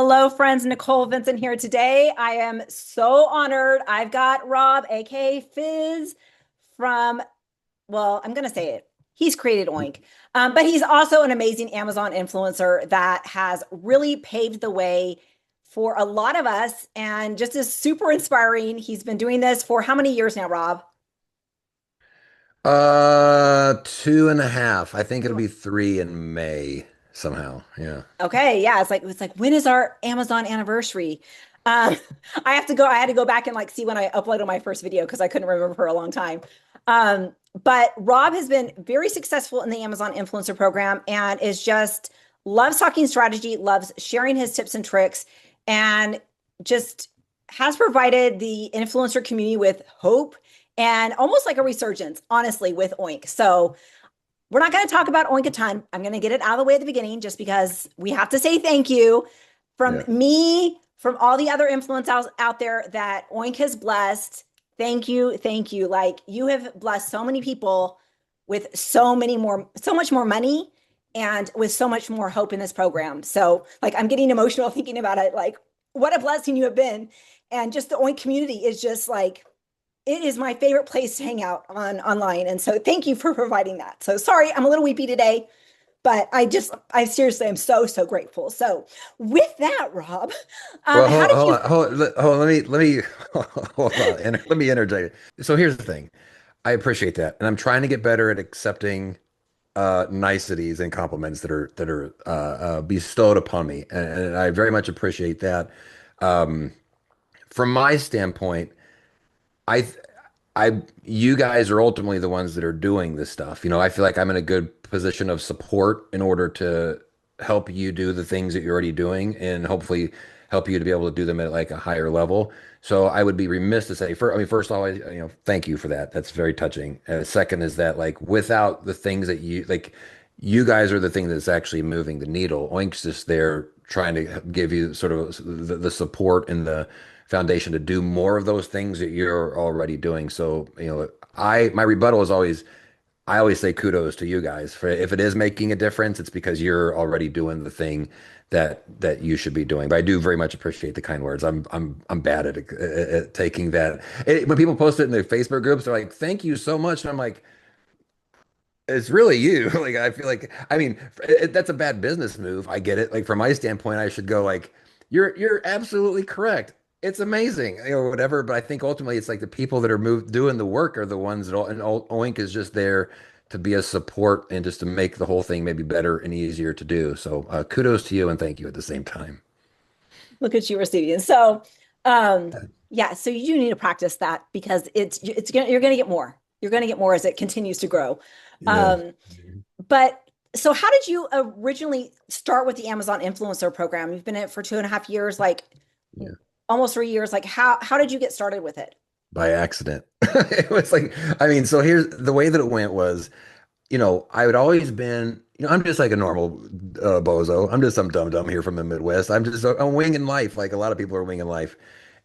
Hello, friends. Nicole, Vincent here today. I am so honored. I've got Rob, aka Fizz, from, well, I'm going to say it. He's created Oink, but he's also an amazing Amazon influencer that has really paved the way for a lot of us and just is super inspiring. He's been doing this for how many years now, Rob? 2.5. I think it'll be 3 in May somehow. Yeah. Okay, yeah, it's like when is our Amazon anniversary? Um, I had to go back and like see when I uploaded my first video because I couldn't remember for a long time. But Rob has been very successful in the Amazon influencer program and is just loves talking strategy, loves sharing his tips and tricks, and just has provided the influencer community with hope and almost like a resurgence, honestly, with Oink. So we're not going to talk about Oink a ton. I'm going to get it out of the way at the beginning just because we have to say thank you from Yeah. me, from all the other influencers out there that Oink has blessed. Thank you. Thank you. Like you have blessed so many people with so much more money and with so much more hope in this program. So, like, I'm getting emotional thinking about it. Like, what a blessing you have been. And just the Oink community is just like, it is my favorite place to hang out on online. And so thank you for providing that. So sorry, I'm a little weepy today, but I seriously am so, so grateful. So with that, Rob, Well, how hold, did hold you, on, hold on. Let me hold on, and let me interject. So here's the thing. I appreciate that, and I'm trying to get better at accepting niceties and compliments that are bestowed upon me, and I very much appreciate that. Um, from my standpoint, I you guys are ultimately the ones that are doing this stuff. I feel like I'm in a good position of support in order to help you do the things that you're already doing and hopefully help you to be able to do them at like a higher level. So I would be remiss to say, first of all, thank you for that. That's very touching. Second is that like without the things that you guys are the thing that's actually moving the needle. Oink's just there trying to give you sort of the support and the foundation to do more of those things that you're already doing. So, my rebuttal is always I always say kudos to you guys for if it is making a difference, it's because you're already doing the thing that you should be doing. But I do very much appreciate the kind words. I'm bad at taking that. When people post it in their Facebook groups, they're like, "Thank you so much," and I'm like, it's really you. Like I feel like I mean that's a bad business move. I get it. Like from my standpoint, I should go like you're absolutely correct. It's amazing, whatever. But I think ultimately it's like the people that are doing the work are the ones that and Oink is just there to be a support and just to make the whole thing maybe better and easier to do. So kudos to you and thank you at the same time. look at you receiving. So, um, yeah, so you do need to practice that because you're going to get more. You're going to get more as it continues to grow. Yeah. Um, but so how did you originally start with the Amazon influencer program? You've been in it for 2.5 years, like Yeah. almost 3 years. Like how did you get started with it? By accident. It was like, I mean, so here's the way that it went was I would always been, I'm just like a normal bozo. I'm just some dumb dumb here from the Midwest. I'm winging life, like a lot of people are winging life.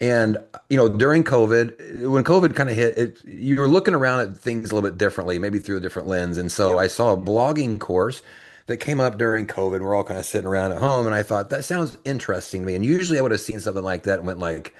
And during COVID, when COVID kind of hit, you were looking around at things a little bit differently, maybe through a different lens. And so Yep. I saw a blogging course that came up during COVID. We're all kind of sitting around at home, and I thought that sounds interesting to me. And usually I would have seen something like that and went like,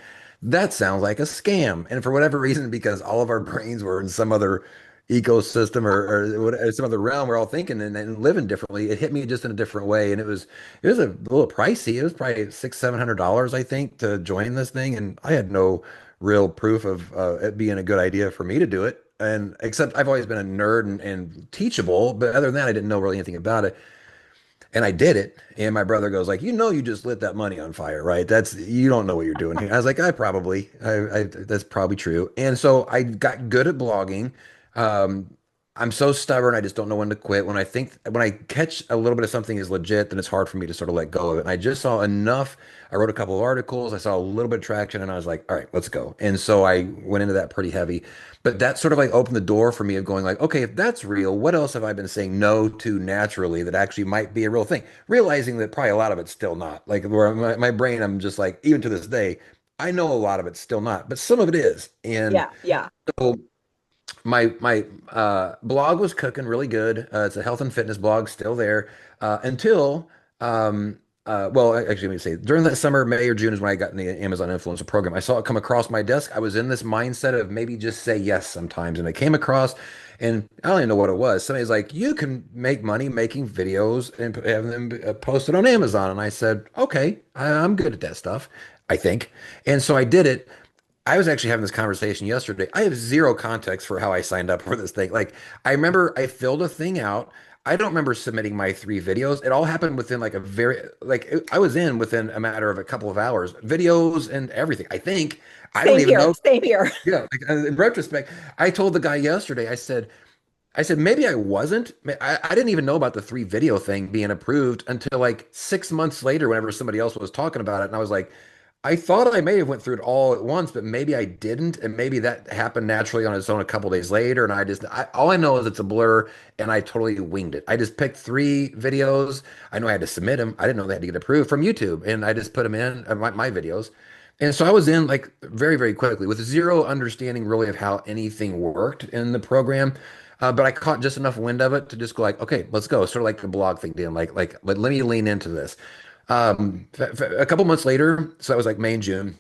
that sounds like a scam. And for whatever reason, because all of our brains were in some other ecosystem or some other realm, we're all thinking and living differently. It hit me just in a different way, and it was a little pricey. It was probably $600-700, I think, to join this thing, and I had no real proof of it being a good idea for me to do it. And except I've always been a nerd and teachable, but other than that, I didn't know really anything about it. And I did it. And my brother goes like, you just lit that money on fire, right? You don't know what you're doing here. I was like, that's probably true. And so I got good at blogging. Um, I'm so stubborn. I just don't know when to quit. When I catch a little bit of something is legit, then it's hard for me to sort of let go of it. And I just saw enough. I wrote a couple of articles. I saw a little bit of traction and I was like, all right, let's go. And so I went into that pretty heavy. But that sort of like opened the door for me of going like, okay, if that's real, what else have I been saying no to naturally that actually might be a real thing? Realizing that probably a lot of it's still not. Like where my brain, I'm just like, even to this day, I know a lot of it's still not, but some of it is. And Yeah, yeah. so my blog was cooking really good. It's a health and fitness blog, still there until um, well, actually, let me say during that summer, May or June is when I got in the Amazon influencer program. I saw it come across my desk. I was in this mindset of maybe just say yes sometimes. And it came across, and I don't even know what it was. Somebody's like, you can make money making videos and have them posted on Amazon. And I said, okay, I'm good at that stuff, I think. And so I did it. I was actually having this conversation yesterday. I have zero context for how I signed up for this thing. Like, I remember I filled a thing out. I don't remember submitting my 3 videos. It all happened within like a I was in within a matter of a couple of hours, videos and everything. I think I don't Same even here. know. Same here. Yeah, like, in retrospect, I told the guy yesterday, I said, maybe I wasn't. I didn't even know about the 3 video thing being approved until like 6 months later, whenever somebody else was talking about it. And I was like, I thought I may have went through it all at once, but maybe I didn't. And maybe that happened naturally on its own a couple days later. And all I know is it's a blur and I totally winged it. I just picked 3 videos. I know I had to submit them. I didn't know they had to get approved from YouTube. And I just put them in, my videos. And so I was in like very, very quickly with zero understanding really of how anything worked in the program. But I caught just enough wind of it to just go like, okay, let's go. Sort of like the blog thing, Dan. Let me lean into this. A couple months later, so that was like May and June.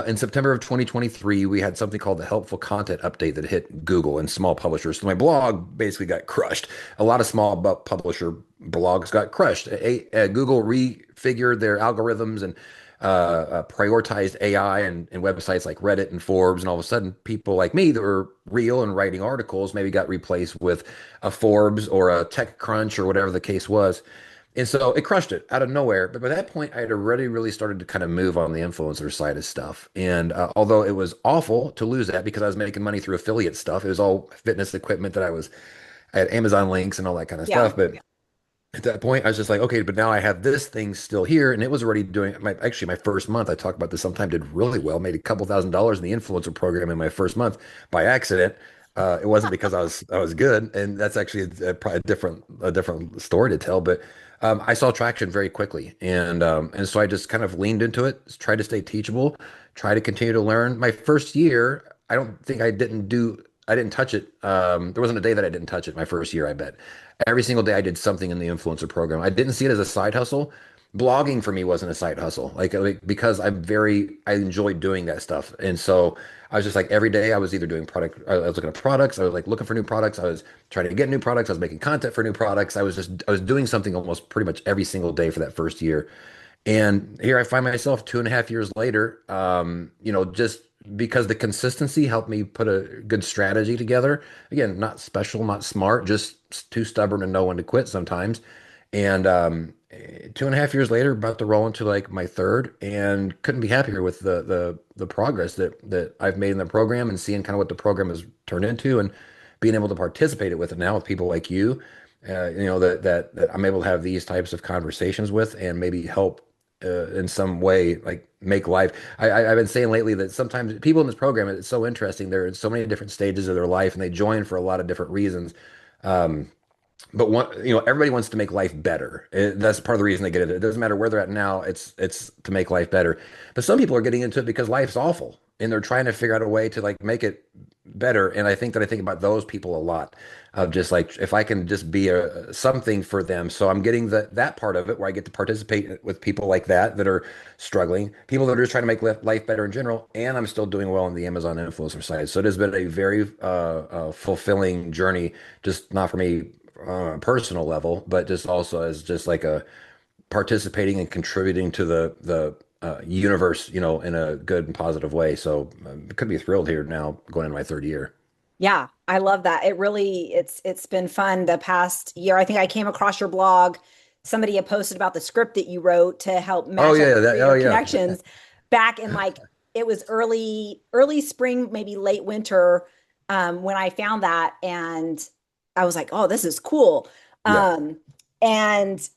In September of 2023, we had something called the helpful content update that hit Google and small publishers. So my blog basically got crushed. A lot of small publisher blogs got crushed. Google refigured their algorithms and prioritized AI and websites like Reddit and Forbes. And all of a sudden, people like me that were real and writing articles maybe got replaced with a Forbes or a TechCrunch or whatever the case was. And so it crushed it out of nowhere. But by that point, I had already really started to kind of move on the influencer side of stuff. And although it was awful to lose that because I was making money through affiliate stuff, it was all fitness equipment I had Amazon links and all that kind of Yeah. stuff. But at that point, I was just like, okay, but now I have this thing still here, and it was already doing my first month. I talked about this sometime. Did really well, made a couple $1,000s in the influencer program in my first month by accident. It wasn't because I was good, and that's actually probably a different story to tell. But I saw traction very quickly, and so I just kind of leaned into it, tried to stay teachable, try to continue to learn. My first year, I don't think I didn't touch it. There wasn't a day that I didn't touch it my first year, I bet. Every single day I did something in the influencer program. I didn't see it as a side hustle. Blogging for me wasn't a side hustle. Because I enjoyed doing that stuff. And so I was just like every day I was either doing I was looking at products, I was like looking for new products, I was trying to get new products, I was making content for new products. I was doing something almost pretty much every single day for that first year. And here I find myself 2.5 years later, just because the consistency helped me put a good strategy together. Again, not special, not smart, just too stubborn to know when to quit sometimes. And 2.5 years later, about to roll into like my third, and couldn't be happier with the progress that I've made in the program and seeing kind of what the program has turned into and being able to participate with it now with people like you. That I'm able to have these types of conversations with and maybe help in some way, like make life. I've been saying lately that sometimes people in this program, it's so interesting. They're in so many different stages of their life and they join for a lot of different reasons. Um, but everybody wants to make life better. That's part of the reason they get it. It doesn't matter where they're at now. It's to make life better. But some people are getting into it because life's awful and they're trying to figure out a way to like make it better. And I think about those people a lot of just like if I can just be a something for them. So I'm getting that part of it where I get to participate with people like that are struggling, people that are just trying to make life better in general, and I'm still doing well on the Amazon influencer side. So it has been a very fulfilling journey, just not for me on a personal level, but just also as just like a participating and contributing to the universe, in a good and positive way. So could be thrilled here now going into my third year. Yeah, I love that. It's been fun the past year. I think I came across your blog. Somebody had posted about the script that you wrote to help Oh match up yeah, oh creator yeah, connections back in like it was early spring, maybe late winter, when I found that, and I was like, oh, this is cool. yeah. And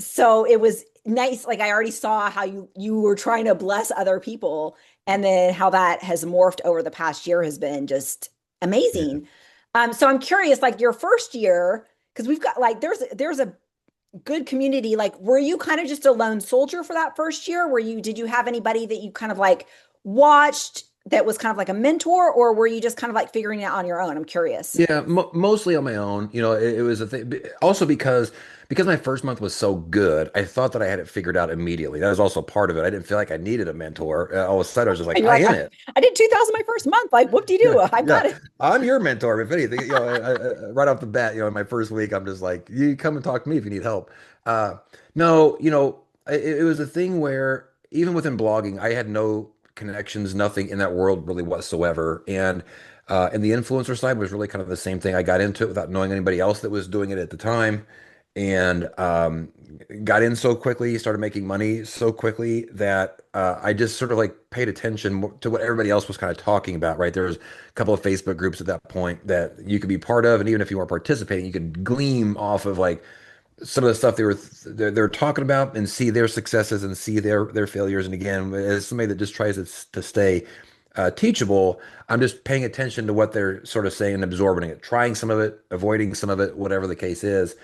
so it was nice. Like I already saw how you were trying to bless other people, and then how that has morphed over the past year has been just Yeah. amazing. So I'm curious, like your first year, because we've got like there's a good community. Like, were you kind of just a lone soldier for that first year? Did you have anybody that you kind of like watched that was kind of like a mentor, or were you just kind of like figuring it out on your own? I'm curious. Yeah, mo mostly on my own. It was a thing. Also because my first month was so good, I thought that I had it figured out immediately. That was also part of it. I didn't feel like I needed a mentor. All of a sudden, I was just like, And you're I like, am I, it. I did 2000 my first month. Like, Yeah, whoop-de-doo, I've yeah. got it. I'm your mentor, if anything. Right off the bat, in my first week, I'm just like, you come and talk to me if you need help. Uh, no, it was a thing where even within blogging, I had no connections, nothing in that world really whatsoever. And the influencer side was really kind of the same thing. I got into it without knowing anybody else that was doing it at the time, and got in so quickly, started making money so quickly that I just sort of like paid attention to what everybody else was kind of talking about, right? There was a couple of Facebook groups at that point that you could be part of, and even if you weren't participating, you could gleam off of like some of the stuff they're talking about and see their successes and see their failures. And again, as somebody that just tries to stay teachable, I'm just paying attention to what they're sort of saying and absorbing it, trying some of it, avoiding some of it, whatever the case is.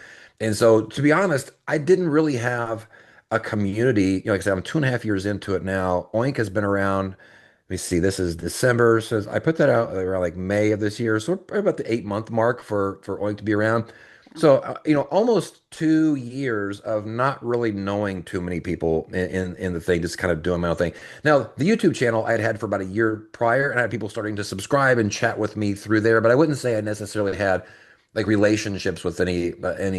And so, to be honest, I didn't really have a community. Like I said, I'm 2.5 years into it now. Oink has been around. Let me see, this is December. So I put that out around like May of this year. So we're probably about the 8 month mark for Oink to be around. So, almost 2 years of not really knowing too many people in the thing, just kind of doing my own thing. Now, the YouTube channel I had had for about a year prior, and I had people starting to subscribe and chat with me through there, but I wouldn't say I necessarily had like relationships with any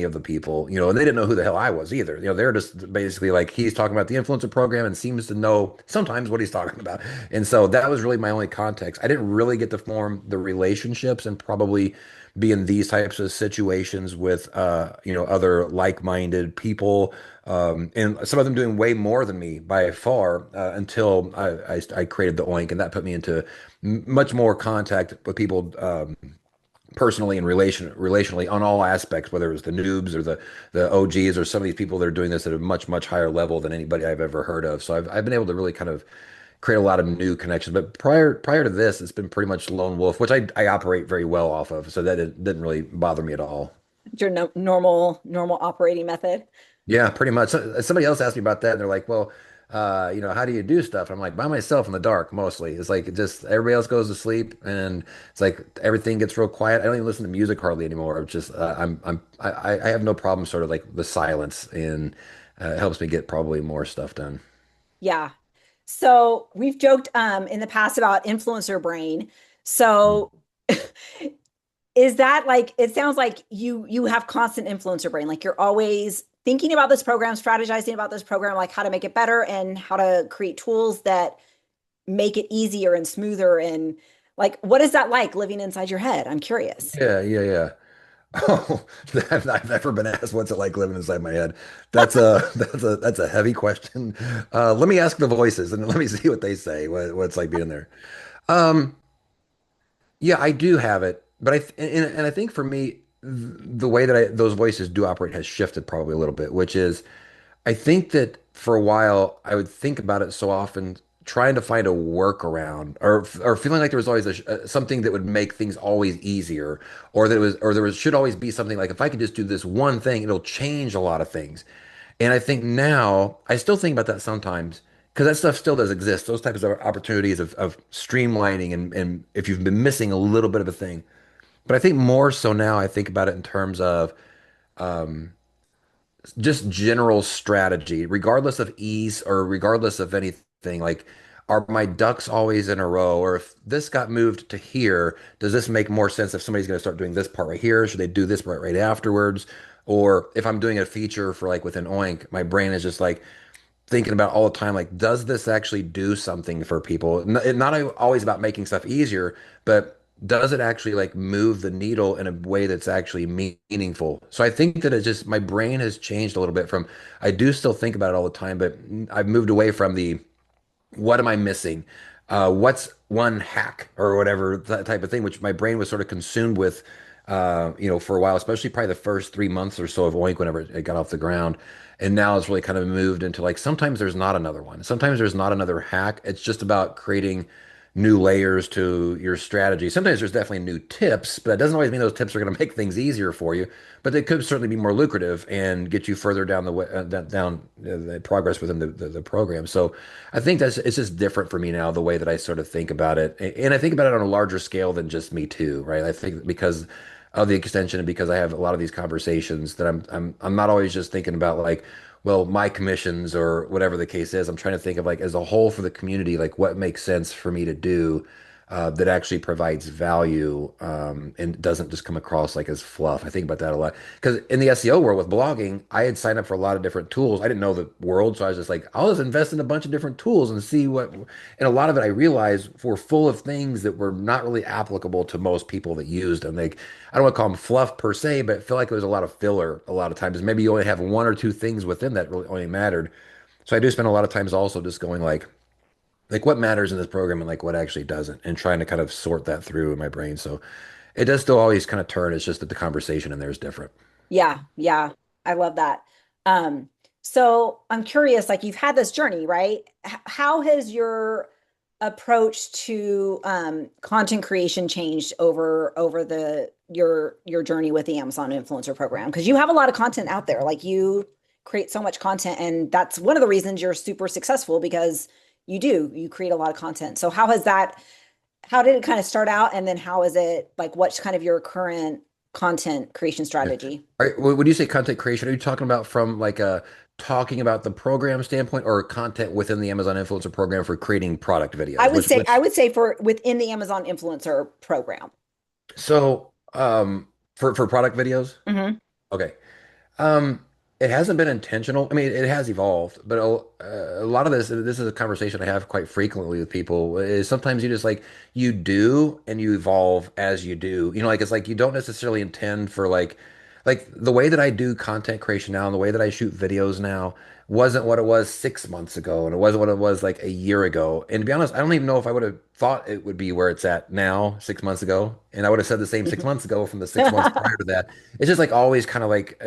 of the people, and they didn't know who the hell I was either. They're just basically like he's talking about the influencer program and seems to know sometimes what he's talking about. And so that was really my only context. I didn't really get to form the relationships and probably be in these types of situations with other like-minded people, and some of them doing way more than me by far, until I created the Oink, and that put me into much more contact with people, personally and relationally on all aspects, whether it was the noobs or the OGs or some of these people that are doing this at a much higher level than anybody I've ever heard of. So I've been able to really kind of create a lot of new connections. But prior to this, it's been pretty much lone wolf, which I operate very well off of. So that it didn't really bother me at all. Your no, normal operating method. Yeah, pretty much. Somebody else asked me about that, and they're like, "Well, how do you do stuff?" I'm like, "By myself in the dark, mostly." It's like just everybody else goes to sleep, and it's like everything gets real quiet. I don't even listen to music hardly anymore. I'm just, I have no problem sort of like the silence, and it helps me get probably more stuff done. Yeah. So we've joked in the past about influencer brain. Mm. So is that like it sounds like you have constant influencer brain, like you're always thinking about this program, strategizing about this program, like how to make it better and how to create tools that make it easier and smoother, and like what is that like living inside your head? I'm curious. Yeah, yeah, yeah. Oh, I've never been asked what's it like living inside my head. That's a heavy question. Let me ask the voices and let me see what they say. What it's like being there. Um, yeah, I do have it, but and I think for me, the way that those voices do operate has shifted probably a little bit, which is I think that for a while I would think about it so often, trying to find a workaround, or feeling like there was always something that would make things always easier, or that it was, or there was should always be something like if I could just do this one thing, it'll change a lot of things. And I think now I still think about that sometimes because that stuff still does exist. Those types of opportunities of streamlining and if you've been missing a little bit of a thing. But I think more so now I think about it in terms of just general strategy, regardless of ease or regardless of anything. Like, are my ducks always in a row? Or if this got moved to here, does this make more sense if somebody's going to start doing this part right here? Should they do this part right afterwards? Or if I'm doing a feature for like within Oink, my brain is just like thinking about all the time, like, does this actually do something for people? Not always about making stuff easier, but does it actually like move the needle in a way that's actually meaningful? So I think that my brain has changed a little bit from, I do still think about it all the time, but I've moved away from the what am I missing? What's one hack or whatever that type of thing, which my brain was sort of consumed with, for a while, especially probably the first 3 months or so of Oink whenever it got off the ground. And now it's really kind of moved into like sometimes there's not another one. Sometimes there's not another hack. It's just about creating new layers to your strategy. Sometimes there's definitely new tips, but that doesn't always mean those tips are going to make things easier for you. But they could certainly be more lucrative and get you further down the way, down the progress within the program. So I think that's it's just different for me now, the way that I sort of think about it, and I think about it on a larger scale than just me too, right? I think because of the extension and because I have a lot of these conversations that I'm not always just thinking about like, well, my commissions or whatever the case is. I'm trying to think of like as a whole for the community, like what makes sense for me to do that actually provides value and doesn't just come across like as fluff. I think about that a lot because in the SEO world with blogging, I had signed up for a lot of different tools. I didn't know the world, so I was just like, I'll just invest in a bunch of different tools and see what. And a lot of it, I realized, were full of things that were not really applicable to most people that used them. Like I don't want to call them fluff per se, but I feel like it was a lot of filler a lot of times. Maybe you only have one or two things within that really only mattered. So I do spend a lot of times also just going like what matters in this program and like what actually doesn't, and trying to kind of sort that through in my brain. So it does still always kind of turn. It's just that the conversation in there is different. Yeah, yeah. I love that. Um, so I'm curious, like you've had this journey, right? How has your approach to content creation changed over the your journey with the Amazon Influencer Program? Because you have a lot of content out there. Like you create so much content, and that's one of the reasons you're super successful because you create a lot of content. So how did it kind of start out, and then how is it like what's kind of your current content creation Yeah. strategy? All right, when you say content creation, are you talking about from like a talking about the program standpoint or content within the Amazon Influencer program for creating product videos? I Which would say for within the Amazon influencer program. so for product videos? Hmm. Okay. Um, it hasn't been intentional. I mean, it has evolved, but a lot of this is a conversation I have quite frequently with people. Is sometimes you just like you do and you evolve as you do. You know, like it's like you don't necessarily intend for like the way that I do content creation now and the way that I shoot videos now wasn't what it was 6 months ago, and it wasn't what it was like a year ago. And to be honest, I don't even know if I would have thought it would be where it's at now 6 months ago, and I would have said the same 6 months ago from the 6 months prior to that. It's just like always kind of like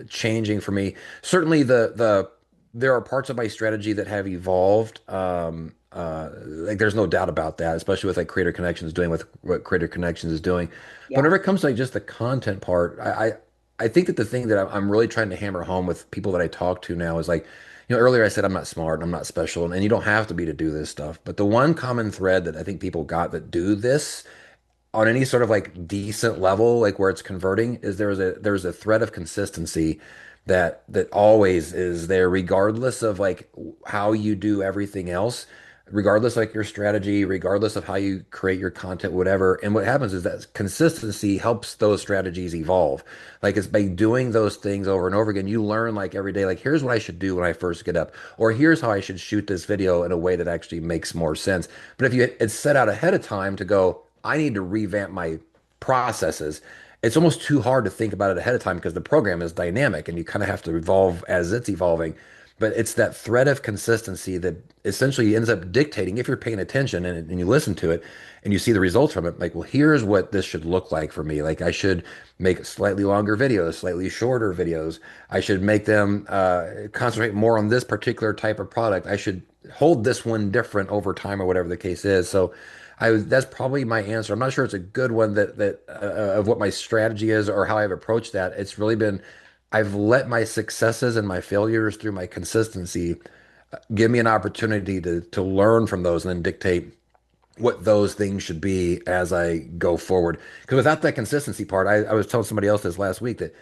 changing for me. Certainly the there are parts of my strategy that have evolved. Like there's no doubt about that, especially with like Creator Connections doing with what Creator Connections is doing. But Yeah. whenever it comes to like just the content part, I think that the thing that I'm really trying to hammer home with people that I talk to now is like, earlier I said I'm not smart and I'm not special, and you don't have to be to do this stuff. But the one common thread that I think people got that do this on any sort of like decent level, like where it's converting, is there's a thread of consistency that always is there, regardless of like how you do everything else, regardless like your strategy, regardless of how you create your content, whatever. And what happens is that consistency helps those strategies evolve. Like it's by doing those things over and over again, you learn like every day, like here's what I should do when I first get up, or here's how I should shoot this video in a way that actually makes more sense. But if you it's set out ahead of time to go, I need to revamp my processes. It's almost too hard to think about it ahead of time because the program is dynamic and you kind of have to evolve as it's evolving. But it's that thread of consistency that essentially ends up dictating if you're paying attention and you listen to it and you see the results from it. Like, well, here's what this should look like for me. Like, I should make slightly longer videos, slightly shorter videos. I should make them concentrate more on this particular type of product. I should hold this one different over time or whatever the case is. So that's probably my answer. I'm not sure it's a good one that of what my strategy is or how I've approached that. It's really been I've let my successes and my failures through my consistency give me an opportunity to learn from those and then dictate what those things should be as I go forward. Because without that consistency part, I was telling somebody else this last week that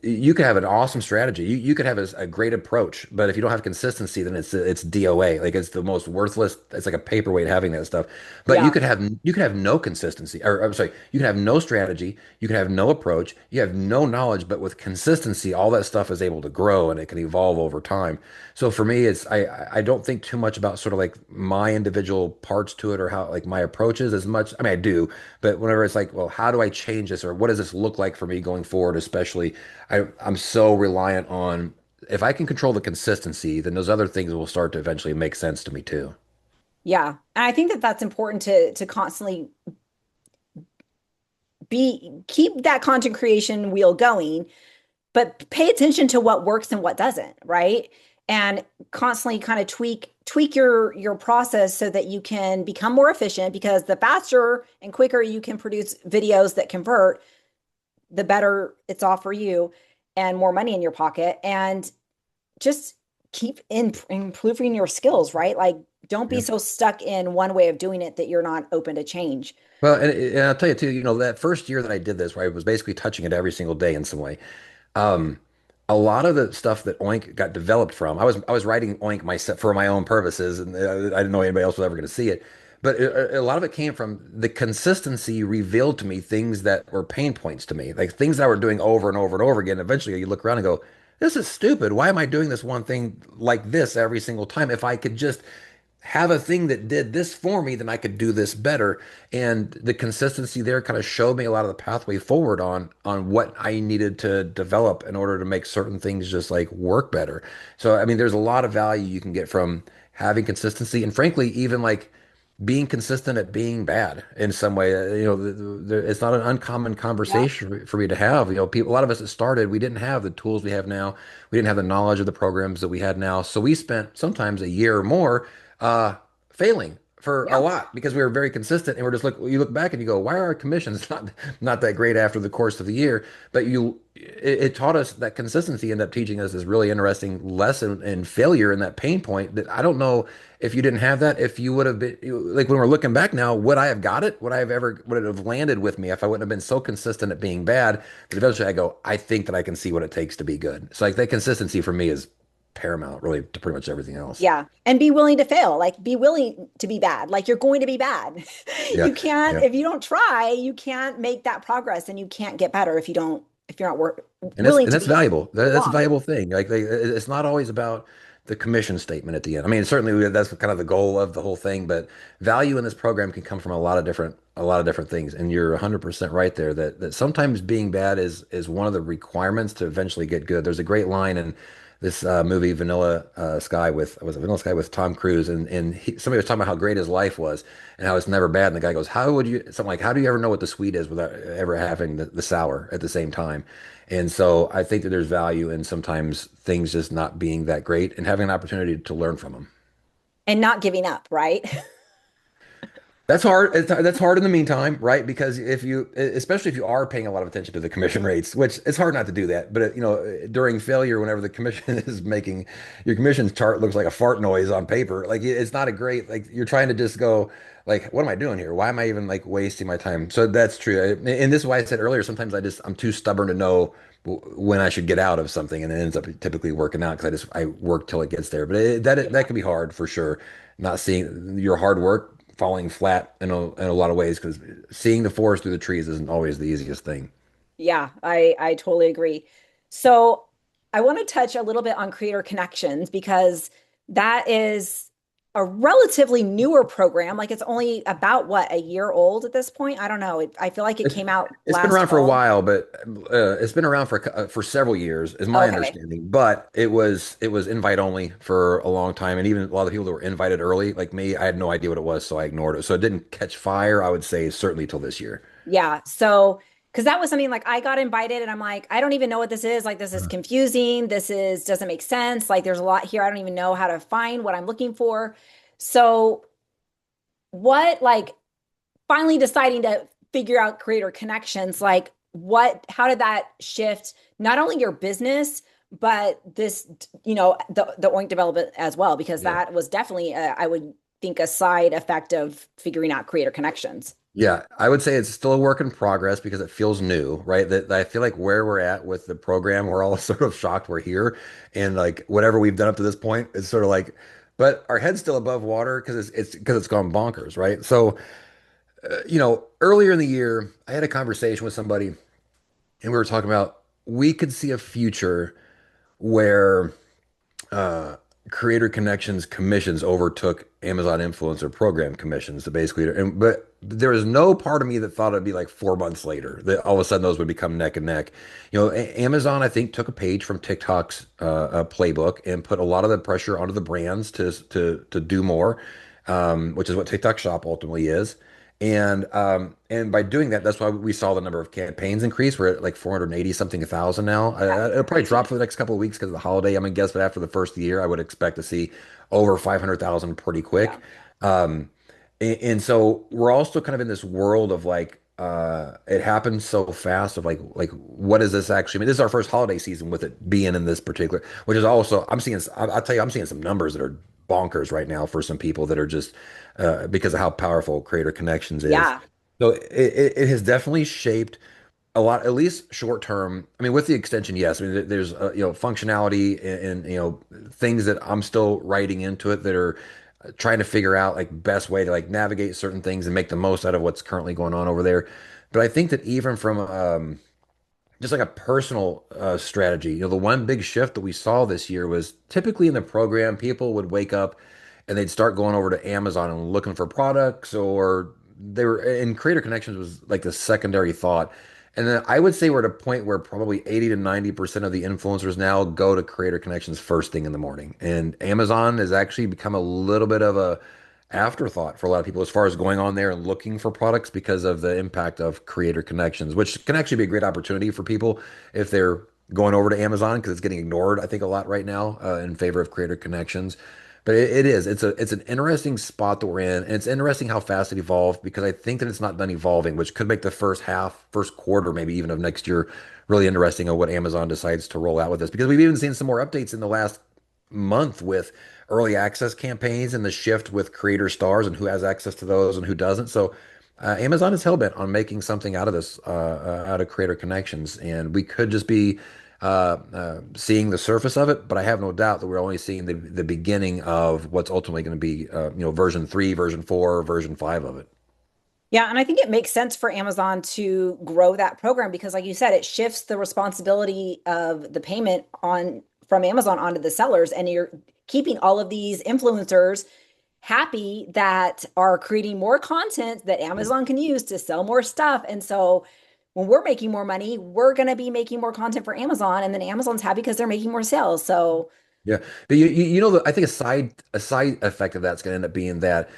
you could have an awesome strategy. You could have a great approach, but if you don't have consistency, then it's DOA. Like it's the most worthless. It's like a paperweight having that stuff. But Yeah. you could have no consistency, or I'm sorry, you can have no strategy. You can have no approach. You have no knowledge, but with consistency, all that stuff is able to grow and it can evolve over time. So for me, it's I don't think too much about sort of like my individual parts to it or how like my approaches as much. I mean, I do, but whenever it's like, well, how do I change this or what does this look like for me going forward? Especially, I'm so reliant on if I can control the consistency, then those other things will start to eventually make sense to me too. Yeah. And I think that that's important to constantly be keep that content creation wheel going, but pay attention to what works and what doesn't, right? And constantly kind of tweak tweak your process so that you can become more efficient, because the faster and quicker you can produce videos that convert, the better it's all for you and more money in your pocket. And just keep improving your skills, right? Like, don't be Yeah. so stuck in one way of doing it that you're not open to change. Well, and I'll tell you too, that first year that I did this, where I was basically touching it every single day in some way, um, a lot of the stuff that Oink got developed from, I was writing Oink myself for my own purposes, and I didn't know anybody else was ever going to see it. But a lot of it came from the consistency revealed to me things that were pain points to me, like things that I were doing over and over and over again. Eventually, you look around and go, "This is stupid. Why am I doing this one thing like this every single time? If I could just have a thing that did this for me, then I could do this better." And the consistency there kind of showed me a lot of the pathway forward on what I needed to develop in order to make certain things just like work better. So I mean, there's a lot of value you can get from having consistency, and frankly, even like being consistent at being bad in some way. It's not an uncommon Yeah. conversation for me to have. People, a lot of us that started, we didn't have the tools we have now. We didn't have the knowledge of the programs that we had now. So we spent sometimes a year or more uh, failing for a Yeah. lot because we were very consistent. And we're just you look back and you go, why are our commissions not that great after the course of the year? But it taught us that consistency ended up teaching us this really interesting lesson in failure and that pain point that I don't know if you didn't have that, if you would have been like when we're looking back now, would I have got it? Would it have landed with me if I wouldn't have been so consistent at being bad? But eventually I go, I think that I can see what it takes to be good. So like that consistency for me is paramount really to pretty much everything else. Yeah. And be willing to fail. Like, be willing to be bad. Like, you're going to be bad. Yeah. You can't, Yeah. if you don't try, you can't make that progress, and you can't get better if you're not And that's willing and to that's be valuable. That's a wrong. valuable thing. Like it's not always about the commission statement at the end. I mean, certainly that's kind of the goal of the whole thing, but value in this program can come from a lot of different things. And you're 100% right there that sometimes being bad is one of the requirements to eventually get good. There's a great line in this movie Vanilla Sky with was it Vanilla Sky with Tom Cruise, and somebody was talking about how great his life was and how it's never bad. And the guy goes, "How would you?" Something like, "How do you ever know what the sweet is without ever having the sour at the same time?" And so I think that there's value in sometimes things just not being that great and having an opportunity to learn from them. And not giving up, right? That's hard. That's hard in the meantime, right? Because especially if you are paying a lot of attention to the commission rates, which it's hard not to do that. But during failure, whenever the commission is making your commission chart looks like a fart noise on paper, like it's not a great. Like you're trying to just go, like, what am I doing here? Why am I even like wasting my time? So that's true. And this is why I said earlier, sometimes I'm too stubborn to know when I should get out of something, and it ends up typically working out because I work till it gets there. But that can be hard for sure. Not seeing your hard work falling flat in a lot of ways because seeing the forest through the trees isn't always the easiest thing. Yeah, I totally agree. So I want to touch a little bit on creator connections, because that is a relatively newer program. Like, it's only about what, a year old at this point? I don't know. I feel like it It's came out it's been last around for a fall. while, but it's been around for several years, is my Okay. understanding. But it was invite only for a long time, and even a lot of the people that were invited early, like me, I had no idea what it was, so I ignored it. So it didn't catch fire, I would say, certainly till this year. Yeah. So, because that was something, like, I got invited and I'm like, I don't even know what this is. Like, this is confusing. Doesn't make sense. Like, there's a lot here. I don't even know how to find what I'm looking for. So, like, finally deciding to figure out creator connections, like, how did that shift not only your business, but this, the Oink development as well? Because Yeah. that was definitely, I would think, a side effect of figuring out creator connections. Yeah, I would say it's still a work in progress because it feels new, right? That I feel like where we're at with the program, we're all sort of shocked we're here. And like whatever we've done up to this point is sort of like, but our head's still above water because it's gone bonkers, right? So, earlier in the year, I had a conversation with somebody and we were talking about we could see a future where uh, creator connections commissions overtook Amazon influencer program commissions. So basically, but there was no part of me that thought it'd be like 4 months later that all of a sudden those would become neck and neck. Amazon, I think, took a page from TikTok's playbook and put a lot of the pressure onto the brands to do more, which is what TikTok Shop ultimately is. And by doing that, that's why we saw the number of campaigns increase. We're at like 480 something thousand now. That's It'll probably drop crazy. for the next couple of weeks because of the holiday. I'm gonna guess, but after the first year, I would expect to see over 500,000 pretty Yeah. quick. Um, and so we're also kind of in this world of like it happens so fast of like what does this actually mean? This is our first holiday season with it being in this particular, which is also I'm seeing I'll tell you I'm seeing some numbers that are bonkers right now for some people that are just because of how powerful Creator Connections is. Yeah. So it has definitely shaped a lot, at least short term. I mean, with the extension, yes. I mean, there's functionality and things that I'm still writing into it that are trying to figure out like best way to like navigate certain things and make the most out of what's currently going on over there. But I think that even from just like a personal strategy. The one big shift that we saw this year was typically in the program, people would wake up and they'd start going over to Amazon and looking for products, or they were, and Creator Connections was like the secondary thought. And then I would say we're at a point where probably 80 to 90% of the influencers now go to Creator Connections first thing in the morning. And Amazon has actually become a little bit of a afterthought for a lot of people as far as going on there and looking for products because of the impact of Creator Connections, which can actually be a great opportunity for people if they're going over to Amazon because it's getting ignored, I think, a lot right now in favor of Creator Connections. But it is. It's an interesting spot that we're in, and it's interesting how fast it evolved because I think that it's not done evolving, which could make the first half, first quarter, maybe even of next year, really interesting of what Amazon decides to roll out with this. Because we've even seen some more updates in the last month with early access campaigns and the shift with creator stars and who has access to those and who doesn't. So Amazon is hell-bent on making something out of this, out of creator connections. And we could just be seeing the surface of it, but I have no doubt that we're only seeing the beginning of what's ultimately going to be, version 3, version 4, version 5 of it. Yeah, and I think it makes sense for Amazon to grow that program because, like you said, it shifts the responsibility of the payment on from Amazon onto the sellers, and you're keeping all of these influencers happy that are creating more content that Yeah. Amazon can use to sell more stuff. And so when we're making more money, we're going to be making more content for Amazon, and then Amazon's happy because they're making more sales. So, Yeah. But I think a side effect of that's going to end up being that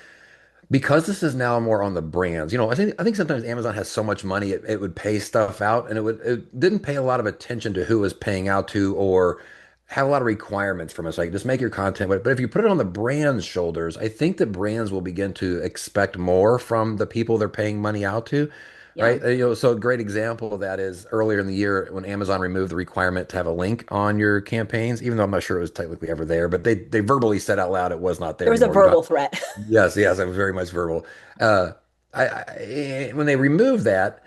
because this is now more on the brands, I think sometimes Amazon has so much money it would pay stuff out and it didn't pay a lot of attention to who it was paying out to or have a lot of requirements from us. Like just make your content, but if you put it on the brand's shoulders, I think that brands will begin to expect more from the people they're paying money out to. yeah. Right. So a great example of that is earlier in the year when Amazon removed the requirement to have a link on your campaigns, even though I'm not sure it was technically ever there, but they verbally said out loud it was not there There was a anymore. You don't. verbal threat. Yes, yes, it was very much verbal. Uh, when they removed that,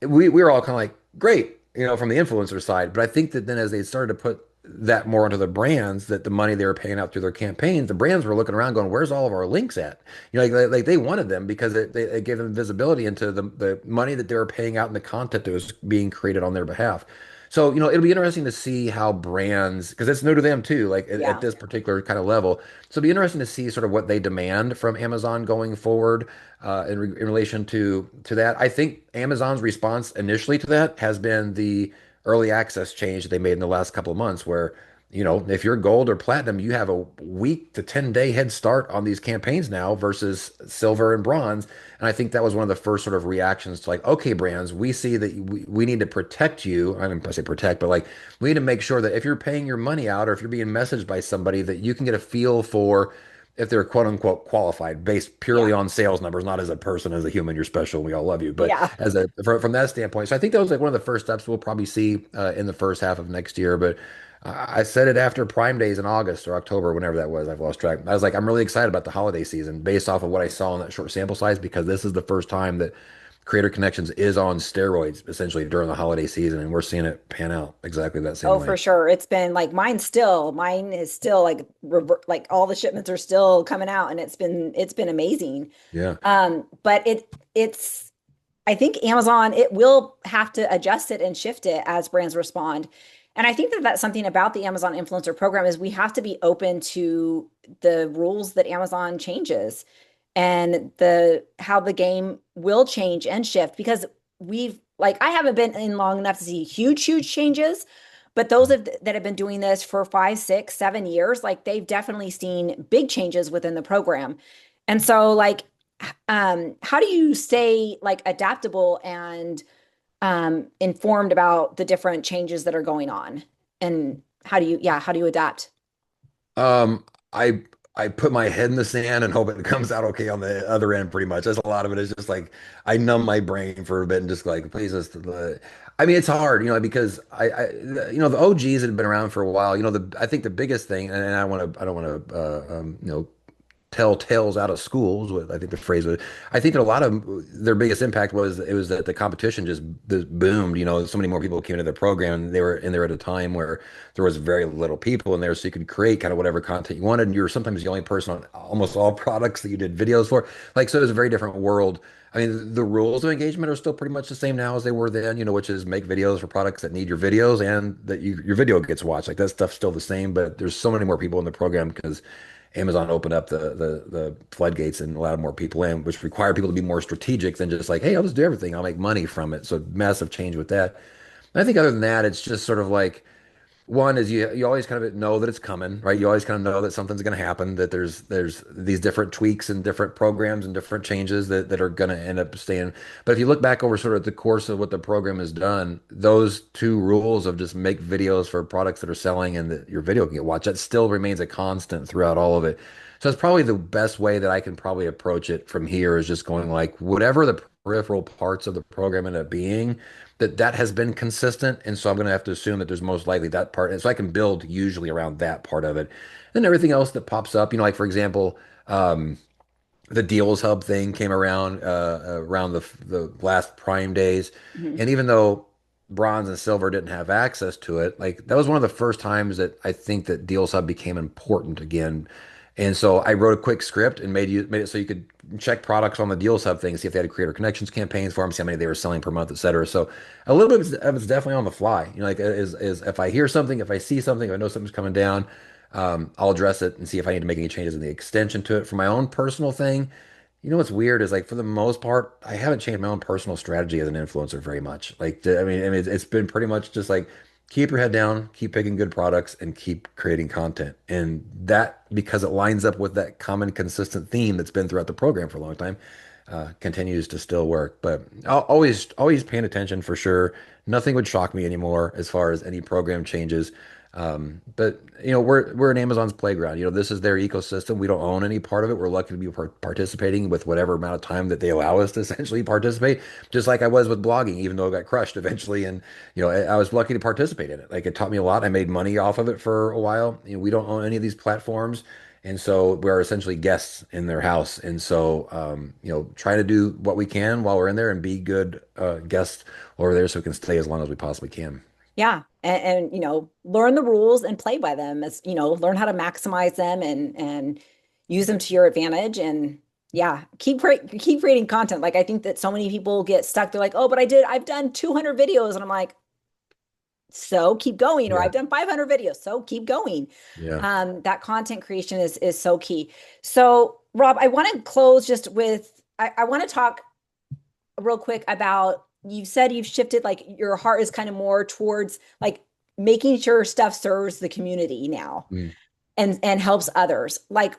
we were all kind of like, great, from the influencer side. But I think that then as they started to put that more into the brands, that the money they were paying out through their campaigns, the brands were looking around going, where's all of our links at? Like they wanted them because it gave them visibility into the money that they were paying out and the content that was being created on their behalf. So, it'll be interesting to see how brands, because it's new to them too, like at Yeah. this particular kind of level. So it'll be interesting to see sort of what they demand from Amazon going forward in relation to that. I think Amazon's response initially to that has been the early access change that they made in the last couple of months, where if you're gold or platinum, you have a week to 10-day head start on these campaigns now versus silver and bronze. And I think that was one of the first sort of reactions to like, okay, brands, we see that we need to protect you. I mean, I say protect, but like we need to make sure that if you're paying your money out or if you're being messaged by somebody, that you can get a feel for if they're quote unquote qualified based Yeah. purely on sales numbers, not as a person, as a human, you're special, we all love you. But Yeah. from that standpoint, so I think that was like one of the first steps we'll probably see in the first half of next year. But I said it after Prime Days in August or October, whenever that was. I've lost track. I was like, I'm really excited about the holiday season based off of what I saw in that short sample size because this is the first time that Creator Connections is on steroids essentially during the holiday season, and we're seeing it pan out exactly that same Oh, for way. sure. It's been like mine is still like like all the shipments are still coming out and it's been amazing. Yeah. But it's I think Amazon it will have to adjust it and shift it as brands respond. And I think that that's something about the Amazon influencer program is we have to be open to the rules that Amazon changes and the how the game will change and shift because we've like I haven't been in long enough to see huge changes, but that have been doing this for 5, 6, 7 years, like they've definitely seen big changes within the program. And so like how do you stay like adaptable and informed about the different changes that are going on? And how do you adapt? Um, I I put my head in the sand and hope it comes out okay on the other end. Pretty much, that's a lot of it. Is just like I numb my brain for a bit and just like, please, just, I mean, it's hard, because the OGs that have been around for a while. I think the biggest thing, and I don't want to, tell tales out of schools. What I think the phrase was. I think that a lot of their biggest impact was it was that the competition just boomed. So many more people came into their program, and they were at a time where there was very little people in there, so you could create kind of whatever content you wanted. And you were sometimes the only person on almost all products that you did videos for. Like so, it was a very different world. I mean, the rules of engagement are still pretty much the same now as they were then, which is make videos for products that need your videos and that your video gets watched. Like that stuff's still the same, but there's so many more people in the program because Amazon opened up the floodgates and allowed more people in, which required people to be more strategic than just like, hey, I'll just do everything. I'll make money from it. So massive change with that. And I think other than that, it's just sort of like one is you always kind of know that it's coming, right? You always kind of know that something's going to happen, that there's these different tweaks and different programs and different changes that are going to end up staying. But if you look back over sort of the course of what the program has done, those two rules of just make videos for products that are selling and that your video can get watched, that still remains a constant throughout all of it. So it's probably the best way that I can probably approach it from here is just going like whatever the peripheral parts of the program end up being that has been consistent, and so I'm going to have to assume that there's most likely that part, and so I can build usually around that part of it, and everything else that pops up. Like for example, the Deals Hub thing came around around the last Prime days, Mhm. and even though Bronze and Silver didn't have access to it, like that was one of the first times that I think that Deals Hub became important again. And so I wrote a quick script and made it so you could check products on the Deals Hub thing, see if they had creator connections campaigns for them, see how many they were selling per month, et cetera. So a little bit of it's definitely on the fly. Like is if I hear something, if I see something, if I know something's coming down, I'll address it and see if I need to make any changes in the extension to it. For my own personal thing, what's weird is like for the most part, I haven't changed my own personal strategy as an influencer very much. Like, I mean, it's been pretty much just like keep your head down, keep picking good products, and keep creating content. And that, because it lines up with that common, consistent theme that's been throughout the program for a long time, continues to still work. But always paying attention for sure. Nothing would shock me anymore as far as any program changes. But we're in Amazon's playground. This is their ecosystem. We don't own any part of it. We're lucky to be participating with whatever amount of time that they allow us to essentially participate. Just like I was with blogging, even though it got crushed eventually. And I was lucky to participate in it. Like it taught me a lot. I made money off of it for a while. We don't own any of these platforms. And so we're essentially guests in their house. And so, try to do what we can while we're in there and be good guests over there so we can stay as long as we possibly can. Yeah. And learn the rules and play by them as, learn how to maximize them and use them to your advantage. And yeah, keep creating content. Like I think that so many people get stuck. They're like, oh, but I've done 200 videos. And I'm like, so keep going. Or Yeah. I've done 500 videos. So keep going. Yeah. That content creation is so key. So Rob, I want to close just with, I want to talk real quick about you've said you've shifted like your heart is kind of more towards like making sure stuff serves the community now Mm. and helps others. Like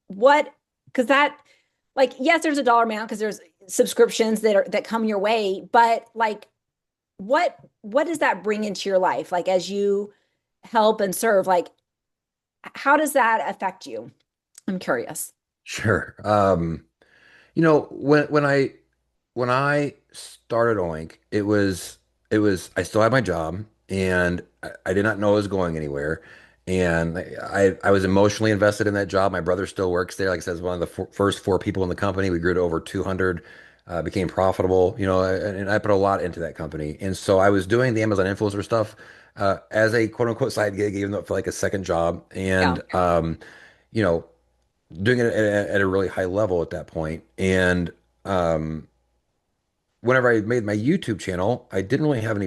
what because that like yes, there's a dollar amount because there's subscriptions that come your way, but like what does that bring into your life? Like as you help and serve, like how does that affect you? I'm curious. Sure. When I started Oink, it was I still had my job and I did not know I was going anywhere. And I was emotionally invested in that job. My brother still works there. Like I said, was one of the first four people in the company. We grew to over 200, became profitable, and I put a lot into that company. And so I was doing the Amazon influencer stuff as a quote unquote side gig, even though it felt like a second job. Yeah. And you know, doing it at a really high level at that point. And um, whenever I made my YouTube channel, I didn't really have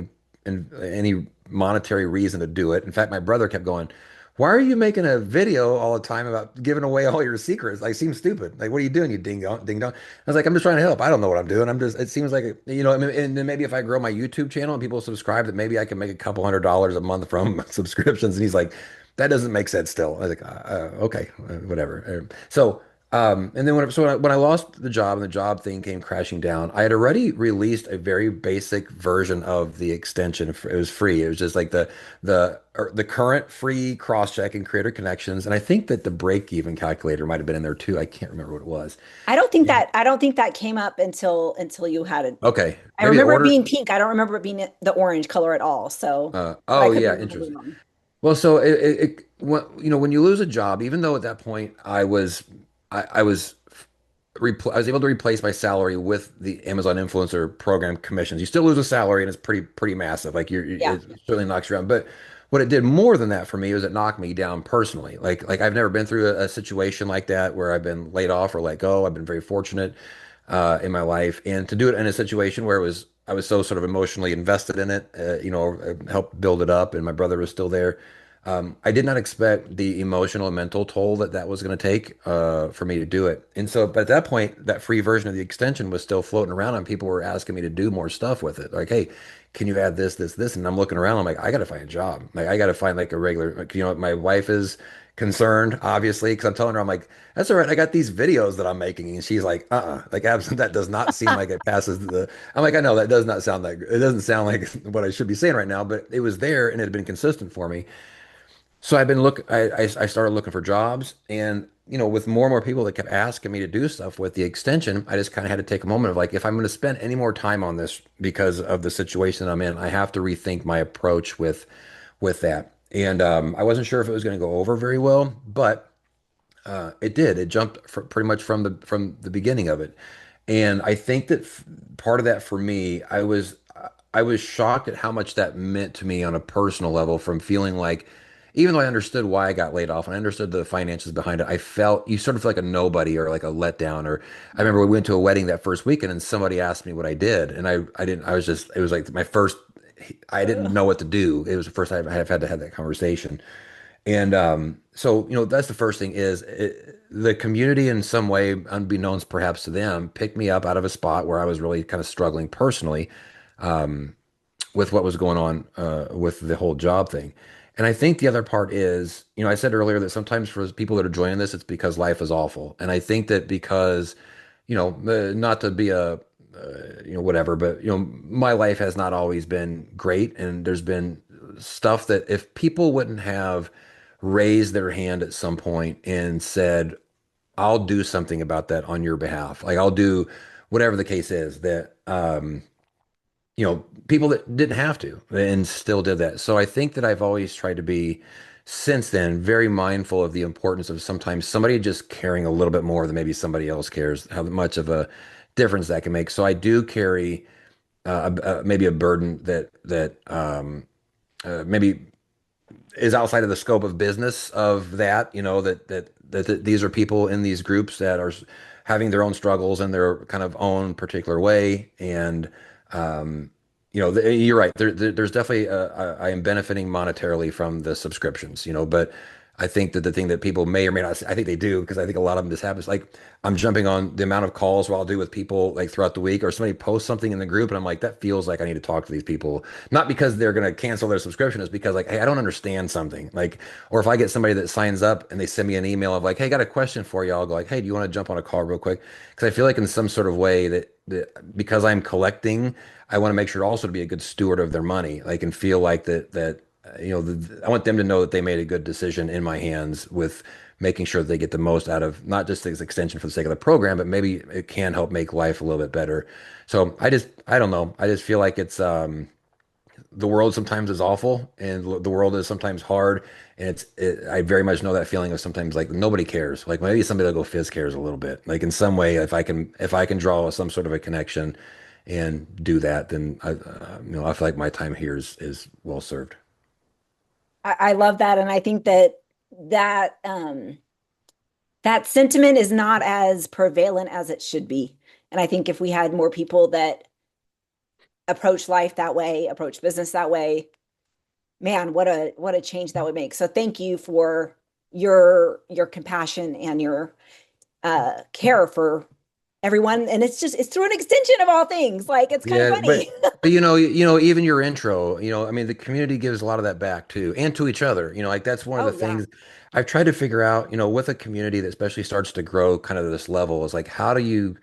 any monetary reason to do it. In fact, my brother kept going, "Why are you making a video all the time about giving away all your secrets? Like, seems stupid. Like, what are you doing, you ding dong, ding dong?" I was like, "I'm just trying to help. I don't know what I'm doing. I'm just. It seems like I mean, and then maybe if I grow my YouTube channel and people subscribe, that maybe I can make a couple $100 a month from subscriptions." And he's like, "That doesn't make sense. Still," I was like, "Okay, whatever." So. And then when I lost the job and the job thing came crashing down, I had already released a very basic version of the extension. It was free. It was just like the current free cross-check and creator connections, and I think that the break-even calculator might have been in there too. I can't remember what it was. I don't think that came up until you had it. Okay, I maybe the remember it order. being pink. I don't remember it being the orange color at all. So, but I Oh could yeah, be totally interesting. wrong. Well, so when you lose a job, even though at that point I was I was able to replace my salary with the Amazon influencer program commissions. You still lose a salary, and it's pretty massive. Like Yeah. it certainly knocks you around. But what it did more than that for me was it knocked me down personally. Like I've never been through a situation like that where I've been laid off or let go. I've been very fortunate in my life, and to do it in a situation where I was so sort of emotionally invested in it, helped build it up, and my brother was still there. I did not expect the emotional and mental toll that that was going to take for me to do it. And so, but at that point, that free version of the extension was still floating around, and people were asking me to do more stuff with it. Like, hey, can you add this, this, this? And I'm looking around. I'm like, I got to find a job. Like, I got to find like a regular. Like, my wife is concerned, obviously, because I'm telling her, I'm like, that's all right. I got these videos that I'm making, and she's like, like, absent. That does not seem like it passes the. I'm like, I know that does not sound like it doesn't sound like what I should be saying right now, but it was there, and it had been consistent for me. So I've been I started looking for jobs, and with more and more people that kept asking me to do stuff with the extension, I just kind of had to take a moment of like, if I'm going to spend any more time on this because of the situation I'm in, I have to rethink my approach with that. And I wasn't sure if it was going to go over very well, but it did. It jumped pretty much from the beginning of it. And I think that part of that for me, I was shocked at how much that meant to me on a personal level from feeling like even though I understood why I got laid off and I understood the finances behind it, I felt you sort of feel like a nobody or like a letdown. Or I remember we went to a wedding that first weekend and somebody asked me what I did, and I didn't. I was just it was like my first. I didn't Ugh. know what to do. It was the first time I have had to have that conversation. And so, that's the first thing is the community in some way, unbeknownst perhaps to them, picked me up out of a spot where I was really kind of struggling personally with what was going on with the whole job thing. And I think the other part is, I said earlier that sometimes for people that are joining this, it's because life is awful. And I think that because, not to be whatever, but, my life has not always been great. And there's been stuff that if people wouldn't have raised their hand at some point and said, I'll do something about that on your behalf. Like I'll do whatever the case is that, people that didn't have to and still did that. So I think that I've always tried to be, since then, very mindful of the importance of sometimes somebody just caring a little bit more than maybe somebody else cares, how much of a difference that can make. So I do carry maybe a burden that maybe is outside of the scope of business of that, that these are people in these groups that are having their own struggles in their kind of own particular way. And, you're right. There's definitely, I am benefiting monetarily from the subscriptions, but I think that the thing that people may or may not, I think they do, because I think a lot of them just happens. Like I'm jumping on the amount of calls I'll do with people like throughout the week, or somebody posts something in the group, and I'm like, that feels like I need to talk to these people, not because they're going to cancel their subscription, it's because like, hey, I don't understand something. Like, or if I get somebody that signs up and they send me an email of like, hey, I got a question for you, I'll go like, hey, do you want to jump on a call real quick? Because I feel like in some sort of way that because I'm collecting, I want to make sure also to be a good steward of their money, like and feel like that I want them to know that they made a good decision in my hands with making sure that they get the most out of not just this extension for the sake of the program, but maybe it can help make life a little bit better. So I don't know. I just feel like it's the world sometimes is awful and the world is sometimes hard. And I very much know that feeling of sometimes like nobody cares. Like maybe somebody that'll go fizz cares a little bit. Like in some way, if I can draw some sort of a connection and do that, then I feel like my time here is well served. I love that, and I think that that sentiment is not as prevalent as it should be. And I think if we had more people that approach life that way, approach business that way, man, what a change that would make. So thank you for your compassion and your care for everyone, and it's through an extension of all things. Like it's kind of Yeah, funny. but even your intro, I mean, the community gives a lot of that back too, and to each other. Like that's one of the Oh yeah. things I've tried to figure out, with a community that especially starts to grow kind of this level is like how do you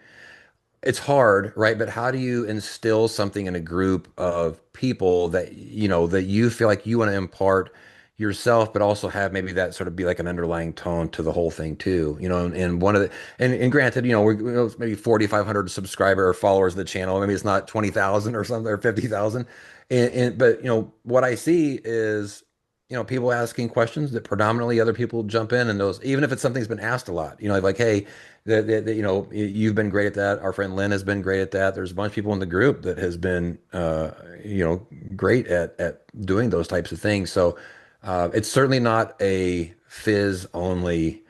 it's hard, right? But how do you instill something in a group of people that that you feel like you want to impart yourself, but also have maybe that sort of be like an underlying tone to the whole thing too, and one of the and granted, we're maybe 4,500 subscriber or followers of the channel. Maybe it's not 20,000 or something or 50,000. And but what I see is people asking questions that predominantly other people jump in and those, even if it's something's been asked a lot, like, hey, you've been great at that. Our friend Lynn has been great at that. There's a bunch of people in the group that has been, great at doing those types of things. So it's certainly not a fizz only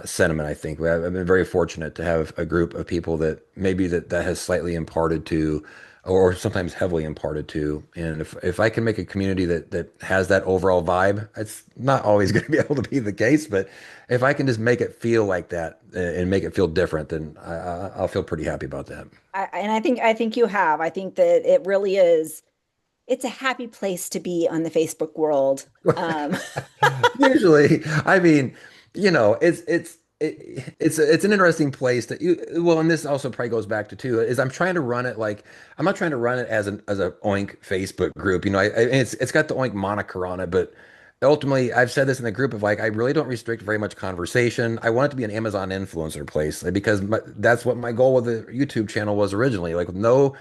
sentiment. I think I've been very fortunate to have a group of people that maybe that has slightly imparted to, or sometimes heavily imparted to. And if I can make a community that has that overall vibe, it's not always going to be able to be the case, but if I can just make it feel like that and make it feel different, then I'll feel pretty happy about that. And I think you have. I think that it really is. It's a happy place to be on the Facebook world. Um, Usually, I mean, it's an interesting place that and this also probably goes back to too, is I'm trying to run it like I'm not trying to run it as a Oink Facebook group. It's got the Oink moniker on it, but ultimately I've said this in the group of like I really don't restrict very much conversation. I want it to be an Amazon influencer place because that's what my goal with the YouTube channel was originally, like with no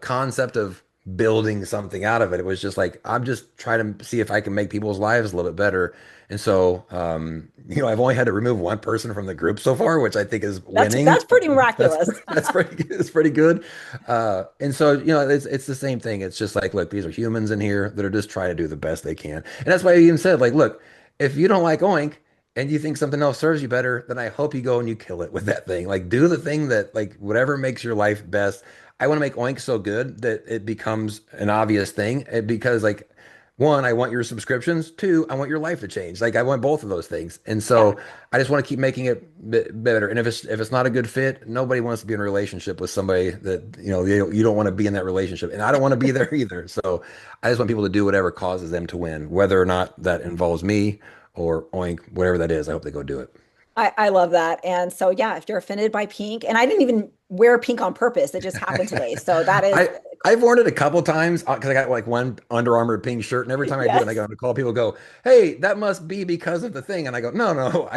concept of building something out of it. It was just like I'm just trying to see if I can make people's lives a little bit better. And so, I've only had to remove one person from the group so far, which I think is winning. that's pretty That's miraculous. that's pretty good. It's pretty good. And so, it's the same thing. It's just like, look, these are humans in here that are just trying to do the best they can. And that's why I even said, like, look, if you don't like Oink and you think something else serves you better, then I hope you go and you kill it with that thing. Like, do the thing that, like, whatever makes your life best. I want to make Oink so good that it becomes an obvious thing because, like, one, I want your subscriptions. Two, I want your life to change. Like, I want both of those things. And Yeah. so I just want to keep making it better. And if it's not a good fit, nobody wants to be in a relationship with somebody that, you don't want to be in that relationship. And I don't want to be there either. So I just want people to do whatever causes them to win, whether or not that involves me or Oink, whatever that is. I hope they go do it. I love that. And so, yeah, if you're offended by pink, and I didn't even wear pink on purpose, it just happened today. So that is, I I've worn it a couple times because I got like one Under Armour pink shirt, and every time I do it, I yes. go to call people go, "Hey, that must be because of the thing," and I go, "No, no,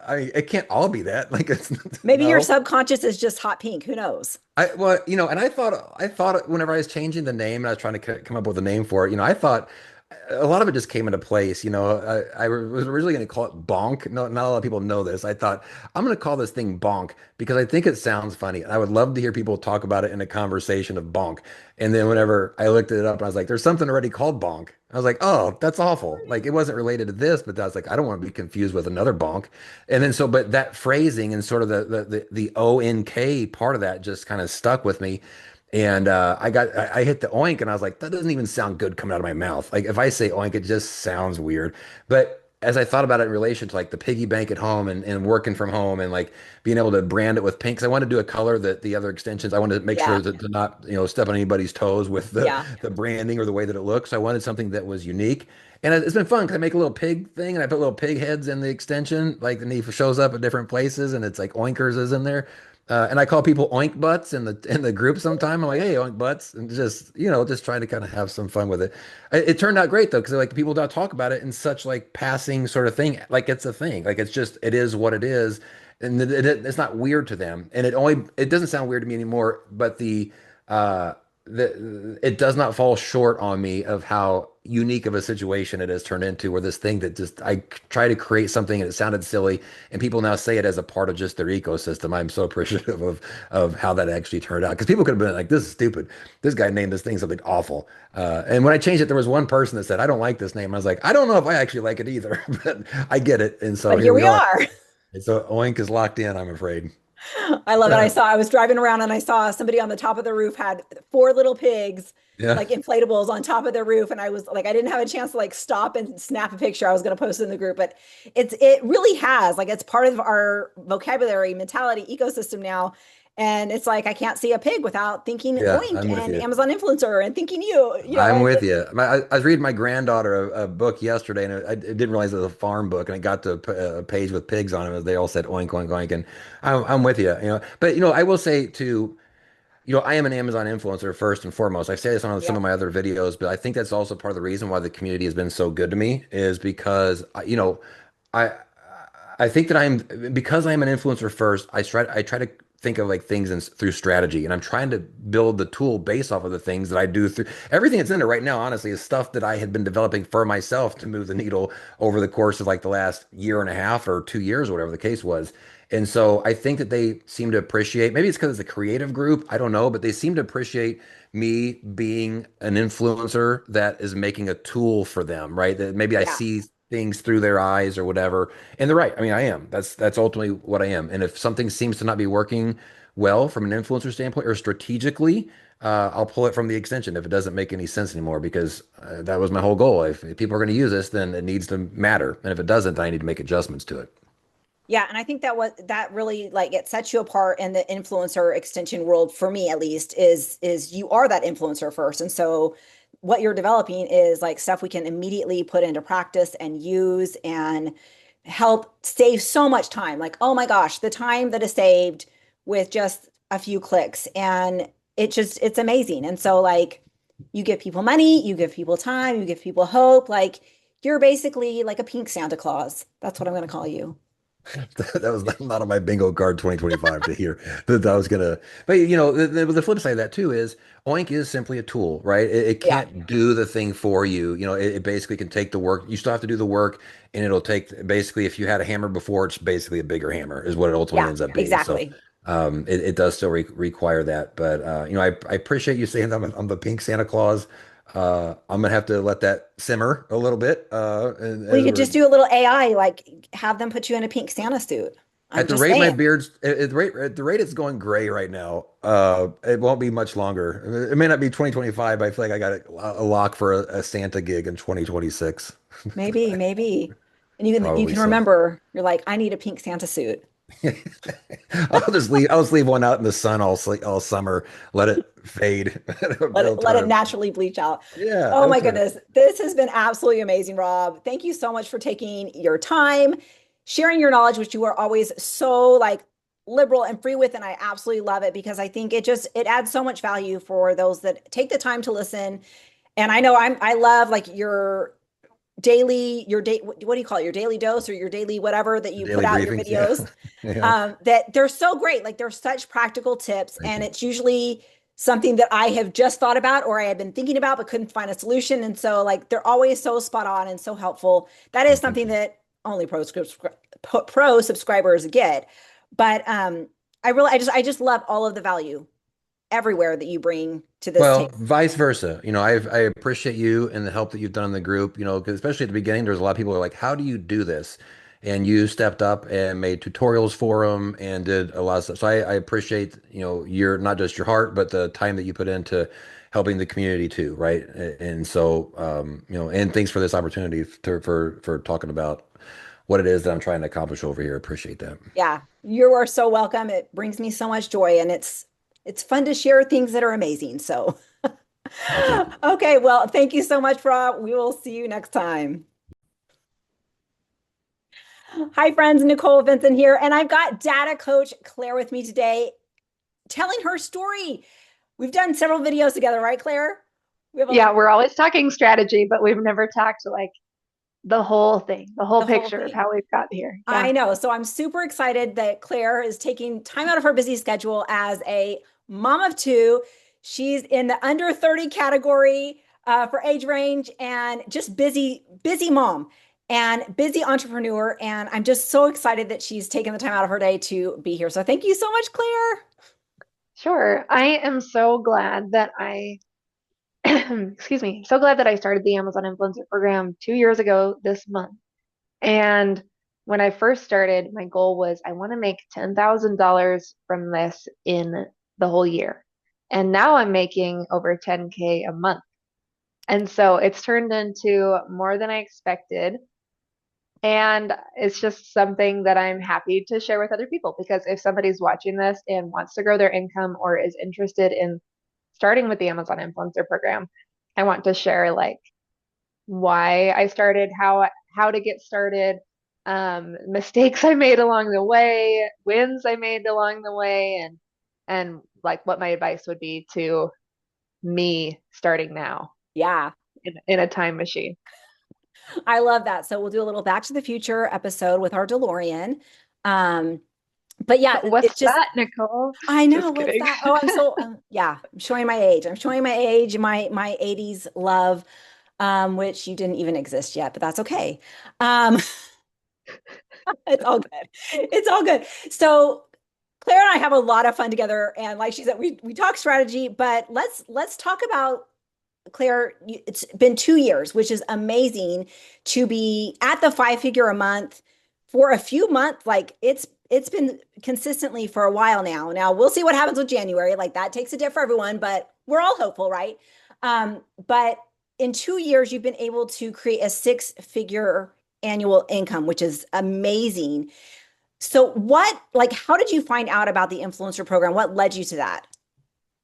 it can't all be that." Like it's Maybe your no. subconscious is just hot pink. Who knows? Well, and I thought whenever I was changing the name and I was trying to come up with a name for it, I thought a lot of it just came into place. I was originally going to call it Bonk. No, not a lot of people know this. I thought I'm going to call this thing Bonk because I think it sounds funny. I would love to hear people talk about it in a conversation of Bonk. And then whenever I looked it up, I was like, there's something already called Bonk. I was like, oh, that's awful. Like it wasn't related to this, but I was like, I don't want to be confused with another bonk. And then but that phrasing and sort of the ONK part of that just kind of stuck with me. And I hit the oink and I was like, that doesn't even sound good coming out of my mouth. Like if I say oink, it just sounds weird. But as I thought about it in relation to like the piggy bank at home and working from home and like being able to brand it with pink, 'cause I wanted to do a color that the other extensions, I wanted to make sure Yeah. to not, step on anybody's toes with the, Yeah. the branding or the way that it looks. So I wanted something that was unique. And it's been fun because I make a little pig thing and I put little pig heads in the extension, like and he shows up at different places and it's like oinkers is in there. And I call people oink butts in the group sometime. I'm like, hey, oink butts, and just trying to kind of have some fun with it. It turned out great though, because like people don't talk about it in such like passing sort of thing, like it's a thing, like it is what it is, and it's not weird to them, and it doesn't sound weird to me anymore. But uh, it does not fall short on me of how unique of a situation it has turned into where this thing that just I try to create something and it sounded silly and people now say it as a part of just their ecosystem. I'm so appreciative of how that actually turned out because people could have been like, this is stupid. This guy named this thing something awful. And when I changed it, there was one person that said, I don't like this name. I was like, I don't know if I actually like it either, but I get it. And so But here here we we are. are. And so Oink is locked in, I'm afraid. I love it. I was driving around and I saw somebody on the top of the roof had four little pigs, Yeah. like inflatables on top of their roof. And I was like, I didn't have a chance to like stop and snap a picture. I was going to post it in the group, but it really has like, it's part of our vocabulary, mentality, ecosystem now. And it's like, I can't see a pig without thinking Yeah, oink I'm with and you. Amazon influencer and thinking I'm and with you. I was reading my granddaughter a book yesterday, and I didn't realize it was a farm book. And I got to a page with pigs on it. They all said oink, oink, oink. And I'm with you. But I will say too. I am an Amazon influencer first and foremost. I say this on some of yep. my other videos, but I think that's also part of the reason why the community has been so good to me is because, I I think that because I'm an influencer first, I try to think of like things through strategy, and I'm trying to build the tool based off of the things that I do through everything that's in it right now, honestly, is stuff that I had been developing for myself to move the needle over the course of like the last year and a half or 2 years or whatever the case was. And so I think that they seem to appreciate, maybe it's because it's a creative group, I don't know, but they seem to appreciate me being an influencer that is making a tool for them, right? That maybe I Yeah. see things through their eyes or whatever. And they're right. I mean, I am. That's ultimately what I am. And if something seems to not be working well from an influencer standpoint or strategically, I'll pull it from the extension if it doesn't make any sense anymore because that was my whole goal. If people are going to use this, then it needs to matter. And if it doesn't, then I need to make adjustments to it. Yeah, and I think that really like it sets you apart in the influencer extension world for me at least is you are that influencer first. And so what you're developing is like stuff we can immediately put into practice and use and help save so much time. Like, oh my gosh, the time that is saved with just a few clicks and it's amazing. And so like you give people money, you give people time, you give people hope, like you're basically like a pink Santa Claus. That's what I'm going to call you. That was not on my bingo card 2025 to hear that I was gonna. But the flip side of that too is Oink is simply a tool, right? It Yeah. can't do the thing for you. It basically can take the work. You still have to do the work, and it'll take basically if you had a hammer before, it's basically a bigger hammer is what it ultimately Yeah, ends up being. So exactly. it does still require that. But I appreciate you saying that I'm the pink Santa Claus. I'm gonna have to let that simmer a little bit. And Well, you as could we're just do a little AI, like have them put you in a pink Santa suit. I'm At the just rate my saying. beard's at the rate it's going gray right now, it won't be much longer. It may not be 2025, but I feel like I got a lock for a Santa gig in 2026. Maybe, maybe. And you Probably can so. remember, you're like, I need a pink Santa suit. I'll just leave one out in the sun all summer, let it fade. It'll Let it turn. naturally bleach out. Yeah, Oh it'll my turn. goodness. This has been absolutely amazing, Rob. Thank you so much for taking your time, sharing your knowledge, which you are always so like liberal and free with. And I absolutely love it because I think it adds so much value for those that take the time to listen. And I know I love like your day what do you call it, your daily dose or your daily whatever that you put Daily out your briefings. Yeah. videos, Yeah. that they're so great, like they're such practical tips Thank and you. it's usually something that I have just thought about or I have been thinking about but couldn't find a solution, and so like they're always so spot on and so helpful. That is Well, thank something you. that only pro subscribers get, but I just love all of the value everywhere that you bring to this Well, table. vice versa. I appreciate you and the help that you've done in the group, 'cause especially at the beginning, there's a lot of people who are like, how do you do this? And you stepped up and made tutorials for them and did a lot of stuff. So I appreciate, your not just your heart, but the time that you put into helping the community too, right? And so, and thanks for this opportunity for talking about what it is that I'm trying to accomplish over here. Appreciate that. Yeah, you are so welcome. It brings me so much joy and it's fun to share things that are amazing. So, Well, thank you. okay, well, thank you so much, Rob. We will see you next time. Hi, friends. Nicole Vincent here, and I've got data coach Claire with me today telling her story. We've done several videos together, right, Claire? We have Yeah, we're always talking strategy, but we've never talked like the whole thing, the whole the whole picture of thing. how we've got here. Yeah. I know. So I'm super excited that Claire is taking time out of her busy schedule as a mom of two. She's in the under 30 category for age range and just busy mom and busy entrepreneur. And I'm just so excited that she's taken the time out of her day to be here. So thank you so much, Claire. Sure. I am so glad that excuse me, so glad that I started the Amazon Influencer Program 2 years ago this month. And when I first started, my goal was I want to make $10,000 from this in the whole year. And now I'm making over 10K a month. And so it's turned into more than I expected. And it's just something that I'm happy to share with other people because if somebody's watching this and wants to grow their income or is interested in starting with the Amazon Influencer Program, I want to share like why I started, how to get started, mistakes I made along the way, wins I made along the way, and like what my advice would be to me starting now Yeah. in a time machine. I love that. So we'll do a little Back to the Future episode with our DeLorean. Um, but yeah, What's it's just, that, Nicole? I know Just what's kidding. that. Oh, I'm so yeah. I'm showing my age. I'm showing my age, my 80s love, which you didn't even exist yet, but that's okay. Um, it's all good. It's all good. So Claire and I have a lot of fun together, and like she said, we talk strategy, but let's talk about Claire. It's been 2 years, which is amazing to be at the five figure a month for a few months. Like it's been consistently for a while now. Now we'll see what happens with January. Like that takes a dip for everyone, but we're all hopeful, right? But in 2 years, you've been able to create a six figure annual income, which is amazing. So how did you find out about the influencer program? What led you to that?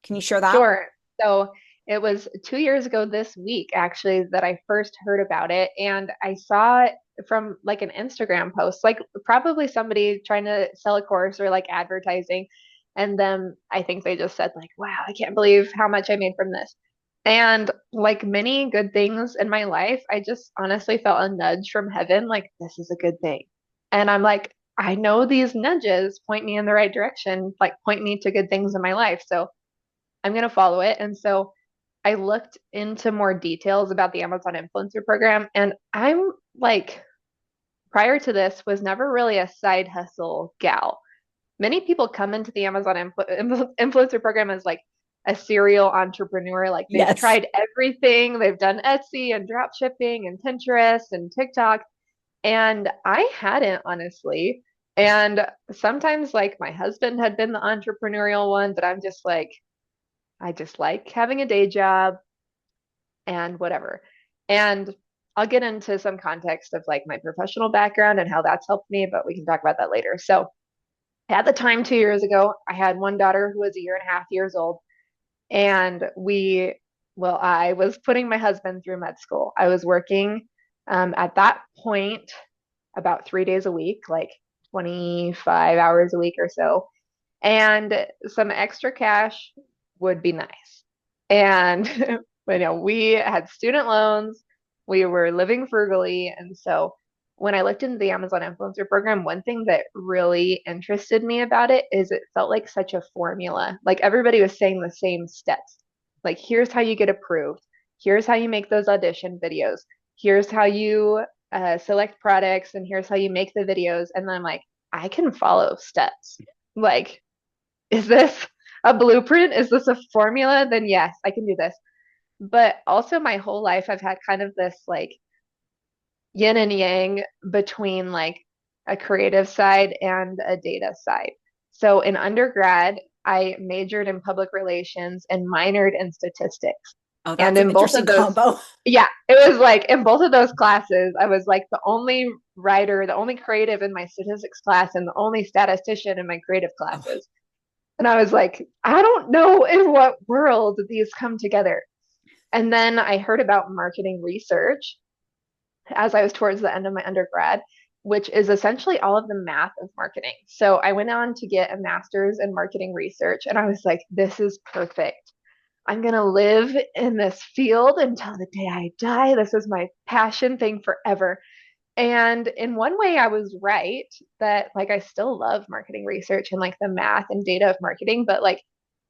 Can you share that? Sure. So it was 2 years ago this week, actually, that I first heard about it. And I saw it from like an Instagram post, like probably somebody trying to sell a course or like advertising. And then I think they just said, like, wow, I can't believe how much I made from this. And like many good things in my life, I just honestly felt a nudge from heaven, like, this is a good thing. And I'm like, I know these nudges point me in the right direction, like point me to good things in my life. So I'm going to follow it. And so I looked into more details about the Amazon influencer program. And I'm like, prior to this, was never really a side hustle gal. Many people come into the Amazon influencer program as like a serial entrepreneur. Like they've Yes. tried everything, they've done Etsy and drop shipping and Pinterest and TikTok. And I hadn't, honestly. And sometimes, like, my husband had been the entrepreneurial one, but I'm just like, I just like having a day job and whatever. And I'll get into some context of like my professional background and how that's helped me, but we can talk about that later. So at the time, 2 years ago, I had one daughter who was a year and a half years old. And I was putting my husband through med school. I was working at that point about 3 days a week, like 25 hours a week or so. And some extra cash would be nice. And we had student loans, we were living frugally, and so when I looked into the Amazon influencer program, one thing that really interested me about it is it felt like such a formula. Like everybody was saying the same steps. Like here's how you get approved. Here's how you make those audition videos. Here's how you select products, and here's how you make the videos. And then I'm like, I can follow steps. Like is this a blueprint? Is this a formula? Then yes, I can do this. But also my whole life I've had kind of this like yin and yang between like a creative side and a data side. So in undergrad, I majored in public relations and minored in statistics. Oh, And that's an in both interesting of those, combo. yeah, it was like in both of those classes, I was like the only writer, the only creative in my statistics class, and the only statistician in my creative Oh, classes. And I was like, I don't know in what world these come together. And then I heard about marketing research as I was towards the end of my undergrad, which is essentially all of the math of marketing. So I went on to get a master's in marketing research, and I was like, this is perfect. I'm going to live in this field until the day I die. This is my passion thing forever. And in one way, I was right that like I still love marketing research and like the math and data of marketing, but like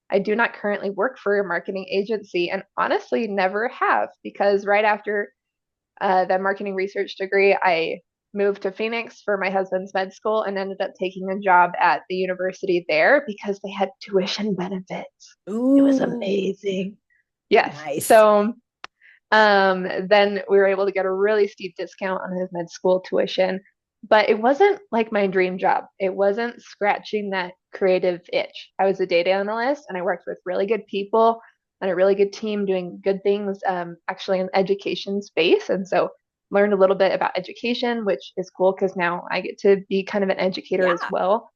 I do not currently work for a marketing agency and honestly never have because right after the marketing research degree, I moved to Phoenix for my husband's med school and ended up taking a job at the university there because they had tuition benefits. It was ooh, amazing. Yes. nice. So then we were able to get a really steep discount on his med school tuition. but it wasn't like my dream job. It wasn't scratching that creative itch. I was a data analyst and I worked with really good people and a really good team doing good things, actually in education space. And so learned a little bit about education, which is cool because now I get to be kind of an educator as Yeah. well.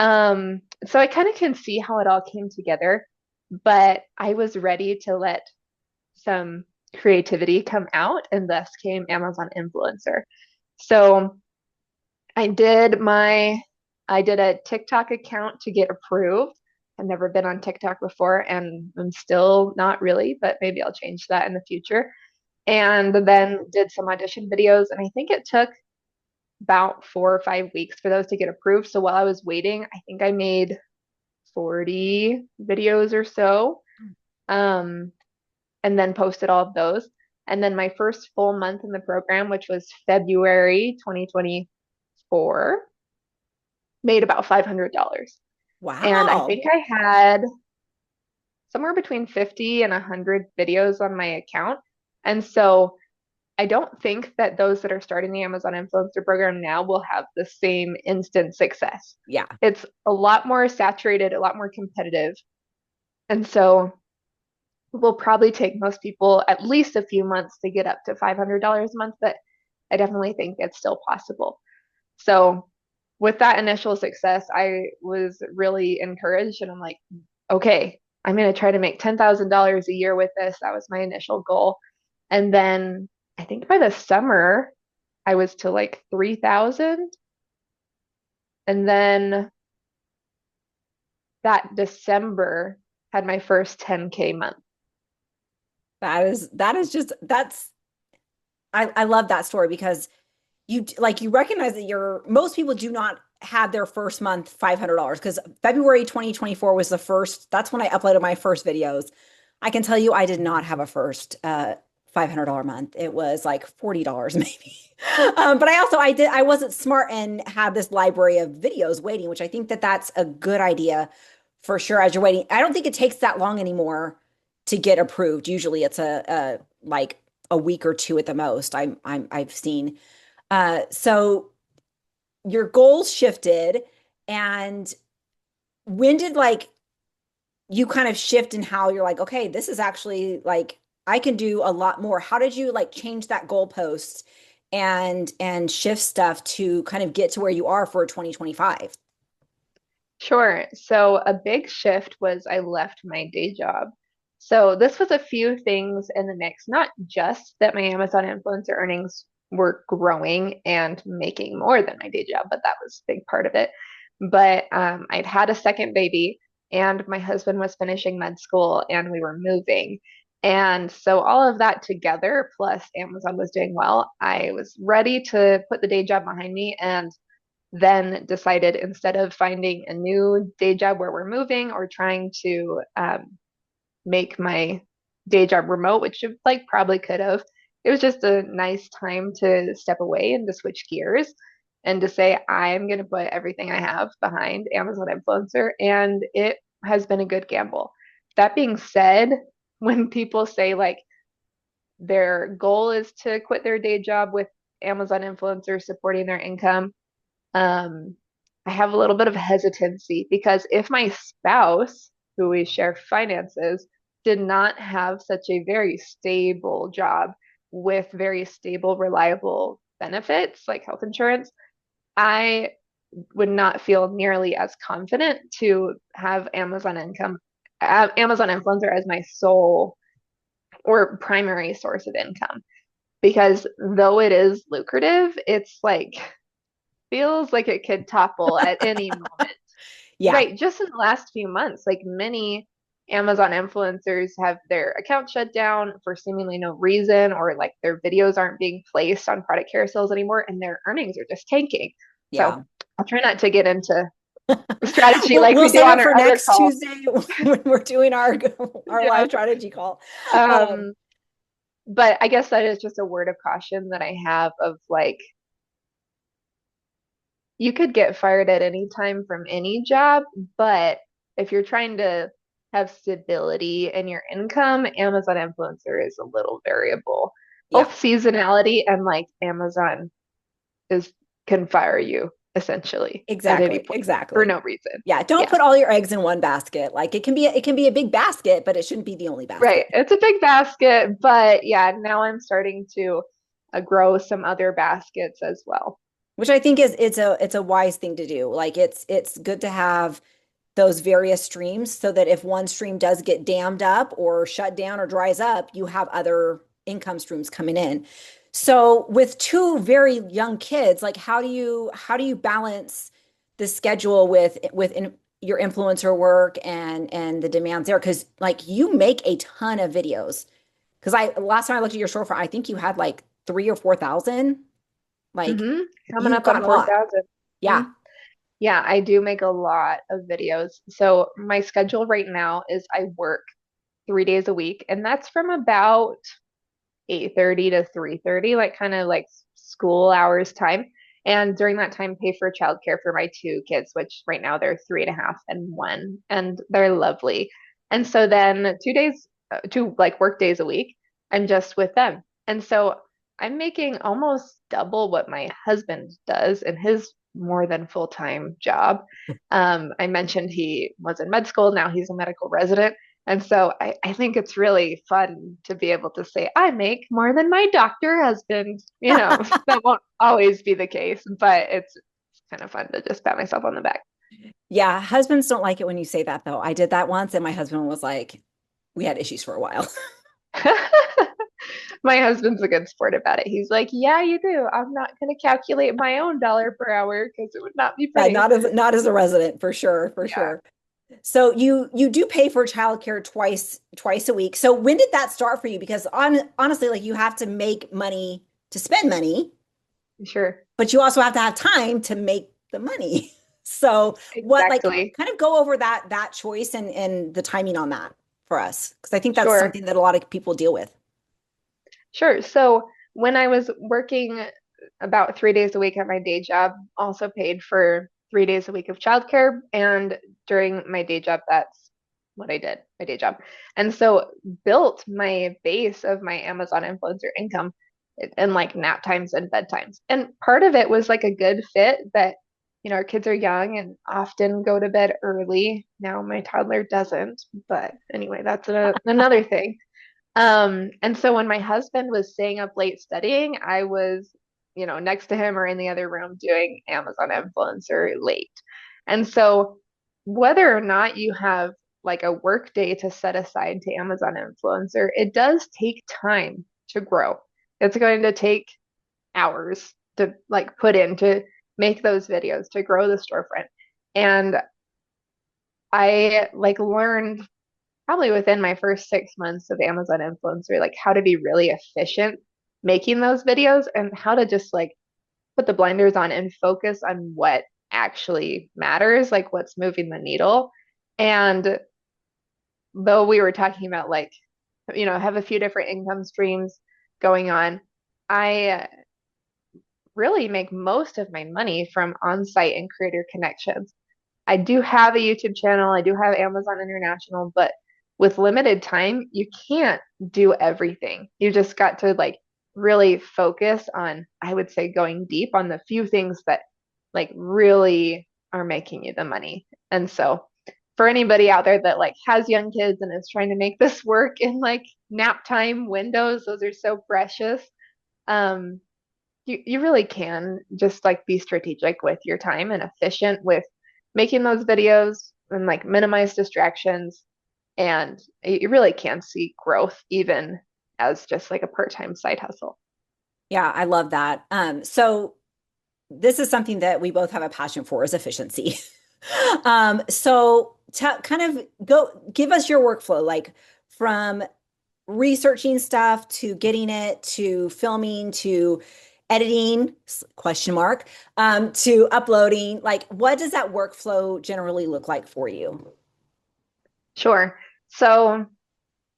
So I kind of can see how it all came together, but I was ready to let some creativity come out, and thus came Amazon Influencer. So I did my I did a TikTok account to get approved. I've never been on TikTok before and I'm still not really, but maybe I'll change that in the future. And then did some audition videos, and I think it took about 4 or 5 weeks for those to get approved. So while I was waiting, I think I made 40 videos or so. Um, and then posted all of those. And then my first full month in the program, which was February 2024, made about $500. And I Wow. think I had somewhere between 50 and 100 videos on my account. And so I don't think that those that are starting the Amazon Influencer program now will have the same instant success. Yeah. It's a lot more saturated, a lot more competitive. And so it will probably take most people at least a few months to get up to $500 a month, but I definitely think it's still possible. So with that initial success, I was really encouraged and I'm like, okay, I'm going to try to make $10,000 a year with this. That was my initial goal. And then I think by the summer, I was to like 3,000. And then that December had my first 10K month. That is just that's I love that story because you recognize that most people do not have their first month $500 because February 2024 was the first. That's when I uploaded my first videos. I can tell you I did not have a first $500 month. It was like $40 maybe. But I wasn't smart and had this library of videos waiting, which I think that that's a good idea for sure as you're waiting. I don't think it takes that long anymore to get approved. Usually it's a like a week or two at the most. I've seen. So your goals shifted, and when did like you kind of shift in how you're like, okay, this is actually like I can do a lot more. How did you like change that goalpost and shift stuff to kind of get to where you are for 2025? Sure. So a big shift was I left my day job. So this was a few things in the mix, not just that my Amazon influencer earnings were growing and making more than my day job, but that was a big part of it. But I'd had a second baby and my husband was finishing med school and we were moving. And so all of that together, plus Amazon was doing well, I was ready to put the day job behind me and then decided instead of finding a new day job where we're moving or trying to make my day job remote, which like probably could have, it was just a nice time to step away and to switch gears and to say, I'm going to put everything I have behind Amazon Influencer. And it has been a good gamble. That being said, when people say like their goal is to quit their day job with Amazon Influencers supporting their income, um, I have a little bit of hesitancy because if my spouse, who we share finances, did not have such a very stable job with very stable, reliable benefits like health insurance, I would not feel nearly as confident to have Amazon influencer as my sole or primary source of income. Because though it is lucrative, it's like feels like it could topple at any moment. Yeah. Right. Just in the last few months, like many Amazon influencers have their account shut down for seemingly no reason, or like their videos aren't being placed on product carousels anymore, and their earnings are just tanking. So Yeah. I'll try not to get into strategy We'll like we'll we do save on it our for other next call. Tuesday when we're doing our Yeah. live strategy call. Um, Um, but I guess that is just a word of caution that I have of like, you could get fired at any time from any job, but if you're trying to have stability in your income, Amazon influencer is a little variable. yeah. Both seasonality and like Amazon is can fire you essentially at any Exactly. point for Exactly. no reason. Yeah, don't Yeah, put all your eggs in one basket. Like it can be a big basket, but it shouldn't be the only basket. right. It's a big basket, but yeah, now I'm starting to grow some other baskets as well. Which I think is it's a wise thing to do. Like it's good to have those various streams so that if one stream does get dammed up or shut down or dries up, you have other income streams coming in. So with two very young kids, like how do you balance the schedule with your influencer work and the demands there? Because like you make a ton of videos. Because I last time I looked at your storefront, I think you had like 3 or 4,000. Like Hmm. Coming you've up on got a lot. 4,000. Yeah. Yeah, I do make a lot of videos. So my schedule right now is I work 3 days a week, and that's from about 8:30 to 3:30, like kind of like school hours time. And during that time, pay for childcare for my two kids, which right now they're 3.5 and 1, and they're lovely. And so then 2 days, two like work days a week, I'm just with them. And so I'm making almost double what my husband does in his more than full-time job. I mentioned he was in med school, now he's a medical resident. And so I think it's really fun to be able to say, I make more than my doctor husband. That won't always be the case, but it's kind of fun to just pat myself on the back. Yeah, husbands don't like it when you say that though. I did that once and my husband was like, we had issues for a while. My husband's a good sport about it. He's like, yeah, you do. I'm not going to calculate my own dollar per hour because it would not be Yeah, pretty. not as a resident for sure, for Yeah. sure. So you do pay for childcare twice a week. So when did that start for you? Because honestly, like you have to make money to spend money, Sure. but you also have to have time to make the money. So what like Exactly. kind of go over that choice and the timing on that for us? Because I think that's Sure. something that a lot of people deal with. Sure. So when I was working about 3 days a week at my day job, also paid for 3 days a week of childcare. And during my day job, that's what I did, my day job. And so built my base of my Amazon influencer income in like nap times and bedtimes. And part of it was like a good fit that, our kids are young and often go to bed early. Now my toddler doesn't, but anyway, that's another thing. And so when my husband was staying up late studying, I was, next to him or in the other room doing Amazon influencer late. And so whether or not you have like a work day to set aside to Amazon influencer, it does take time to grow. It's going to take hours to like put in to make those videos, to grow the storefront. And I like learned probably within my first 6 months of Amazon influencer, like how to be really efficient making those videos and how to just like put the blinders on and focus on what actually matters, like what's moving the needle. And though we were talking about like, have a few different income streams going on, I really make most of my money from on-site and creator connections. I do have a YouTube channel, I do have Amazon International, but with limited time, you can't do everything. You just got to like really focus on, I would say, going deep on the few things that like really are making you the money. And so for anybody out there that like has young kids and is trying to make this work in like nap time windows, those are so precious. Um, you really can just like be strategic with your time and efficient with making those videos and like minimize distractions. And you really can see growth even as just like a part-time side hustle. Yeah, I love that. So this is something that we both have a passion for is efficiency. So kind of go give us your workflow, like from researching stuff to getting it to filming to editing question mark to uploading. Like what does that workflow generally look like for you? Sure. So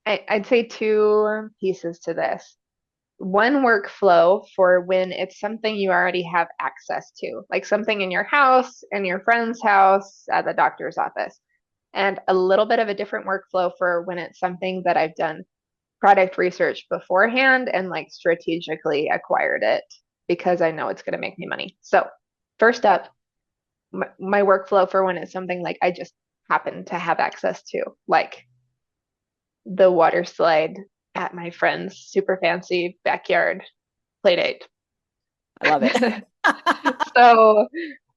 I'd say two pieces to this. One workflow for when it's something you already have access to, like something in your house, in your friend's house, at the doctor's office, and a little bit of a different workflow for when it's something that I've done product research beforehand and like strategically acquired it because I know it's going to make me money. So First up, my workflow for when it's something like I just happen to have access to, like the water slide at my friend's super fancy backyard play date. I love it. So,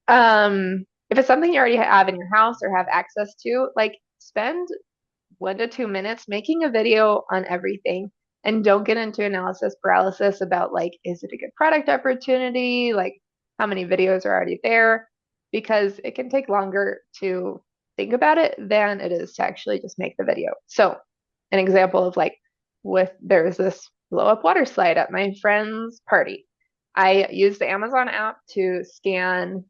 if it's something you already have in your house or have access to, like spend 1 to 2 minutes making a video on everything and don't get into analysis paralysis about like, is it a good product opportunity? Like, how many videos are already there? Because it can take longer to think about it than it is to actually just make the video. So, an example of like, there's this blow up water slide at my friend's party. I use the Amazon app to scan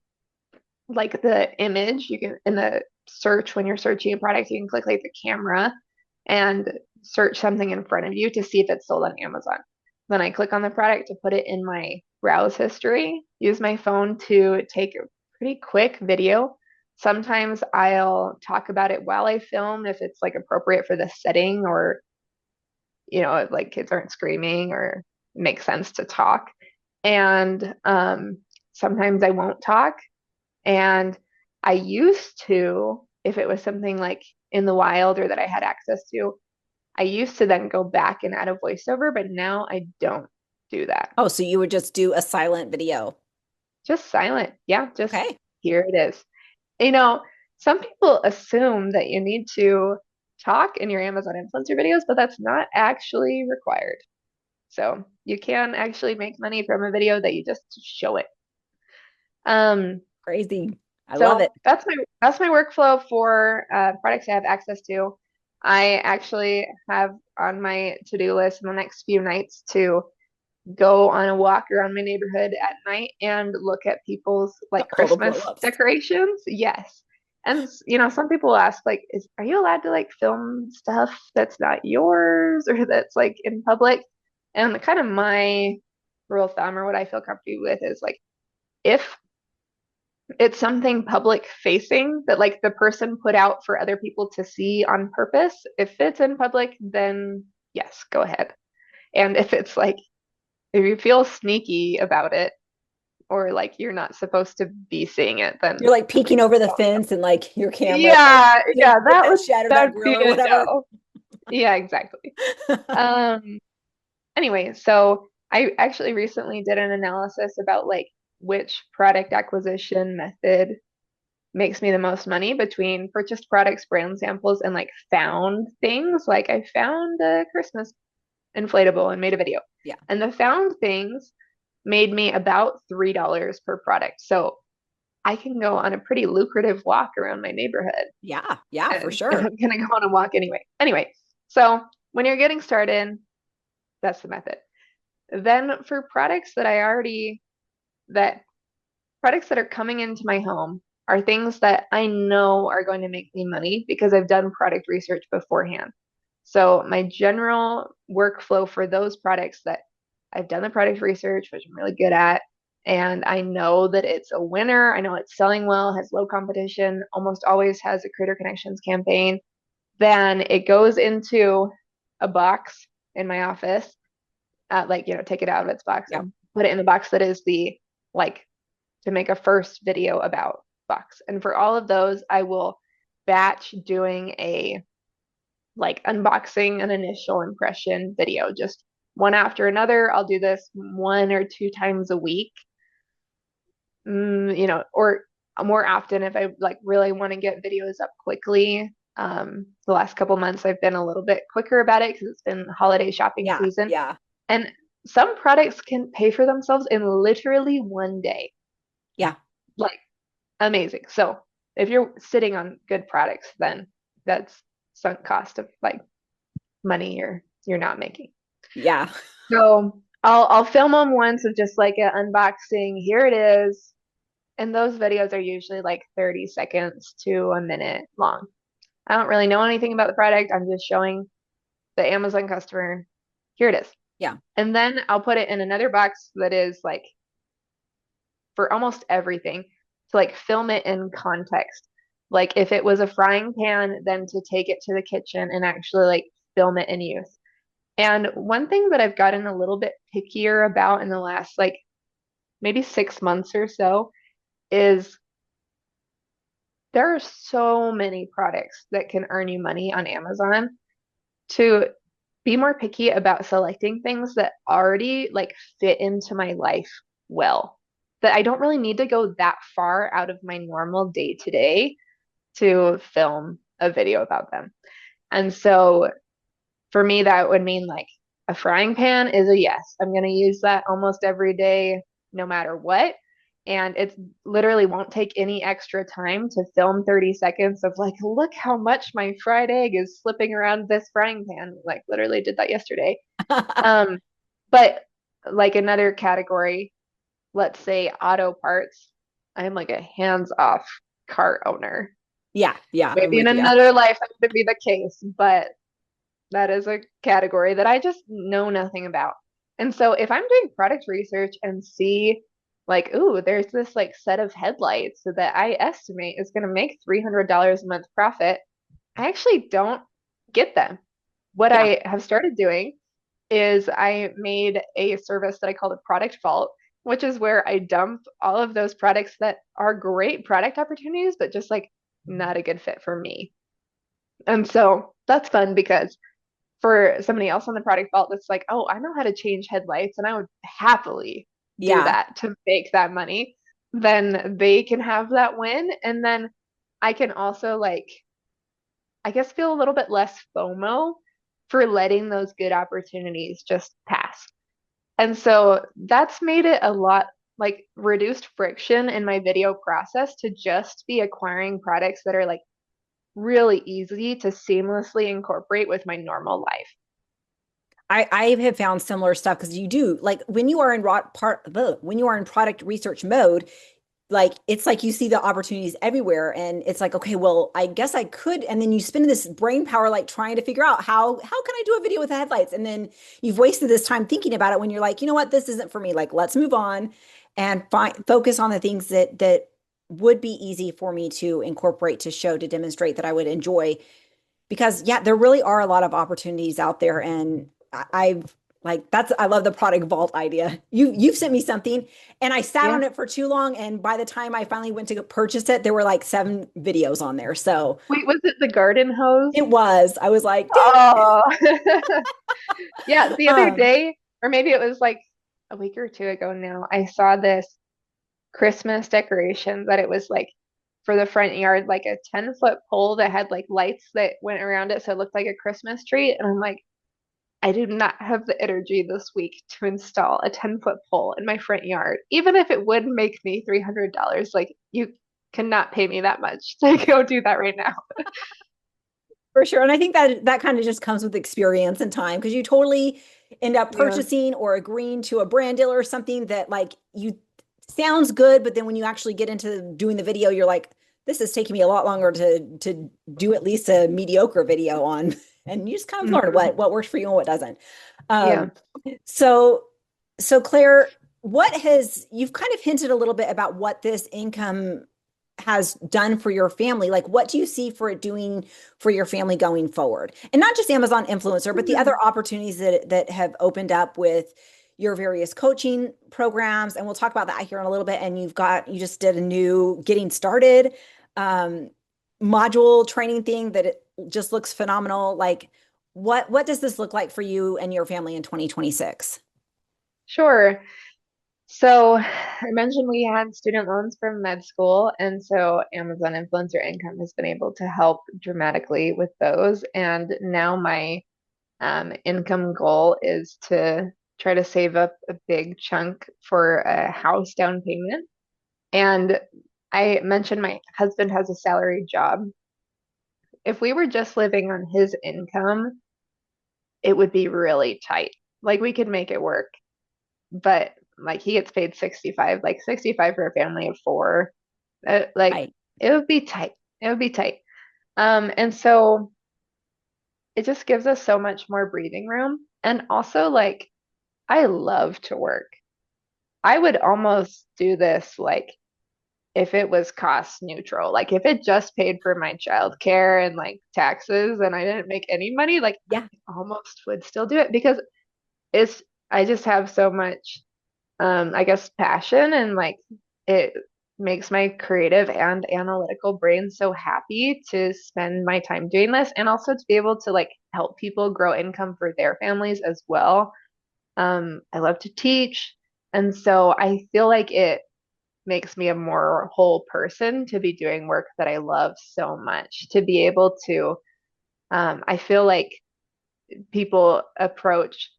like the image. You can in the search when you're searching a product, you can click like the camera and search something in front of you to see if it's sold on Amazon. Then I click on the product to put it in my browse history, use my phone to take a pretty quick video. Sometimes I'll talk about it while I film if it's like appropriate for the setting, or like kids aren't screaming or it makes sense to talk. And sometimes I won't talk. And I used to, if it was something like in the wild or that I had access to, I used to then go back and add a voiceover, but now I don't do that. Oh, so you would just do a silent video. Just silent. Yeah, just Okay. here it is. You know, some people assume that you need to talk in your Amazon influencer videos, but that's not actually required. So you can actually make money from a video that you just show it. Crazy. I love So it. that's my workflow for products I have access to. I actually have on my to-do list in the next few nights to go on a walk around my neighborhood at night and look at people's like All the Christmas blow-ups. decorations. Yes. And some people ask like, are you allowed to like film stuff that's not yours or that's like in public? And kind of my rule of thumb or what I feel comfortable with is like, if it's something public facing that like the person put out for other people to see on purpose, if it's in public, then yes, go ahead. And if it's like, if you feel sneaky about it or like you're not supposed to be seeing it, then You're like peeking over the don't. fence and like your camera Yeah, like, yeah, that shattered that that'd grill be or a whatever. no. Yeah, exactly. Um, anyway, so I actually recently did an analysis about like which product acquisition method makes me the most money between purchased products, brand samples, and like found things. Like I found a Christmas inflatable and made a video. Yeah. And the found things made me about $3 per product. So I can go on a pretty lucrative walk around my neighborhood. Yeah. Yeah, for And sure. I'm gonna go on a walk anyway. Anyway, so when you're getting started, that's the method. Then for that products that are coming into my home are things that I know are going to make me money because I've done product research beforehand. So my general workflow for those products that I've done the product research, which I'm really good at, and I know that it's a winner, I know it's selling well, has low competition, almost always has a Creator Connections campaign, then it goes into a box in my office, take it out of its box Yeah. and put it in the box that is the like to make a first video about box. And for all of those, I will batch doing a like unboxing an initial impression video, just one after another. I'll do this 1 or 2 times a week, or more often if I like really want to get videos up quickly. The last couple months I've been a little bit quicker about it because it's been holiday shopping Yeah. season. Yeah. And some products can pay for themselves in literally one day. Yeah. Like amazing. So if you're sitting on good products, then that's sunk cost of like money you're not making. Yeah. So I'll film them once of just like an unboxing. Here it is. And those videos are usually like 30 seconds to a minute long. I don't really know anything about the product. I'm just showing the Amazon customer, here it is. Yeah. And then I'll put it in another box that is like for almost everything to like film it in context. Like if it was a frying pan, then to take it to the kitchen and actually like film it in use. And one thing that I've gotten a little bit pickier about in the last like maybe 6 months or so is there are so many products that can earn you money on Amazon to be more picky about selecting things that already like fit into my life well. That I don't really need to go that far out of my normal day to day to film a video about them. And so for me, that would mean like a frying pan is a yes. I'm going to use that almost every day, no matter what. And it literally won't take any extra time to film 30 seconds of like, look how much my fried egg is slipping around this frying pan. Like, literally did that yesterday. Um, but like another category, let's say auto parts, I'm like a hands-off car owner. Yeah, yeah, I'm Maybe in with you. another life that would be the case, but that is a category that I just know nothing about. And so if I'm doing product research and see like, ooh, there's this like set of headlights that I estimate is going to make $300 a month profit, I actually don't get them. What Yeah, I have started doing is I made a service that I call the product vault, which is where I dump all of those products that are great product opportunities, but just like not a good fit for me. And so that's fun because for somebody else on the product vault that's like, oh, I know how to change headlights and I would happily do yeah. that to make that money, then they can have that win. And then I can also like, I guess feel a little bit less FOMO for letting those good opportunities just pass. And so that's made it a lot like reduced friction in my video process to just be acquiring products that are like really easy to seamlessly incorporate with my normal life. I have found similar stuff because you do like when you are in when you are in product research mode, like it's like you see the opportunities everywhere and it's like, okay, well, I guess I could. And then you spend this brain power like trying to figure out how can I do a video with the headlights? And then you've wasted this time thinking about it when you're like, you know what, this isn't for me. Like, let's move on and focus on the things that would be easy for me to incorporate to show to demonstrate that I would enjoy because yeah, there really are a lot of opportunities out there, and I've like that's I love the product vault idea. You've sent me something, and I sat Yeah. on it for too long, and by the time I finally went to purchase it, there were like 7 videos on there. So Wait, was it the garden hose? it was. I was like, dang. Oh, yeah. The other Um, day, or maybe it was like a week or two ago now, I saw this Christmas decoration that it was like for the front yard, like a 10-foot pole that had like lights that went around it. So it looked like a Christmas tree. And I'm like, I do not have the energy this week to install a 10-foot pole in my front yard, even if it would make me $300. Like, you cannot pay me that much to go do that right now. for sure. And I think that that kind of just comes with experience and time because you totally end up Yeah. purchasing or agreeing to a brand deal or something that like you sounds good, but then when you actually get into doing the video, you're like, this is taking me a lot longer to do at least a mediocre video on. And you just kind of learn Mhm. what works for you and what doesn't. Yeah. Um, so so Claire, what has you've kind of hinted a little bit about what this income has done for your family. Like, what do you see for it doing for your family going forward? And not just Amazon influencer, but the other opportunities that have opened up with your various coaching programs. And we'll talk about that here in a little bit. And you just did a new getting started um, module training thing that it just looks phenomenal. Like, what does this look like for you and your family in 2026? Sure. So I mentioned we had student loans from med school, and so Amazon Influencer Income has been able to help dramatically with those. And now my income goal is to try to save up a big chunk for a house down payment. And I mentioned my husband has a salary job. If we were just living on his income, it would be really tight. Like we could make it work, but like he gets paid 65, like 65 for a family of four. Like Right. it would be tight. It would be tight. And so it just gives us so much more breathing room. And also like I love to work. I would almost do this like if it was cost neutral. Like if it just paid for my childcare and like taxes and I didn't make any money, like Yeah. I almost would still do it because I just have so much I guess passion and like it makes my creative and analytical brain so happy to spend my time doing this and also to be able to like help people grow income for their families as well. I love to teach. And so I feel like it makes me a more whole person to be doing work that I love so much, to be able to, I feel like people approach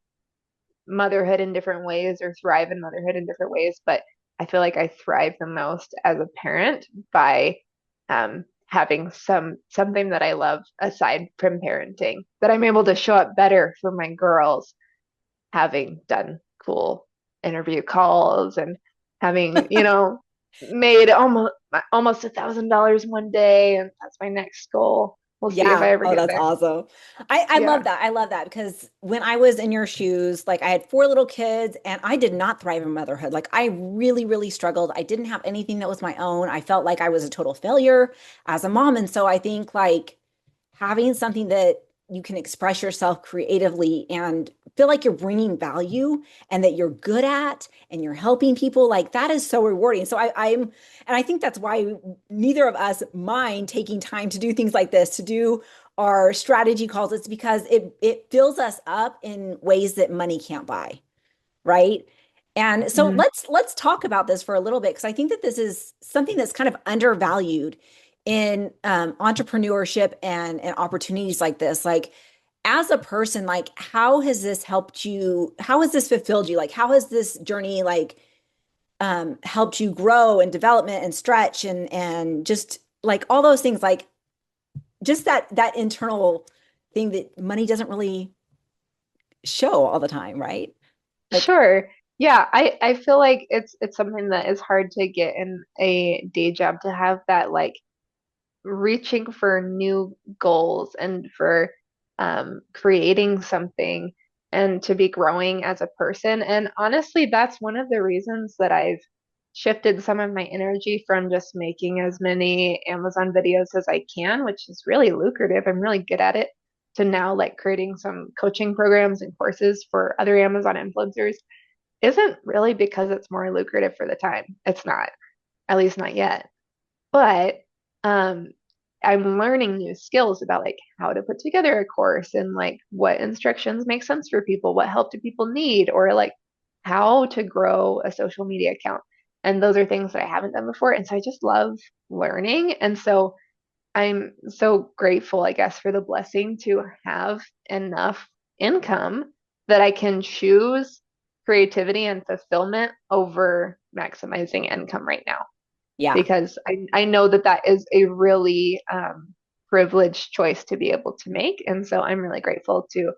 motherhood in different ways or thrive in motherhood in different ways, but I feel like I thrive the most as a parent by having something that I love aside from parenting, that I'm able to show up better for my girls, having done cool interview calls and having, made almost $1,000 one day, and that's my next goal. We'll see if Yeah. I ever Oh, get that's there. awesome. I love Yeah. that. I love that because when I was in your shoes, like I had four little kids and I did not thrive in motherhood. Like I really, really struggled. I didn't have anything that was my own. I felt like I was a total failure as a mom. And so I think like having something that you can express yourself creatively and feel like you're bringing value and that you're good at and you're helping people, like that is so rewarding. So and I think that's why neither of us mind taking time to do things like this, to do our strategy calls. It's because it fills us up in ways that money can't buy, right? And so Mhm. let's talk about this for a little bit because I think that this is something that's kind of undervalued in entrepreneurship and opportunities like this. Like as a person, like how has this helped you? How has this fulfilled you? Like how has this journey like helped you grow and development and stretch and just like all those things, like just that internal thing that money doesn't really show all the time, right? Like, Sure. Yeah, I feel like it's something that is hard to get in a day job, to have that like reaching for new goals and for creating something and to be growing as a person. And honestly, that's one of the reasons that I've shifted some of my energy from just making as many Amazon videos as I can, which is really lucrative. I'm really good at it, to now like creating some coaching programs and courses for other Amazon influencers. Isn't really because it's more lucrative for the time. It's not, at least not yet. But um, I'm learning new skills about like how to put together a course and like what instructions make sense for people, what help do people need, or like how to grow a social media account. And those are things that I haven't done before. And so I just love learning. And so I'm so grateful, I guess, for the blessing to have enough income that I can choose creativity and fulfillment over maximizing income right now, yeah. because I know that that is a really privileged choice to be able to make. And so I'm really grateful to,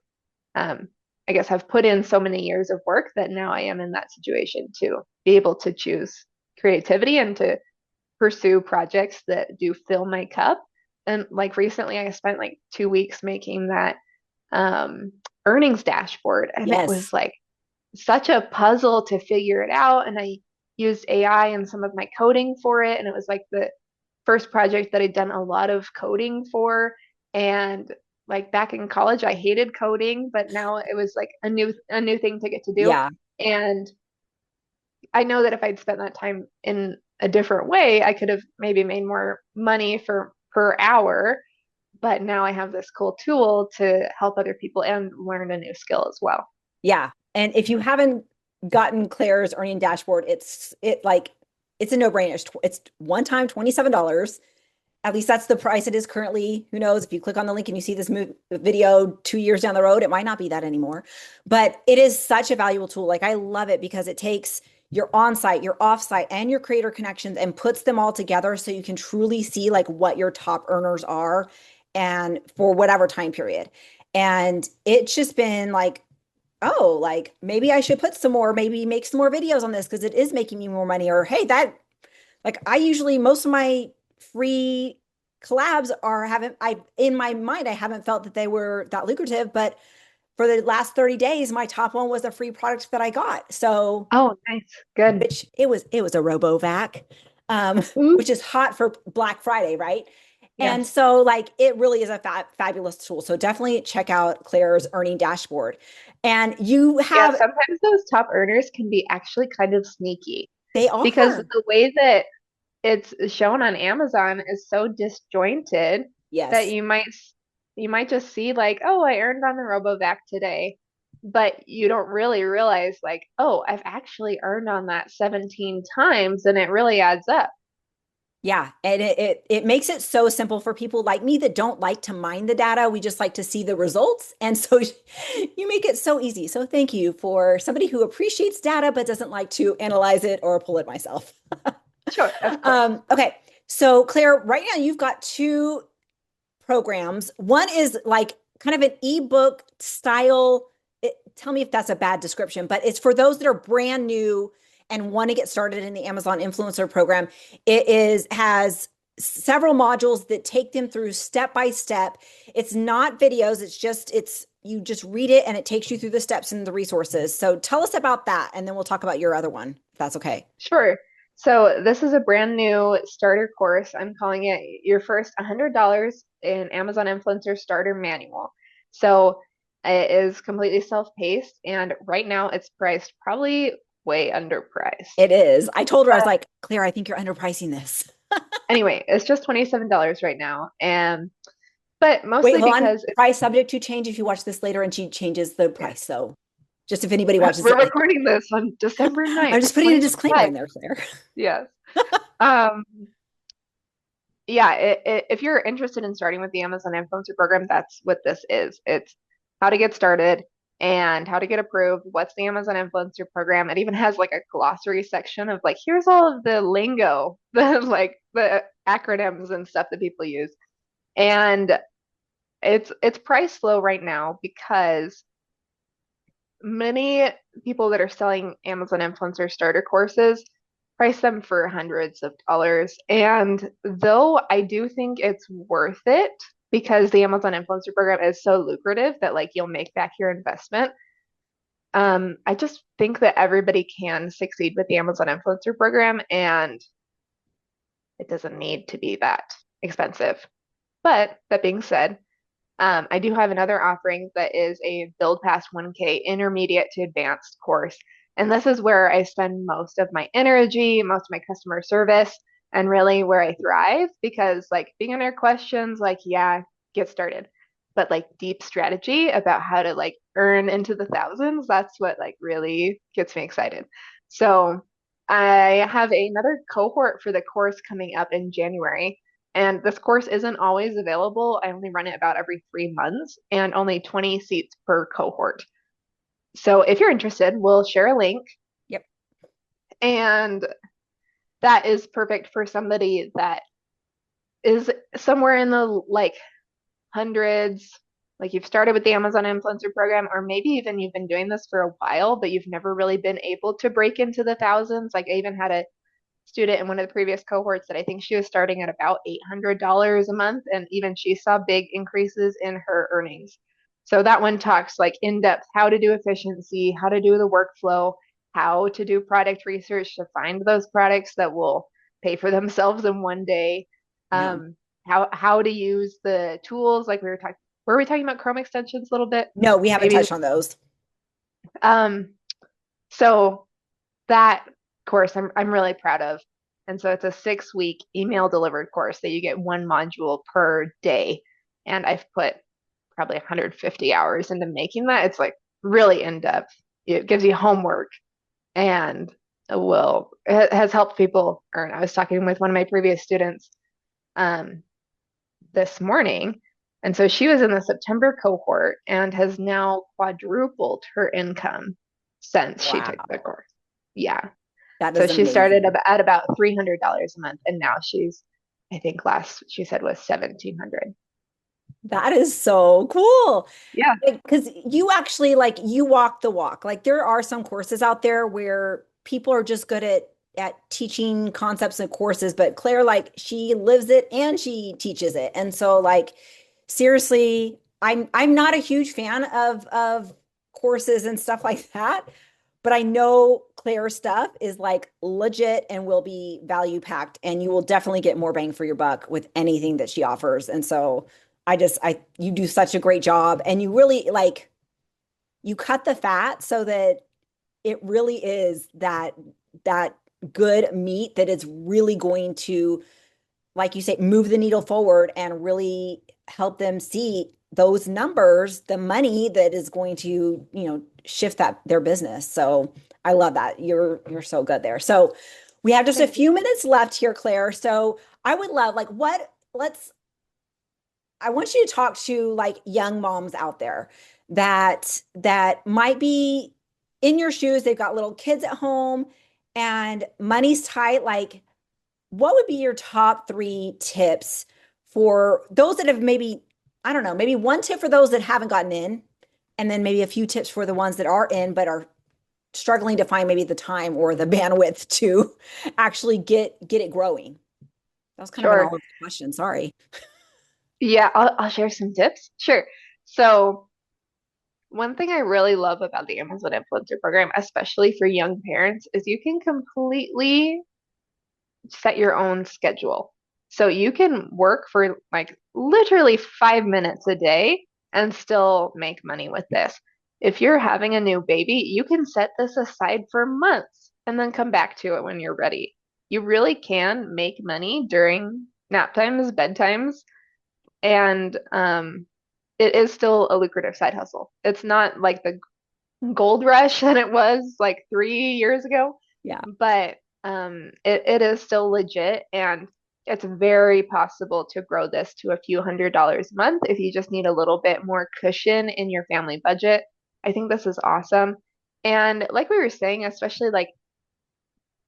um, I guess, have put in so many years of work that now I am in that situation to be able to choose creativity and to pursue projects that do fill my cup. And like recently, I spent like 2 weeks making that um, earnings dashboard, and it Yes. was like such a puzzle to figure it out. And I used AI and some of my coding for it. And it was like the first project that I'd done a lot of coding for. And like back in college, I hated coding, but now it was like a new thing to get to do. Yeah. And I know that if I'd spent that time in a different way, I could have maybe made more money for per hour. But now I have this cool tool to help other people and learn a new skill as well. Yeah. And if you haven't gotten Claire's earning dashboard, it's a no-brainer. It's one time $27. At least that's the price it is currently. Who knows? If you click on the link and you see this video 2 years down the road, it might not be that anymore. But it is such a valuable tool. Like I love it because it takes your on-site, your off-site, and your creator connections and puts them all together so you can truly see like what your top earners are and for whatever time period. And it's just been like, oh, like maybe I should put some more, maybe make some more videos on this because it is making me more money. Or hey, that like I usually most of my free collabs are haven't I in my mind I haven't felt that they were that lucrative, but for the last 30 days, my top one was a free product that I got. So Oh, nice. Good. which it was a RoboVac, Ooh, which is hot for Black Friday, right? And yes. so like it really is a fabulous tool. So definitely check out Claire's earning dashboard. And you Yeah, have sometimes those top earners can be actually kind of sneaky, they because are. the way that it's shown on Amazon is so disjointed that Yes. you might just see like, oh, I earned on the RoboVac today, but you don't really realize like, oh, I've actually earned on that 17 times and it really adds up. Yeah, and it makes it so simple for people like me that don't like to mine the data. We just like to see the results. And so you make it so easy. So thank you for somebody who appreciates data but doesn't like to analyze it or pull it myself. Sure, of course. Okay. So Claire, right now you've got two programs. One is like kind of an ebook style. Tell me if that's a bad description, but it's for those that are brand new and want to get started in the Amazon influencer program. It is has several modules that take them through step by step. It's not videos, it's you just read it and it takes you through the steps and the resources. So tell us about that and then we'll talk about your other one, if that's okay. Sure. So this is a brand new starter course. I'm calling it your first $100 in Amazon Influencer Starter Manual. So it is completely self-paced, and right now it's priced probably way underpriced. It is. I told her, I was But like, Claire, I think you're underpricing this. anyway, it's just $27 right now. And but Wait, mostly hold on. because Price subject to change if you watch this later and she changes the yeah, price. So just if anybody watches we're it later. recording this on December I'm 9th, just putting a disclaimer 2025. in there, Claire. Yes. Um, yeah, if you're interested in starting with the Amazon Influencer Program, that's what this is. It's how to get started and how to get approved. What's the Amazon Influencer Program? It even has like a glossary section of like, here's all of the lingo, the like the acronyms and stuff that people use. And it's priced low right now because many people that are selling Amazon influencer starter courses price them for hundreds of dollars. And though I do think it's worth it because the Amazon influencer program is so lucrative that like you'll make back your investment, I just think that everybody can succeed with the Amazon influencer program and it doesn't need to be that expensive. But that being said, I do have another offering that is a Build Past 1K intermediate to advanced course. And this is where I spend most of my energy, most of my customer service, and really where I thrive because, like, being on your questions, like, yeah, get started. But, like, deep strategy about how to, like, earn into the thousands, that's what, like, really gets me excited. So I have another cohort for the course coming up in January. And this course isn't always available. I only run it about every 3 months and only 20 seats per cohort. So if you're interested, we'll share a link. Yep. And that is perfect for somebody that is somewhere in the like hundreds, like you've started with the Amazon influencer program, or maybe even you've been doing this for a while, but you've never really been able to break into the thousands. Like I even had a student in one of the previous cohorts that I think she was starting at about $800 a month, and even she saw big increases in her earnings. So that one talks like in depth how to do efficiency, how to do the workflow, how to do product research to find those products that will pay for themselves in one day, Yeah. how to use the tools like we were talking. Were we talking about Chrome extensions a little bit? No, we haven't Maybe. touched on those. Um, so that course I'm really proud of. And so it's a 6 week email delivered course that you get one module per day. And I've put probably 150 hours into making that. It's like really in depth. It gives you homework and it has helped people earn. I was talking with one of my previous students um, this morning. And so she was in the September cohort and has now quadrupled her income since she took the Wow. course. Yeah. That So is she started amazing. at about $300 a month, and now I think last she said was 1,700. That is so cool. Yeah. Because you actually like you walk the walk. Like there are some courses out there where people are just good at teaching concepts and courses, but Claire like she lives it and she teaches it. And so like seriously, I'm not a huge fan of courses and stuff like that, but I know Claire's stuff is like legit and will be value packed and you will definitely get more bang for your buck with anything that she offers. And so I you do such a great job and you really like you cut the fat so that it really is that good meat that is really going to, like you say, move the needle forward and really help them see those numbers, the money that is going to, shift that their business. So I love that. You're so good there. So we have just a Thank you. few minutes left here, Claire. So I would love like I want you to talk to like young moms out there that might be in your shoes. They've got little kids at home and money's tight. Like, what would be your top three tips for those that have maybe, I don't know, maybe one tip for those that haven't gotten in, and then maybe a few tips for the ones that are in but are struggling to find maybe the time or the bandwidth to actually get it growing. That was kind of an Sure. all question. Sorry. Yeah, I'll share some tips. Sure. So one thing I really love about the Amazon Influencer Program, especially for young parents, is you can completely set your own schedule. So you can work for like literally 5 minutes a day and still make money with this. If you're having a new baby, you can set this aside for months and then come back to it when you're ready. You really can make money during nap times, bedtimes, and it is still a lucrative side hustle. It's not like the gold rush that it was like 3 years ago, Yeah. but it is still legit, and it's very possible to grow this to a few $100s a month if you just need a little bit more cushion in your family budget. I think this is awesome. And like we were saying, especially like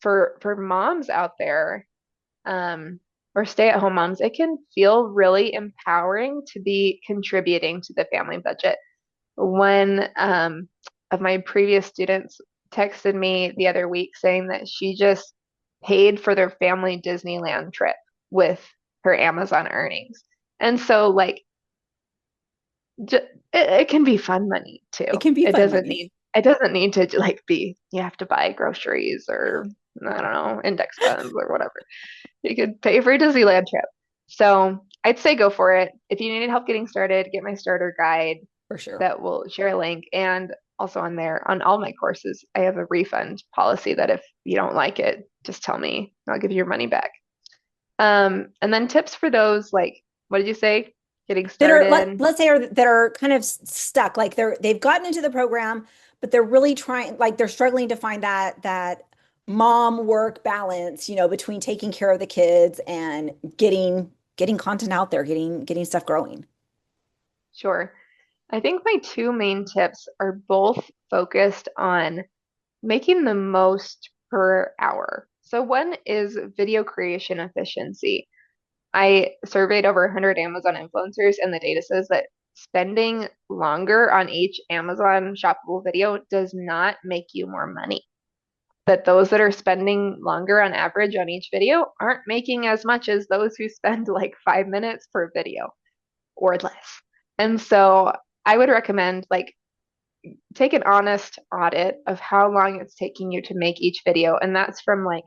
for moms out there, or stay-at-home moms, it can feel really empowering to be contributing to the family budget. One of my previous students texted me the other week saying that she just paid for their family Disneyland trip with her Amazon earnings. And so, like, it can be fun money It too. can be It fun doesn't money. need it doesn't need to like be you have to buy groceries or I don't know, index funds or whatever. You could pay for a Disneyland trip. So I'd say go for it. If you need help getting started, get my starter guide For sure. that will share a link. And also on there, on all my courses, I have a refund policy that if you don't like it, just tell me. I'll give you your money back. And then tips for those like, what did you say? Getting That are started. let's say that are kind of stuck, like they've gotten into the program, but they're really trying, like they're struggling to find that mom work balance, between taking care of the kids and getting content out there, getting stuff growing. Sure. I think my two main tips are both focused on making the most per hour. So one is video creation efficiency. I surveyed over 100 Amazon influencers, and the data says that spending longer on each Amazon shoppable video does not make you more money. That those that are spending longer on average on each video aren't making as much as those who spend like 5 minutes per video or less. And so I would recommend like take an honest audit of how long it's taking you to make each video. And that's from like,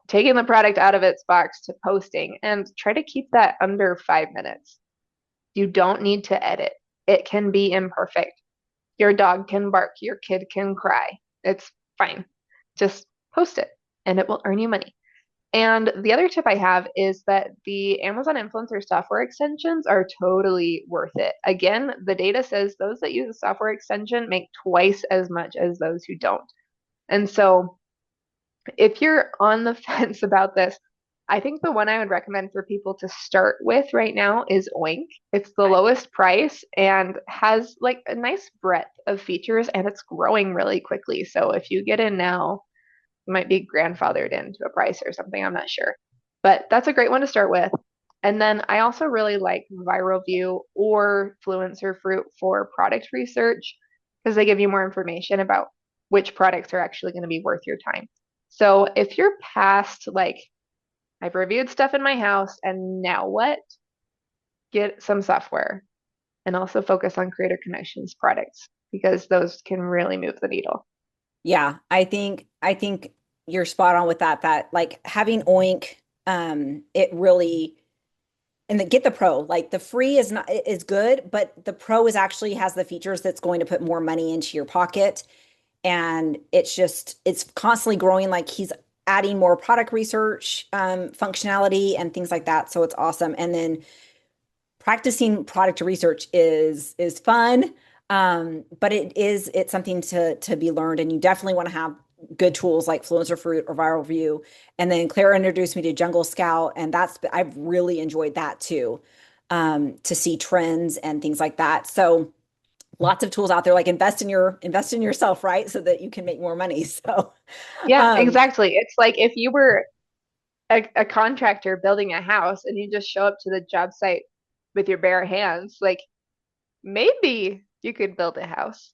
taking the product out of its box to posting and try to keep that under 5 minutes. You don't need to edit. It can be imperfect. Your dog can bark, your kid can cry. It's fine. Just post it and it will earn you money. And the other tip I have is that the Amazon influencer software extensions are totally worth it. Again, the data says those that use a software extension make twice as much as those who don't. And so if you're on the fence about this, I think the one I would recommend for people to start with right now is Oink. It's the Right. lowest price and has like a nice breadth of features, and it's growing really quickly. So if you get in now, you might be grandfathered into a price or something. I'm not sure. But that's a great one to start with. And then I also really like Viral View or Fluencer Fruit for product research because they give you more information about which products are actually going to be worth your time. So if you're past like I've reviewed stuff in my house and now what? Get some software and also focus on Creator Connections products because those can really move the needle. Yeah, I think you're spot on with that like having Oink, it really, and get the pro. Like the free is good, but the pro is actually has the features that's going to put more money into your pocket. and it's constantly growing. Like he's adding more product research functionality and things like that. So it's awesome. And then practicing product research is fun, but it's something to be learned, and you definitely want to have good tools like Fluencer Fruit or Viral View. And then Claire introduced me to Jungle Scout, and I've really enjoyed that too, to see trends and things like that. So lots of tools out there, like invest in yourself, right? So that you can make more money. So Yeah, um, exactly. It's like if you were a contractor building a house and you just show up to the job site with your bare hands, like maybe you could build a house.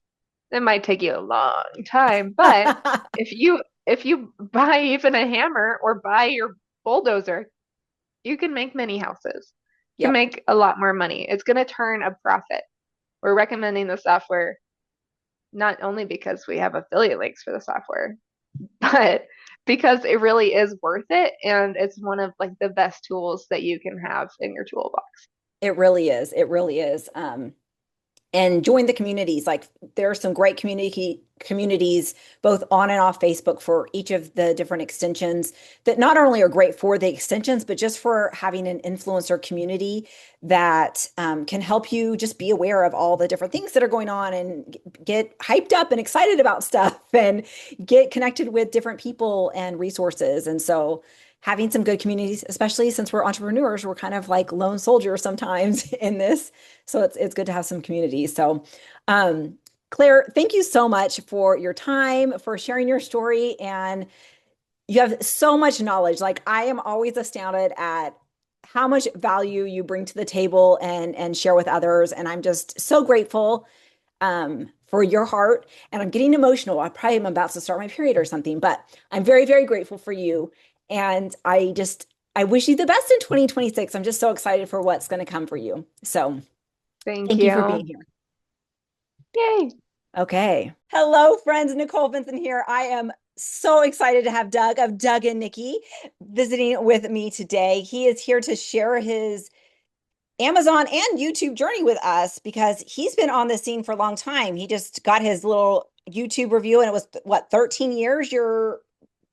It might take you a long time, but if you buy even a hammer or buy your bulldozer, you can make many houses. You can yep. make a lot more money. It's going to turn a profit. We're recommending the software not only because we have affiliate links for the software, but because it really is worth it and it's one of like the best tools that you can have in your toolbox. It really is. It really is. And join the communities. Like there are some great communities both on and off Facebook for each of the different extensions that not only are great for the extensions, but just for having an influencer community that can help you just be aware of all the different things that are going on and get hyped up and excited about stuff and get connected with different people and resources. And so having some good communities, especially since we're entrepreneurs, we're kind of like lone soldiers sometimes in this. So it's good to have some community. So, Claire, thank you so much for your time, for sharing your story, and you have so much knowledge. Like I am always astounded at how much value you bring to the table and share with others. And I'm just so grateful for your heart. And I'm getting emotional. I probably am about to start my period or something, but I'm very, very grateful for you. And I wish you the best in 2026. I'm just so excited for what's going to come for you. So Thank thank you for being you. here. Yay. Okay. Hello, friends. Nicole Vincent here. I am so excited to have Doug of Doug and Nikki visiting with me today. He is here to share his Amazon and YouTube journey with us because he's been on the scene for a long time. He just got his little YouTube review, and it was what, 13 years your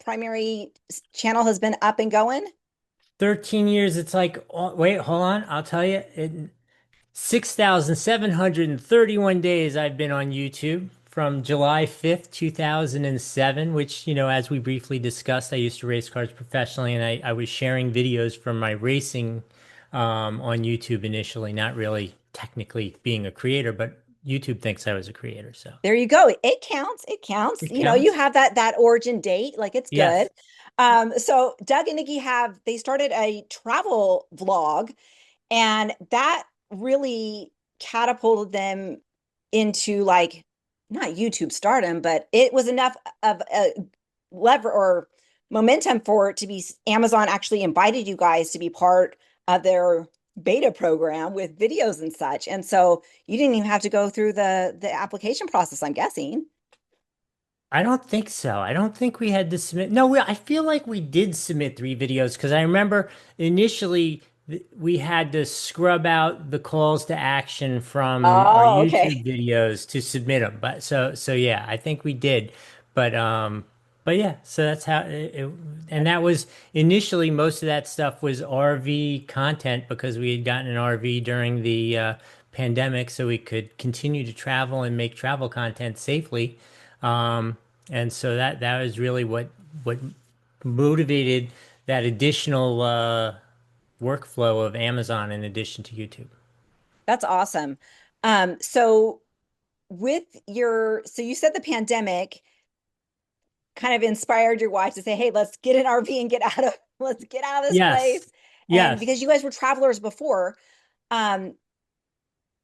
primary channel has been up and going? 13 years. It's like, oh, wait, hold on. I'll tell you. 6,731 days I've been on YouTube from July 5th, 2007, which, as we briefly discussed, I used to race cars professionally and I was sharing videos from my racing on YouTube initially, not really technically being a creator, but YouTube thinks I was a creator. So There you go. It counts. It counts. it You know, you counts. have that origin date, like it's good. Yes. So Doug and Nikki they started a travel vlog, and that really catapulted them into like not YouTube stardom, but it was enough of a lever or momentum for it to be Amazon actually invited you guys to be part of their beta program with videos and such. And so you didn't even have to go through the application process, I'm guessing. I don't think so. I don't think we had to submit. No, I feel like we did submit 3 videos because I remember initially we had to scrub out the calls to action from our Oh, YouTube okay. videos to submit them. But so yeah, I think we did. But but yeah, so that's how and that was initially most of that stuff was RV content because we had gotten an RV during the pandemic so we could continue to travel and make travel content safely. Um, and so that was really what motivated that additional workflow of Amazon in addition to YouTube. That's awesome. So so you said the pandemic kind of inspired your wife to say, "Hey, let's get an RV and let's get out of this Yes. place." And Yes. because you guys were travelers before, um,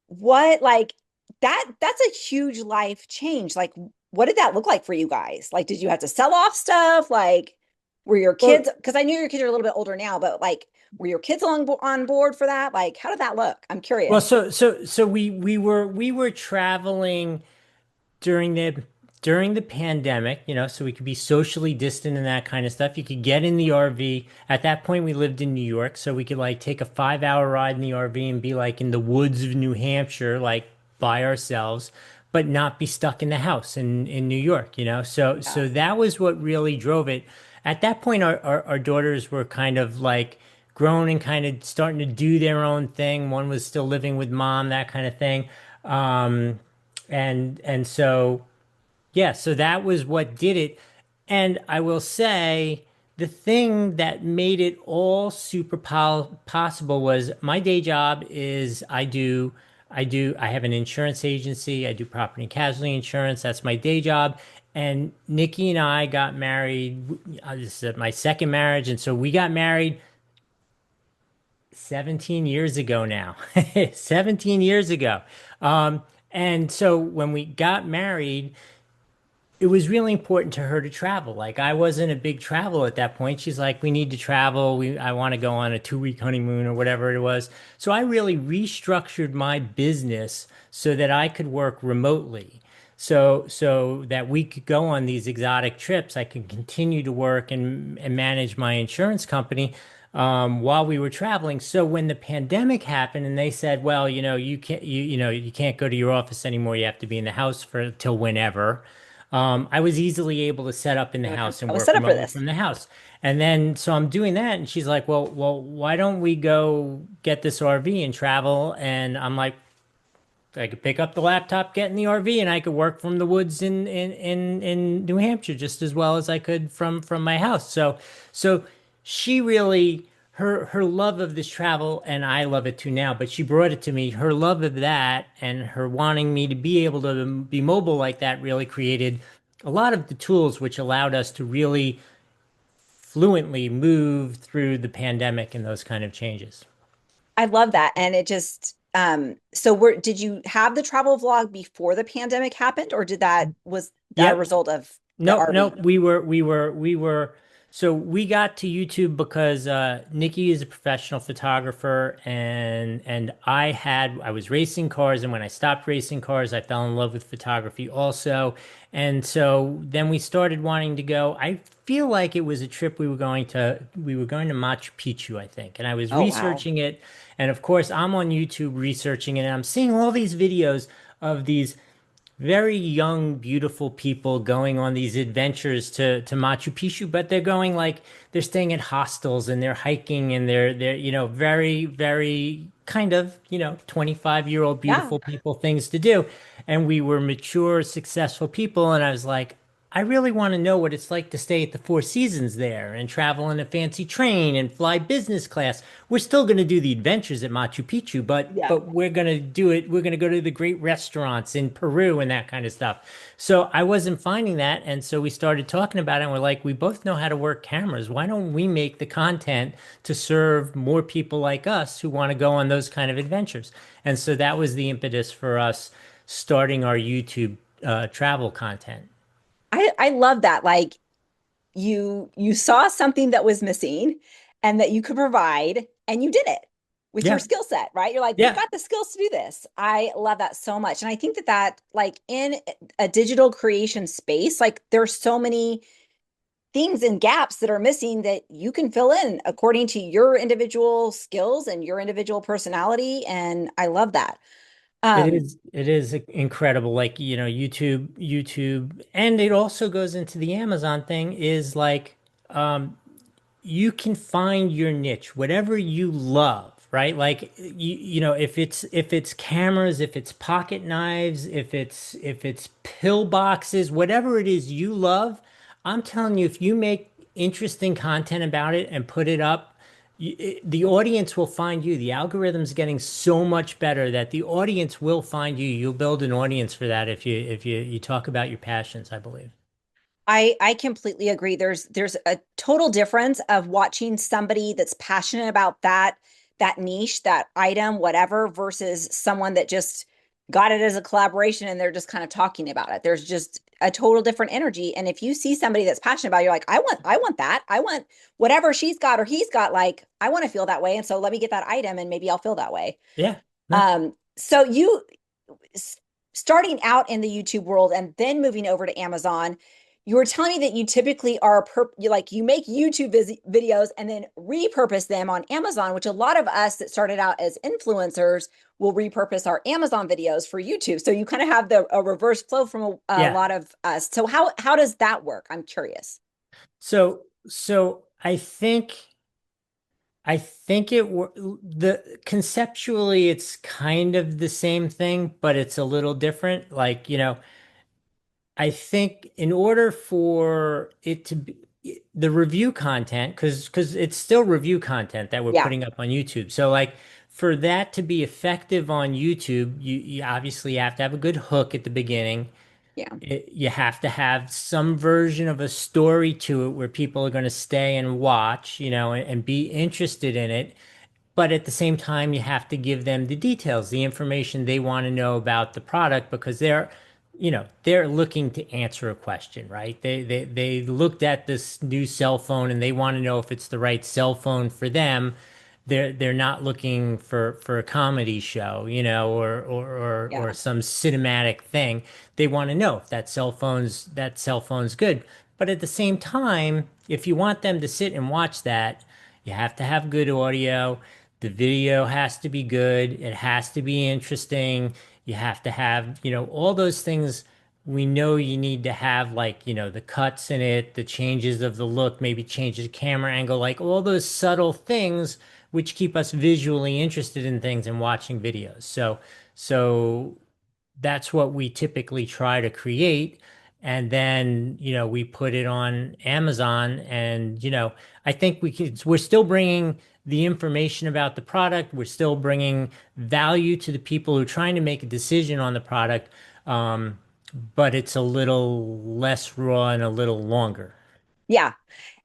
what like that's a huge life change. Like, what did that look like for you guys? Like, did you have to sell off stuff? Like, were your Well, kids, because I know your kids are a little bit older now, but like, were your kids on board for that? Like, how did that look? I'm well, curious. so we were traveling during the pandemic, so we could be socially distant and that kind of stuff. You could get in the RV. At that point, we lived in New York, so we could like take a 5 hour ride in the RV and be like in the woods of New Hampshire, like by ourselves. but not be stuck in the house in New York, you know? So Yeah. that was what really drove it. At that point, our daughters were kind of like grown and kind of starting to do their own thing. One was still living with mom, that kind of thing. Um, and so yeah, so that was what did it. And I will say the thing that made it all super possible was my day job is I have an insurance agency. I do property and casualty insurance. That's my day job. And Nikki and I got married. This is my second marriage. And so we got married 17 years ago now. 17 years ago. Um, and so when we got married, it was really important to her to travel. Like I wasn't a big travel at that point. She's like, we need to travel. I want to go on a 2 week honeymoon or whatever it was. So I really restructured my business so that I could work remotely. So that we could go on these exotic trips. I could continue to work and manage my insurance company while we were traveling. So when the pandemic happened and they said, well, you can't go to your office anymore. You have to be in the house for till whenever. I was easily able to set up in the You're like, house and I was work set up for remotely this. from the house. And then, so I'm doing that, and she's like, "Well, why don't we go get this RV and travel?" And I'm like, I could pick up the laptop, get in the RV, and I could work from the woods in New Hampshire just as well as I could from my house. So she really her love of this travel, and I love it too now, but she brought it to me. Her love of that and her wanting me to be able to be mobile like that really created a lot of the tools which allowed us to really fluently move through the pandemic and those kind of changes. I love that. And it just, so did you have the travel vlog before the pandemic happened, or was that a Yep. result of the Nope, RV? nope. We were. So we got to YouTube because Nikki is a professional photographer, and I was racing cars, and when I stopped racing cars, I fell in love with photography also, and so then we started wanting to go. I feel like it was a trip we were going to Machu Picchu, I think, and I was Oh, wow. researching it, and of course I'm on YouTube researching it, and I'm seeing all these videos of these very young, beautiful people going on these adventures to Machu Picchu, but they're going like they're staying at hostels and they're hiking and they're very, very kind of 25-year-old Yeah. beautiful people things to do. And we were mature, successful people, and I was like, I really want to know what it's like to stay at the Four Seasons there and travel in a fancy train and fly business class. We're still going to do the adventures at Machu Picchu, but Yeah. but we're going to do it. We're going to go to the great restaurants in Peru and that kind of stuff. So I wasn't finding that, and so we started talking about it. And we're like, we both know how to work cameras. Why don't we make the content to serve more people like us who want to go on those kind of adventures? And so that was the impetus for us starting our YouTube travel content. I love that. Like you saw something that was missing and that you could provide, and you did it with your Yeah, skill set, right? You're like, we've yeah. got the skills to do this. I love that so much. And I think that like in a digital creation space, like there's so many things and gaps that are missing that you can fill in according to your individual skills and your individual personality. And I love that. Um, It is incredible. Like, YouTube, and it also goes into the Amazon thing is like, um, you can find your niche, whatever you love, right? Like if it's cameras, if it's pocket knives, if it's pill boxes, whatever it is you love, I'm telling you, if you make interesting content about it and put it up, the audience will find you. The algorithm's getting so much better that the audience will find you. You'll build an audience for that if you talk about your passions, I believe. I completely agree. There's a total difference of watching somebody that's passionate about that niche, that item, whatever, versus someone that just got it as a collaboration and they're just kind of talking about it. There's just a total different energy. And if you see somebody that's passionate about it, you're like, I want that. I want whatever she's got or he's got, like, I want to feel that way. And so let me get that item and maybe I'll feel that way. Yeah. No. So you starting out in the YouTube world and then moving over to Amazon, you were telling me that you typically are you make YouTube videos and then repurpose them on Amazon, which a lot of us that started out as influencers will repurpose our Amazon videos for YouTube. So you kind of have a reverse flow from a Yeah. lot of us. So how does that work? I'm curious. So I think the conceptually it's kind of the same thing, but it's a little different. Like, I think in order for it to be the review content, because it's still review content that we're Yeah, putting up on YouTube. So like for that to be effective on YouTube, you obviously have to have a good hook at the beginning. yeah, You have to have some version of a story to it where people are going to stay and watch, and be interested in it. But at the same time, you have to give them the details, the information they want to know about the product because they're looking to answer a question, right? They looked at this new cell phone and they want to know if it's the right cell phone for them. They're not looking for a comedy show, or yeah, some cinematic thing. They want to know if that cell phone's good. But at the same time, if you want them to sit and watch that, you have to have good audio. The video has to be good. It has to be interesting. You have to have, all those things we know you need to have, like, the cuts in it, the changes of the look, maybe change the camera angle, like all those subtle things which keep us visually interested in things and watching videos. So that's what we typically try to create. And then, we put it on Amazon and, I think we're still bringing the information about the product. We're still bringing value to the people who are trying to make a decision on the product. Um, but it's a little less raw and a little longer. yeah.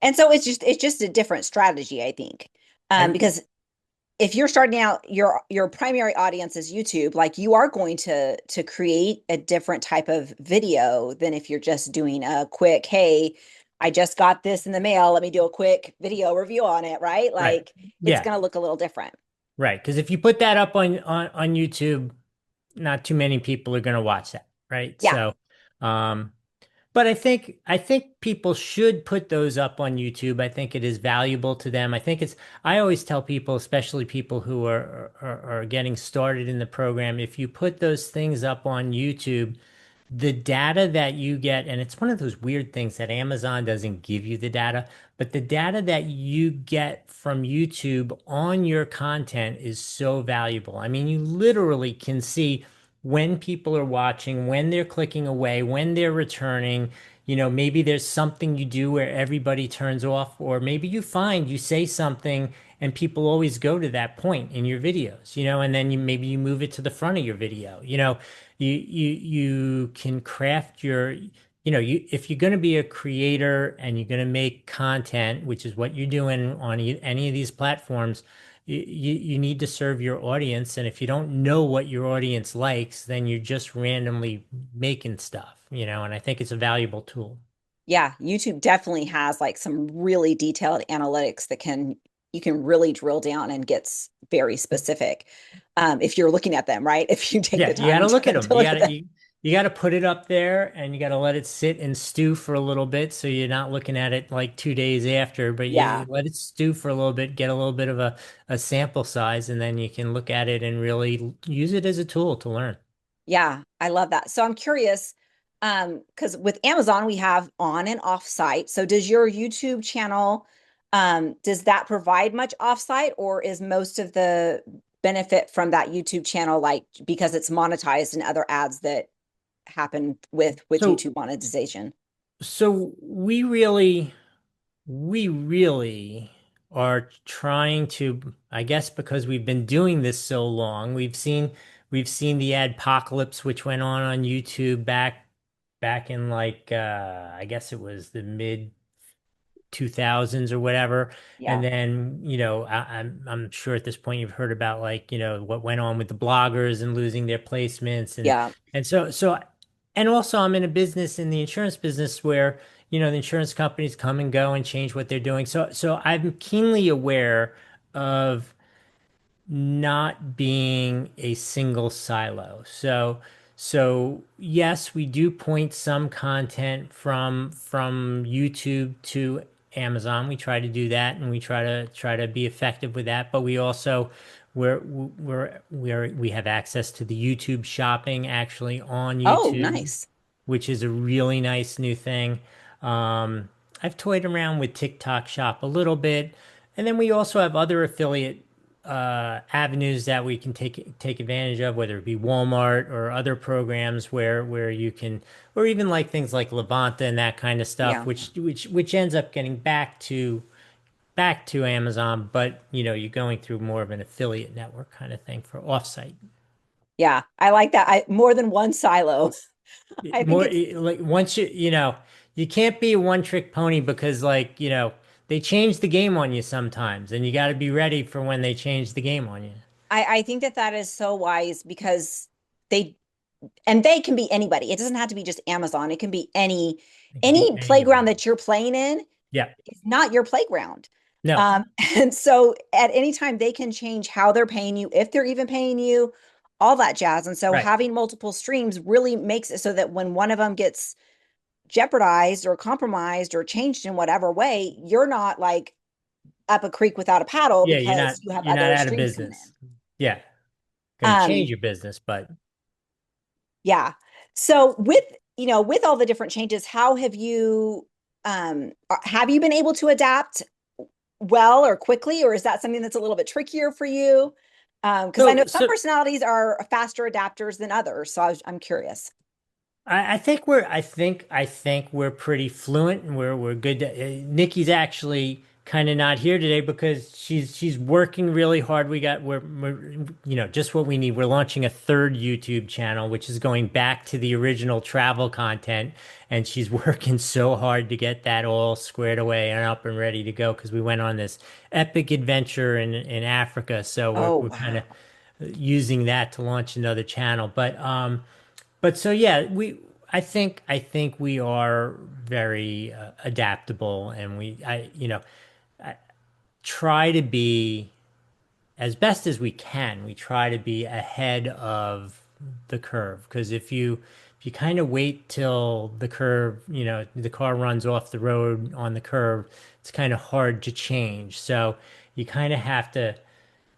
And so it's just a different strategy, I think. I, Because if you're starting out, your primary audience is YouTube, like you are going to create a different type of video than if you're just doing a quick, hey, I just got this in the mail, let me do a quick video review on it, right? right. Like it's Yeah. going to look a little different. Right. Because if you put that up on YouTube, not too many people are going to watch that. Right. Yeah. Um, but I think people should put those up on YouTube. I think it is valuable to them. I always tell people, especially people who are getting started in the program, if you put those things up on YouTube, the data that you get, and it's one of those weird things that Amazon doesn't give you the data, but the data that you get from YouTube on your content is so valuable. I mean, you literally can see when people are watching, when they're clicking away, when they're returning. Maybe there's something you do where everybody turns off, or maybe you say something and people always go to that point in your videos, and then maybe you move it to the front of your video. You can craft if you're going to be a creator and you're going to make content, which is what you're doing on any of these platforms, you need to serve your audience. And if you don't know what your audience likes, then you're just randomly making stuff, and I think it's a valuable tool. Yeah, YouTube definitely has like some really detailed analytics that you can really drill down and gets very specific if you're looking at them, right? If you take Yeah, the you got time to look at them. to You look got at to them. you got to put it up there and you got to let it sit and stew for a little bit so you're not looking at it like 2 days after, but you Yeah. let it stew for a little bit, get a little bit of a sample size, and then you can look at it and really use it as a tool to learn. Yeah, I love that. So I'm curious, because with Amazon we have on and off site. So does your YouTube channel, does that provide much off site, or is most of the benefit from that YouTube channel like because it's monetized and other ads that happen with So YouTube monetization? so we really are trying to, I guess because we've been doing this so long, we've seen the adpocalypse which went on YouTube back in like I guess it was the mid 2000s or whatever. And Yeah. then, I'm sure at this point you've heard about, like, what went on with the bloggers and losing their placements, and Yeah. and and also I'm in a business, in the insurance business, where, the insurance companies come and go and change what they're doing. So I'm keenly aware of not being a single silo. So So yes, we do point some content from YouTube to Amazon. We try to do that, and we try to be effective with that. But we also we have access to the YouTube shopping actually on Oh, YouTube, nice. which is a really nice new thing. Um, I've toyed around with TikTok Shop a little bit, and then we also have other affiliate avenues that we can take advantage of, whether it be Walmart or other programs where you can, or even like things like Levanta and that kind of stuff, Yeah. which ends up getting back to Amazon, but you're going through more of an affiliate network kind of thing for offsite. Yeah. I like that. I more than one silo. I think More it's like once you can't be a one trick pony because like they change the game on you sometimes, and you got to be ready for when they change the game on you. I think that that is so wise because they and they can be anybody. It doesn't have to be just Amazon. It can be It could be any playground anywhere. that you're playing in Yeah. is not your playground. No. And so at any time they can change how they're paying you, if they're even paying you, all that jazz. And so Right. having multiple streams really makes it so that when one of them gets jeopardized or compromised or changed in whatever way, you're not like up a creek without a paddle Yeah, because you have you're not other out of streams coming business. Yeah. in. Going to change your business, but Yeah. So with all the different changes, how have you been able to adapt well or quickly, or is that something that's a little bit trickier for you? Because I know so some so personalities are faster adapters than others. So I'm curious. I think we're pretty fluent and we're good. Nikki's actually kind of not here today because she's working really hard. We're just what we need. We're launching a third YouTube channel, which is going back to the original travel content, and she's working so hard to get that all squared away and up and ready to go because we went on this epic adventure in Africa. So we're Oh, we're kind of wow. using that to launch another channel, but so yeah, I think we are very adaptable, and try to be as best as we can. We try to be ahead of the curve because if you kind of wait till the curve, the car runs off the road on the curve, it's kind of hard to change. So you kind of have to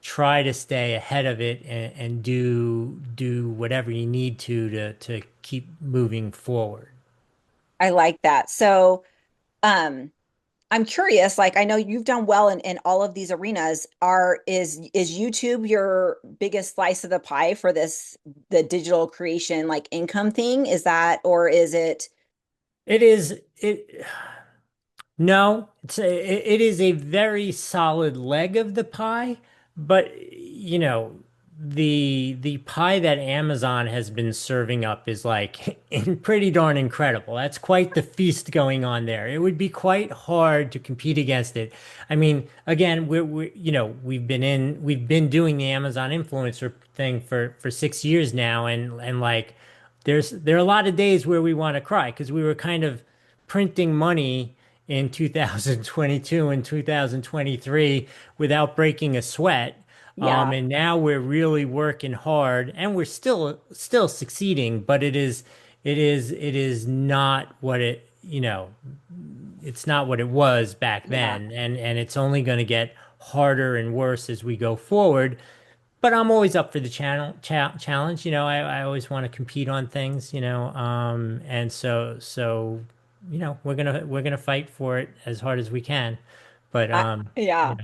try to stay ahead of it and do whatever you need to keep moving forward. I like that. So, um, I'm curious, like I know you've done well in all of these arenas. Is YouTube your biggest slice of the pie for the digital creation like income thing? Is that or is it It is it No, it is a very solid leg of the pie, but the pie that Amazon has been serving up is like pretty darn incredible. That's quite the feast going on there. It would be quite hard to compete against it. I mean, again, we've been doing the Amazon influencer thing for 6 years now, and like there are a lot of days where we want to cry because we were kind of printing money in 2022 and 2023 without breaking a sweat. yeah, And now we're really working hard, and we're still succeeding, but it is not what it's not what it was back yeah. then, and it's only going to get harder and worse as we go forward. But I'm always up for the challenge. I always want to compete on things. And so we're gonna fight for it as hard as we can. But I yeah.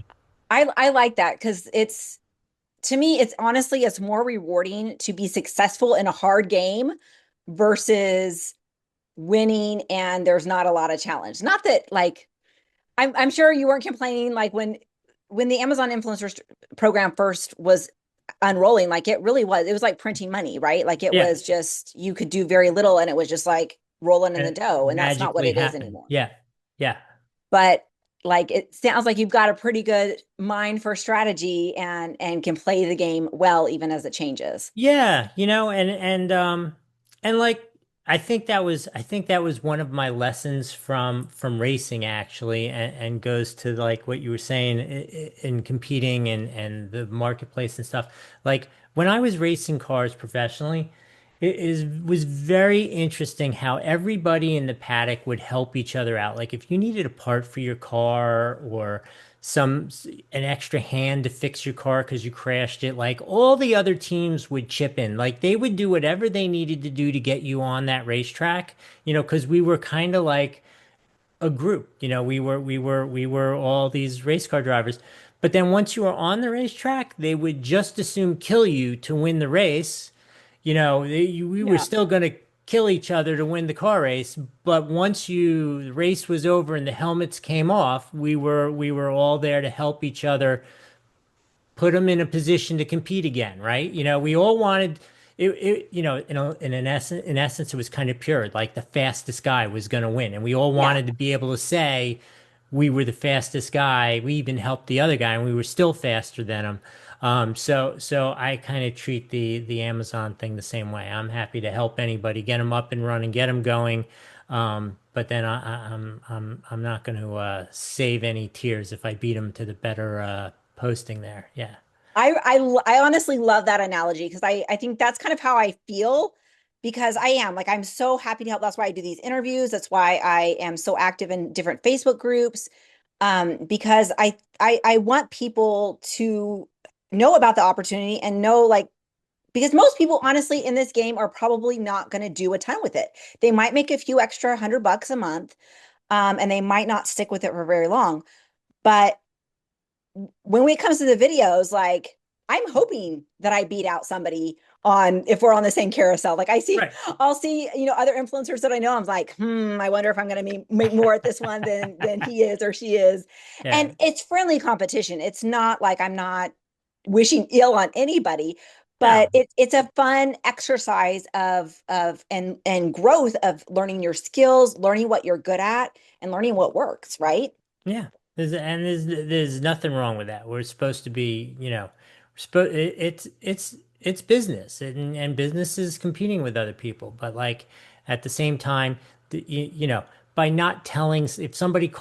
I like that because it's to me, it's honestly it's more rewarding to be successful in a hard game versus winning and there's not a lot of challenge. Not that like I'm sure you weren't complaining like when the Amazon influencers program first was unrolling, like it was like printing money, right? Like it yeah, was just you could do very little and it was just like rolling in and the it dough, and that's not what magically it is happened. anymore. Yeah, yeah. But like it sounds like you've got a pretty good mind for strategy and can play the game well even as it changes. Yeah, and like I think that was one of my lessons from racing actually, and goes to like what you were saying in competing and the marketplace and stuff. Like when I was racing cars professionally, It is was very interesting how everybody in the paddock would help each other out. Like if you needed a part for your car or some an extra hand to fix your car because you crashed it, like all the other teams would chip in. Like they would do whatever they needed to do to get you on that racetrack, because we were kind of like a group. We were all these race car drivers. But then once you were on the racetrack, they would just assume kill you to win the race. We were Yeah. still going to kill each other to win the car race, but once the race was over and the helmets came off, we were all there to help each other put them in a position to compete again, right? We all wanted in essence, it was kind of pure, like the fastest guy was going to win, and we all Yeah. wanted to be able to say we were the fastest guy. We even helped the other guy, and we were still faster than him. So I kind of treat the Amazon thing the same way. I'm happy to help anybody get them up and running, get them going. But then I'm not going to save any tears if I beat them to the better posting there. Yeah. I honestly love that analogy because I think that's kind of how I feel because I am like I'm so happy to help. That's why I do these interviews. That's why I am so active in different Facebook groups. Because I want people to know about the opportunity and know like because most people honestly in this game are probably not going to do a ton with it. They might make a few extra $100 a month, and they might not stick with it for very long. But when it comes to the videos, like I'm hoping that I beat out somebody on if we're on the same carousel. Like Right. I'll see, other influencers that I know. I'm like, I wonder if I'm going to make more at this one than he is or she is. Yeah. And it's friendly competition. It's not like I'm not wishing ill on anybody, No. but it's a fun exercise and growth of learning your skills, learning what you're good at, and learning what works. Right? Yeah. There's nothing wrong with that. We're supposed to be, we're supposed it's business, and business is competing with other people. But like at the same time, by not telling, if somebody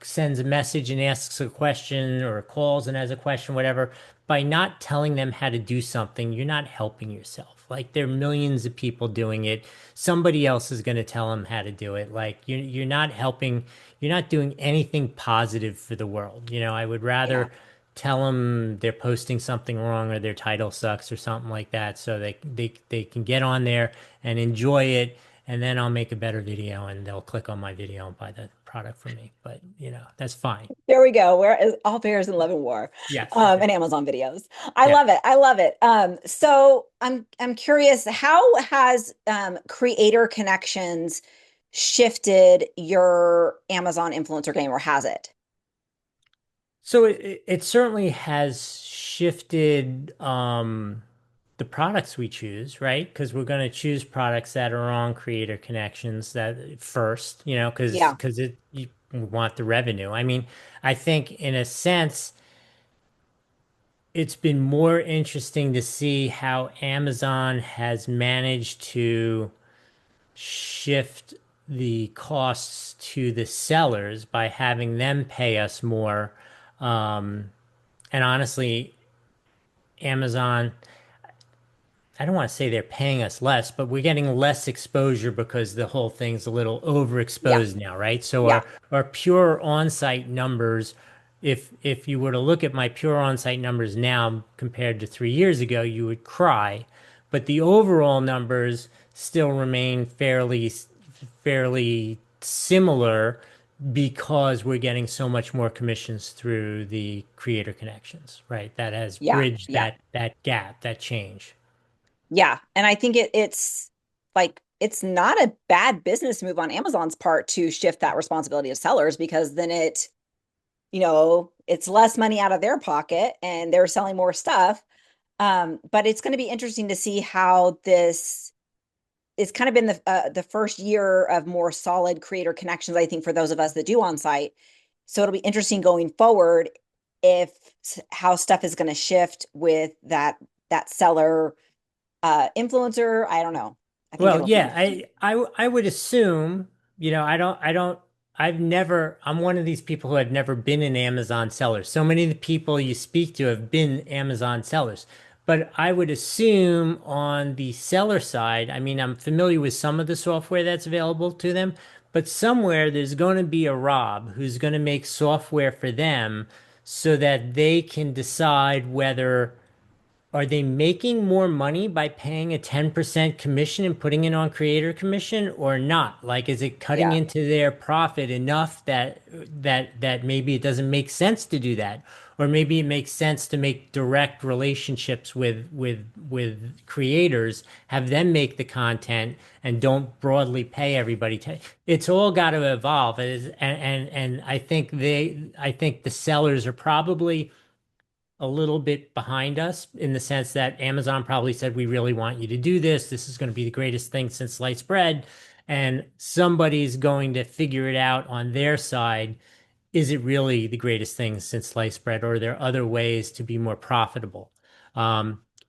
sends a message and asks a question or calls and has a question, whatever, by not telling them how to do something, you're not helping yourself. Like there are millions of people doing it. Somebody else is going to tell them how to do it. Like you're not helping, you're not doing anything positive for the world. I would Yeah. rather tell them they're posting something wrong or their title sucks or something like that so they can get on there and enjoy it, and then I'll make a better video and they'll click on my video and buy the product from me. But that's fine. There we go. Where is all bears in love and war, Yes. and Amazon videos. I Yeah. love it. I love it. So I'm curious, how has creator connections shifted your Amazon influencer game, or has it? So it certainly has shifted the products we choose, right? Because we're going to choose products that are on creator connections that first, Yeah, because we want the revenue. I mean, I think in a sense, it's been more interesting to see how Amazon has managed to shift the costs to the sellers by having them pay us more. And honestly, Amazon, I don't want to say they're paying us less, but we're getting less exposure because the whole thing's a little yeah, overexposed now, right? So yeah, our pure on-site numbers, if you were to look at my pure on-site numbers now compared to 3 years ago, you would cry. But the overall numbers still remain fairly similar because we're getting so much more commissions through the creator connections, right? That has yeah, bridged yeah, that gap, that change. yeah. And I think it's like it's not a bad business move on Amazon's part to shift that responsibility to sellers because then it's less money out of their pocket and they're selling more stuff. But it's going to be interesting to see how this it's kind of been the first year of more solid creator connections, I think, for those of us that do on site. So it'll be interesting going forward if how stuff is going to shift with that seller influencer. I don't know. I think Well, it'll be yeah, interesting. I would assume, I'm one of these people who have never been an Amazon seller. So many of the people you speak to have been Amazon sellers. But I would assume on the seller side, I mean, I'm familiar with some of the software that's available to them, but somewhere there's going to be a Rob who's going to make software for them so that they can decide whether are they making more money by paying a 10% commission and putting it on creator commission or not? Like, is it cutting Yeah. into their profit enough that maybe it doesn't make sense to do that? Or maybe it makes sense to make direct relationships with creators, have them make the content and don't broadly pay everybody. It's all got to evolve. And I think the sellers are probably a little bit behind us in the sense that Amazon probably said, we really want you to do this. This is going to be the greatest thing since sliced bread. And somebody's going to figure it out on their side. Is it really the greatest thing since sliced bread, or are there other ways to be more profitable?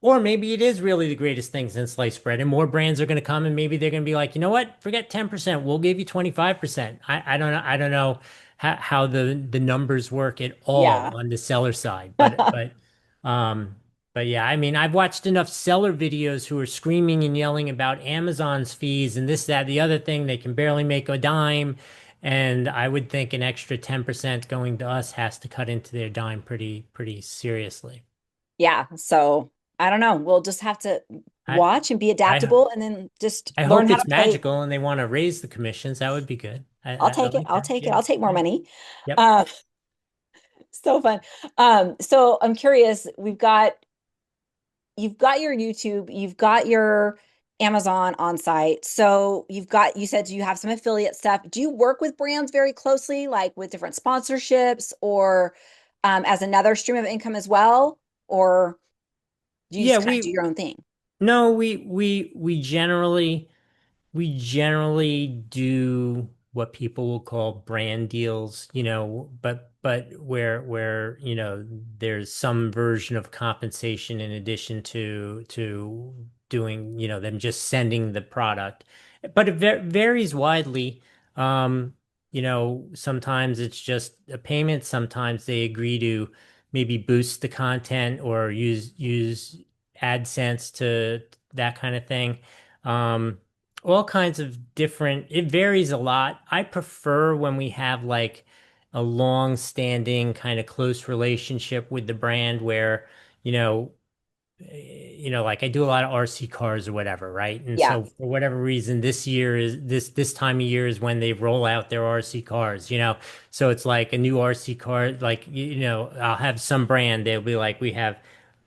Or maybe it is really the greatest thing since sliced bread, and more brands are going to come, and maybe they're going to be like, you know what, forget 10%, we'll give you 25%. I don't know. I don't know how the numbers work at all Yeah. on the seller side, um, but yeah, I mean, I've watched enough seller videos who are screaming and yelling about Amazon's fees and this, that, the other thing. They can barely make a dime. And I would think an extra 10% going to us has to cut into their dime pretty seriously. Yeah. So I don't know. We'll just have to I watch and be I adaptable and then just I learn hope how to it's play. magical and they want to raise the commissions. That would be good. I'll I take it. like I'll that. take it. Yeah. I'll take more Yeah. money. Yep. Uh, so fun. So I'm curious, you've got your YouTube, you've got your Amazon on site. So you said you have some affiliate stuff. Do you work with brands very closely, like with different sponsorships or as another stream of income as well? Or do you Yeah, just kind of do we your own thing? no, we generally we generally do what people will call brand deals, but where, there's some version of compensation in addition to doing, them just sending the product. But it varies widely. Sometimes it's just a payment, sometimes they agree to maybe boost the content or use AdSense to that kind of thing. Um, all kinds of different, it varies a lot. I prefer when we have like a long-standing kind of close relationship with the brand where, you know, like I do a lot of RC cars or whatever, right? And Yeah. so for whatever reason, this time of year is when they roll out their RC cars. So it's like a new RC car, like I'll have some brand, they'll be like, we have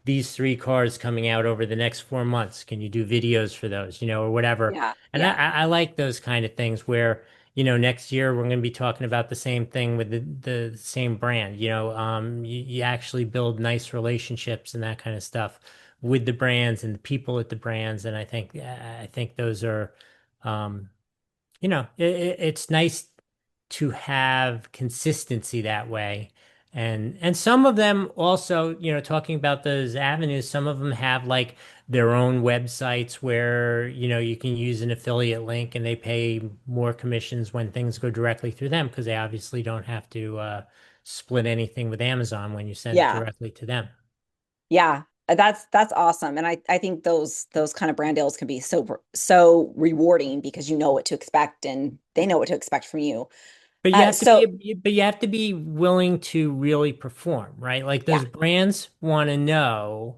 these three cars coming out over the next 4 months. Can you do videos for those, or whatever? Yeah. And Yeah. I like those kind of things where, next year we're going to be talking about the same thing with the same brand. You actually build nice relationships and that kind of stuff with the brands and the people at the brands. And I think those are, um, it's nice to have consistency that way. And some of them also, talking about those avenues, some of them have like their own websites where, you can use an affiliate link and they pay more commissions when things go directly through them because they obviously don't have to split anything with Amazon when you send it Yeah. directly to them. Yeah. That's awesome. And I think those kind of brand deals can be so rewarding because you know what to expect and they know what to expect from you. But you have to So be willing to really perform, right? Like yeah. those brands want to know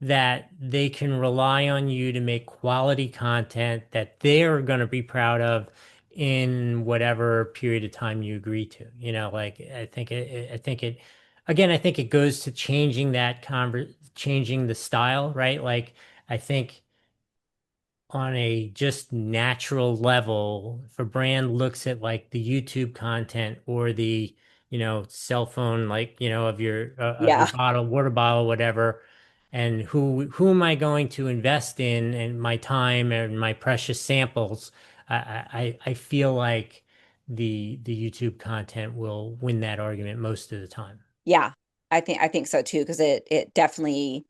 that they can rely on you to make quality content that they're going to be proud of in whatever period of time you agree to. Like I think it goes to changing the style, right? Like I think on a just natural level, if a brand looks at like the YouTube content or the, cell phone, like, of your Yeah. bottle, water bottle, whatever, and who am I going to invest in and my time and my precious samples, I feel like the YouTube content will win that argument most of the time. Yeah. I think so too because it definitely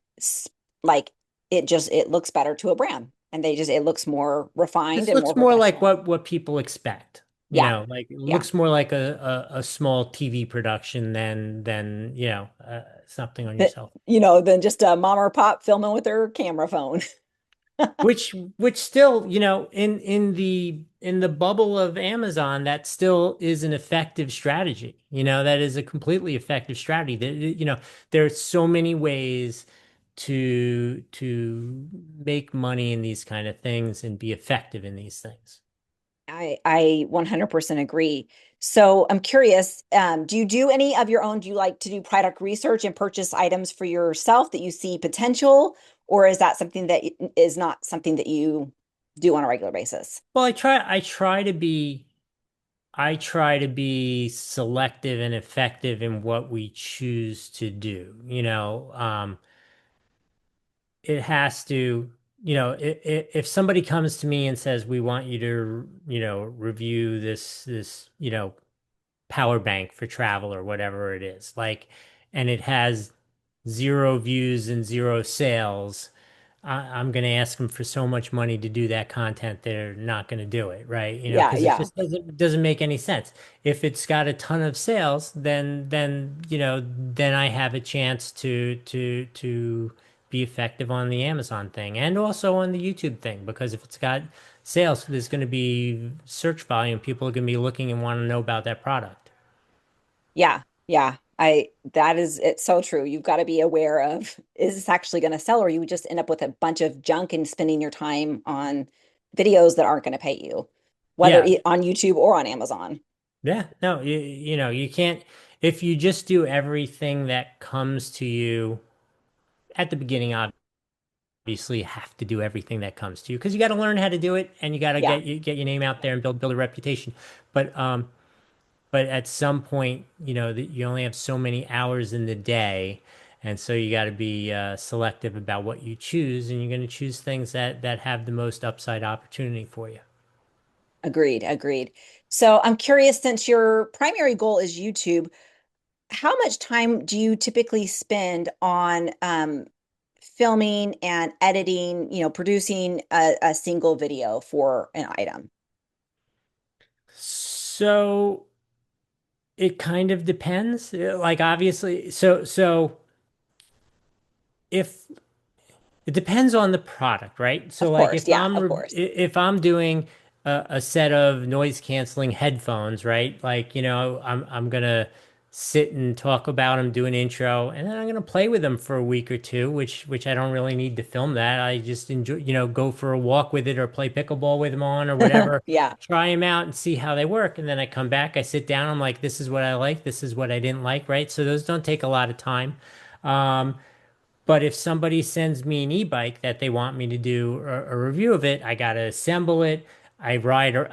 like it looks better to a brand and it looks more refined This and more looks more like professional. what people expect. Yeah. Like it Yeah. looks more like a small TV production than something on your That, cell phone. than just a mom or pop filming with their camera phone. Which still, in the bubble of Amazon, that still is an effective strategy. That is a completely effective strategy. There are so many ways to make money in these kind of things and be effective in these things. I 100% agree. So I'm curious, do you do any of your own? Do you like to do product research and purchase items for yourself that you see potential, or is that something that is not something that you do on a regular basis? Well, I try to be selective and effective in what we choose to do. It has to, if somebody comes to me and says, we want you to, review this, power bank for travel or whatever it is, like, and it has zero views and zero sales, I'm going to ask them for so much money to do that content, they're not going to do it, right? Yeah, Because it yeah, just doesn't make any sense. If it's got a ton of sales, then I have a chance to be effective on the Amazon thing and also on the YouTube thing. Because if it's got sales, there's going to be search volume. People are going to be looking and want to know about that product. yeah, yeah. That is, it's so true. You've got to be aware of, is this actually going to sell, or you just end up with a bunch of junk and spending your time on videos that aren't going to pay you, whether Yeah, on YouTube or on Amazon. yeah. No, you can't, if you just do everything that comes to you at the beginning, obviously you have to do everything that comes to you because you got to learn how to do it and you got to Yeah, get your name out there and build a reputation. But at some point, that you only have so many hours in the day, and so you got to be selective about what you choose, and you're going to choose things that have the most upside opportunity for you. agreed, agreed. So I'm curious, since your primary goal is YouTube, how much time do you typically spend on filming and editing, producing a single video for an item? So it kind of depends. Like obviously, so if it depends on the product, right? So Of like course, yeah, of course. if I'm doing a set of noise canceling headphones, right? Like, I'm gonna sit and talk about them, do an intro, and then I'm gonna play with them for a week or two, which I don't really need to film that. I just enjoy, go for a walk with it or play pickleball with them on or whatever. Yeah, Try them out and see how they work. And then I come back, I sit down, I'm like, this is what I like, this is what I didn't like, right? So those don't take a lot of time. Um, but if somebody sends me an e-bike that they want me to do a review of it, I gotta assemble it. I ride, or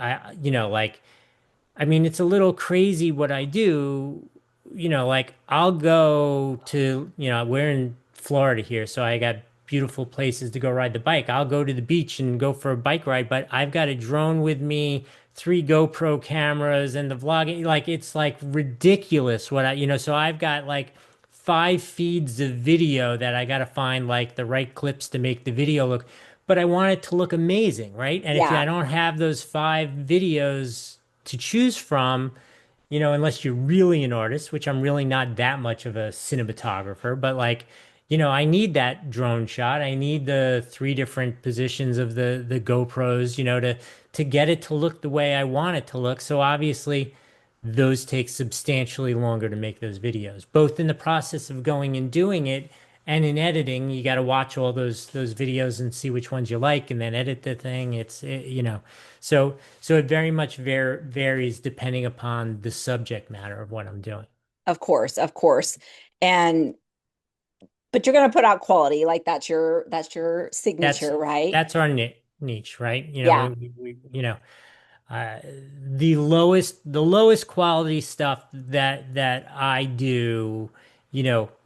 like, I mean, it's a little crazy what I do. Like I'll go to, we're in Florida here, so I got beautiful places to go ride the bike. I'll go to the beach and go for a bike ride, but I've got a drone with me, three GoPro cameras, and the vlogging. Like it's like ridiculous what so I've got like five feeds of video that I got to find like the right clips to make the video look, but I want it to look amazing, right? And if I yeah, don't have those five videos to choose from, unless you're really an artist, which I'm really not that much of a cinematographer, but like, I need that drone shot. I need the three different positions of the GoPros, to get it to look the way I want it to look. So obviously, those take substantially longer to make those videos, both in the process of going and doing it and in editing. You got to watch all those videos and see which ones you like and then edit the thing. So it very much varies depending upon the subject matter of what I'm doing. of course, of course. And but you're going to put out quality, like that's your That's signature, right? that's our niche, right? Yeah, Uh, the lowest quality stuff that I do,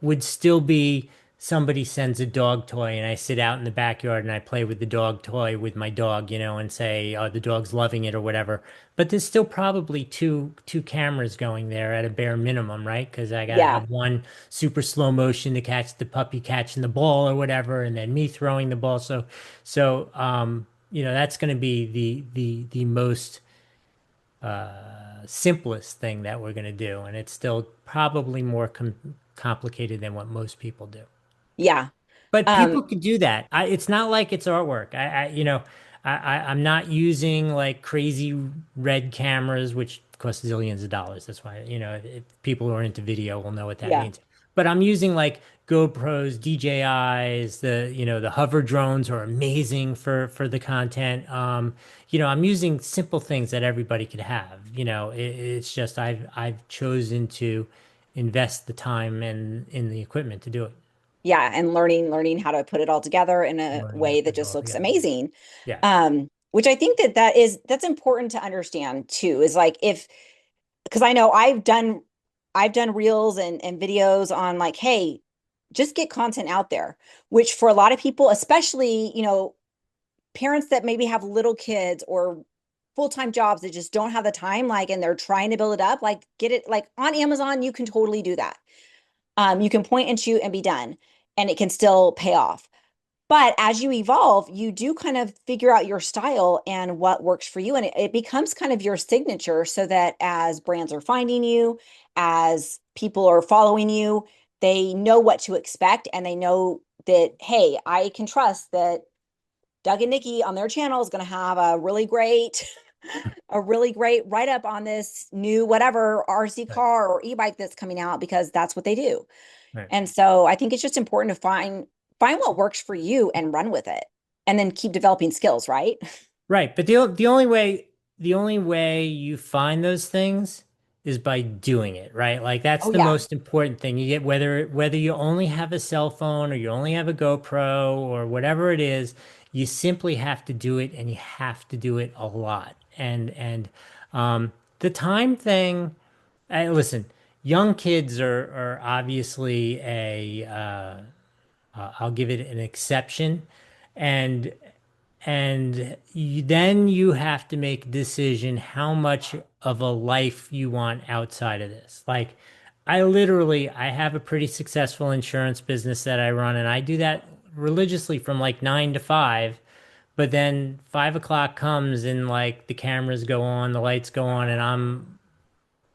would still be somebody sends a dog toy and I sit out in the backyard and I play with the dog toy with my dog, and say, oh, the dog's loving it or whatever. But there's still probably two cameras going there at a bare minimum, right? Because I gotta yeah, have one super slow motion to catch the puppy catching the ball or whatever, and then me throwing the ball. So that's going to be the most simplest thing that we're going to do, and it's still probably more complicated than what most people do. Yeah. But Um, people could do that. It's not like it's artwork. I'm not using like crazy red cameras, which cost zillions of dollars. That's why, if people who are into video will know what that yeah. means. But I'm using like GoPros, DJIs, the hover drones are amazing for the content. I'm using simple things that everybody could have. It's just I've chosen to invest the time and in the equipment to do it. Yeah. And learning how to put it all together in a Learning to way that put it just all looks together. amazing. Yeah. Which I think that's important to understand too, is like if, because I know I've done reels and videos on like, hey, just get content out there, which for a lot of people, especially, parents that maybe have little kids or full-time jobs that just don't have the time, like, and they're trying to build it up, like get it like on Amazon, you can totally do that. You can point and shoot and be done, and it can still pay off. But as you evolve, you do kind of figure out your style and what works for you. And it becomes kind of your signature so that as brands are finding you, as people are following you, they know what to expect and they know that, hey, I can trust that Doug and Nikki on their channel is going to have a really great write up on this new whatever RC Right. car or e-bike that's coming out because that's what they do. Right. And so I think it's just important to find what works for you and run with it and then keep developing skills, right? Right. But the only way you find those things is by doing it, right? Like that's Oh the yeah. most important thing. You get whether you only have a cell phone or you only have a GoPro or whatever it is, you simply have to do it and you have to do it a lot. The time thing, listen, young kids are obviously I'll give it an exception. And then you have to make a decision how much of a life you want outside of this. Like, I have a pretty successful insurance business that I run, and I do that religiously from like 9 to 5. But then 5 o'clock comes and like the cameras go on, the lights go on, and I'm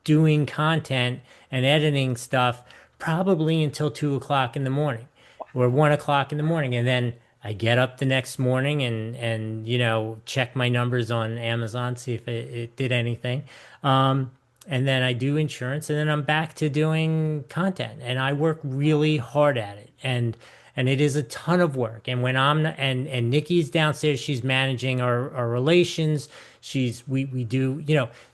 doing content and editing stuff probably until 2 o'clock in the morning or 1 o'clock in the morning. And then I get up the next morning and check my numbers on Amazon, see if it did anything. And then I do insurance and then I'm back to doing content and I work really hard at it. And it is a ton of work. And when and Nikki's downstairs, she's managing our relations. We do,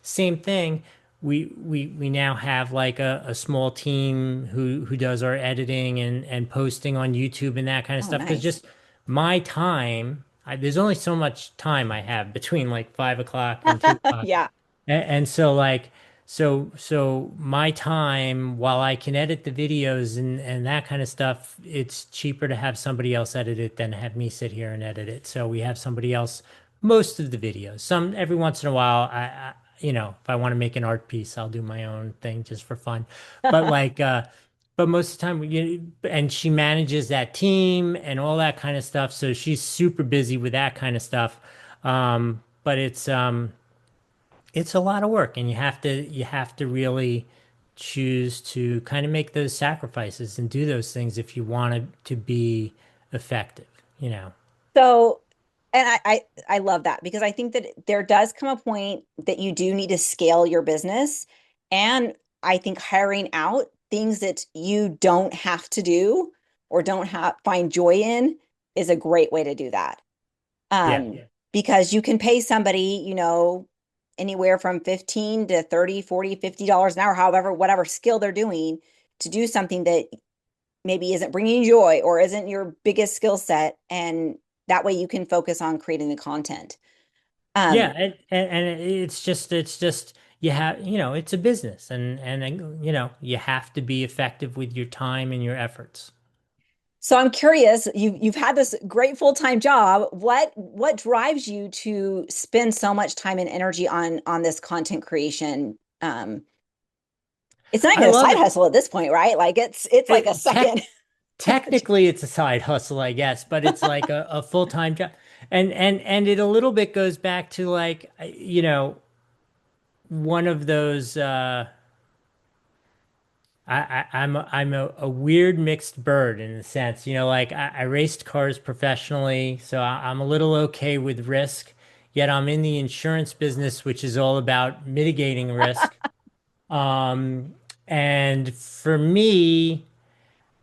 same thing. We now have like a small team who does our editing and posting on YouTube and that kind of Oh, stuff. Because nice. just my time, there's only so much time I have between like 5 o'clock and 2 o'clock. Yeah. And so like so my time while I can edit the videos and that kind of stuff, it's cheaper to have somebody else edit it than have me sit here and edit it. So we have somebody else most of the videos. Some every once in a while if I want to make an art piece, I'll do my own thing just for fun. But but most of the time and she manages that team and all that kind of stuff. So she's super busy with that kind of stuff. But it's a lot of work and you have to really choose to kind of make those sacrifices and do those things if you want it to be effective, you know. So, and I love that because I think that there does come a point that you do need to scale your business. And I think hiring out things that you don't have to do or don't have find joy in is a great way to do that. Yeah. Because you can pay somebody, anywhere from 15 to 30, 40, $50 an hour, however, whatever skill they're doing to do something that maybe isn't bringing you joy or isn't your biggest skill set. And that way you can focus on creating the content. Yeah, Um, and it's just it's a business and you have to be effective with your time and your efforts. so I'm curious, you've had this great full-time job. What drives you to spend so much time and energy on this content creation? It's not I even a love side it. hustle at this point, right? Like it's like a It second. technically it's a side hustle, I guess, but it's like a full-time job. And it a little bit goes back to like one of those I'm a weird mixed bird in the sense, like I raced cars professionally, so I'm a little okay with risk. Yet I'm in the insurance business, which is all about mitigating risk. Um, and for me,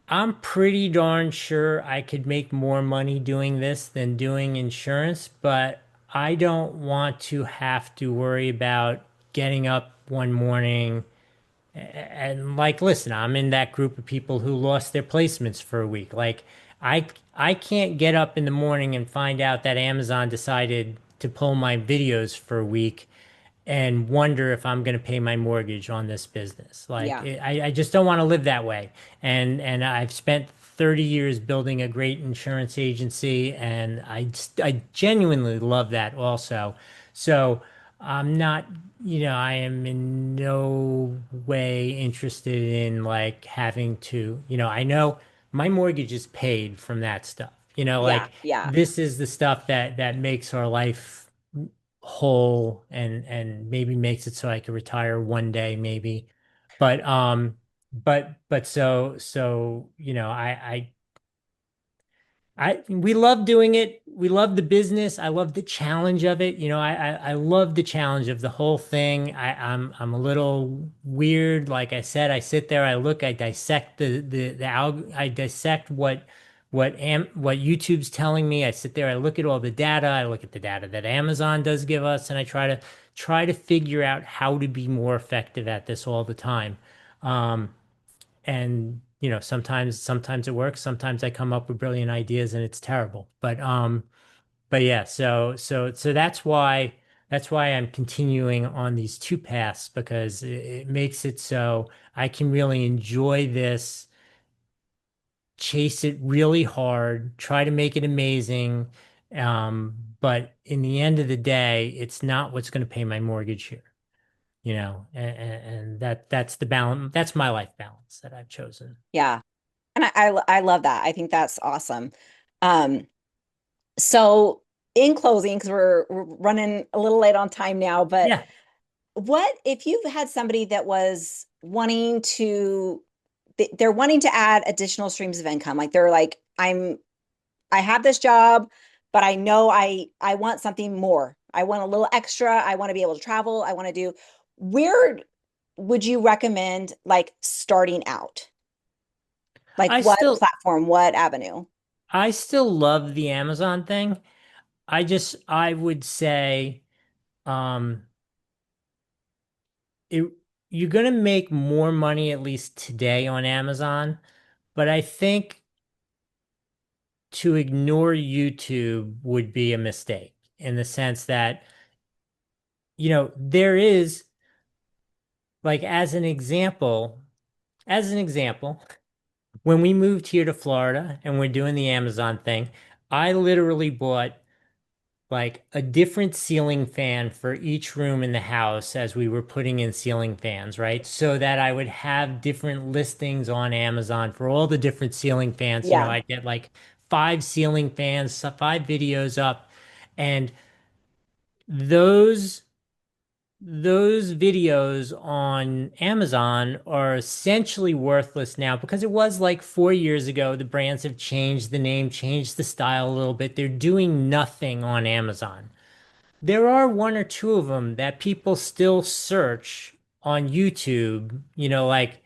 I'm pretty darn sure I could make more money doing this than doing insurance, but I don't want to have to worry about getting up one morning and like, listen, I'm in that group of people who lost their placements for a week. Like, I I can't get up in the morning and find out that Amazon decided to pull my videos for a week and wonder if I'm going to pay my mortgage on this business. Like, Yeah. I just don't want to live that way. And I've spent 30 years building a great insurance agency, and I genuinely love that also. So I'm not, I am in no way interested in like having to, I know my mortgage is paid from that stuff. Yeah. Like Yeah. this is the stuff that makes our life whole and maybe makes it so I could retire one day maybe. But so we love doing it. We love the business. I love the challenge of it. I love the challenge of the whole thing. I'm a little weird. Like I said, I sit there, I look, I dissect I dissect what YouTube's telling me. I sit there, I look at all the data, I look at the data that Amazon does give us, and I try to figure out how to be more effective at this all the time. And sometimes it works, sometimes I come up with brilliant ideas and it's terrible, but yeah, so that's why I'm continuing on these two paths, because it makes it so I can really enjoy this, chase it really hard, try to make it amazing, but in the end of the day it's not what's going to pay my mortgage here, and that's the balance, that's my life balance that I've chosen. Yeah. And I love that. I think that's awesome. Um, so in closing, because we're running a little late on time now, but Yeah. what if you've had somebody that was wanting to, they're wanting to add additional streams of income? Like they're like, I have this job, but I know I want something more. I want a little extra. I want to be able to travel. I want to do, where would you recommend like starting out? Like I what still platform, what avenue? I still love the Amazon thing. I would say um it you're gonna make more money at least today on Amazon, but I think to ignore YouTube would be a mistake in the sense that, there is, like, as an example, when we moved here to Florida and we're doing the Amazon thing, I literally bought like a different ceiling fan for each room in the house as we were putting in ceiling fans, right? So that I would have different listings on Amazon for all the different ceiling fans. Yeah, I'd get like five ceiling fans, five videos up, and those those videos on Amazon are essentially worthless now because it was like 4 years ago. The brands have changed the name, changed the style a little bit. They're doing nothing on Amazon. There are one or two of them that people still search on YouTube, like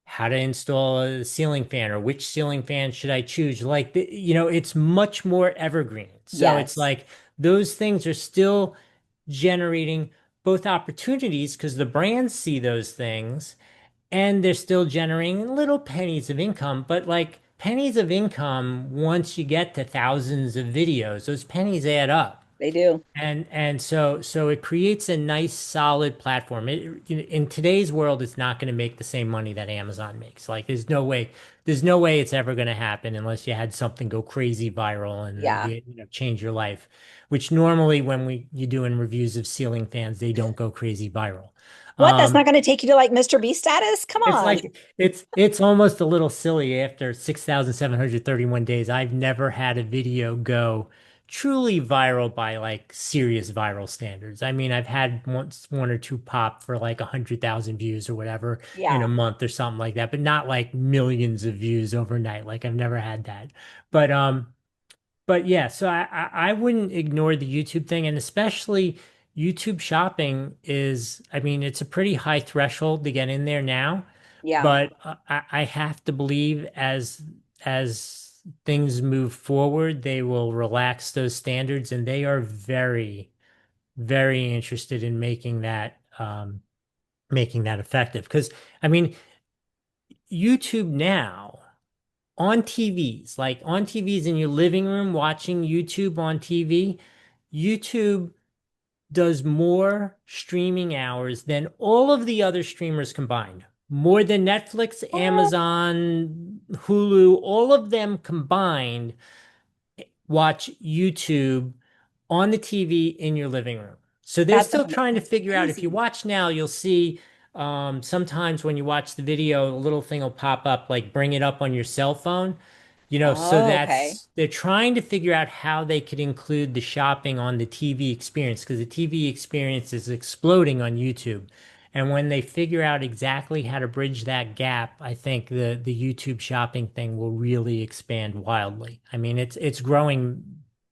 how to install a ceiling fan or which ceiling fan should I choose. Like, it's much more evergreen. So it's yes, like those things are still generating both opportunities because the brands see those things and they're still generating little pennies of income. But like pennies of income, once you get to thousands of videos, those pennies add up. they do. And so it creates a nice solid platform. In today's world, it's not going to make the same money that Amazon makes. Like there's no way it's ever going to happen unless you had something go crazy viral and Yeah. change your life. Which normally when you doing reviews of ceiling fans, they don't go crazy viral. What? That's Um, not going to take you to like Mr. Beast status? Come it's on. like it's almost a little silly after 6,731 days. I've never had a video go truly viral by like serious viral standards. I mean, I've had one or two pop for like 100,000 views or whatever in a Yeah. month or something like that, but not like millions of views overnight. Like I've never had that. But but yeah, so I wouldn't ignore the YouTube thing, and especially YouTube shopping is, I mean, it's a pretty high threshold to get in there now, Yeah. but I have to believe as things move forward, they will relax those standards, and they are very, very interested in making that effective. Because I mean, YouTube now on TVs in your living room, watching YouTube on TV, YouTube does more streaming hours than all of the other streamers combined. More than Netflix, Oh, Amazon, Hulu, all of them combined watch YouTube on the TV in your living room. So they're that's still trying to that's figure out, if you crazy. watch now, you'll see sometimes when you watch the video, a little thing will pop up like bring it up on your cell phone. So Oh, okay. they're trying to figure out how they could include the shopping on the TV experience, because the TV experience is exploding on YouTube. And when they figure out exactly how to bridge that gap, I think the YouTube shopping thing will really expand wildly. I mean, it's growing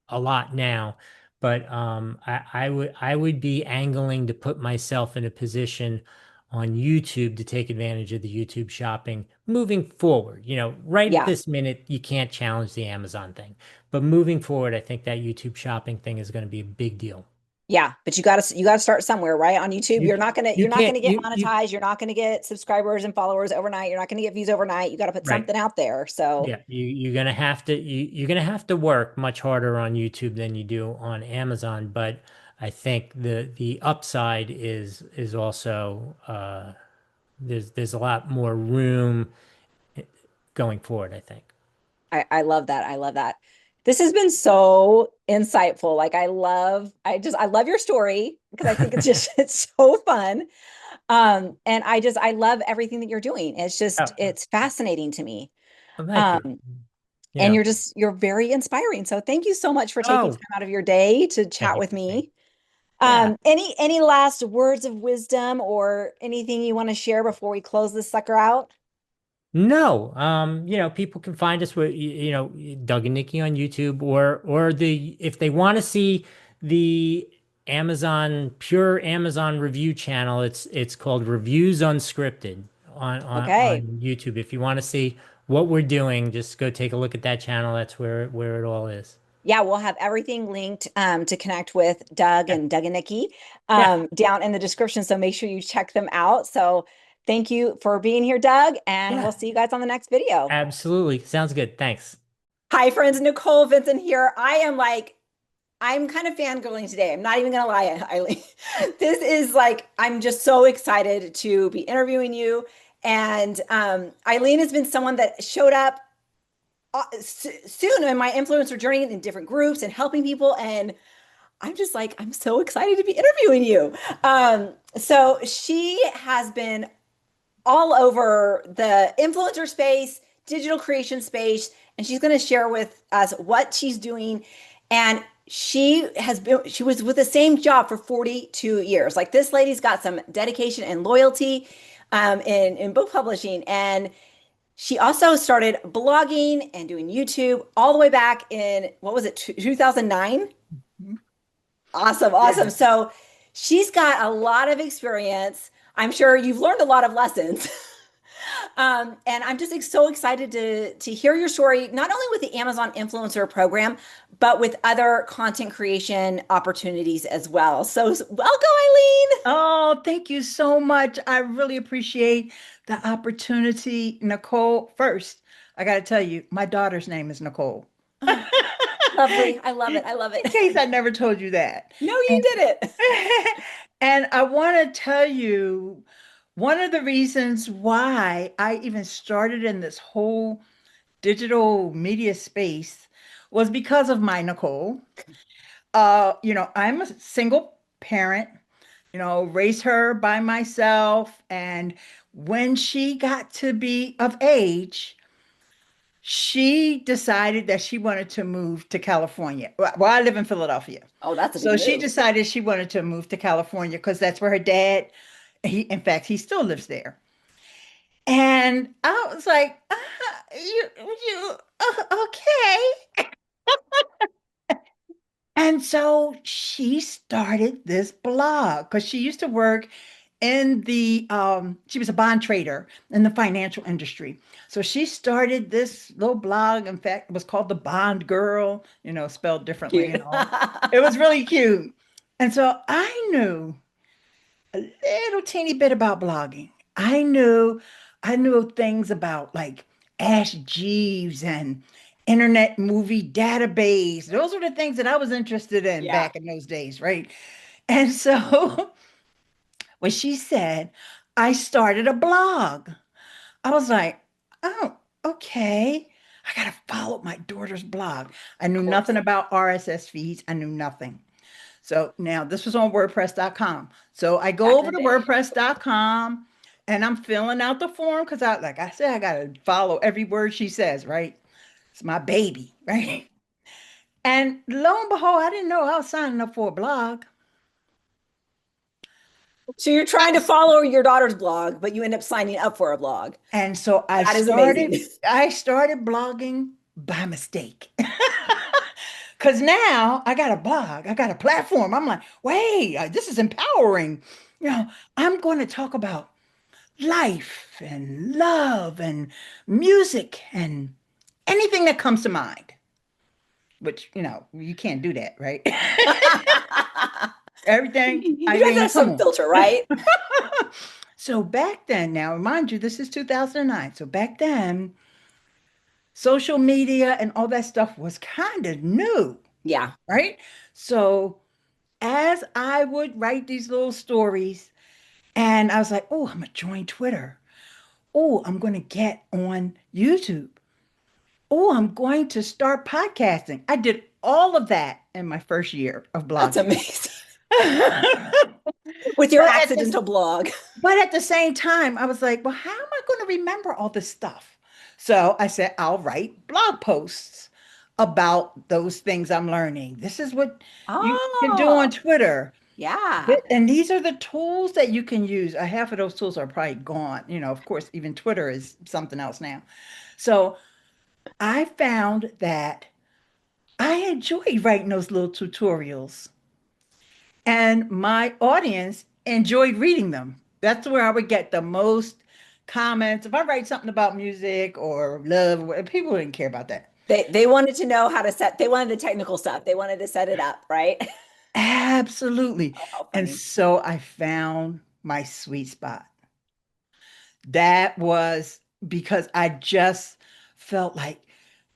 a lot now, but I would be angling to put myself in a position on YouTube to take advantage of the YouTube shopping moving forward. Right at Yeah. this minute, you can't challenge the Amazon thing, but moving forward, I think that YouTube shopping thing is going to be a big deal. Yeah, but you got to start somewhere, right? On YouTube, You you're you not going can't to get monetized, you're not going to get subscribers and followers overnight, you're not going to get views overnight. You got to put right. something out there. So, Yeah, you're gonna have to you're gonna have to work much harder on YouTube than you do on Amazon, but I think the upside is also there's a lot more room going forward, I think. I love that. I love that. This has been so insightful. Like I love your story because I think it's just it's so fun. And I love everything that you're doing. Oh, It's fascinating to me. well, thank you. Um, You and know, you're very inspiring. So thank you so much for taking oh, time out of your day to thank chat you. with Thank me. Yeah. Any last words of wisdom or anything you want to share before we close this sucker out? No, people can find us with Doug and Nikki on YouTube, or the if they want to see the pure Amazon review channel, it's called Reviews Unscripted on Okay. YouTube. If you want to see what we're doing, just go take a look at that channel. That's where it all is. Yeah, we'll have everything linked to connect with Yeah. Doug and Nikki Yeah. down in the description. So make sure you check them out. So thank you for being here, Doug, and we'll Yeah. see you guys on the next video. Absolutely. Sounds good. Thanks. Hi, friends. Nicole Vincent here. I'm kind of fangirling today. I'm not even gonna lie, Eileen. This is like, I'm just so excited to be interviewing you. And Eileen has been someone that showed up soon in my influencer journey in different groups and helping people. And I'm just like, I'm so excited to be interviewing you. So she has been all over the influencer space, digital creation space, and she's going to share with us what she's doing. And she was with the same job for 42 years. Like this lady's got some dedication and loyalty in book publishing. And she also started blogging and doing YouTube all the way back in, what was it, 2009? Awesome, awesome. Yes. So she's got a lot of experience. I'm sure you've learned a lot of lessons. And I'm just so excited to hear your story, not only with the Amazon Influencer Program, but with other content creation opportunities as well. So welcome, Eileen. Oh, thank you so much. I really appreciate the opportunity, Nicole. First, I got to tell you, my daughter's name is Nicole. Oh, lovely. I love it. I love In it. case I never told you that. No, you And did it. and I want to tell you one of the reasons why I even started in this whole digital media space was because of my Nicole. I'm a single parent, raised her by myself. And when she got to be of age, she decided that she wanted to move to California. Well, I live in Philadelphia. Oh, that's a big So she move. decided she wanted to move to California because that's where her dad, in fact, he still lives there. And I was like, okay. And so she started this blog because she used to work in the she was a bond trader in the financial industry. So she started this little blog. In fact, it was called the Bond Girl, spelled differently Cute. and all. It was really cute. And so I knew a little teeny bit about blogging. I knew things about like Ash Jeeves and Internet Movie Database. Those were the things that I was interested in Yeah. back in those days, right? And so when she said, I started a blog, I was like, oh, okay. I got to follow my daughter's blog. I knew Of nothing course. about RSS feeds. I knew nothing. So now this was on WordPress.com. So I go Back in over the to day. WordPress.com and I'm filling out the form because like I said, I gotta follow every word she says, right? It's my baby, right? And lo and behold, I didn't know I was signing up for a blog. So you're trying to follow your daughter's blog, but you end up signing up for a blog. And so I That is started, amazing. I started blogging by mistake. Because now I got a blog, I got a platform. I'm like, wait, this is empowering. You know, I'm going to talk about life and love and music and anything that comes to mind, which, you can't do that, right? Everything, I You guys mean, have come some on. filter, right? So back then, now mind you, this is 2009. So back then, social media and all that stuff was kind of new, Yeah. right? So as I would write these little stories, and I was like, oh, I'm gonna join Twitter. Oh, I'm gonna get on YouTube. Oh, I'm going to start podcasting. I did all of that in my first year of That's blogging. amazing. With your But at the accidental blog. but at the same time, I was like, well, how am I going to remember all this stuff? So I said, I'll write blog posts about those things I'm learning. This is what you can do on Oh, Twitter. yeah. And these are the tools that you can use. Half of those tools are probably gone. Of course, even Twitter is something else now. So I found that I enjoy writing those little tutorials, and my audience enjoyed reading them. That's where I would get the most comments. If I write something about music or love, people didn't care about that. They wanted to know how to they wanted the technical stuff. They wanted to set it up, right? Absolutely. Oh, how And funny. so I found my sweet spot. That was because I just felt like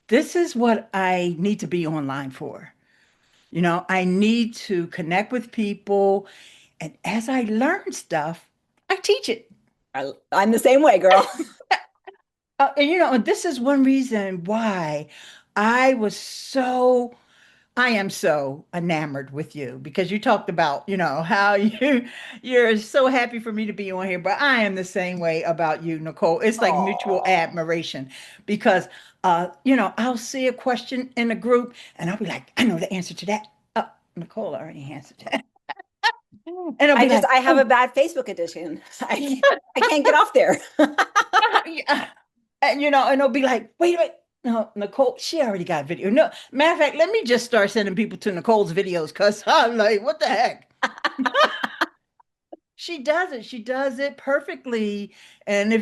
this is what I need to be online for. I need to connect with people. And as I learn stuff, I teach it. I'm the same way, girl. And this is one reason why I was so, I am so enamored with you because you talked about, how you're so happy for me to be on here, but I am the same way about you, Nicole. It's like mutual Oh, admiration because, I'll see a question in a group and I'll be like, I know the answer to that. Nicole already answered that. And I'll be like, I have a oh, bad Facebook addiction. I can't get off there. yeah. And it'll be like, wait, no, Nicole, she already got a video. No, matter of fact, let me just start sending people to Nicole's videos because I'm like, what the heck? She does it. She does it perfectly. And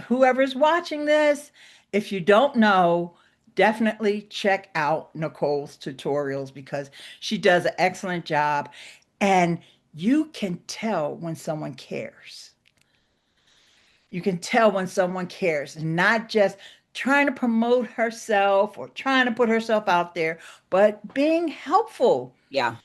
whoever's watching this, if you don't know, definitely check out Nicole's tutorials because she does an excellent job. And you can tell when someone cares. You can tell when someone cares, not just trying to promote herself or trying to put herself out there, but being helpful. Yeah.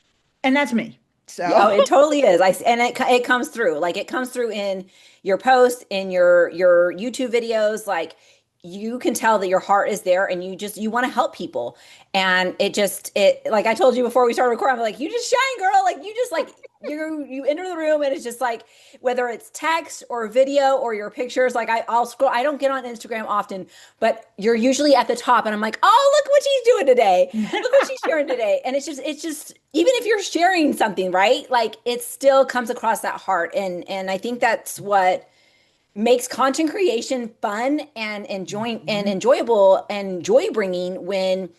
And that's me. Yeah, oh, So it totally is. And it comes through. Like it comes through in your posts, in your YouTube videos. Like you can tell that your heart is there and you want to help people. And it like I told you before we started recording, I'm like, you just shine, girl. Like you just like you enter the room and it's just like whether it's text or video or your pictures, like I'll scroll. I don't get on Instagram often, but you're usually at the top and I'm like, oh, look what she's doing today. Look what she's sharing today. And it's just even if you're sharing something, right? Like it still comes across that heart. And I think that's what makes content creation fun and enjoying and Mhm. enjoyable and joy bringing when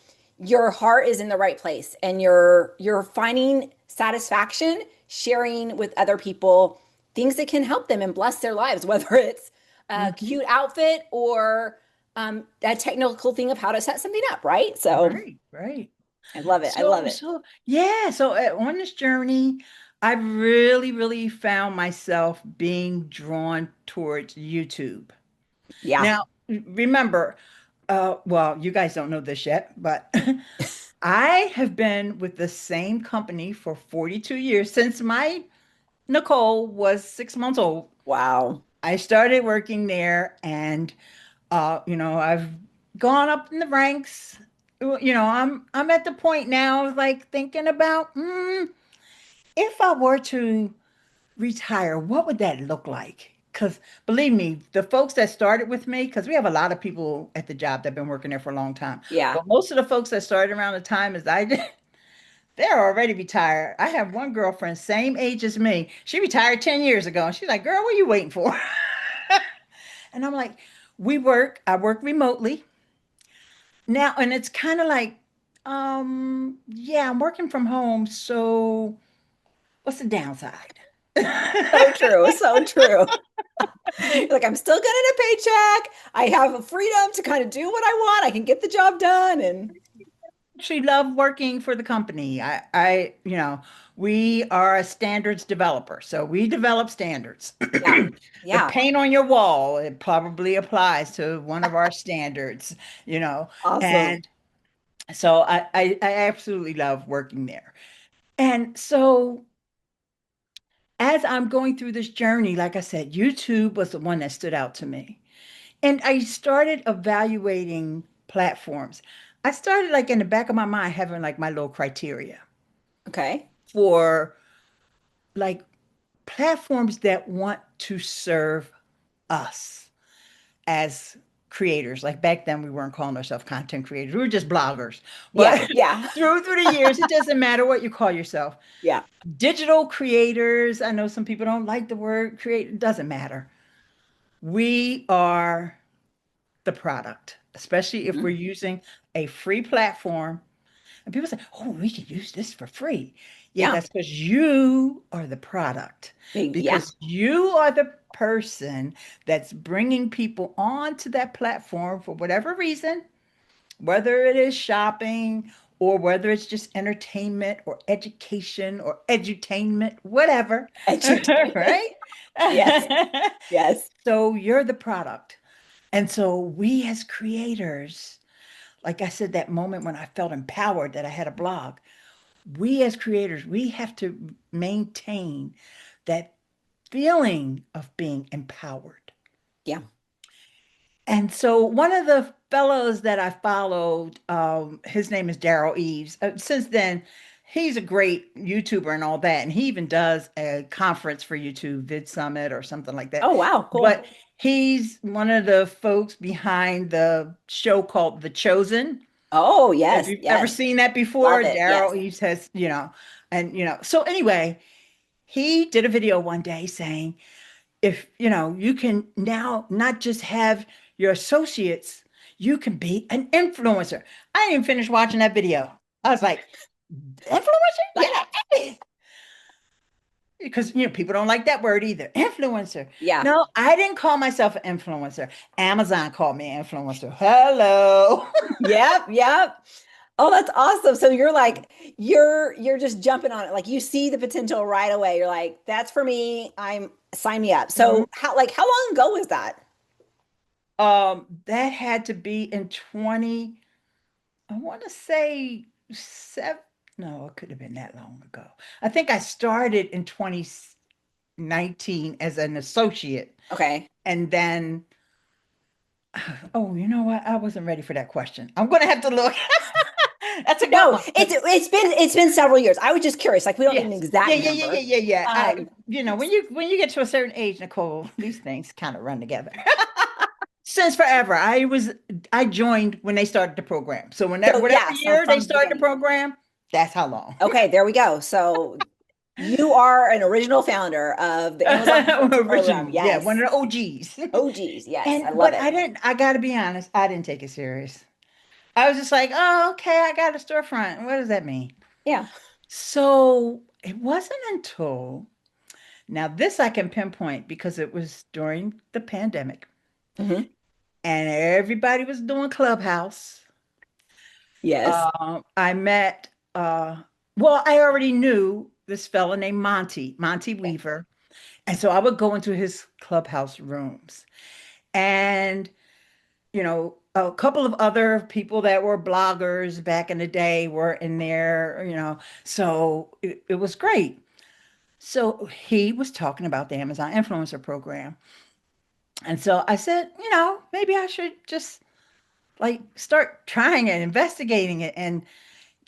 your heart is in the right place and you're finding satisfaction sharing with other people things that can help them and bless their lives, whether it's a Mhm. cute outfit or a technical thing of how to set something up, right? So Right, right. I love it. I love it. Yeah, so on this journey, I really, really found myself being drawn towards YouTube. Yeah. Now, remember, well, you guys don't know this yet, but I have been with the same company for 42 years since my Nicole was 6 months old. Wow. I started working there and I've gone up in the ranks. I'm at the point now of like thinking about if I were to retire, what would that look like? Because believe me, the folks that started with me, because we have a lot of people at the job that have been working there for a long time, Yeah. but most of the folks that started around the time as I did, they're already retired. I have one girlfriend, same age as me. She retired 10 years ago. And she's like, girl, what are you waiting for? And I'm like, I work remotely now, and it's kind of like, yeah, I'm working from home. So what's the downside? So true. So true. Like I'm still getting a paycheck. I have a freedom to kind of do what I want. I can get the job done and She loved working for the company. We are a standards developer, so we develop standards. yeah. The Yeah. paint on your wall, it probably applies to one of our standards, you know. Awesome. And so I absolutely love working there. And so as I'm going through this journey, like I said, YouTube was the one that stood out to me. And I started evaluating platforms. I started like in the back of my mind having like my little criteria Okay. for like platforms that want to serve us as creators. Like back then we weren't calling ourselves content creators. We were just bloggers. Yeah. But Yeah. through the years, it doesn't matter what you call yourself. Yeah. Digital creators, I know some people don't like the word create, it doesn't matter. We are the product, especially if we're Mhm. using a free platform. And people say, oh, we can use this for free. Yeah, Yeah. that's because you are the product, Yeah. because you are the person that's bringing people onto that platform for whatever reason, whether it is shopping or whether it's just entertainment or education or edutainment, whatever, Edutainment. right? Yes. Yes. So you're the product. And so we as creators, like I said, that moment when I felt empowered that I had a blog, we as creators, we have to maintain that feeling of being empowered. Yeah. And so one of the fellows that I followed, his name is Daryl Eves. Since then, he's a great YouTuber and all that. And he even does a conference for YouTube, Vid Summit or something like that. Oh, wow. Cool. But he's one of the folks behind the show called The Chosen. Oh, If yes. you've ever Yes. seen that Love before, it. Yes. Daryl Eves has, so anyway, he did a video one day saying, if you can now not just have your associates, you can be an influencer. I didn't even finish watching that video. I was like, influencer? Yeah. Because people don't like that word either. Influencer. Yeah. No, I didn't call myself an influencer. Amazon called me an influencer. Hello. Yep. Yep. Oh, that's awesome. So you're like, you're just jumping on it. Like you see the potential right away. You're like, that's for me. Sign me up. Mhm. So how long ago was that? That had to be in 20, I want to say seven. No, it could have been that long ago. I think I started in 2019 as an associate. Okay. And then, oh, you know what? I wasn't ready for that question. I'm going to have to look. That's a good No, it's been several years. I was just curious. Like we don't need an Yes. exact Yeah. number. Yeah. Um, When you get to a certain age, Nicole, these things kind of run together. Since forever, I joined when they started the program. So so whatever yeah, so year they from the started the beginning. program, that's how long. Okay, there we go. So you are an original founder of the Amazon Influencer Program. Original, yeah, one Yes. of the OGs. Oh, geez. Yes, I And love but it. I gotta be honest, I didn't take it serious. I was just like, oh, okay, I got a storefront. What does that mean? Yeah. So it wasn't until now this I can pinpoint because it was during the pandemic Hmm. and everybody was doing Clubhouse. Yes. I met well, I already knew this fella named Monty Okay. Weaver. And so I would go into his Clubhouse rooms. And a couple of other people that were bloggers back in the day were in there, so it was great. So he was talking about the Amazon Influencer Program. And so I said, maybe I should just like start trying it, investigating it. And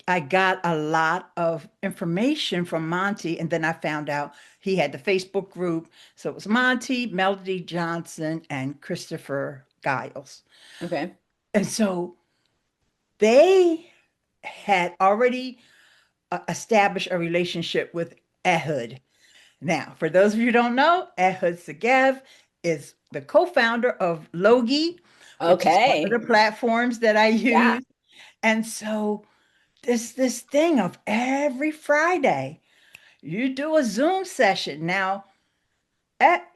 I got a lot of information from Monty. And then I found out he had the Facebook group. So it was Monty, Melody Johnson, and Christopher Giles. Okay. And so they had already established a relationship with Ehud. Now, for those of you who don't know, Ehud Segev is the co-founder of Logi, which is one of Okay. the platforms that I Yeah. use. And so this thing of every Friday, you do a Zoom session. Now, at,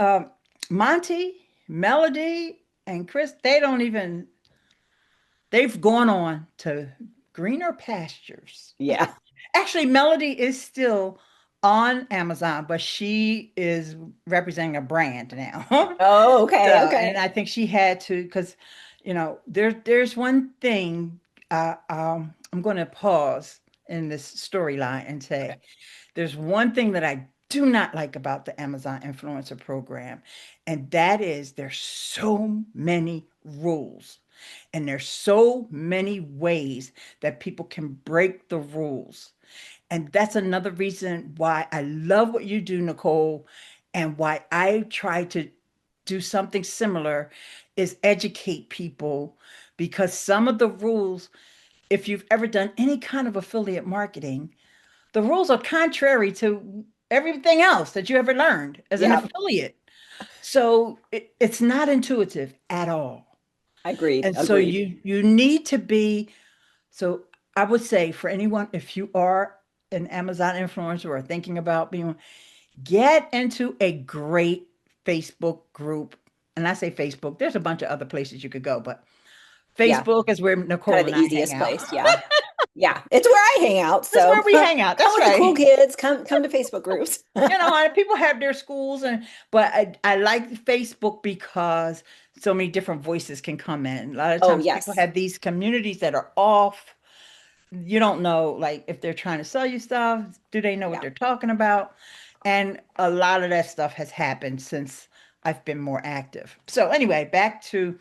Monty, Melody, and Chris, they've gone on to greener pastures. Yeah. Actually, Melody is still on Amazon, but she is representing a brand now. Oh, okay. And Okay. I think she had to because, there's one thing. I'm going to pause in this storyline and Okay. say there's one thing that I do not like about the Amazon Influencer Program, and that is there's so many rules. And there's so many ways that people can break the rules. And that's another reason why I love what you do, Nicole, and why I try to do something similar is educate people because some of the rules, if you've ever done any kind of affiliate marketing, the rules are contrary to everything else that you ever learned as an Yeah. affiliate. So it's not intuitive at all. Agreed. And so Agreed. you need to be so I would say for anyone, if you are an Amazon influencer or thinking about being, get into a great Facebook group. And I say Facebook, there's a bunch of other places you could go, but Yeah. Facebook is where Kind Nicole of and the I hang easiest out. place. Yeah. Yeah. It's where I hang out. That's So where we hang out. come That's with the cool right. kids. Come to Facebook groups. And people have their schools but I like Facebook because so many different voices can come in. A lot of Oh, times people yes. have these communities that are off. You don't know, like, if they're trying to sell you stuff, do they know what Yeah. they're talking about? And a lot of that stuff has happened since I've been more active. So anyway, back to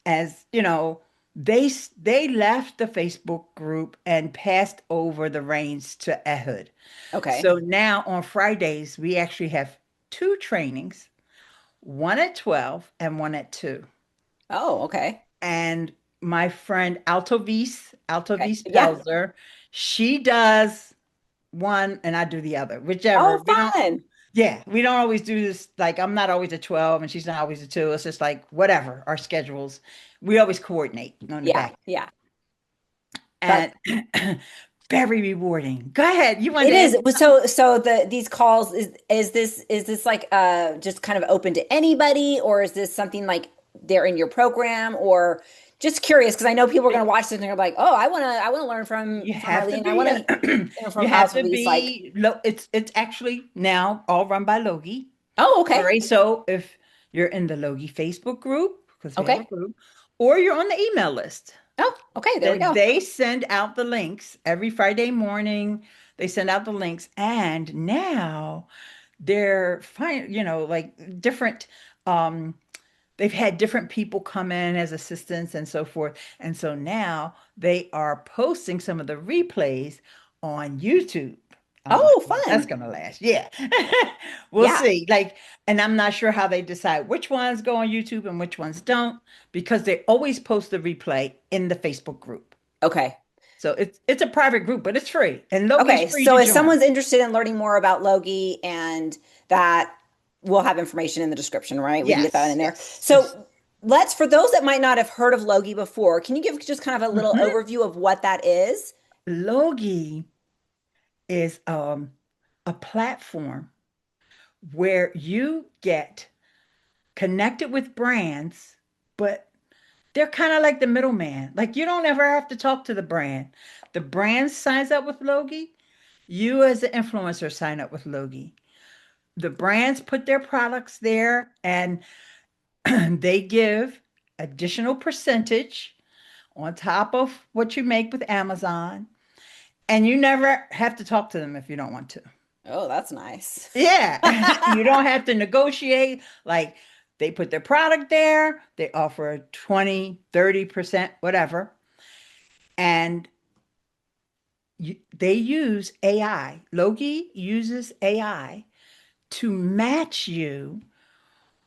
as they left the Facebook group and passed over the reins to Ehud. Okay. So now on Fridays we actually have two trainings, one at 12 and one at 2. Oh, okay. And my friend Okay. Altovis Yeah. Pelzer, she does one and I do the other, whichever. Oh, fun. We don't always do this. Like, I'm not always a 12 and she's not always a 2. It's just like whatever our schedules. We always coordinate on the Yeah. back. Yeah. And That very rewarding. Go ahead. You wanted it to is. ask? So these calls is this like just kind of open to anybody, or is this something like they're in your program, or just curious because I know people are going to watch this and they're like, oh, I want to learn from You from have to Arlene. I be want to you from have House to Release. Like, be it's actually now all run by Logi. oh, All okay, right. So if you're in the Logi Facebook group, because we have a okay, group, or you're on the email list, oh, okay. There we then go. they send out the links every Friday morning. They send out the links, and now they're fine, like different um they've had different people come in as assistants and so forth. And so now they are posting some of the replays on YouTube. I'm like, Oh, well, that's fun. gonna last. Yeah. We'll Yeah. see. Like, and I'm not sure how they decide which ones go on YouTube and which ones don't, because they always post the replay in the Facebook group. Okay. So it's a private group, but it's free. And Logi's Okay. free So to if join. someone's interested in learning more about Logi and that, we'll have information in the description, right? We can get that in Yes, there. yes, yes. So let's, for those that might not have heard of Logi before, can you give just kind of a little Mhm. overview of what that is? Logi is a platform where you get connected with brands, but they're kind of like the middleman. Like you don't ever have to talk to the brand. The brand signs up with Logi. You as the influencer sign up with Logi. The brands put their products there and they give additional percentage on top of what you make with Amazon. And you never have to talk to them if you don't want to. Oh, that's nice. Yeah, you don't have to negotiate. Like they put their product there, they offer 20, 30%, whatever. And they use AI. Logi uses AI to match you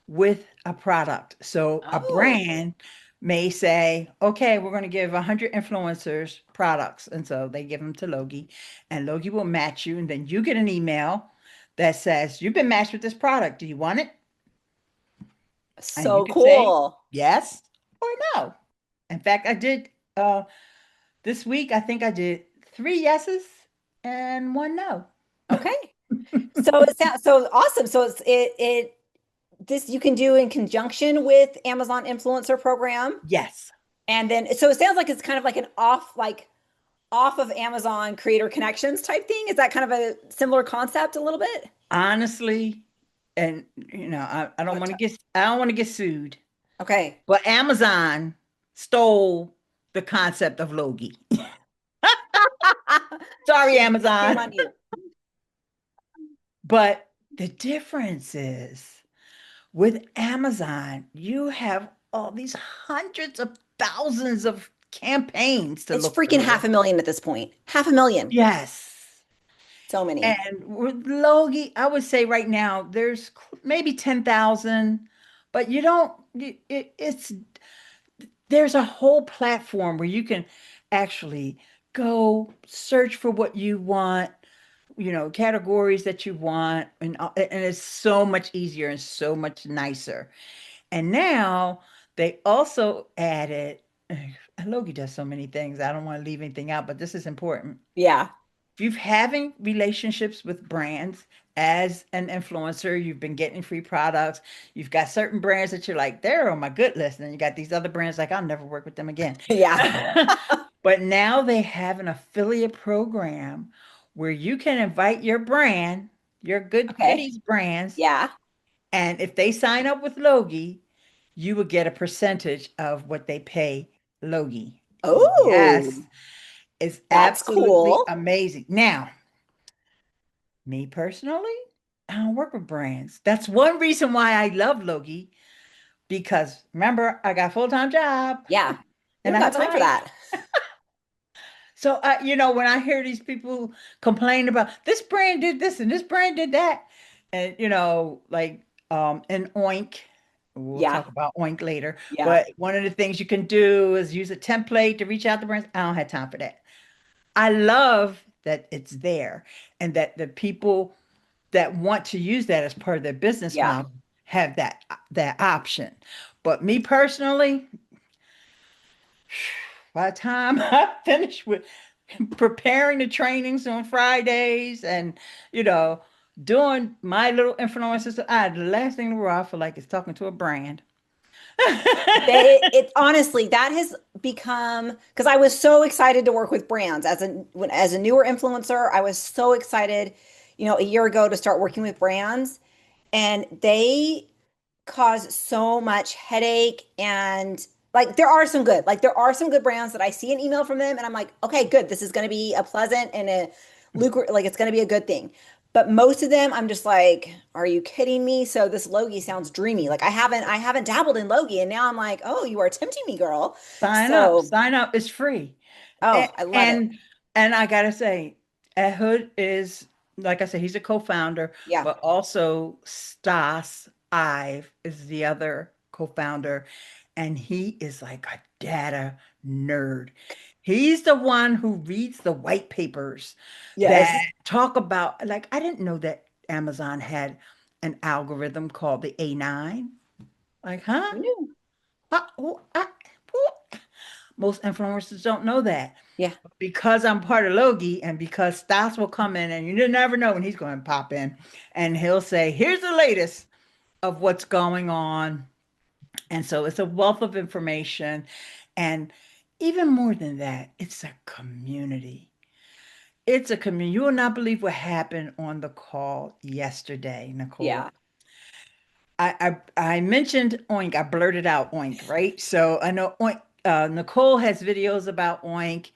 with a product. So a Oh, brand may say, okay, we're going to give 100 influencers products. And so they give them to Logi, and Logi will match you. And then you get an email that says, you've been matched with this product. Do you want it? And you so could say cool. yes or no. In fact, I did this week, I think I did 3 yeses and 1 no. Okay. So it sounds so awesome. So it this you can do in conjunction with Amazon influencer program. Yes. And then so it sounds like it's kind of like an off of Amazon creator connections type thing. Is that kind of a similar concept a little bit? Honestly, and I don't want to get sued. Okay. But Amazon stole the concept of Logi. Sorry, Shame Amazon. on you. But the difference is with Amazon, you have all these hundreds of thousands of campaigns to It's look freaking through. 500,000 at this point. 500,000. Yes. So many. And with Logi, I would say right now there's maybe 10,000, but you don't, it's there's a whole platform where you can actually go search for what you want, categories that you want, and it's so much easier and so much nicer. And now they also added, Logi does so many things. I don't want to leave anything out, but this is important. Yeah. If you're having relationships with brands as an influencer, you've been getting free products, you've got certain brands that you're like, they're on my good list. And then you got these other brands like, I'll never work with them again. Yeah. But now they have an affiliate program where you can invite your brand, your good Okay. goodies brands, Yeah. and if they sign up with Logi, you will get a percentage of what they pay Logi. Oh, Yes, it's that's absolutely cool. amazing. Now, me personally, I don't work with brands. That's one reason why I love Logi, because remember, I got a full-time job Yeah. You and don't I got have a time for life. that. So, when I hear these people complain about this brand did this and this brand did that, and like in Oink, we'll Yeah. talk about Oink later. Yeah. But one of the things you can do is use a template to reach out to brands. I don't have time for that. I love that it's there and that the people that want to use that as part of their business Yeah. model have that option. But me personally, by the time I finish with preparing the trainings on Fridays and you know doing my little influences, the last thing in the world I feel like is talking to a brand. It honestly that has become because I was so excited to work with brands as a newer influencer. I was so excited, a year ago to start working with brands, and they cause so much headache. And like there are some good brands that I see an email from them and I'm like, okay, good, this is going to be a pleasant and a lucrative, like it's going to be a good thing. but most of them I'm just like, are you kidding me? So this Logi sounds dreamy. Like I haven't dabbled in Logi, and now I'm like, oh, you are tempting me, girl. Sign up. So, Sign up. It's free. oh, And I love it. and, and I gotta say, Ed Hood is, like I said, he's a co-founder, Yeah. but also Stas Ive is the other co-founder, and he is like a data nerd. He's the one who reads the white papers that Yes. talk about, like, I didn't know that Amazon had an algorithm called the A9. Like, huh? Who knew? Who? Most influencers don't know that. Yeah. Because I'm part of Logi and because Stas will come in and you never know when he's going to pop in and he'll say, here's the latest of what's going on. And so it's a wealth of information. And even more than that, it's a community. It's a community. You will not believe what happened on the call yesterday, Nicole. Yeah. I mentioned Oink. I blurted out Oink, right? So I know Oink. Nicole has videos about Oink.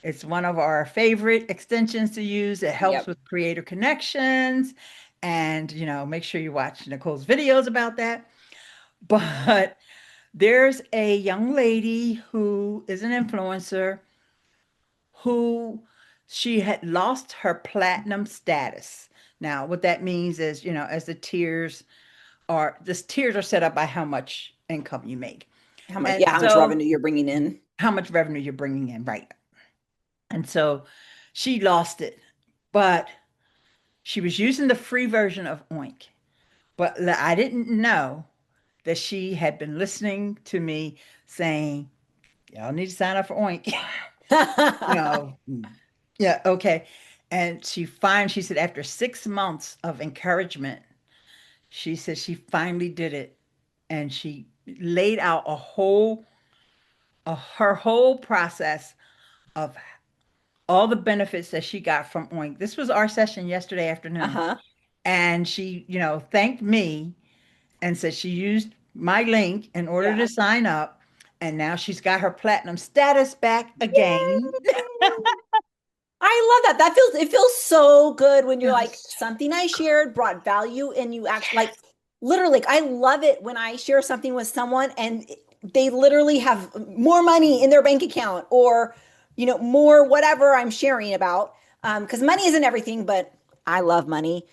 It's one of our favorite extensions to use. It helps Yep. with creator connections, and make sure you watch Nicole's videos about that. But there's a young lady who is an influencer who she had lost her platinum status. Now, what that means is, as the tiers are set up by how much income you make. And How much so revenue you're bringing in? how much revenue you're bringing in, right? And so she lost it, but she was using the free version of Oink. But I didn't know that she had been listening to me saying, y'all need to sign up for Oink. you know, yeah, okay. And she said, after 6 months of encouragement, she said she finally did it. And she laid out her whole process of all the benefits that she got from Oink. This was our session yesterday afternoon. Uh-huh. And she, thanked me and said she used my link in order Yeah. to sign up. And now she's got her platinum status back again. Yay! I love that. It feels so good when you're like, Yes. something I shared brought value and you actually like Yes. literally like I love it when I share something with someone and they literally have more money in their bank account or more whatever I'm sharing about. Because money isn't everything, but I love money.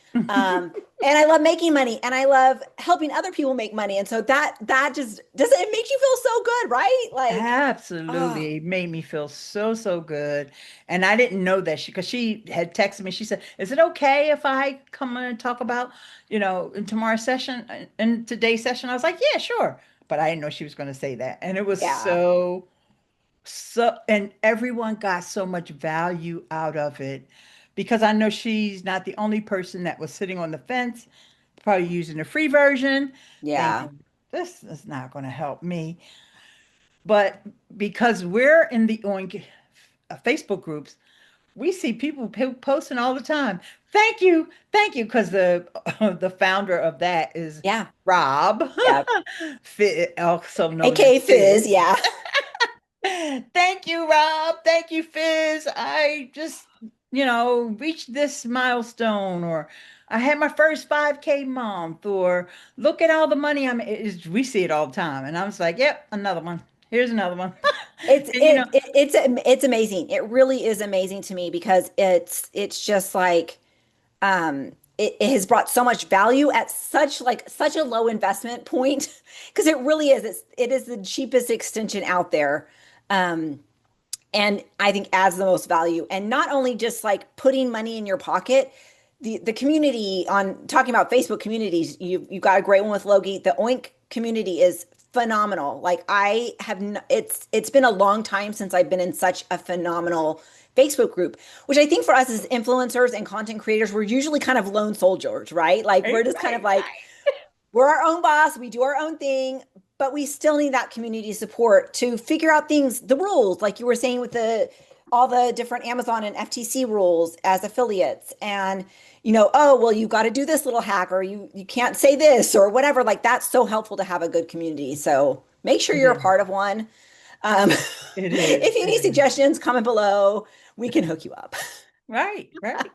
And I love making money and I love helping other people make money. And so that just does it makes you feel so good, right? Like, oh, Absolutely. It made me feel so, so good. And I didn't know that because she had texted me. She said, is it okay if I come in and talk about, in tomorrow's session, in today's session? I was like, yeah, sure. But I didn't know she was going to say that. And it was yeah. and everyone got so much value out of it because I know she's not the only person that was sitting on the fence, probably using the free version, Yeah. thinking, this is not going to help me. But because we're in the Oink Facebook groups, we see people posting all the time. Thank you, because the the founder of that is Yeah. Rob, Yeah. also known as AKA Fizz. Fizz. Yeah. Thank you, Rob. Thank you, Fizz. I just, reached this milestone, or I had my first 5K month, or look at all the money we see it all the time. And I was like, yep, another one. Here's another one. It's And it, it it's amazing. It really is amazing to me because it's just like it has brought so much value at such a low investment point because it really is it is the cheapest extension out there. Um and I think adds the most value. And not only just like putting money in your pocket, the community on talking about Facebook communities, you've got a great one with Logie. The Oink community is phenomenal. Like it's been a long time since I've been in such a phenomenal Facebook group, which I think for us as influencers and content creators, we're usually kind of lone soldiers, right? Like we're right, just kind of right, like right. we're our own boss, we do our own thing, but we still need that community support to figure out things, the rules, like you were saying with the all the different Amazon and FTC rules as affiliates. And oh, well, you got to do this little hack or you can't say this or whatever. Like that's so helpful to have a good community. So make sure It you're a is. part of one. Um, It is. if you It need is. suggestions, comment below. We can hook you up. Right, right.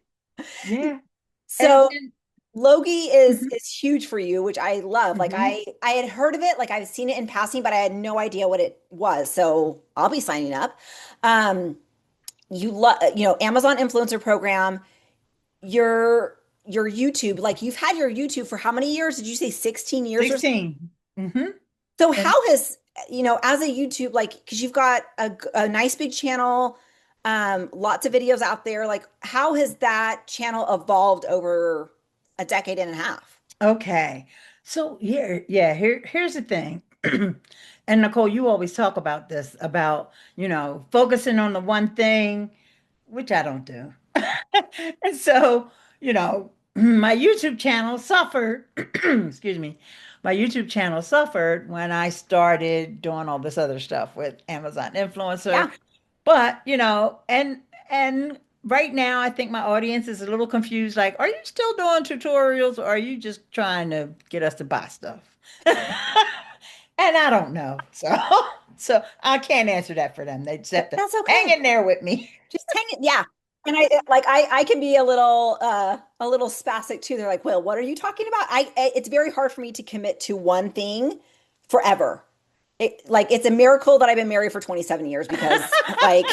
Yeah. So and Logi is mhm, is huge for you, which I love. Like mhm. I had heard of it, like I've seen it in passing, but I had no idea what it was. So I'll be signing up. Um, you love, Amazon influencer program, your YouTube, like you've had your YouTube for how many years? Did you say 16 years or so? 16. Hmm. So And how has, as a YouTube, like, because you've got a nice big channel, lots of videos out there, like how has that channel evolved over a decade and a half? okay. So here's the thing. And Nicole, you always talk about this, about, focusing on the one thing, which I don't do. And so, my YouTube channel suffered, excuse me, my YouTube channel suffered when I started doing all this other stuff with Amazon influencer. Yeah, But, and right now I think my audience is a little confused, like, are you still doing tutorials or are you just trying to get us to buy stuff? And I don't know. So I can't answer that for them. They just have to that's hang okay. in there with me. Just hang it. Yeah. And I can be a little spastic too. They're like, "Well, what are you talking about?" It's very hard for me to commit to one thing forever. It's a miracle that I've been married for 27 years because like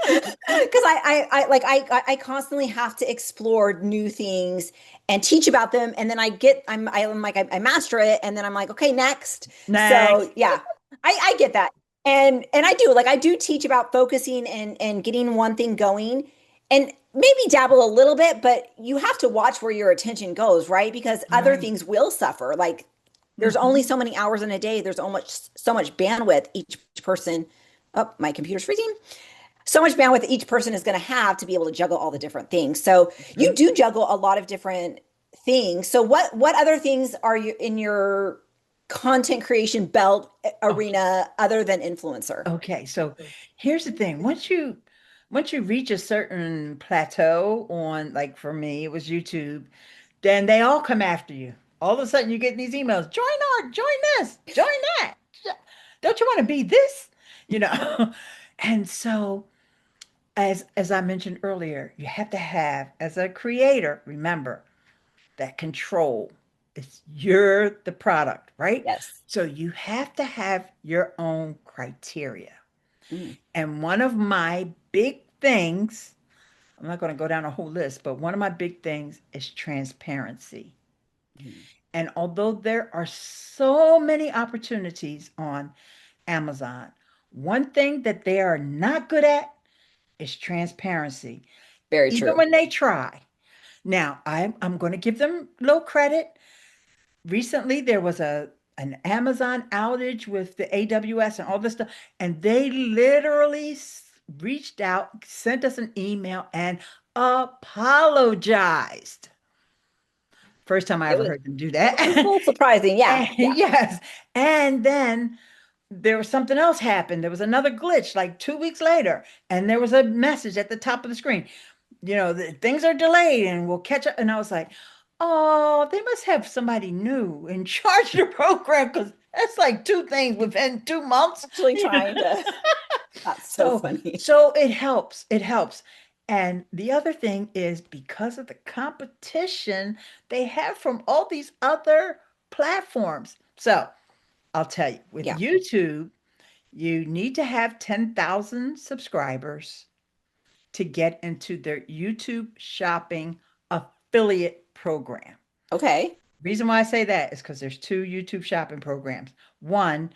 because I constantly have to explore new things and teach about them, and then I'm like I master it, and then I'm like, okay, next. Next. So yeah, I get that, and I do teach about focusing and getting one thing going, and maybe dabble a little bit, but you have to watch where your attention goes, right? Because other Right. things will suffer. Like there's only Mhm. so many hours in a day. There's so much bandwidth each person. Oh, my computer's freezing. So much bandwidth each person is going to have to be able to juggle all the different things. So you Mhm. do juggle a lot of different things. So what other things are you in your content creation belt Okay. arena other than influencer? Okay. So here's the thing. Once you reach a certain plateau on, like for me, it was YouTube, then they all come after you. All of a sudden you get these emails, join this, join that. Don't you want to be this? You know? And so as I mentioned earlier, you have to have, as a creator, remember that control. It's you're the product, right? Yes. So you have to have your own criteria. Mm, And one of my big things, I'm not going to go down a whole list, but one of my big things is transparency. mm. And although there are so many opportunities on Amazon, one thing that they are not good at is transparency, Very even true. when they try. Now, I'm going to give them low credit. Recently, there was an Amazon outage with the AWS and all this stuff, and they literally reached out, sent us an email, and apologized. First time I It ever was heard them do it was a that. little surprising. Yeah. And Yeah. yes, and then there was something else happened. There was another glitch like 2 weeks later, and there was a message at the top of the screen. Things are delayed and we'll catch up. And I was like, oh, they must have somebody new in charge of the program because that's like two things within 2 months. Actually You know? trying to that's so So, funny. so it helps. It helps. And the other thing is because of the competition they have from all these other platforms. So I'll tell you, with Yeah. YouTube, you need to have 10,000 subscribers to get into their YouTube shopping affiliate program. Okay. Reason why I say that is because there's two YouTube shopping programs. One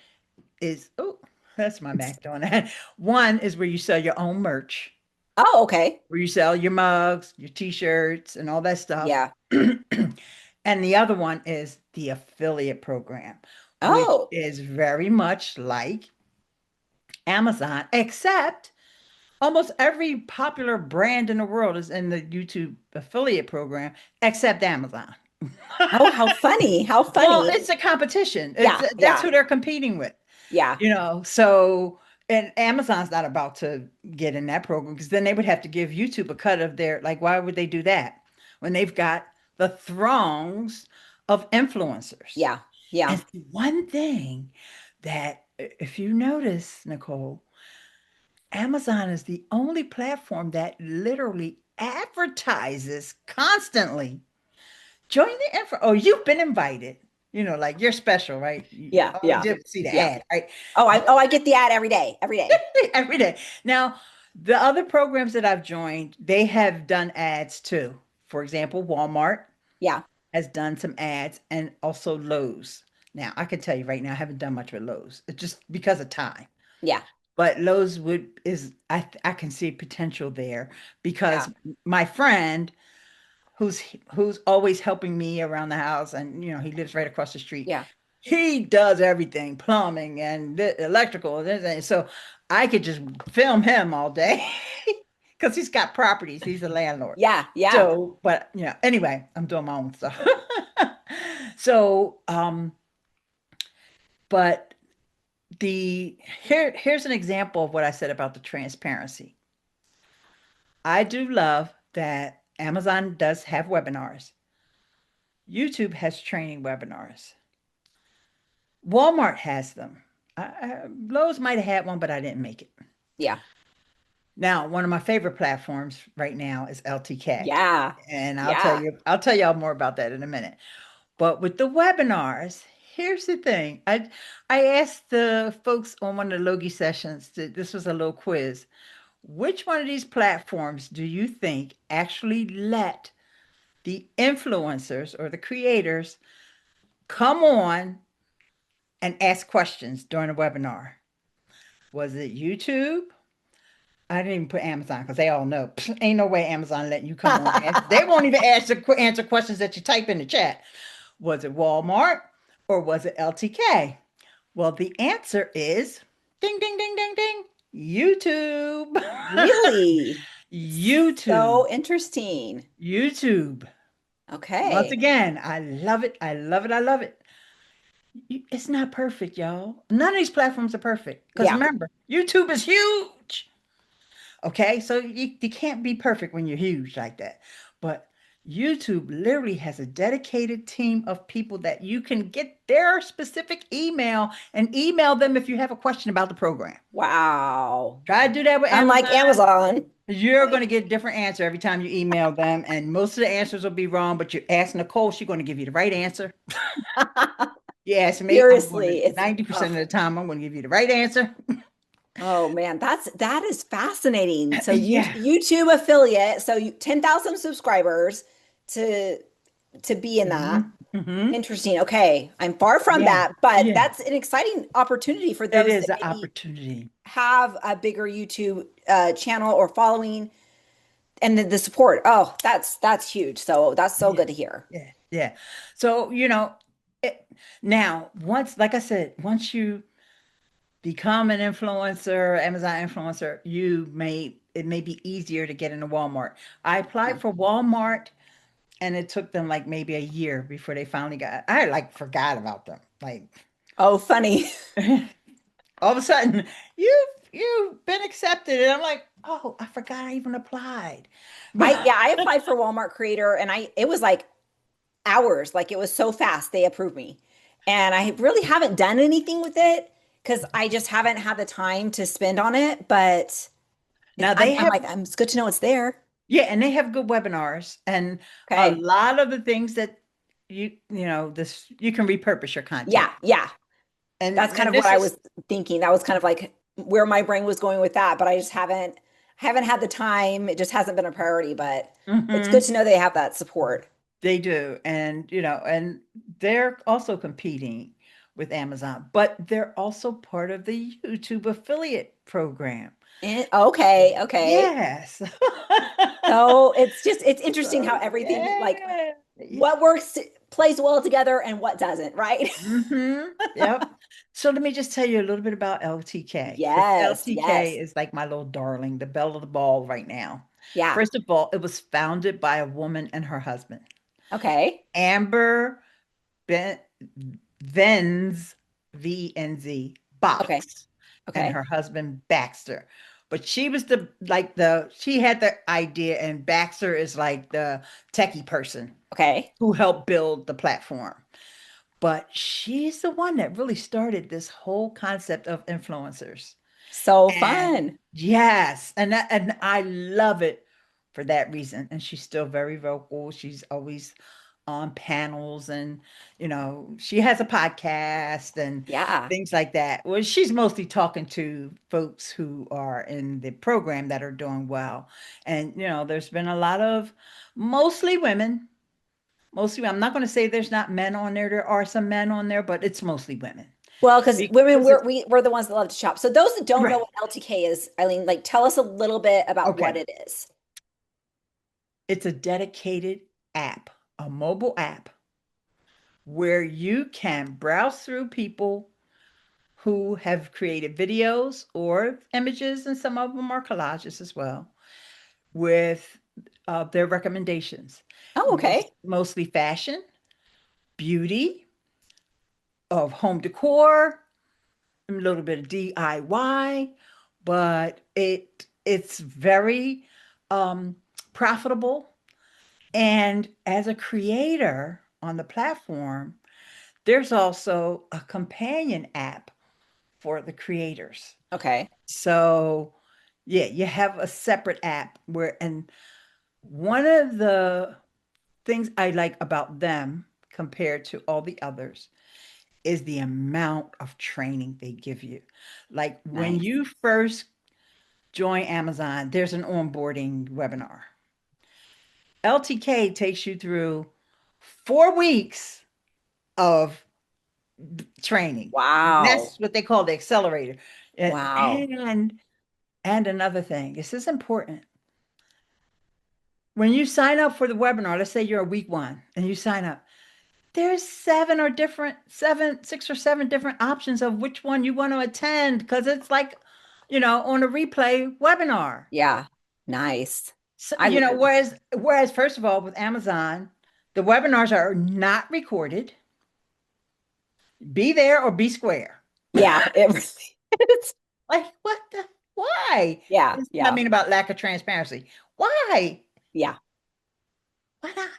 is, oh, that's my Mac doing that. One is where you sell your own merch, Oh, okay. where you sell your mugs, your t-shirts, and all that stuff. Yeah. And the other one is the affiliate program, which Oh, is very much like Amazon, except almost every popular brand in the world is in the YouTube affiliate program except Amazon. oh, how funny. How Well, funny. it's a competition. Yeah. That's Yeah. who they're competing with, Yeah. So and Amazon's not about to get in that program because then they would have to give YouTube a cut of their, like, why would they do that when they've got the throngs of influencers? Yeah. Yeah. And one thing that, if you notice, Nicole, Amazon is the only platform that literally advertises constantly. Join the info. Oh, you've been invited. Like you're special, right? Yeah, Oh, yeah, did see the yeah. ad, right? I get the ad every day, every day. Every day. Now, the other programs that I've joined, they have done ads too. For example, Walmart Yeah, has done some ads and also Lowe's. Now, I can tell you right now, I haven't done much with Lowe's. It's just because of time. yeah, But Lowe's I can see potential there yeah, because my friend who's always helping me around the house, and he lives right across the street. yeah. He does everything, plumbing and electrical, and so I could just film him all day because he's got properties. He's a landlord. Yeah, yeah. So, but anyway, I'm doing my own stuff. So, but here's an example of what I said about the transparency. I do love that Amazon does have webinars. YouTube has training webinars. Walmart has them. Lowe's might have had one, but I didn't make it. Yeah. Now, one of my favorite platforms right now is LTK. Yeah. And Yeah. I'll tell y'all more about that in a minute. But with the webinars, here's the thing. I asked the folks on one of the Logi sessions, this was a little quiz. Which one of these platforms do you think actually let the influencers or the creators come on and ask questions during a webinar? Was it YouTube? I didn't even put Amazon because they all know ain't no way Amazon letting you come on. They won't even answer questions that you type in the chat. Was it Walmart or was it LTK? Well, the answer is ding, ding, ding, ding, ding. YouTube. Really? YouTube. So interesting. YouTube. Once Okay. again, I love it. I love it. I love it. It's not perfect, y'all. None of these platforms are perfect. Because Yeah. remember, YouTube is huge. Okay, so you can't be perfect when you're huge like that. But YouTube literally has a dedicated team of people that you can get their specific email and email them if you have a question about the program. Wow. Try to do that with Unlike Amazon. Amazon. You're going to get a different answer every time you email them, and most of the answers will be wrong. But you ask Nicole, she's going to give you the right answer. You ask me, I'm going Seriously, to 90% of the time, I'm going to give you the right answer. oh man, that is fascinating. So Yeah. YouTube affiliate, so 10,000 subscribers to be in that. Mhm. Mhm. Interesting. Okay. I'm far from Yeah. that, but Yeah. that's an exciting opportunity for It those is that an maybe opportunity. have a bigger YouTube channel or following and the support. Oh, that's huge. So that's so Yeah. good to hear. Yeah. Yeah. So, it, now, like I said, once you become an influencer, Amazon influencer, it may be easier to get into Walmart. I Yeah. applied for Walmart and it took them like maybe a year before they finally I like forgot about them. Like Oh, funny. all of a sudden, you've been accepted. And I'm like, oh, I forgot I even applied. I applied for Walmart Creator and it was like hours, like it was so fast they approved me. And I really haven't done anything with it because I just haven't had the time to spend on it, but Now I'm like it's good to know it's there. yeah, and they have good webinars and a Okay. lot of the things that this you can repurpose your content. Yeah, yeah. That's kind And of what this I is was thinking. That was kind of like where my brain was going with that, but I just haven't had the time. It just hasn't been a priority, but it's good Mhm, to know they have that support. they do. And they're also competing with Amazon, but they're also part of the YouTube affiliate program. Okay, okay. Yes. So it's interesting how So everything like yeah. what works plays well together and what doesn't, right? Yep. So let me just tell you a little bit about LTK because Yes, LTK yes. is like my little darling, the belle of the ball right now. Yeah. First of all, it was founded by a woman and her husband, Okay. Amber ben, Venz, VNZ Okay. Box, and Okay. her husband Baxter. But she was she had the idea, and Baxter is like the techie person Okay. who helped build the platform. But she's the one that really started this whole concept of influencers. So And fun. yes, and I love it for that reason. And she's still very vocal. She's always on panels and, she has a podcast and Yeah. things like that. Well, she's mostly talking to folks who are in the program that are doing well. And, there's been a lot of mostly women. Mostly, I'm not going to say there's not men on there. There are some men on there, but it's mostly women. Well, because women, Because it's we're the ones that love to shop. So those that don't know right. what LTK is, Eileen, like tell us a little bit about what Okay. it is. It's a dedicated app, a mobile app where you can browse through people who have created videos or images, and some of them are collages as well, with their recommendations. Oh, okay. Mostly fashion, beauty, of home decor, a little bit of DIY, but it's very um, profitable. And as a creator on the platform, there's also a companion app for the creators. Okay. So, yeah, you have a separate app and one of the things I like about them compared to all the others is the amount of training they give you. Like when Nice. you first join Amazon, there's an onboarding webinar. LTK takes you through 4 weeks of training. Wow. That's what they call the accelerator. Wow. And another thing, this is important. When you sign up for the webinar, let's say you're a week one and you sign up, there's 6 or 7 different options of which one you want to attend because it's like, on a replay webinar. Yeah. Nice. So, I whereas first of all, with Amazon, the webinars are not recorded. Be there or be square. yeah, it really is. Like, why? Yeah, This is what I yeah, mean about lack of transparency. Why? yeah. Why not?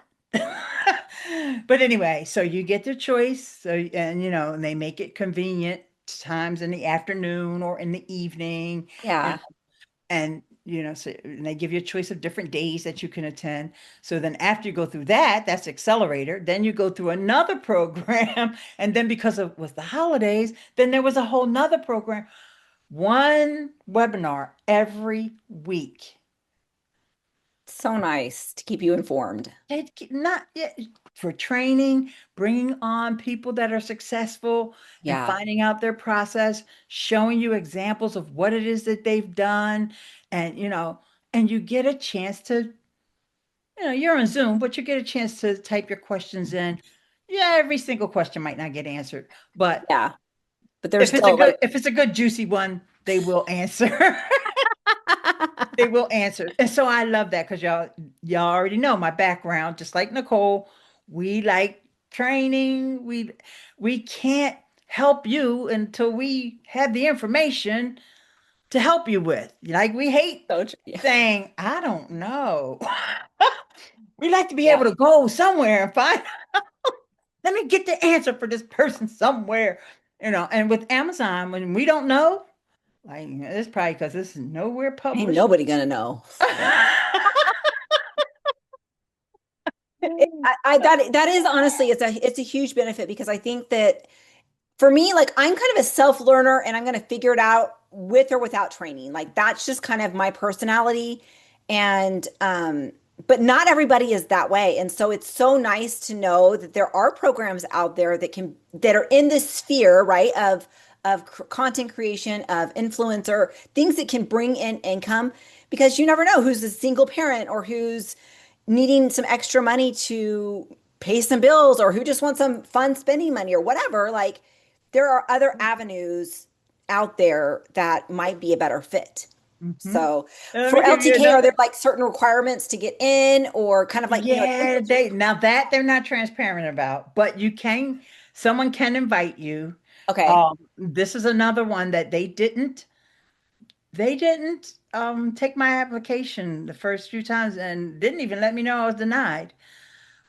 But anyway, so you get the choice. So, and they make it convenient times in the afternoon or in the evening. And, Yeah. so and they give you a choice of different days that you can attend. So then after you go through that, that's accelerator. Then you go through another program. And then because of with the holidays, then there was a whole nother program. One webinar every week. So nice to keep you informed. Not yet for training, bringing on people that are successful and Yeah. finding out their process, showing you examples of what it is that they've done. And, and you get a chance to, you're on Zoom, but you get a chance to type your questions in. Yeah, every single question might not get answered, but Yeah. But there's still like if it's a good juicy one, they will answer. They will answer. And so I love that because y'all already know my background, just like Nicole. We like training. We can't help you until we have the information to help you with. Like we hate so true. Yeah. saying, I don't know. We like to be Yeah. able to go somewhere and find, let me get the answer for this person somewhere. And with Amazon, when we don't know, like it's probably because it's nowhere Ain't published. nobody gonna know. That is honestly it's a huge benefit because I think that for me, like I'm kind of a self-learner and I'm going to figure it out with or without training. Like that's just kind of my personality. And but not everybody is that way. And so it's so nice to know that there are programs out there that are in this sphere, right? Of content creation, of influencer, things that can bring in income because you never know who's a single parent or who's needing some extra money to pay some bills or who just wants some fun spending money or whatever. Like there are other avenues out there that might be a better fit. Mhm. So Let for me give you LTK, are there another. like certain requirements to get in or kind of like, Yeah, now that they're not transparent about, but someone can invite you. okay. This is another one that they didn't take my application the first few times and didn't even let me know I was denied,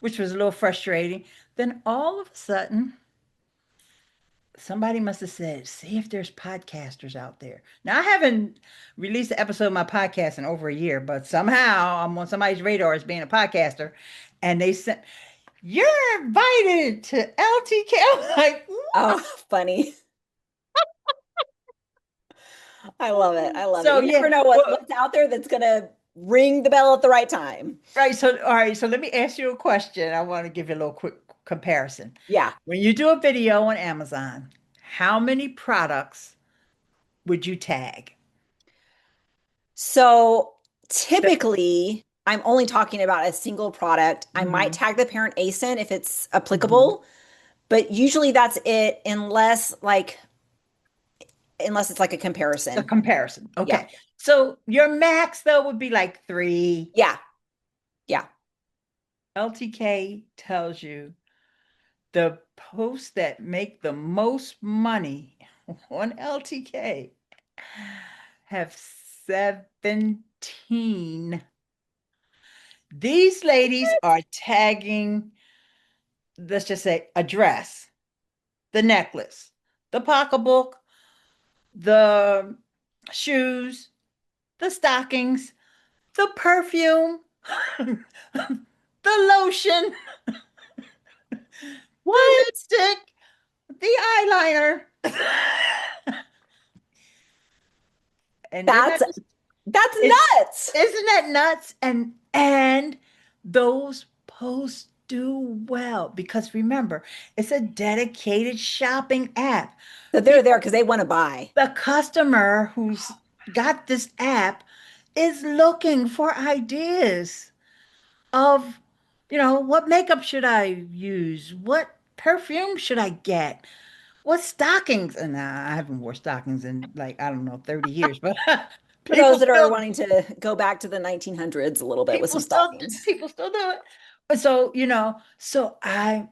which was a little frustrating. Then all of a sudden, somebody must have said, see if there's podcasters out there. Now, I haven't released an episode of my podcast in over a year, but somehow I'm on somebody's radar as being a podcaster. And they sent, you're invited to LTK. I'm like, Oh, funny. I love it. I love it. so You yeah. never know Well, what's out there that's gonna ring the bell at the right time. right. So, all right. So let me ask you a question. I want to give you a little quick comparison. Yeah. When you do a video on Amazon, how many products would you tag? So typically, I'm only talking about a single product. I might Mhm, tag the parent ASIN if it's mhm. applicable, but usually that's it unless it's like a A comparison. comparison. Yeah. Okay. So your max though would be like three. Yeah. Yeah. LTK tells you the posts that make the most money on LTK have 17. These ladies are tagging, let's just say, a dress, the necklace, the pocketbook, the shoes, the stockings, the perfume, the lotion, the What? lipstick, the eyeliner. And they're That's not just, that's it, nuts. isn't that nuts? And those posts do well because remember, it's a dedicated shopping app. That they're there People, because they want to buy. the customer who's got this app is looking for ideas of, what makeup should I use? What perfume should I get? What stockings? And I haven't worn stockings in like, I don't know, 30 years, but For those people that are still wanting to go back to the 1900s a little bit with some stockings. people still do it. So, so I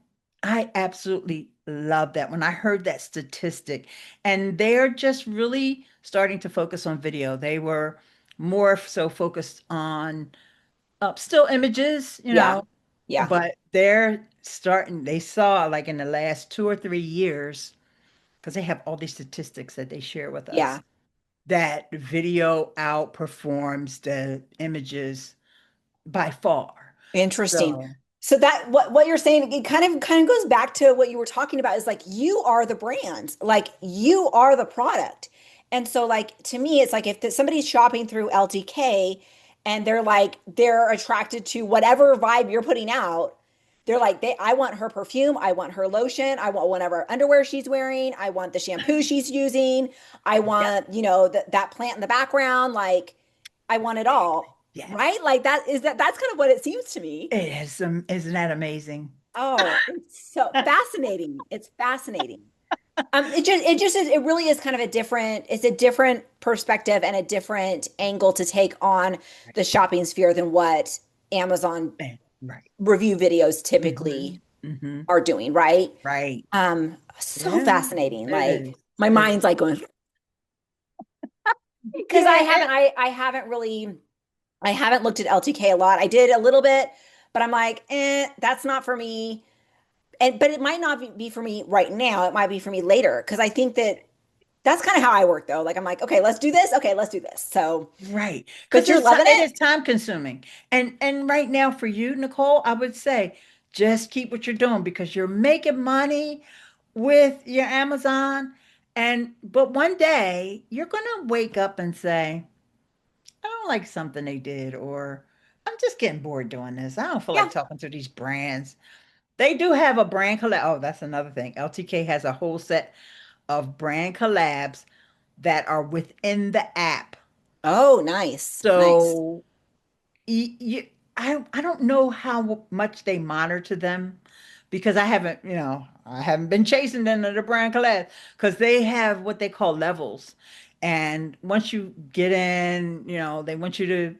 absolutely love that when I heard that statistic. And they're just really starting to focus on video. They were more so focused on still images, Yeah. Yeah. but they saw like in the last 2 or 3 years, because they have all these statistics that they share with us, Yeah. that video outperforms the images by far. Interesting. So, So that what you're saying, it kind of goes back to what you were talking about is like you are the brand, like you are the product. And so like to me, it's like if somebody's shopping through LTK and they're attracted to whatever vibe you're putting out, they're like I want her perfume, I want her lotion, I want whatever underwear she's wearing, I want the shampoo she's using, I yep, want, that plant in the background, like I want it all. yes, Right? Like that's kind of what it seems to me. it is. Isn't that amazing? Oh, it's so fascinating. It's fascinating. It really is kind of it's a different perspective and a different angle to take on the shopping sphere than what Amazon Right. review videos Hmm. typically Hmm. are doing, right? Right. So Yeah, fascinating. it Like is. my It mind's like going because Yeah. I haven't looked at LTK a lot. I did a little bit, but I'm like, that's not for me. But it might not be for me right now. It might be for me later because I think that's kind of how I work though. Like I'm like, okay, let's do this. Okay, let's do this. So, Right. but Because you're loving it it? is time consuming. And right now for you, Nicole, I would say just keep what you're doing because you're making money with your Amazon. And but one day you're gonna wake up and say, I don't like something they did, or I'm just getting bored doing this. I don't feel like Yeah. talking to these brands. They do have a brand collab. Oh, that's another thing. LTK has a whole set of brand collabs that are within the app. Oh, nice. Nice. So you, I don't know how much they monitor them because I haven't been chasing them to the brand collab because they have what they call levels. And once you get in, they want you to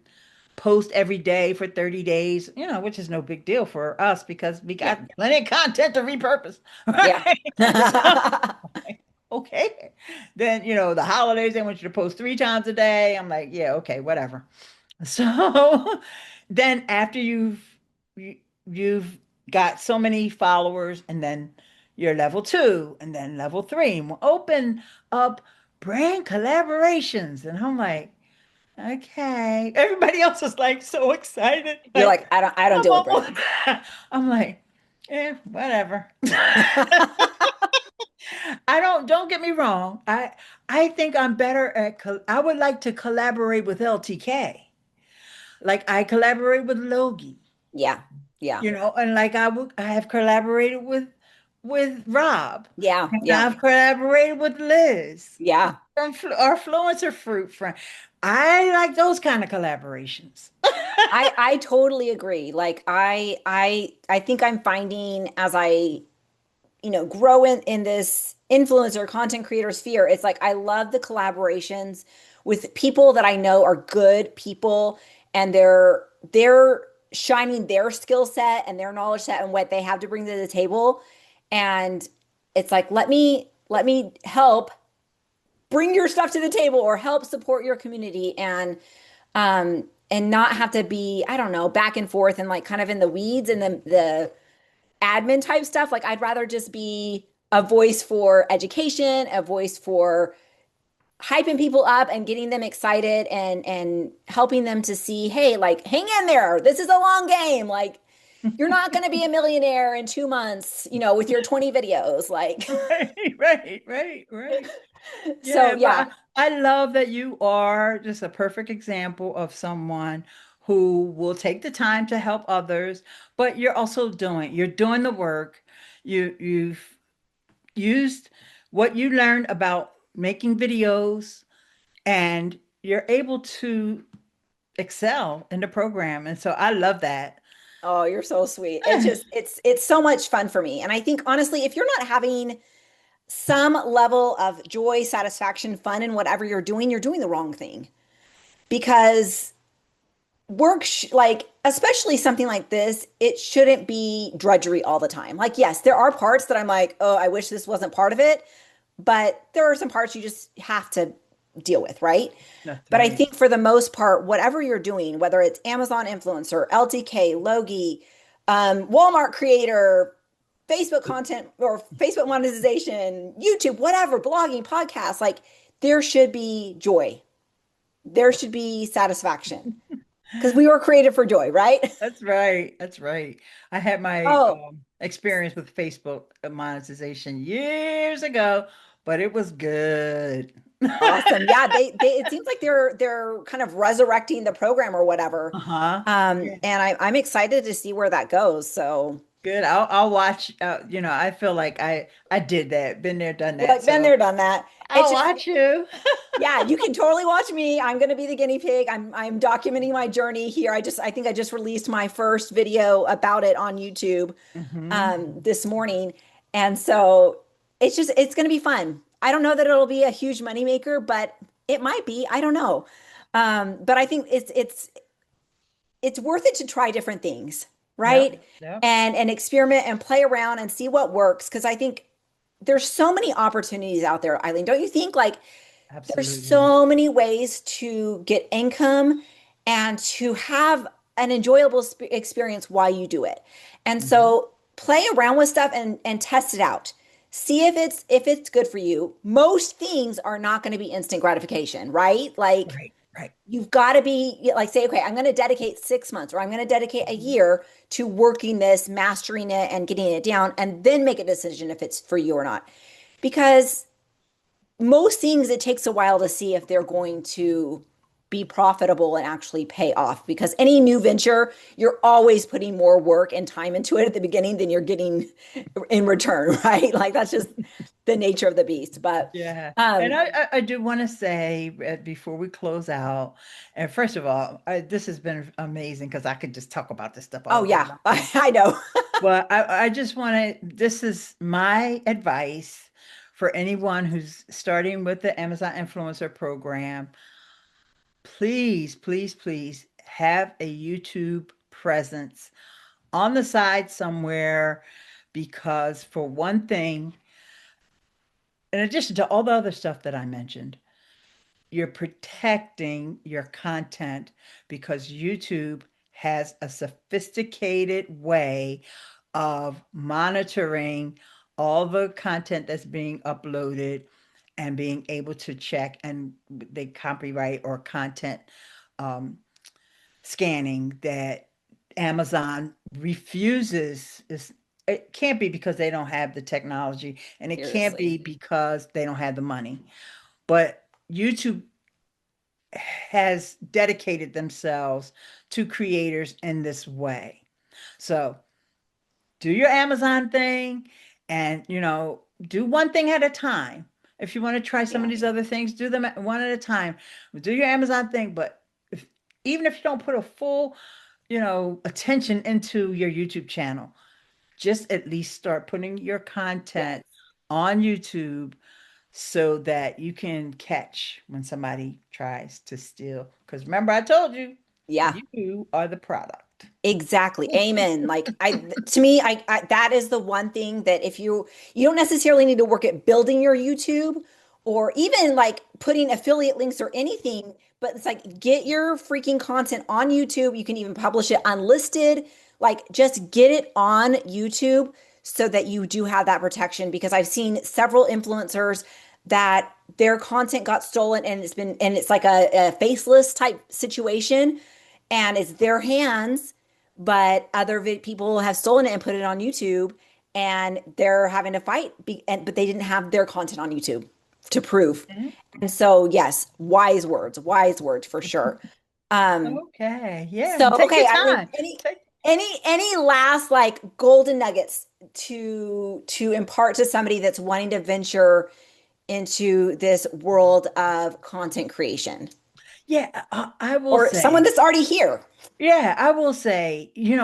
post every day for 30 days, which is no big deal for us because we Yeah. got plenty of content to repurpose. Yeah. Right? So, okay. Then, the holidays, they want you to post 3 times a day. I'm like, yeah, okay, whatever. So then after you- you've got so many followers and then you're level 2, and then level 3. And we'll open up brand collaborations. And I'm like, okay. Everybody else is like so excited. You're Like, like, I don't I'm do it, Brent. almost, I'm like, yeah, whatever. Don't get me wrong. I think I'm better at I would like to collaborate with LTK. Like I collaborate with Logie, Yeah. Yeah. and like I have collaborated with Rob. Yeah. And Yeah. I've collaborated with Liz. Yeah. Our Fluencer Fruit friend. I like those kind of collaborations. I totally agree. Like I think I'm finding as I grow in this influencer content creator sphere, it's like I love the collaborations with people that I know are good people, and they're shining their skill set and their knowledge set and what they have to bring to the table. And it's like, let me help bring your stuff to the table or help support your community, and not have to be, I don't know, back and forth and like kind of in the weeds and the admin type stuff. Like I'd rather just be a voice for education, a voice for hyping people up and getting them excited, and helping them to see, hey, like hang in there. This is a long game. Like you're not going to be a millionaire in 2 months, with your 20 videos. Like, Right. so Yeah, but yeah. I love that you are just a perfect example of someone who will take the time to help others, but you're doing the work. You've used what you learned about making videos, and you're able to excel in the program. And so I love that. Oh, you're so sweet. It's so much fun for me. And I think honestly, if you're not having some level of joy, satisfaction, fun in whatever you're doing the wrong thing. Because like especially something like this, it shouldn't be drudgery all the time. Like yes, there are parts that I'm like, oh, I wish this wasn't part of it, but there are some parts you just have to deal with, right? That's But I right. think for the most part, whatever you're doing, whether it's Amazon influencer, LTK, Logie, Walmart creator, Facebook content or Facebook monetization, YouTube, whatever, blogging, podcasts, like there should be joy. There should be satisfaction because we were created for joy, right? That's right. That's right. I had my Oh, experience with Facebook monetization years ago, but it was good. awesome. Yeah, they it seems like they're kind of resurrecting the program or whatever. Uh-huh. Yeah. And I'm excited to see where that goes. So Good. I'll watch. I feel like I did that. Been there, done that. like been So there, done that. It's I'll just watch you. yeah, you can totally watch me. I'm going to be the guinea pig. I'm documenting my journey here. I think I just released my first video about it on YouTube Hmm. this morning. And so it's going to be fun. I don't know that it'll be a huge moneymaker, but it might be. I don't know. But I think it's worth it to try different things, Yep. right? Yep. And experiment and play around and see what works. Because I think there's so many opportunities out there, Eileen. Don't you think? Like there's Absolutely. so many ways to get income and to have an enjoyable experience while you do it. And Hmm. so play around with stuff and test it out. See if it's good for you. Most things are not going to be instant gratification, right? Like Right. Right. you've got to be like say, okay, I'm going to dedicate 6 months or I'm going to dedicate a year to working this, mastering it, and getting it down, and then make a decision if it's for you or not. Because most things it takes a while to see if they're going to be profitable and actually pay off, because any new venture you're always putting more work and time into it at the beginning than you're getting in return, right? Like that's just the nature of the beast. But Yeah. And um I do want to say before we close out, and first of all, this has been amazing because I could just talk about this stuff oh all day yeah, long. I know. But I just want to, this is my advice for anyone who's starting with the Amazon Influencer Program. Please, please, please have a YouTube presence on the side somewhere, because for one thing, in addition to all the other stuff that I mentioned, you're protecting your content because YouTube has a sophisticated way of monitoring all the content that's being uploaded and being able to check and they copyright or content um, scanning that Amazon refuses is it can't be because they don't have the technology and it can't Seriously. be because they don't have the money. But YouTube has dedicated themselves to creators in this way. So do your Amazon thing and, do one thing at a time. If you want to try some of Yeah. these other things, do them one at a time. Do your Amazon thing, but even if you don't put a full, attention into your YouTube channel, just at least start putting your Yes. content on YouTube so that you can catch when somebody tries to steal. Because remember, I told you, Yeah. you are the product. Exactly. Amen. Like to me, that is the one thing that if you don't necessarily need to work at building your YouTube or even like putting affiliate links or anything, but it's like get your freaking content on YouTube. You can even publish it unlisted. Like just get it on YouTube so that you do have that protection because I've seen several influencers that their content got stolen and it's like a faceless type situation and it's their hands but other people have stolen it and put it on YouTube, and they're having to fight. But they didn't have their content on YouTube to prove. Mhm. And so, yes, wise words for sure. Um, Okay. Yeah. so Take your okay, I mean, time. Take any last like golden nuggets to impart to somebody that's wanting to venture into this world of content creation, Yeah, I will or someone say. that's already here? Yeah, I will say, you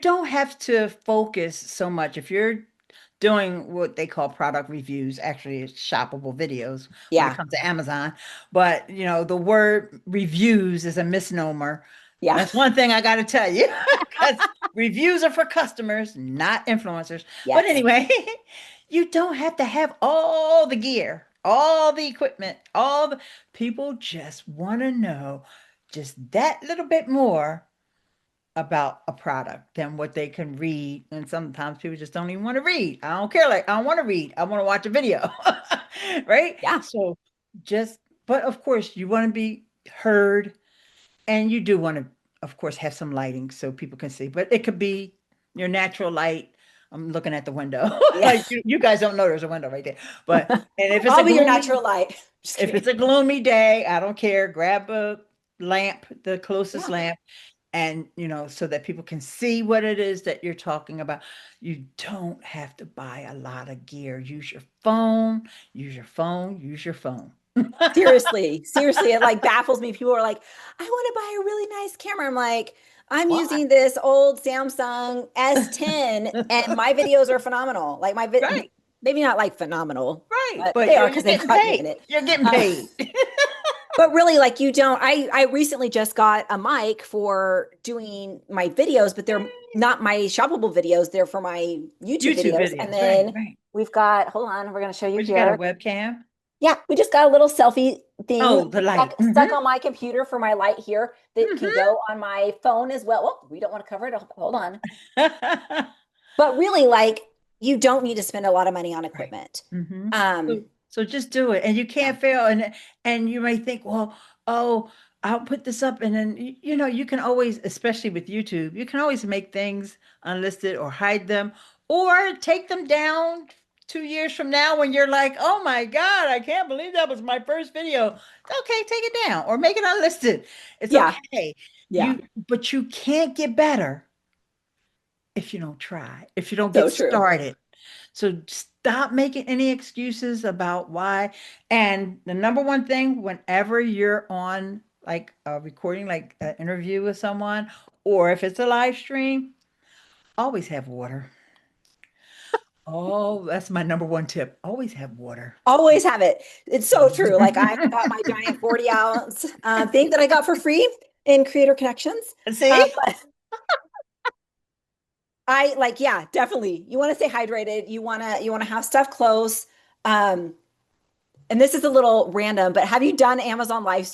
don't have to focus so much if you're doing what they call product reviews, actually it's shoppable videos when it Yeah, comes to Amazon. But, the word reviews is a misnomer. yeah, That's one thing I got to tell you because reviews are for customers, not influencers. But yes, anyway, you don't have to have all the gear, all the equipment, all the people just want to know just that little bit more about a product than what they can read. And sometimes people just don't even want to read. I don't care. Like, I don't want to read. I want to watch a video. Right. yeah, So but of course, you want to be heard and you do want to, of course, have some lighting so people can see, but it could be your natural light. I'm looking at the window. yeah. Like you guys don't know there's a window right there. But and I'll be your natural light. Just if kidding. it's a gloomy day, I don't care. Grab a lamp, the closest Yeah, lamp, and so that people can see what it is that you're talking about. You don't have to buy a lot of gear. Use your phone, use your phone, use your phone. seriously, seriously, it like baffles me. People are like, I want to buy a really nice camera. I'm like, I'm Why? using this old Samsung S10 and my videos are phenomenal. Like Right, maybe not like phenomenal, right. but But they are you're because they getting got me in paid. it. You're getting Uh, paid. but really, like you don't. I recently just got a mic for doing my videos, but they're not my shoppable videos. They're for my YouTube YouTube videos. And videos. Right, then right. we've got, hold on, we're going to show you But you got a here. webcam? Yeah, we just got a little selfie thing Oh, the light. stuck on my computer for my light here that can Hmm. go on my phone as well. Oh, we don't want to cover it. Hold on. But really, like, you don't need to spend a lot of money on Right. equipment. Hmm. Um, So just do it, and you yeah, can't fail. And you may think, well, oh, I'll put this up, and then you can always, especially with YouTube, you can always make things unlisted or hide them, or take them down 2 years from now when you're like, oh my God, I can't believe that was my first video. Okay, take it down or make it unlisted. It's yeah, okay. yeah. But you can't get better if you don't try, if you don't get So true. started. So stop making any excuses about why. And the number one thing, whenever you're on like a recording, like an interview with someone, or if it's a live stream, always have water. Oh, that's my number one tip. Always have water. Always have it. It's so true. Like I've got my giant 40 ounce thing that I got for free in Creator Connections. See? But I like, yeah, definitely. You want to stay hydrated. You want to have stuff close. Um, and this is a little random, but have you done Amazon Live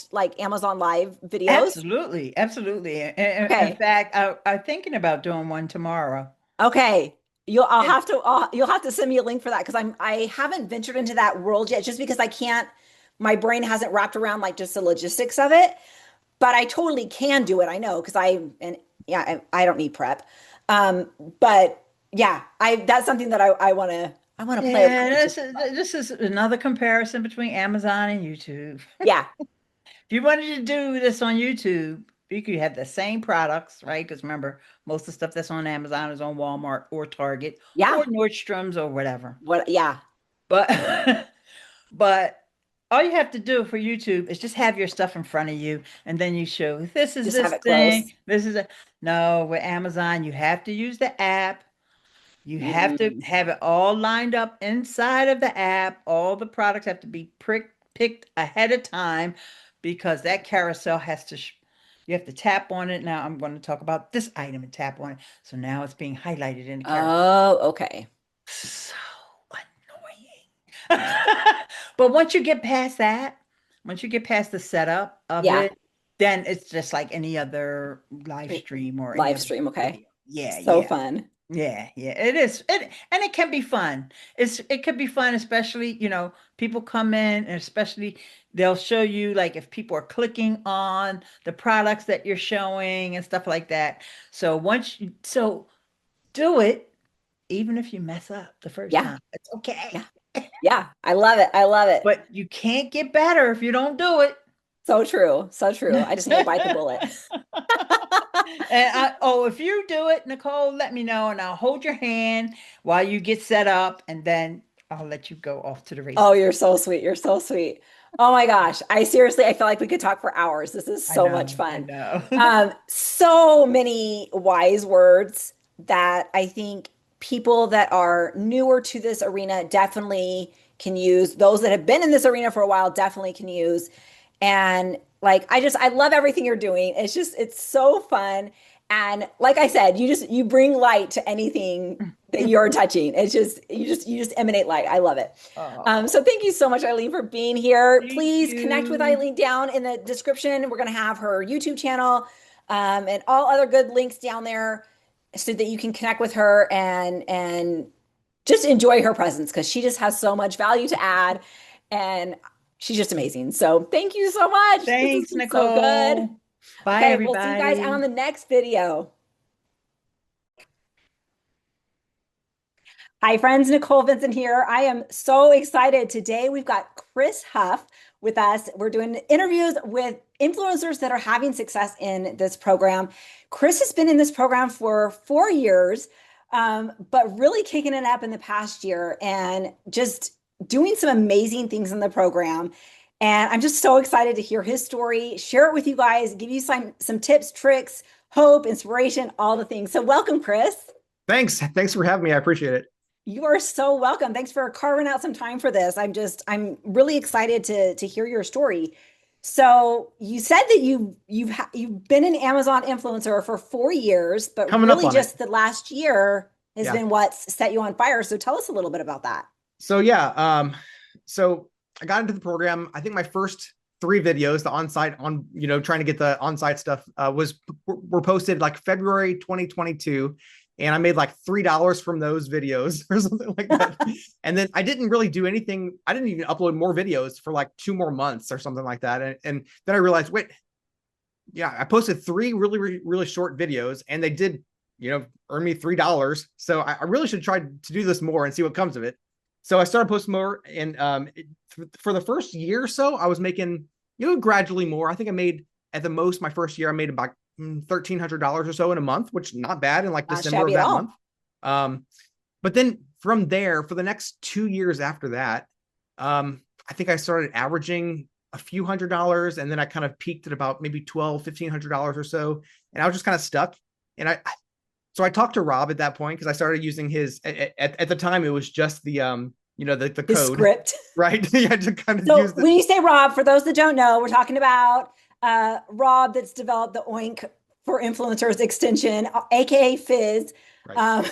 videos? Absolutely, absolutely. In Okay. fact, I'm thinking about doing one tomorrow. Okay. you'll have to send me a link for that because I haven't ventured into that world yet just because I can't, my brain hasn't wrapped around like just the logistics of it, but I totally can do it. I know because I don't need prep. Um, but yeah, that's something that I want to play Yeah, around with. this is another comparison between Amazon and YouTube. Yeah. If you wanted to do this on YouTube, you could have the same products, right? Because remember, most of the stuff that's on Amazon is on Walmart or Target Yeah. or Nordstrom's or whatever. Yeah. But but all you have to do for YouTube is just have your stuff in front of you, and then you show this is Just have this it thing, close. this is a no, with Amazon, you have to use the app. You have to Mm. have it all lined up inside of the app. All the products have to be picked ahead of time because that carousel has to, you have to tap on it. Now I'm going to talk about this item and tap on it. So now it's being highlighted in the carousel. Oh, okay. So annoying. But once you get past that, once you get past the setup of Yeah. it, then it's just like any other live stream or any Live other stream. Okay. video. Yeah, So yeah. fun. Yeah, yeah, it is. And it can be fun. It could be fun, especially, people come in and especially they'll show you like if people are clicking on the products that you're showing and stuff like that. So do it even if you mess up the first Yeah. time. It's okay. Yeah. Yeah. I love it. I love it. But you can't get better if you don't do it. So true. So true. I just need to bite the bullet. If you do it, Nicole, let me know and I'll hold your hand while you get set up and then I'll let you go off to the Oh, races. you're so sweet. You're so sweet. Oh my gosh. I feel like we could talk for hours. This is I so much know, I fun. know. So many wise words that I think people that are newer to this arena definitely can use. Those that have been in this arena for a while definitely can use. And like I love everything you're doing. It's so fun. And like I said, you bring light to anything that you're touching. It's just you just emanate light. I love it. So Oh, thank you so much, Eileen, for being here. thank Please connect with you. Eileen down in the description. We're gonna have her YouTube channel, and all other good links down there so that you can connect with her and just enjoy her presence because she just has so much value to add and she's just amazing. So thank you so much. This has Thanks, been so good. Nicole. Bye, Okay, we'll see you guys everybody. on the next video. Hi, friends. Nicole Vincent here. I am so excited. Today, we've got Chris Huff with us. We're doing interviews with influencers that are having success in this program. Chris has been in this program for 4 years, but really kicking it up in the past year and just doing some amazing things in the program. And I'm just so excited to hear his story, share it with you guys, give you some tips, tricks, hope, inspiration, all the things. So welcome, Chris. Thanks for having me. I appreciate it. You are so welcome. Thanks for carving out some time for this. I'm really excited to hear your story. So you said that you've been an Amazon influencer for 4 years, but Coming up really on it. just the last year has Yeah. been what's set you on fire. So tell us a little bit about that. So yeah, so I got into the program. I think my first three videos, the on-site trying to get the on-site stuff, were posted like February 2022, and I made like $3 from those videos or something like that. And then I didn't really do anything. I didn't even upload more videos for like 2 more months or something like that. And then I realized, wait, yeah, I posted three really short videos, and they did, earn me $3. So I really should try to do this more and see what comes of it. So I started posting more, and for the first year or so, I was making, gradually more. I think I made at the most my first year, I made about $1,300 or so in a month, which not bad in like Not December of shabby at that all. month. But then from there, for the next 2 years after that, I think I started averaging a few $100s, and then I kind of peaked at about maybe $1,200-1,500 or so, and I was just kind of stuck. And so I talked to Rob at that point because I started using his at the time it was just the the His code, script. right? You had to kind of So use when you say Rob, for those that don't know, we're talking about Rob that's developed the Oink for Influencers extension, aka Fizz, right.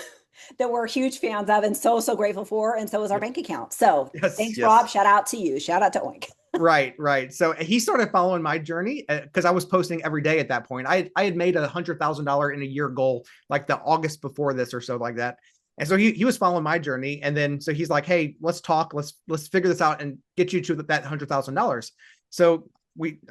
that we're huge fans of and so grateful for, and so is our Yep. bank account. So Yes, thanks, yes. Rob. Shout out to you. Shout out to Oink. Right. So he started following my journey because I was posting every day at that point. I had made $100,000 in a year goal like the August before this or so like that. And so he was following my journey. And then so he's like, hey, let's talk. Let's figure this out and get you to that $100,000. So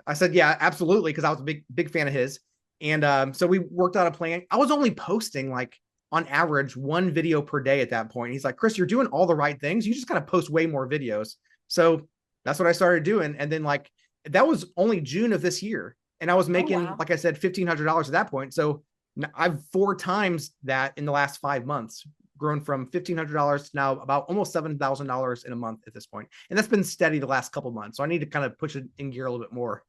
I said, yeah, absolutely. Cause I was a big fan of his. And so we worked out a plan. I was only posting like on average 1 video per day at that point. He's like, Chris, you're doing all the right things. You just got to post way more videos. So that's what I started doing. And then like, that was only June of this year. And I was making, like I said, $1,500 at that point. So I've 4 times that in the last 5 months, grown from $1,500 to now about almost $7,000 in a month at this point. And that's been steady the last couple of months. So I need to kind of push it in gear a little bit more.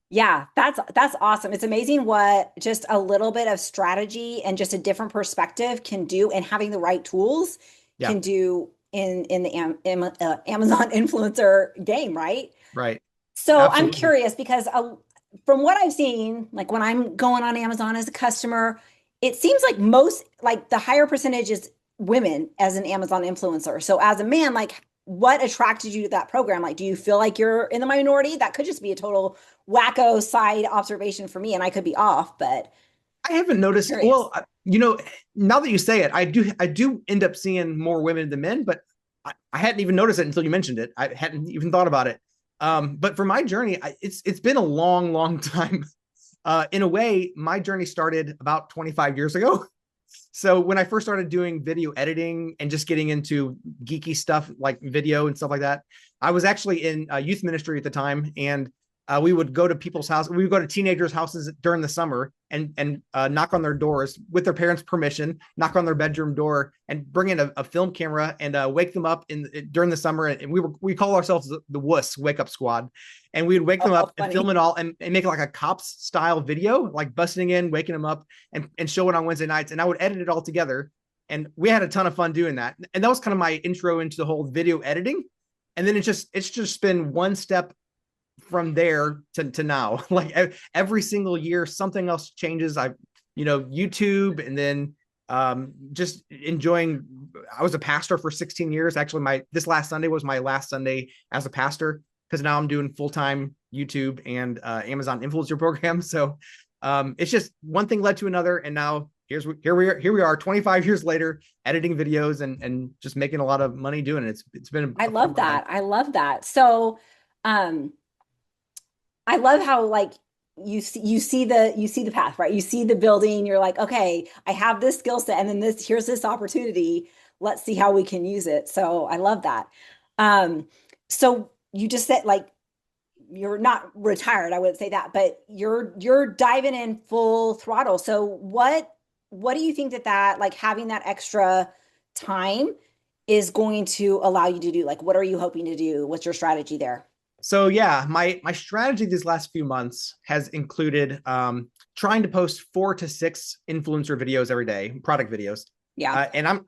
Yeah, that's awesome. It's amazing what just a little bit of strategy and just a different perspective can do, and having the right tools can do in the Amazon influencer game, right? Right. So Absolutely. I'm curious because from what I've seen, like when I'm going on Amazon as a customer, it seems like the higher percentage is women as an Amazon influencer. So as a man, like what attracted you to that program? Like, do you feel like you're in the minority? That could just be a total wacko side observation for me, and I could be off, but I haven't noticed. Well, now that you say it, I do end up seeing more women than men, but I hadn't even noticed it until you mentioned it. I hadn't even thought about it. But for my journey, it's been a long time. In a way, my journey started about 25 years ago. So when I first started doing video editing and just getting into geeky stuff like video and stuff like that, I was actually in youth ministry at the time, and we would go to people's houses. We would go to teenagers' houses during the summer and knock on their doors with their parents' permission, knock on their bedroom door and bring in a film camera and wake them up during the summer. And we call ourselves the WUS, Wake Up Squad. And we'd wake them up and film it all and make it like a cops style video, like busting in, waking them up and show it on Wednesday nights. And I would edit it all together. And we had a ton of fun doing that. And that was kind of my intro into the whole video editing. And then it's just been one step from there to now. Like every single year something else changes. YouTube, and then just enjoying. I was a pastor for 16 years. Actually, this last Sunday was my last Sunday as a pastor, because now I'm doing full-time YouTube and Amazon influencer program. So it's just one thing led to another, and now here we are 25 years later, editing videos and just making a lot of money doing it. It's been I love that. I love that. So I love how like you see the path, right? You see the building, you're like, okay, I have this skill set, and then here's this opportunity. Let's see how we can use it. So I love that. So you just said like you're not retired, I wouldn't say that, but you're diving in full throttle. So what do you think that like having that extra time is going to allow you to do? Like, what are you hoping to do? What's your strategy there? So yeah, my strategy these last few months has included trying to post 4 to 6 influencer videos every day, product videos. Yeah. And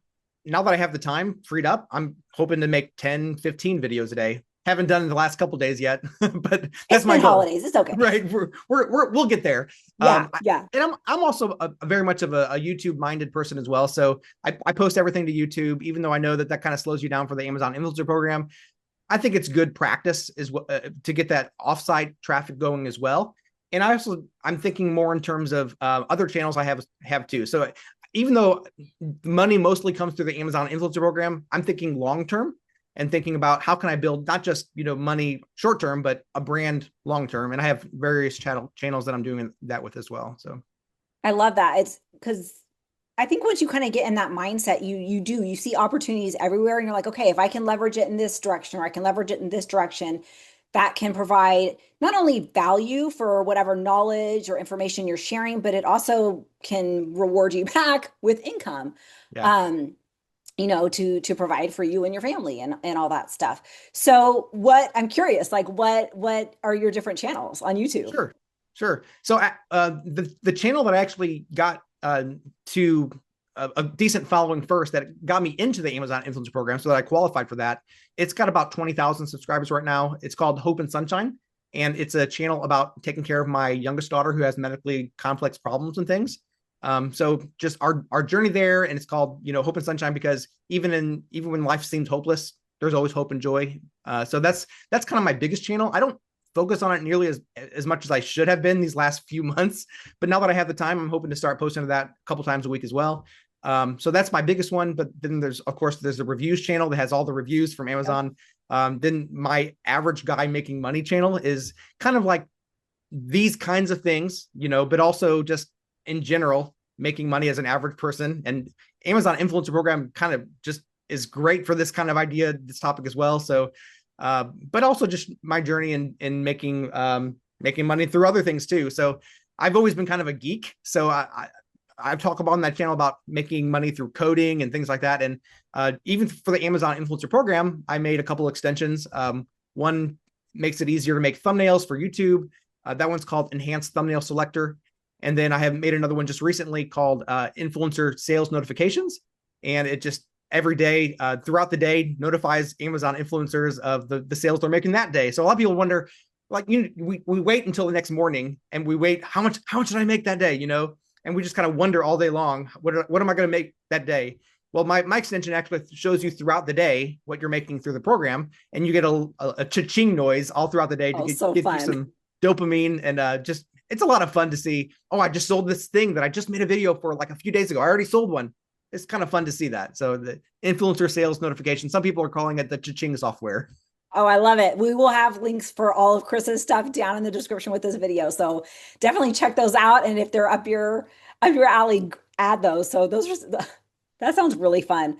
now that I have the time freed up, I'm hoping to make 10, 15 videos a day. Haven't done it in the last couple of days yet, but that's my goal. Holidays. It's okay. Right. We'll get there. Yeah. Yeah. And I'm also very much of a YouTube minded person as well. So I post everything to YouTube, even though I know that kind of slows you down for the Amazon influencer program. I think it's good practice to get that offsite traffic going as well. And I'm thinking more in terms of other channels I have too. So even though money mostly comes through the Amazon influencer program, I'm thinking long-term and thinking about how can I build not just, money short-term, but a brand long-term. And I have various channels that I'm doing that with as well. So I love that. It's because I think once you kind of get in that mindset, you see opportunities everywhere, and you're like, okay, if I can leverage it in this direction, or I can leverage it in this direction, that can provide not only value for whatever knowledge or information you're sharing, but it also can reward you back with income. Yeah. To provide for you and your family and all that stuff. So I'm curious, like what are your different channels on YouTube? Sure. So the channel that I actually got to a decent following first, that got me into the Amazon influencer program so that I qualified for that. It's got about 20,000 subscribers right now. It's called Hope and Sunshine. And it's a channel about taking care of my youngest daughter who has medically complex problems and things. So just our journey there, and it's called, Hope and Sunshine, because even when life seems hopeless, there's always hope and joy. So that's kind of my biggest channel. I don't focus on it nearly as much as I should have been these last few months, but now that I have the time, I'm hoping to start posting to that a couple times a week as well. So that's my biggest one. But then there's, of course, there's the reviews channel that has all the reviews from Amazon. Then my average guy making money channel is kind of like these kinds of things, but also just in general, making money as an average person. And Amazon influencer program kind of just is great for this kind of idea, this topic as well. So, but also just my journey in making money through other things too. So I've always been kind of a geek. So I talk about on that channel about making money through coding and things like that. And even for the Amazon influencer program, I made a couple extensions. One makes it easier to make thumbnails for YouTube. That one's called Enhanced Thumbnail Selector. And then I have made another one just recently called Influencer Sales Notifications. And it just every day throughout the day notifies Amazon influencers of the sales they're making that day. So a lot of people wonder, like, we wait until the next morning and we wait, how much did I make that day? And we just kind of wonder all day long, what am I going to make that day? Well, my extension actually shows you throughout the day what you're making through the program, and you get a cha-ching noise all throughout the day to get you some dopamine, and just it's a lot of fun to see. Oh, I just sold this thing that I just made a video for like a few days ago. I already sold one. It's kind of fun to see that. So the influencer sales notification, some people are calling it the cha-ching software. Oh, I love it. We will have links for all of Chris's stuff down in the description with this video. So definitely check those out. And if they're up your alley, add those. So that sounds really fun.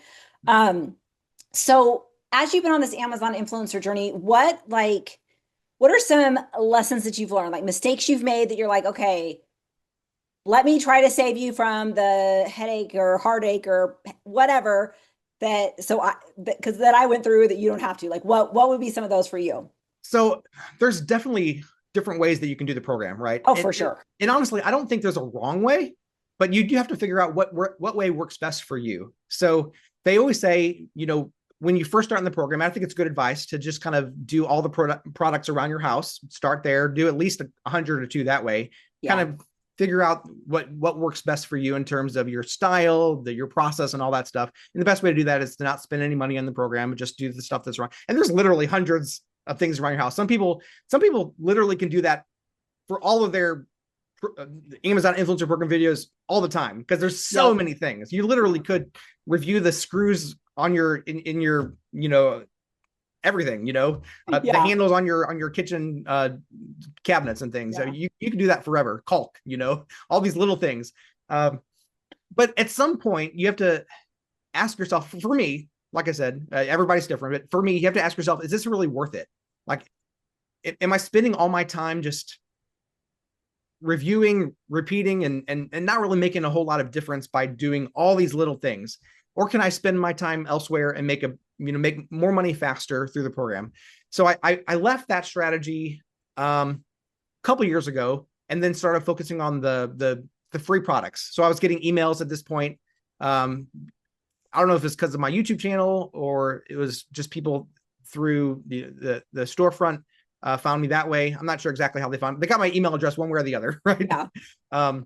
So as you've been on this Amazon influencer journey, what are some lessons that you've learned, like mistakes you've made that you're like, okay, let me try to save you from the headache or heartache or whatever that I went through that you don't have to, like, what would be some of those for you? So there's definitely different ways that you can do the program, right? Oh, for sure. And honestly, I don't think there's a wrong way, but you do have to figure out what way works best for you. So they always say, when you first start in the program, I think it's good advice to just kind of do all the products around your house, start there, do at least 100 or two that way, kind of figure out what works best for you in terms of your style, your process, and all that stuff. And the best way to do that is to not spend any money on the program and just do the stuff that's wrong. And there's literally hundreds of things around your house. Some people literally can do that for all of their Amazon influencer program videos all the time, because there's so many things. You literally could review the screws on your in your everything, the handles on your kitchen cabinets and things. You can do that forever. Caulk, all these little things. But at some point you have to ask yourself, for me, like I said, everybody's different, but for me, you have to ask yourself, is this really worth it? Like, am I spending all my time just reviewing, repeating, and not really making a whole lot of difference by doing all these little things? Or can I spend my time elsewhere and make more money faster through the program? So I left that strategy a couple years ago, and then started focusing on the free products. So I was getting emails at this point. I don't know if it's because of my YouTube channel or it was just people through the storefront found me that way. I'm not sure exactly how they found me. They got my email address one way or the other, right? Yeah.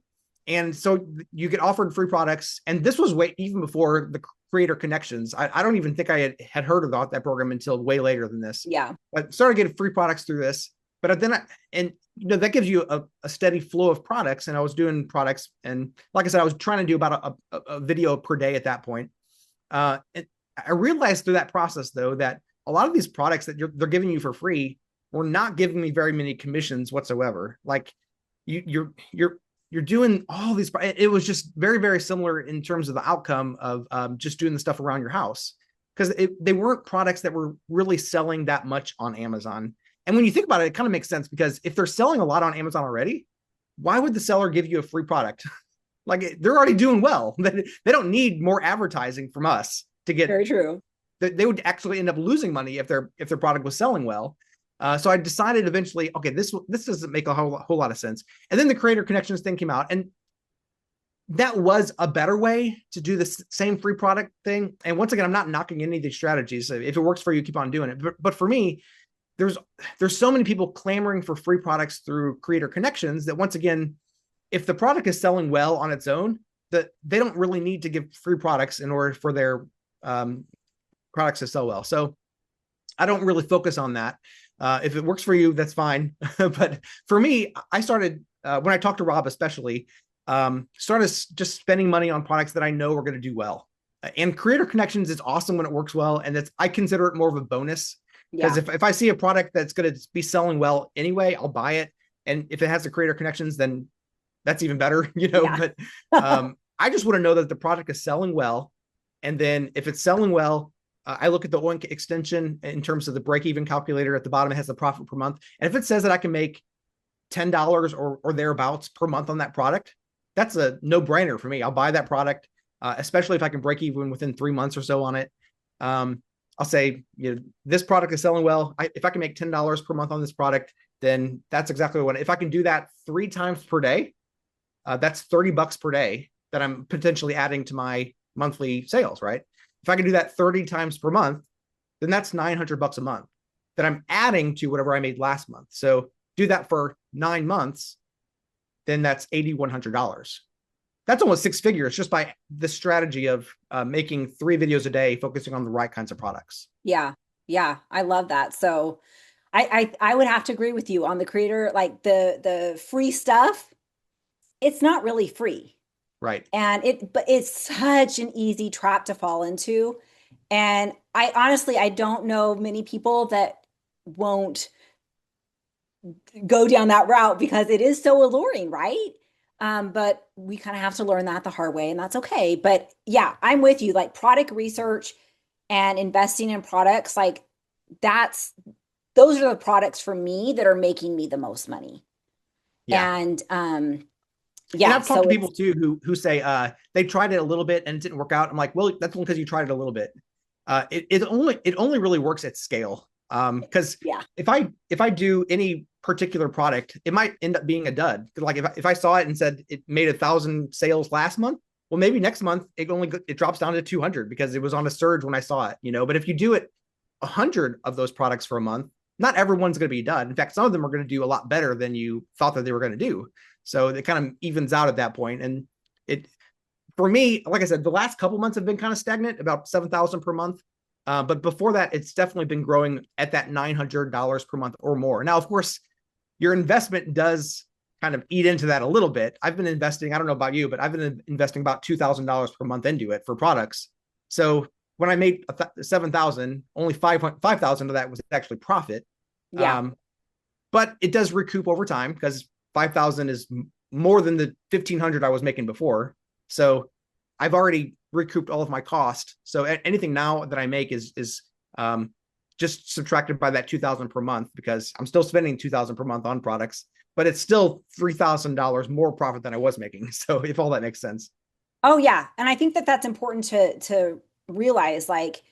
And so you get offered free products. And this was even before the creator connections. I don't even think I had heard about that program until way later than this. Yeah. I started getting free products through this, but then that gives you a steady flow of products. And I was doing products. And like I said, I was trying to do about a video per day at that point. And I realized through that process, though, that a lot of these products that they're giving you for free were not giving me very many commissions whatsoever. Like you're doing all these. It was just very, very similar in terms of the outcome of just doing the stuff around your house, because they weren't products that were really selling that much on Amazon. And when you think about it, it kind of makes sense, because if they're selling a lot on Amazon already, why would the seller give you a free product? Like, they're already doing well. They don't need more advertising from us to get. Very true. They would actually end up losing money if their product was selling well. So I decided eventually, okay, this doesn't make a whole lot of sense. And then the creator connections thing came out, and that was a better way to do the same free product thing. And once again, I'm not knocking any of these strategies. If it works for you, keep on doing it. But for me, there's so many people clamoring for free products through creator connections that, once again, if the product is selling well on its own, that they don't really need to give free products in order for their products to sell well. So I don't really focus on that. If it works for you, that's fine. But for me, I started when I talked to Rob, especially, start just spending money on products that I know are going to do well. And creator connections is awesome when it works well. And I consider it more of a bonus, because if I see a product that's going to be selling well anyway, I'll buy it. And if it has the creator connections, then that's even better, but I just want to know that the product is selling well. And then if it's selling well, I look at the OINC extension in terms of the break-even calculator at the bottom. It has the profit per month. And if it says that I can make $10 or thereabouts per month on that product, that's a no-brainer for me. I'll buy that product, especially if I can break even within 3 months or so on it. I'll say, this product is selling well. If I can make $10 per month on this product, then that's exactly what. If I can do that 3 times per day, that's $30 per day that I'm potentially adding to my monthly sales, right? If I can do that 30 times per month, then that's $900 a month that I'm adding to whatever I made last month. So do that for 9 months, then that's $8,100. That's almost 6 figures just by the strategy of making 3 videos a day, focusing on the right kinds of products. Yeah. I love that. So I would have to agree with you on the creator, like the free stuff. It's not really free. Right. But it's such an easy trap to fall into. And I don't know many people that won't go down that route because it is so alluring, right? But we kind of have to learn that the hard way, and that's okay. But yeah, I'm with you. Like product research and investing in products, like those are the products for me that are making me the most money. Yeah. And yeah. And I've talked to people too who say they tried it a little bit and it didn't work out. I'm like, well, that's only because you tried it a little bit. It only really works at scale. Because if I do any particular product, it might end up being a dud. Like if I saw it and said it made 1,000 sales last month, well, maybe next month it drops down to 200 because it was on a surge when I saw it, But if you do it 100 of those products for a month, not everyone's going to be a dud. In fact, some of them are going to do a lot better than you thought that they were going to do. So it kind of evens out at that point. And for me, like I said, the last couple months have been kind of stagnant, about 7,000 per month. But before that, it's definitely been growing at that $900 per month or more. Now, of course, your investment does kind of eat into that a little bit. I've been investing, I don't know about you, but I've been investing about $2,000 per month into it for products. So when I made 7,000, only 5,000 of that was actually profit. Yeah. But it does recoup over time because 5,000 is more than the 1,500 I was making before. So I've already recouped all of my cost. So anything now that I make is just subtracted by that 2,000 per month, because I'm still spending 2,000 per month on products, but it's still $3,000 more profit than I was making. So if all that makes sense. Oh yeah. And I think that that's important to realize, like,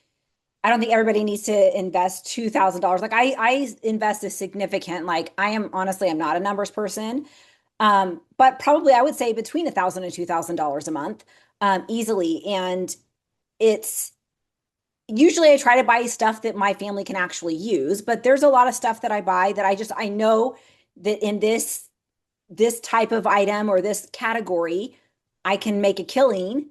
I don't think everybody needs to invest $2,000. Like I invest a significant, like I'm not a numbers person. But probably I would say between $1,000 and $2,000 a month, easily. And it's usually I try to buy stuff that my family can actually use, but there's a lot of stuff that I buy that I know that in this type of item or this category, I can make a killing,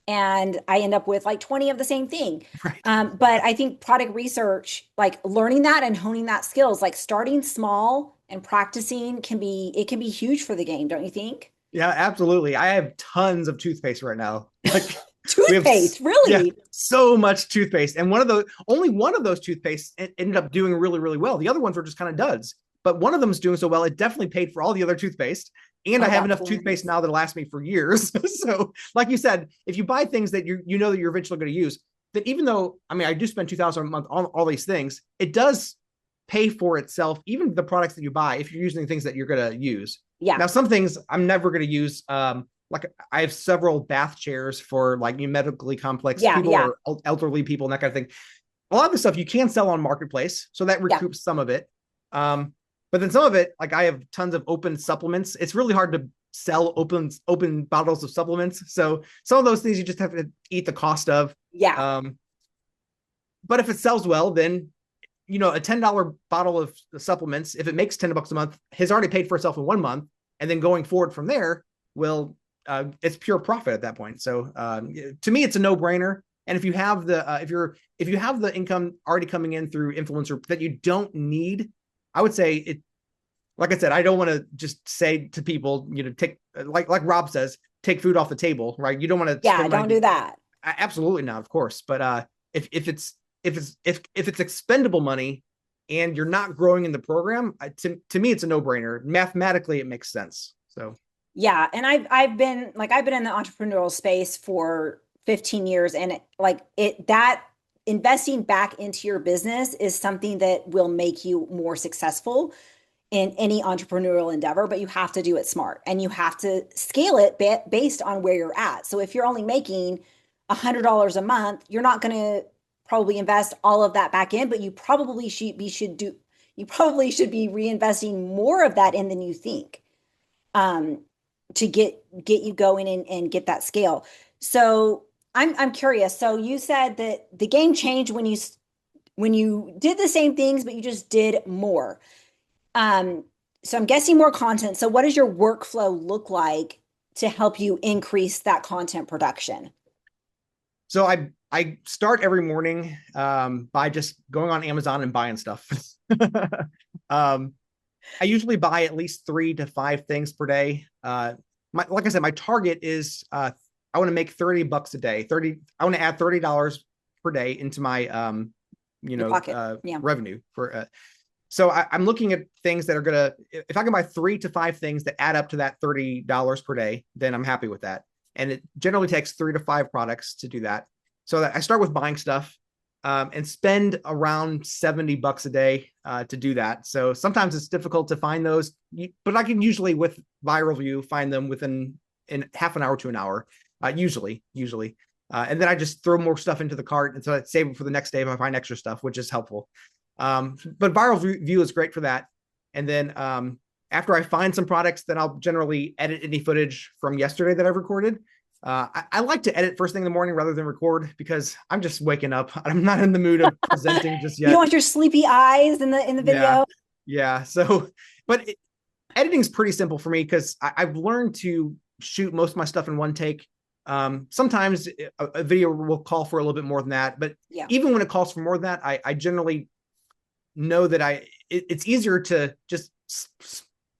and I end up with like 20 of the same thing. Right. But I think product research, like learning that and honing that skills, like starting small and practicing can be huge for the game, don't you think? Yeah, absolutely. I have tons of toothpaste right now. Like toothpaste, really? Yeah, so much toothpaste. And only one of those toothpaste ended up doing really, really well. The other ones were just kind of duds. But one of them is doing so well, it definitely paid for all the other toothpaste. And I have enough toothpaste now that'll last me for years. So like you said, if you buy things that you know that you're eventually going to use, that even though, I mean, I do spend 2,000 a month on all these things, it does pay for itself, even the products that you buy, if you're using things that you're going to use. Yeah. Now, some things I'm never going to use. Like I have several bath chairs for like medically complex people or elderly people and that kind of thing. A lot of the stuff you can sell on Marketplace, so that recoups some of it. But then some of it, like I have tons of open supplements. It's really hard to sell open bottles of supplements. So some of those things you just have to eat the cost of. Yeah. But if it sells well, then a $10 bottle of supplements, if it makes $10 a month, has already paid for itself in 1 month, and then going forward from there, it's pure profit at that point. So to me, it's a no-brainer. And if you have if you have the income already coming in through influencer that you don't need, I would say like I said, I don't want to just say to people, take, like Rob says, take food off the table, right? You don't want to Yeah, don't do that. Absolutely not, of course. But if it's expendable money and you're not growing in the program, to me, it's a no-brainer. Mathematically, it makes sense. So Yeah, and I've been in the entrepreneurial space for 15 years, and that investing back into your business is something that will make you more successful in any entrepreneurial endeavor, but you have to do it smart and you have to scale it based on where you're at. So if you're only making $100 a month, you're not going to probably invest all of that back in, but you probably should be reinvesting more of that in than you think, to get you going and get that scale. So I'm curious. So you said that the game changed when you did the same things, but you just did more. So I'm guessing more content. So what does your workflow look like to help you increase that content production? So I start every morning by just going on Amazon and buying stuff. I usually buy at least 3 to 5 things per day. Like I said, my target is I want to make $30 a day. I want to add $30 per day into my Pocket. Yeah. revenue for. So I'm looking at things that are gonna. If I can buy 3 to 5 things that add up to that $30 per day, then I'm happy with that. And it generally takes 3 to 5 products to do that. So that I start with buying stuff. And spend around $70 a day to do that. So sometimes it's difficult to find those, but I can usually, with Viral View, find them within half an hour to an hour, usually. And then I just throw more stuff into the cart, and so I save it for the next day if I find extra stuff, which is helpful. But Viral View is great for that. And then after I find some products, then I'll generally edit any footage from yesterday that I've recorded. I like to edit first thing in the morning rather than record because I'm just waking up. I'm not in the mood of presenting just yet. You don't want your sleepy eyes in the video. Yeah. So, but editing is pretty simple for me because I've learned to shoot most of my stuff in one take. Sometimes a video will call for a little bit more than that, but even when it calls for more than that, I generally know that it's easier to just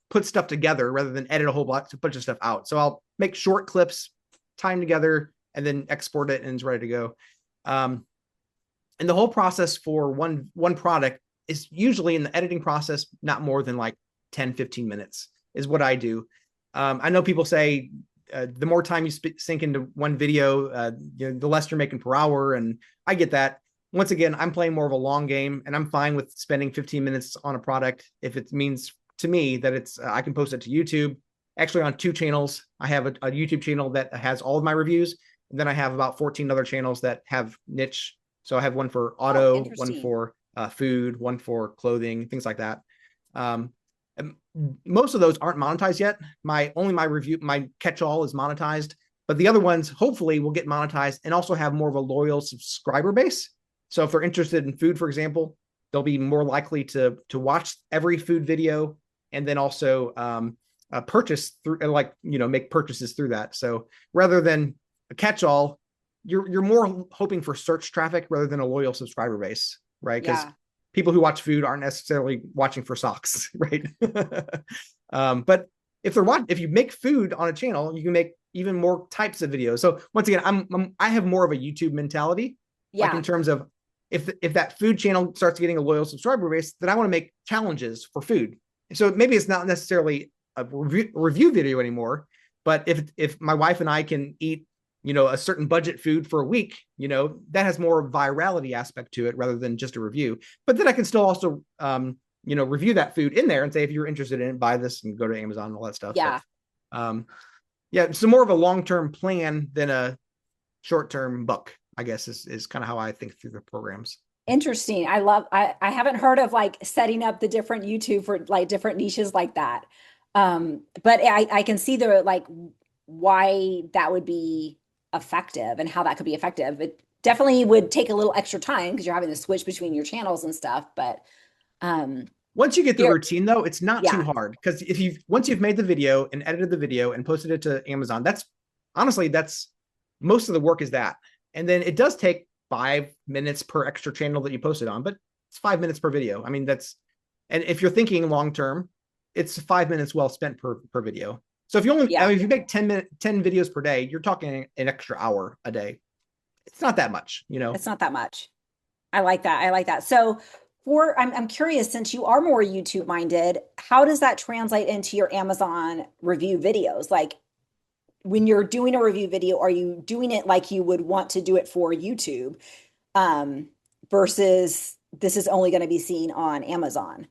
put stuff together rather than edit a whole bunch of stuff out. So I'll make short clips, time together, and then export it, and it's ready to go. And the whole process for one product is usually, in the editing process, not more than like 10-15 minutes is what I do. I know people say the more time you sink into one video, the less you're making per hour, and I get that. Once again, I'm playing more of a long game, and I'm fine with spending 15 minutes on a product if it means to me that it's I can post it to YouTube. Actually, on 2 channels. I have a YouTube channel that has all of my reviews. And then I have about 14 other channels that have niche. So I have one for auto, one for food, one for clothing, things like that. Most of those aren't monetized yet. My catch-all is monetized. But the other ones, hopefully, will get monetized and also have more of a loyal subscriber base. So if they're interested in food, for example, they'll be more likely to watch every food video and then also purchase through, make purchases through that. So rather than a catch-all, you're more hoping for search traffic rather than a loyal subscriber base, right? Because people who watch food aren't necessarily watching for socks, right? But if you make food on a channel, you can make even more types of videos. So once again, I have more of a YouTube mentality, like in terms of if that food channel starts getting a loyal subscriber base, then I want to make challenges for food. So maybe it's not necessarily a review video anymore, but if my wife and I can eat a certain budget food for a week, that has more virality aspect to it rather than just a review. But then I can still also review that food in there and say, if you're interested in it, buy this and go to Amazon and all that stuff. But, so more of a long-term plan than a short-term buck, I guess, is kind of how I think through the programs. Interesting. I haven't heard of setting up the different YouTube for different niches like that. But I can see why that would be effective and how that could be effective. It definitely would take a little extra time because you're having to switch between your channels and stuff. But once you get the routine, though, it's not too hard, because once you've made the video and edited the video and posted it to Amazon, that's most of the work is that. And then it does take 5 minutes per extra channel that you posted on, but it's 5 minutes per video. I mean, and if you're thinking long term, it's 5 minutes well spent per video. So if you only, Yeah. I mean, if you make 10 videos per day, you're talking an extra hour a day. It's not that much, you know. It's not that much. I like that. I like that. So I'm curious, since you are more YouTube minded, how does that translate into your Amazon review videos? Like when you're doing a review video, are you doing it like you would want to do it for YouTube, um, versus this is only going to be seen on Amazon?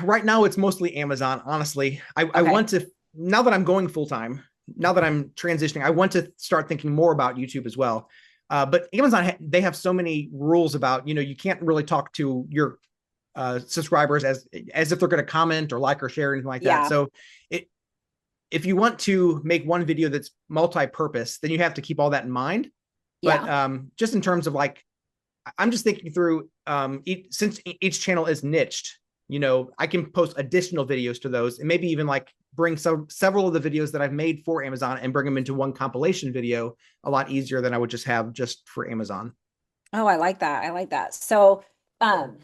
Right now, it's mostly Amazon. Honestly, I Okay. want to, now that I'm going full time, now that I'm transitioning, I want to start thinking more about YouTube as well. But Amazon, they have so many rules about, you know, you can't really talk to your subscribers as if they're going to comment or like or share or anything like that. Yeah. So it, if you want to make one video that's multi-purpose, then you have to keep all that in mind. But Yeah. just in terms of like, I'm just thinking through, since each channel is niched, you know, I can post additional videos to those and maybe even like bring several of the videos that I've made for Amazon and bring them into one compilation video a lot easier than I would just have just for Amazon. Oh, I like that. I like that. So, um,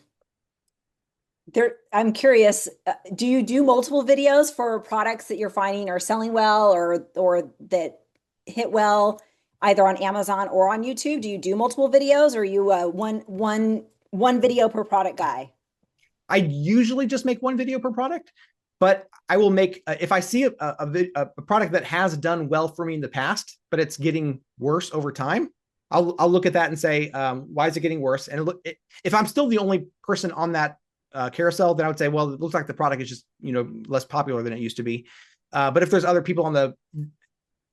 I'm curious, do you do multiple videos for products that you're finding are selling well or that hit well either on Amazon or on YouTube? Do you do multiple videos or are you one video per product guy? I usually just make one video per product, but I will make, if I see a product that has done well for me in the past, but it's getting worse over time, I'll look at that and say, why is it getting worse? And if I'm still the only person on that carousel, then I would say, well, it looks like the product is just, you know, less popular than it used to be. But if there's other people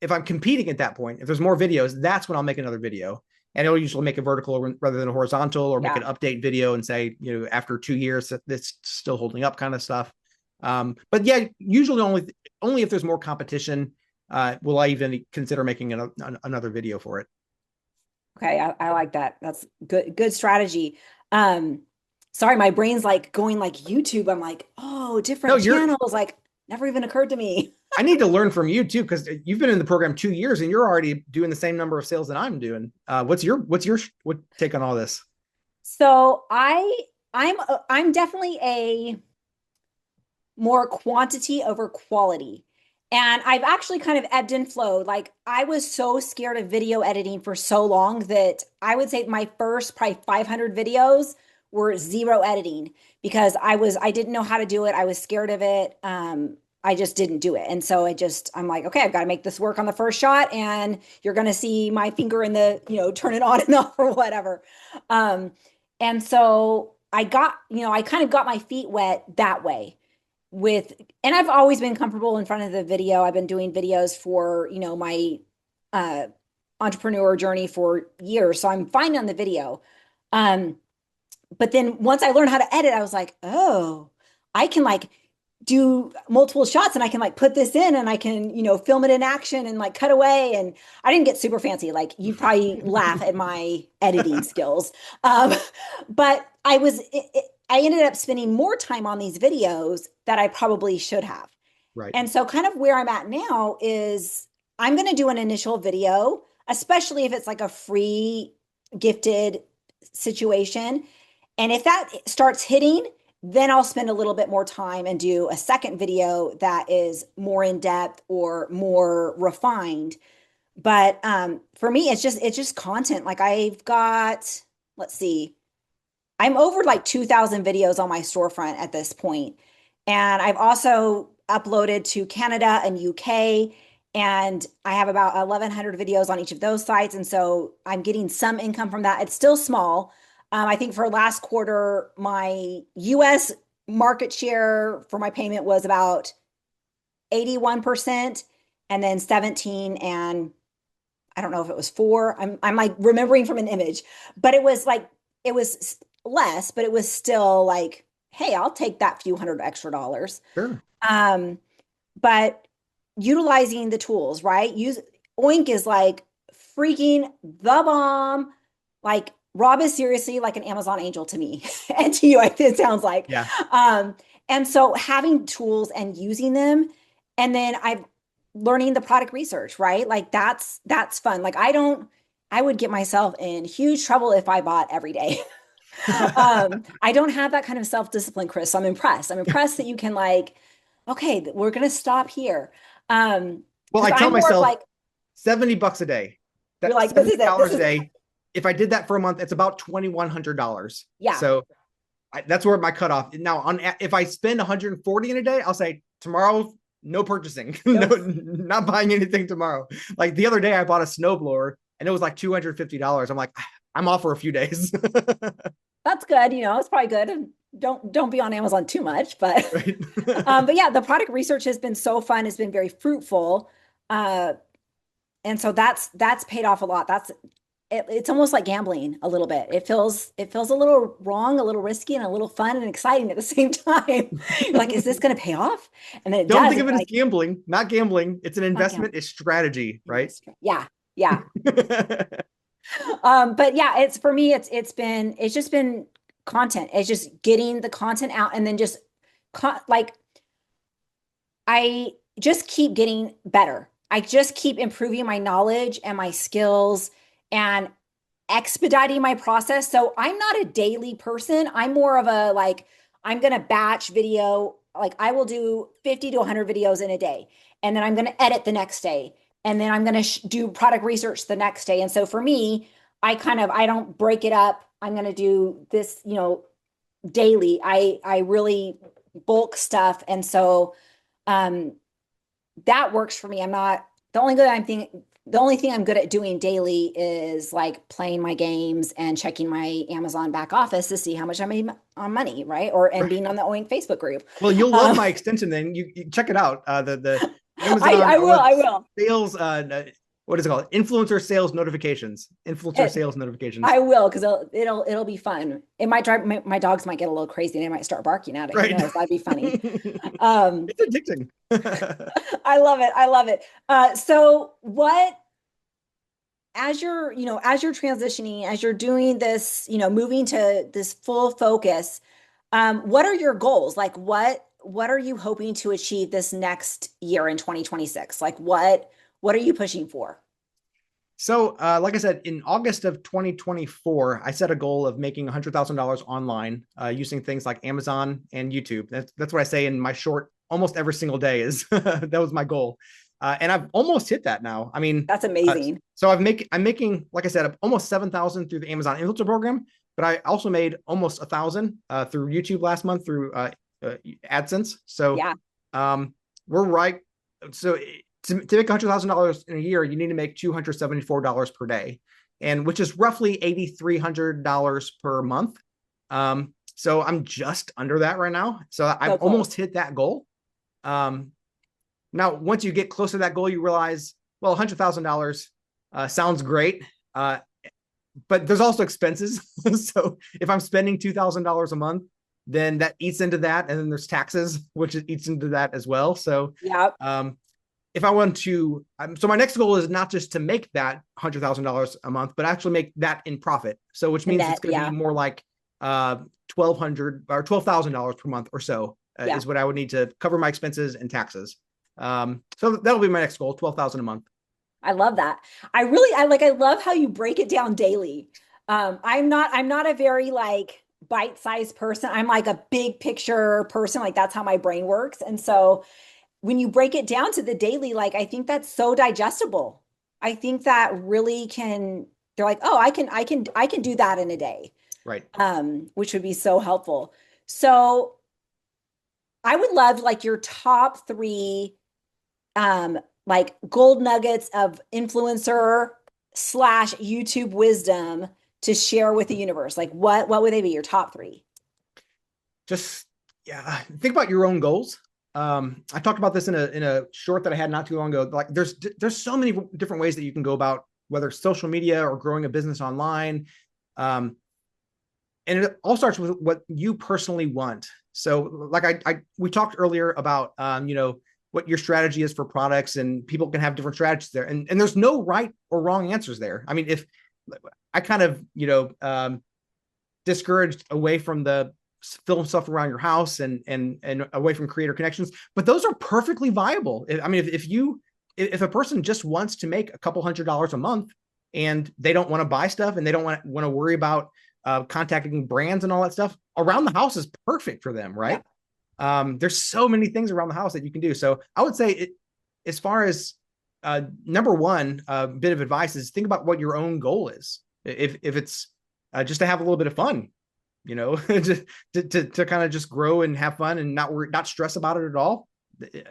if I'm competing at that point, if there's more videos, that's when I'll make another video. And it'll usually make a vertical rather than a horizontal, or make Yeah. an update video and say, you know, after 2 years, it's still holding up kind of stuff. But yeah, usually only if there's more competition, will I even consider making another video for it. Okay, I like that. That's good strategy. Sorry, my brain's like going like YouTube. I'm like, oh, No, different channels, like never even occurred to me. I need to learn from you too, because you've been in the program 2 years and you're already doing the same number of sales that I'm doing. What's your what take on all this? So I'm definitely a more quantity over quality. And I've actually kind of ebbed and flowed. Like I was so scared of video editing for so long that I would say my first probably 500 videos were zero editing because I didn't know how to do it. I was scared of it. I just didn't do it. And so I'm like, okay, I've got to make this work on the first shot and you're going to see my finger in the, turn it on and off or whatever. And so I kind of got my feet wet that way and I've always been comfortable in front of the video. I've been doing videos for, my uh, entrepreneur journey for years. So I'm fine on the video. But then once I learned how to edit, I was like, oh, I can like do multiple shots and I can like put this in and I can, film it in action and like cut away. And I didn't get super fancy. Like you probably laugh at my editing skills. But I ended up spending more time on these videos that I probably should have. Right. And so kind of where I'm at now is I'm going to do an initial video, especially if it's like a free gifted situation. And if that starts hitting, then I'll spend a little bit more time and do a second video that is more in depth or more refined. But for me, it's just content. Like I've got, let's see, I'm over like 2,000 videos on my storefront at this point. And I've also uploaded to Canada and UK, and I have about 1,100 videos on each of those sites. And so I'm getting some income from that. It's still small. I think for last quarter, my US market share for my payment was about 81% and then 17 and I don't know if it was 4. I'm like remembering from an image, but it was less, but it was still like, hey, I'll take that few hundred extra dollars. Sure. But utilizing the tools, right? Oink is like freaking the bomb. Like Rob is seriously like an Amazon angel to me and to you, it sounds like. Yeah. And so having tools and using them, and then I'm learning the product research, right? Like that's fun. Like I would get myself in huge trouble if I bought every day. I don't have that kind of self-discipline, Chris. So I'm impressed. I'm impressed that you can like, okay, we're gonna stop here. Well, I Because tell I'm more of myself like, $70 a day. you're That's like, this is it. This $70 a is it. day. If I did that for a month, it's about $2,100. Yeah. So that's where my cutoff. Now, if I spend 140 in a day, I'll say tomorrow, no purchasing, no, Nope. not buying anything tomorrow. Like the other day, I bought a snowblower and it was like $250. I'm like, I'm off for a few days. That's good. It's probably good. Don't be on Amazon too much, but Right. but yeah, the product research has been so fun. It's been very fruitful. Uh, and so that's paid off a lot. It's almost like gambling a little bit. It feels a little wrong, a little risky, and a little fun and exciting at the same time. You're like, is this going to pay off? And then it Don't does. think of It's it as like, gambling, not gambling. It's an not investment, gambling. it's strategy, right? Yeah, yeah. But yeah, it's for me, it's just been content. It's just getting the content out and then just like I just keep getting better. I just keep improving my knowledge and my skills and expediting my process. So I'm not a daily person. I'm more of a like, I'm going to batch video. Like I will do 50 to 100 videos in a day. And then I'm going to edit the next day. And then I'm going to do product research the next day. And so for me, I don't break it up. I'm going to do this, daily. I really bulk stuff. And so, um, that works for me. I'm not the only thing I'm good at doing daily is like playing my games and checking my Amazon back office to see how much I made on money, right? And being on the Oink Facebook group. Well, you'll love my extension then. You check it out. The Amazon I will. sales what is it called? Influencer sales notifications. Influencer sales notifications. I will, because it'll be fun. It might drive my dogs might get a little crazy and they might start barking at it. Right. Who knows? That'd be funny. It's addicting. I love it. I love it. So what, as you're transitioning, as you're doing this, moving to this full focus, what are your goals? Like what are you hoping to achieve this next year in 2026? Like what are you pushing for? So, like I said, in August of 2024, I set a goal of making $100,000 online using things like Amazon and YouTube. That's what I say in my short, almost every single day is that was my goal. And I've almost hit that now. I mean, That's amazing. So I'm making, like I said, almost 7,000 through the Amazon influencer program, but I also made almost 1,000 through YouTube last month through AdSense. So Yeah. we're right. So to make $100,000 in a year, you need to make $274 per day, and which is roughly $8,300 per month. So I'm just under that right now. So I've almost hit that goal. Now, once you get close to that goal, you realize, well, $100,000 sounds great, but there's also expenses. So if I'm spending $2,000 a month, then that eats into that, and then there's taxes, which eats into that as well. So Yeah. If I want to, so my next goal is not just to make that $100,000 a month, but actually make that in profit. So which means it's going to be more like $1,200 or $12,000 per month or so is what I would need to cover my expenses and taxes. So that'll be my next goal, 12,000 a month. I love that. I love how you break it down daily. I'm not a very like bite-sized person. I'm like a big picture person. Like that's how my brain works. And so when you break it down to the daily, like I think that's so digestible. I think that really they're like, oh, I can do that in a day. Right. Which would be so helpful. So I would love like your top three like gold nuggets of influencer / YouTube wisdom to share with the universe. Like what would they be, your top three? Just think about your own goals. I talked about this in a short that I had not too long ago. Like there's so many different ways that you can go about, whether it's social media or growing a business online. And it all starts with what you personally want. So like we talked earlier about, what your strategy is for products, and people can have different strategies there. And there's no right or wrong answers there. I mean, if I kind of, discouraged away from the film stuff around your house and away from creator connections, but those are perfectly viable. I mean, if a person just wants to make a couple $100s a month and they don't want to buy stuff and they don't want to worry about contacting brands and all that stuff, around the house is perfect for them, right? There's so many things around the house that you can do. So I would say it, as far as number one bit of advice is think about what your own goal is. If it's just to have a little bit of fun, you know, to kind of just grow and have fun and not stress about it at all.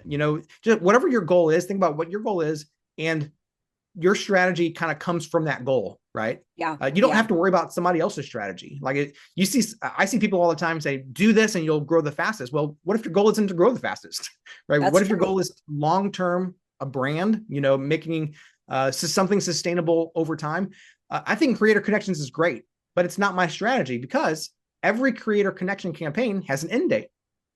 You know, just whatever your goal is, think about what your goal is, and your strategy kind of comes from that goal, right? Yeah. You don't have to worry about somebody else's strategy. Like I see people all the time say, do this and you'll grow the fastest. Well, what if your goal isn't to grow the fastest, right? What if your goal is long-term, a brand, you know, making something sustainable over time? I think Creator Connections is great, but it's not my strategy because every Creator Connection campaign has an end date.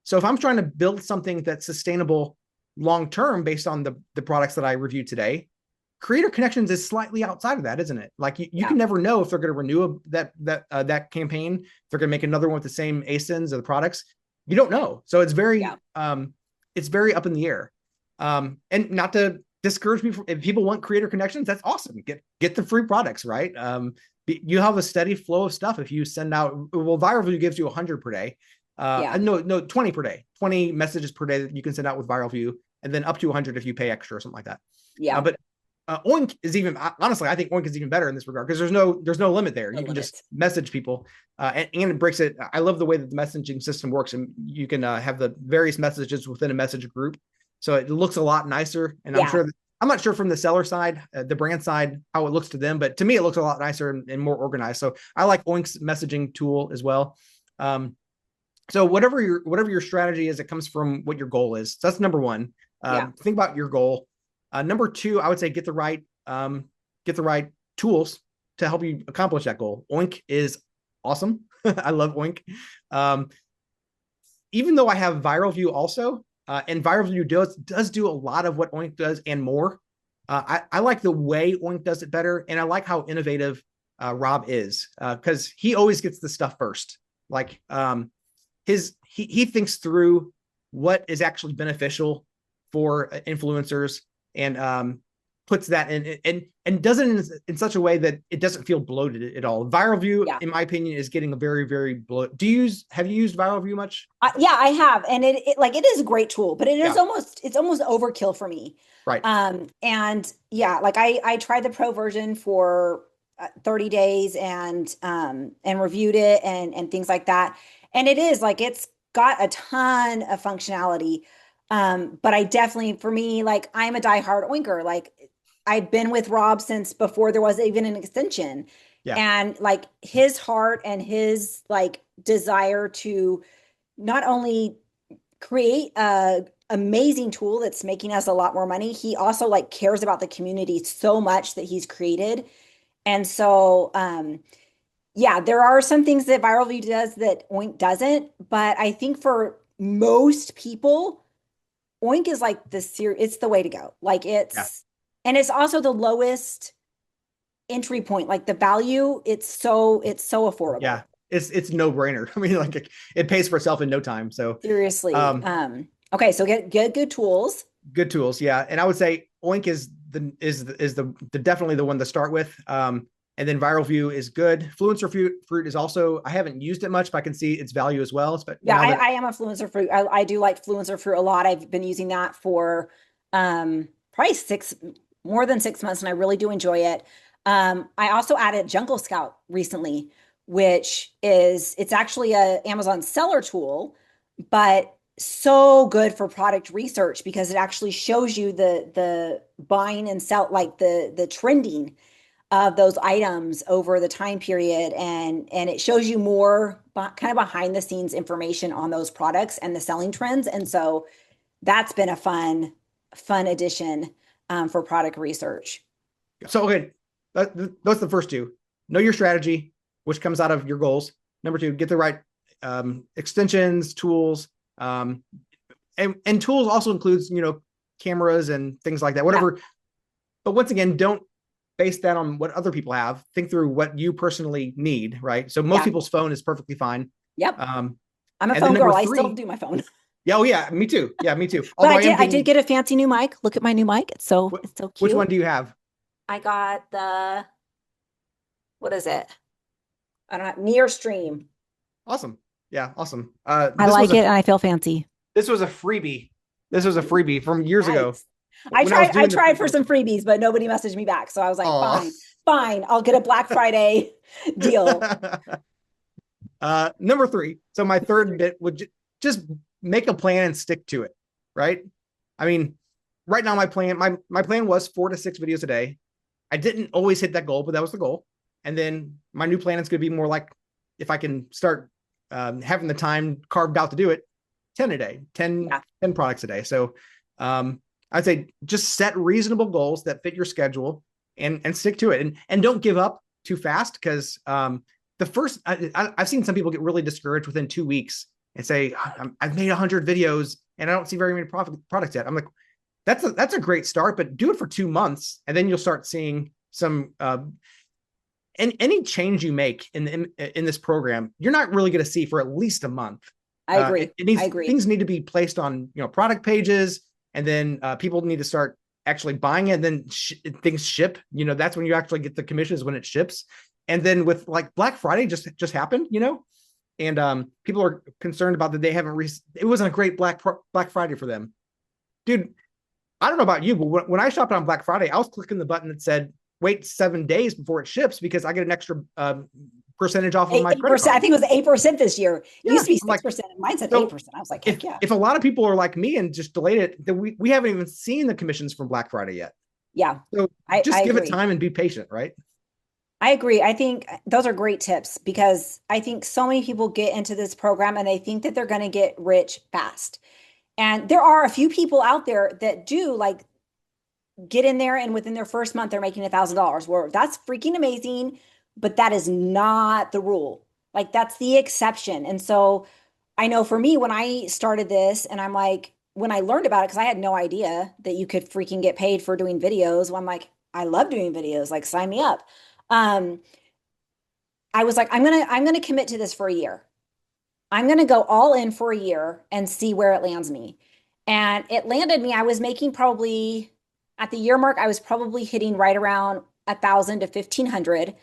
So if I'm trying to build something that's sustainable long-term based on the products that I reviewed today, Creator Connections is slightly outside of that, isn't it? Like you can never know if they're going to renew that campaign, if they're going to make another one with the same ASINs or the products. You don't know, so it's very up in the air. And not to discourage people, if people want Creator Connections, that's awesome. Get the free products, right? You have a steady flow of stuff if you send out. Well, Viral View gives you 100 per day. No, 20 per day, 20 messages per day that you can send out with Viral View, and then up to 100 if you pay extra or something like that. But Oink is even, honestly, I think Oink is even better in this regard because there's no limit there. You can just message people, and it breaks it. I love the way that the messaging system works, and you can have the various messages within a message group, so it looks a lot nicer. And I'm not sure from the seller side, the brand side, how it looks to them, but to me, it looks a lot nicer and more organized. So I like Oink's messaging tool as well. So whatever your strategy is, it comes from what your goal is. So that's number one. Think about your goal. Number two, I would say get the right tools to help you accomplish that goal. Oink is awesome. I love Oink. Even though I have Viral View also, and Viral View does do a lot of what Oink does and more. I like the way Oink does it better, and I like how innovative Rob is, because he always gets the stuff first. Like he thinks through what is actually beneficial for influencers, and puts that in and does it in such a way that it doesn't feel bloated at all. Viral View, in my opinion, is getting a very, very bloated. Have you used Viral View much? Yeah, I have, and it is a great tool, but it is almost overkill for me. Right. And like I tried the pro version for 30 days and reviewed it and things like that, and it is like it's got a ton of functionality. But I definitely, for me, like I'm a diehard Oinker. Like I've been with Rob since before there was even an extension. And like his heart and his like desire to not only create a amazing tool that's making us a lot more money, he also like cares about the community so much that he's created. And so there are some things that Viral View does that Oink doesn't, but I think for most people, Oink is like it's the way to go. Like and it's also the lowest entry point. Like the value, it's so affordable. Yeah, it's no brainer. I mean, like it pays for itself in no time. So seriously. Okay, so get good tools. Good tools, yeah. And I would say Oink is definitely the one to start with. And then Viral View is good. Fluencer Fruit is also, I haven't used it much, but I can see its value as well. But I am a Fluencer Fruit. I do like Fluencer Fruit a lot. I've been using that for probably more than 6 months, and I really do enjoy it. I also added Jungle Scout recently, which it's actually a Amazon seller tool, but so good for product research because it actually shows you the buying and sell, like the trending of those items over the time period, and it shows you more kind of behind the scenes information on those products and the selling trends. And so that's been a fun addition for product research. So okay, that's the first two. Know your strategy, which comes out of your goals. Number two, get the right extensions, tools, and tools also includes cameras and things like that, whatever. But once again, don't base that on what other people have. Think through what you personally need, right? So most people's phone is perfectly fine. Yep. I'm a phone girl. I still do my phone. Yeah, oh yeah, me too. Yeah, me too. But I did get a fancy new mic. Look at my new mic. It's so cute. Which one do you have? I got what is it? I don't have near stream. Awesome. Yeah, awesome. I This like was it a and I feel fancy. this was a freebie. This was a freebie from years ago Nice. I when I was tried, I doing the tried for pre-pro. some freebies, but nobody messaged me back. So I was like, Aw. fine, I'll get a Black Friday deal. Number three. So my third bit would just make a plan and stick to it. Right. I mean, right now my plan was 4 to 6 videos a day. I didn't always hit that goal, but that was the goal. And then my new plan is going to be more like, if I can start having the time carved out to do it, 10 a day, 10, Yeah. 10 products a day. So I'd say just set reasonable goals that fit your schedule and stick to it, and don't give up too fast, because the first I've seen some people get really discouraged within 2 weeks and say, I've made 100 videos and I don't see very many products yet. I'm like, that's a great start, but do it for 2 months, and then you'll start seeing some any change you make in this program, you're not really going to see for at least a month. I agree. I agree. Things need to be placed on, product pages, and then people need to start actually buying it. And then things ship. That's when you actually get the commissions, when it ships. And then with like Black Friday just happened, and people are concerned about that they haven't. It wasn't a great Black Friday for them, dude. I don't know about you, but when I shopped on Black Friday, I was clicking the button that said wait 7 days before it ships, because I get an extra percentage off of my credit card. I think it was 8% this year. It used to be 6%. Like, and mine said 8%. I was like, heck yeah. If a lot of people are like me and just delayed it, then we haven't even seen the commissions from Black Friday yet. Yeah. So I give agree. it time and be patient, right? I agree. I think those are great tips, because I think so many people get into this program and they think that they're going to get rich fast. And there are a few people out there that do like get in there and within their first month, they're making $1,000. Well, that's freaking amazing, but that is not the rule. Like that's the exception. And so I know for me, when I started this and I'm like, when I learned about it, because I had no idea that you could freaking get paid for doing videos. Well, I'm like, I love doing videos, like sign me up. Um, I was like, I'm gonna commit to this for a year. I'm gonna go all in for a year and see where it lands me. And it landed me, I was making probably at the year mark, I was probably hitting right around 1,000 to 1,500.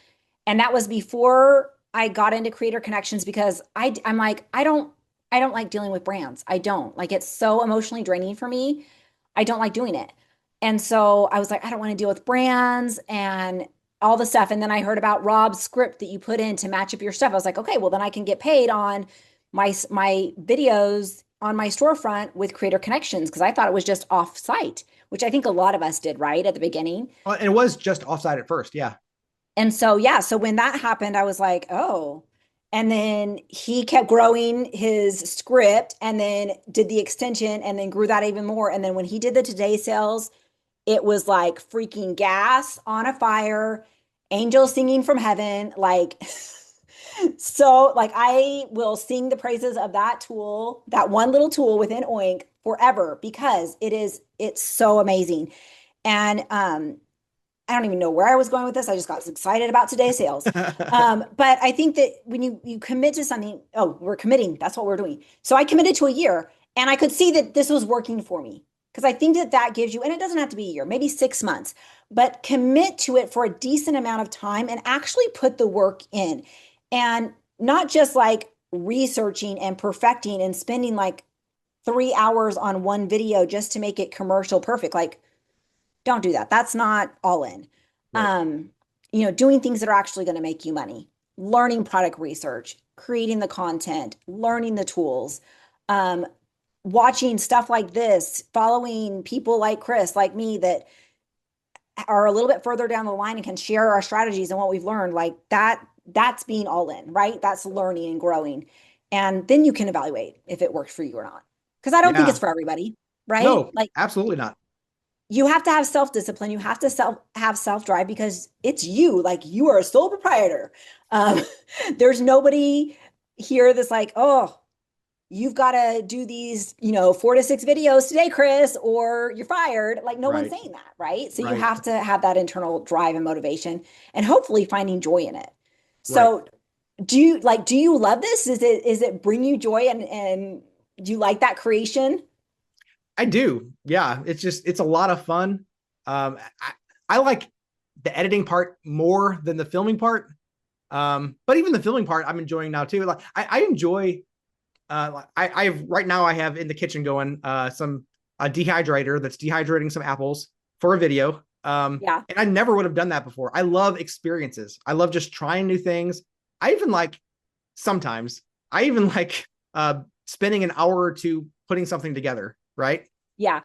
And that was before I got into creator connections, because I'm like, I don't like dealing with brands. I don't like, it's so emotionally draining for me. I don't like doing it. And so I was like, I don't want to deal with brands and all the stuff. And then I heard about Rob's script that you put in to match up your stuff. I was like, okay, well then I can get paid on my videos on my storefront with creator connections, because I thought it was just off site, which I think a lot of us did right at the beginning. And it was just offsite at first. Yeah. And so, yeah, so when that happened, I was like, oh. And then he kept growing his script and then did the extension and then grew that even more. And then when he did the Today sales, it was like freaking gas on a fire, angels singing from heaven. Like, so like I will sing the praises of that tool, that one little tool within Oink forever, because it's so amazing. And I don't even know where I was going with this. I just got excited about today's sales. But I think that when you commit to something, oh, we're committing. That's what we're doing. So I committed to a year, and I could see that this was working for me, because I think that gives you, and it doesn't have to be a year, maybe 6 months, but commit to it for a decent amount of time and actually put the work in, and not just like researching and perfecting and spending like 3 hours on one video just to make it commercial perfect. Like, don't do that. That's not all in. Right. Doing things that are actually going to make you money, learning product research, creating the content, learning the tools, watching stuff like this, following people like Chris, like me, that are a little bit further down the line and can share our strategies and what we've learned. Like that's being all in, right? That's learning and growing. And then you can evaluate if it works for you or not. Because I don't think it's for everybody, right? No, like absolutely not. You have to have self-discipline. You have to have self-drive, because it's you. Like, you are a sole proprietor. There's nobody here that's like, oh, you've got to do these, 4 to 6 videos today, Chris, or you're fired. Like, no one's saying that, right? So you have to have that internal drive and motivation, and hopefully finding joy in it. So do you love this? Is it bring you joy, and do you like that creation? I do. Yeah. It's a lot of fun. I like the editing part more than the filming part. But even the filming part, I'm enjoying now too. Like I enjoy. I have right now. I have in the kitchen going some a dehydrator that's dehydrating some apples for a video. Yeah. And I never would have done that before. I love experiences. I love just trying new things. I even like sometimes I even like spending an hour or two putting something together. Right. Yeah.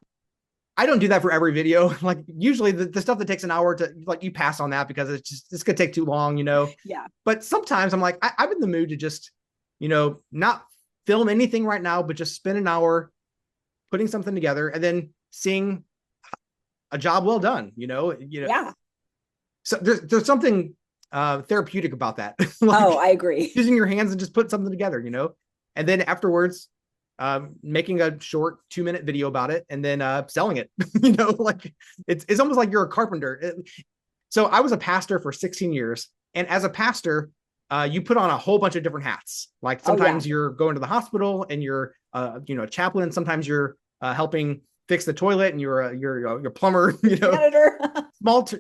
I don't do that for every video. Like usually the stuff that takes an hour to like you pass on that because it's gonna take too long, you know. Yeah. But sometimes I'm like, I'm in the mood to just, you know, not film anything right now, but just spend an hour putting something together and then seeing a job well done, you know. Yeah. So there's something therapeutic about that. Like Oh, I agree. using your hands and just put something together, you know. And then afterwards, making a short 2-minute video about it and then selling it. You know, like it's almost like you're a carpenter. So I was a pastor for 16 years, and as a pastor, you put on a whole bunch of different hats. Like sometimes you're going to the hospital and you're you know, a chaplain. Sometimes you're helping fix the toilet and you're a plumber. You know, Editor.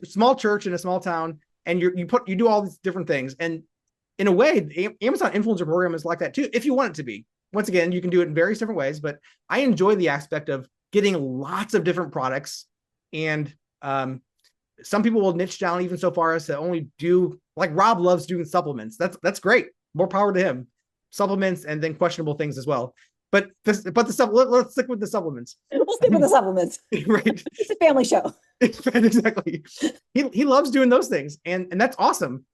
small church in a small town, and you do all these different things. And in a way, the Amazon influencer program is like that too, if you want it to be. Once again, you can do it in various different ways, but I enjoy the aspect of getting lots of different products. And some people will niche down even so far as to only do, like Rob loves doing supplements. That's great. More power to him. Supplements and then questionable things as well. But the stuff, let's stick with the supplements. We'll stick with the supplements. Right. It's a family show. Exactly. He loves doing those things. And that's awesome.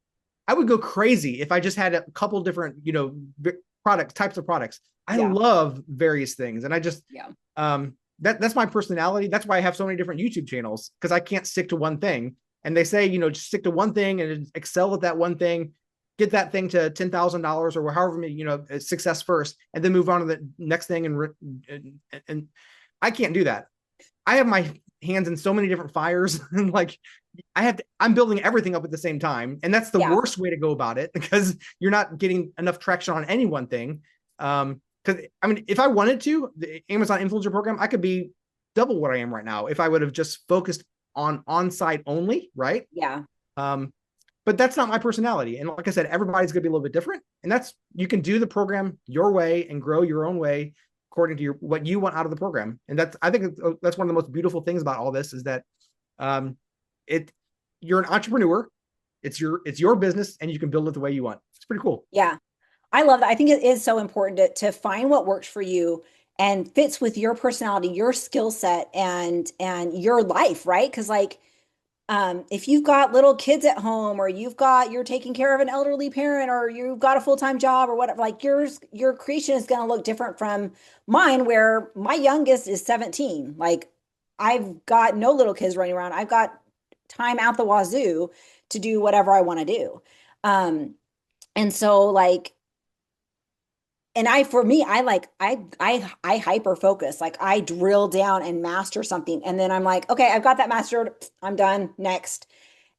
I would go crazy if I just had a couple different, you know, types of products. I love various things. And I just, that's my personality. That's why I have so many different YouTube channels, because I can't stick to one thing. And they say, you know, just stick to one thing and excel at that one thing, get that thing to $10,000 or however many, you know, success first, and then move on to the next thing. And I can't do that. I have my hands in so many different fires, and like I'm building everything up at the same time. And that's the worst way to go about it, because you're not getting enough traction on any one thing. Because I mean, if I wanted to, the Amazon influencer program, I could be double what I am right now if I would have just focused on-site only, right? Yeah. But that's not my personality. And like I said, everybody's going to be a little bit different. And you can do the program your way and grow your own way according to what you want out of the program. And I think that's one of the most beautiful things about all this, is that you're an entrepreneur. It's your business, and you can build it the way you want. It's pretty cool. Yeah. I love that. I think it is so important to find what works for you and fits with your personality, your skill set, and your life, right? Because like, if you've got little kids at home, or you're taking care of an elderly parent, or you've got a full-time job or whatever, like your creation is going to look different from mine, where my youngest is 17. Like I've got no little kids running around. I've got time out the wazoo to do whatever I want to do. And so like, and I hyper focus, like I drill down and master something. And then I'm like, okay, I've got that mastered. I'm done. Next.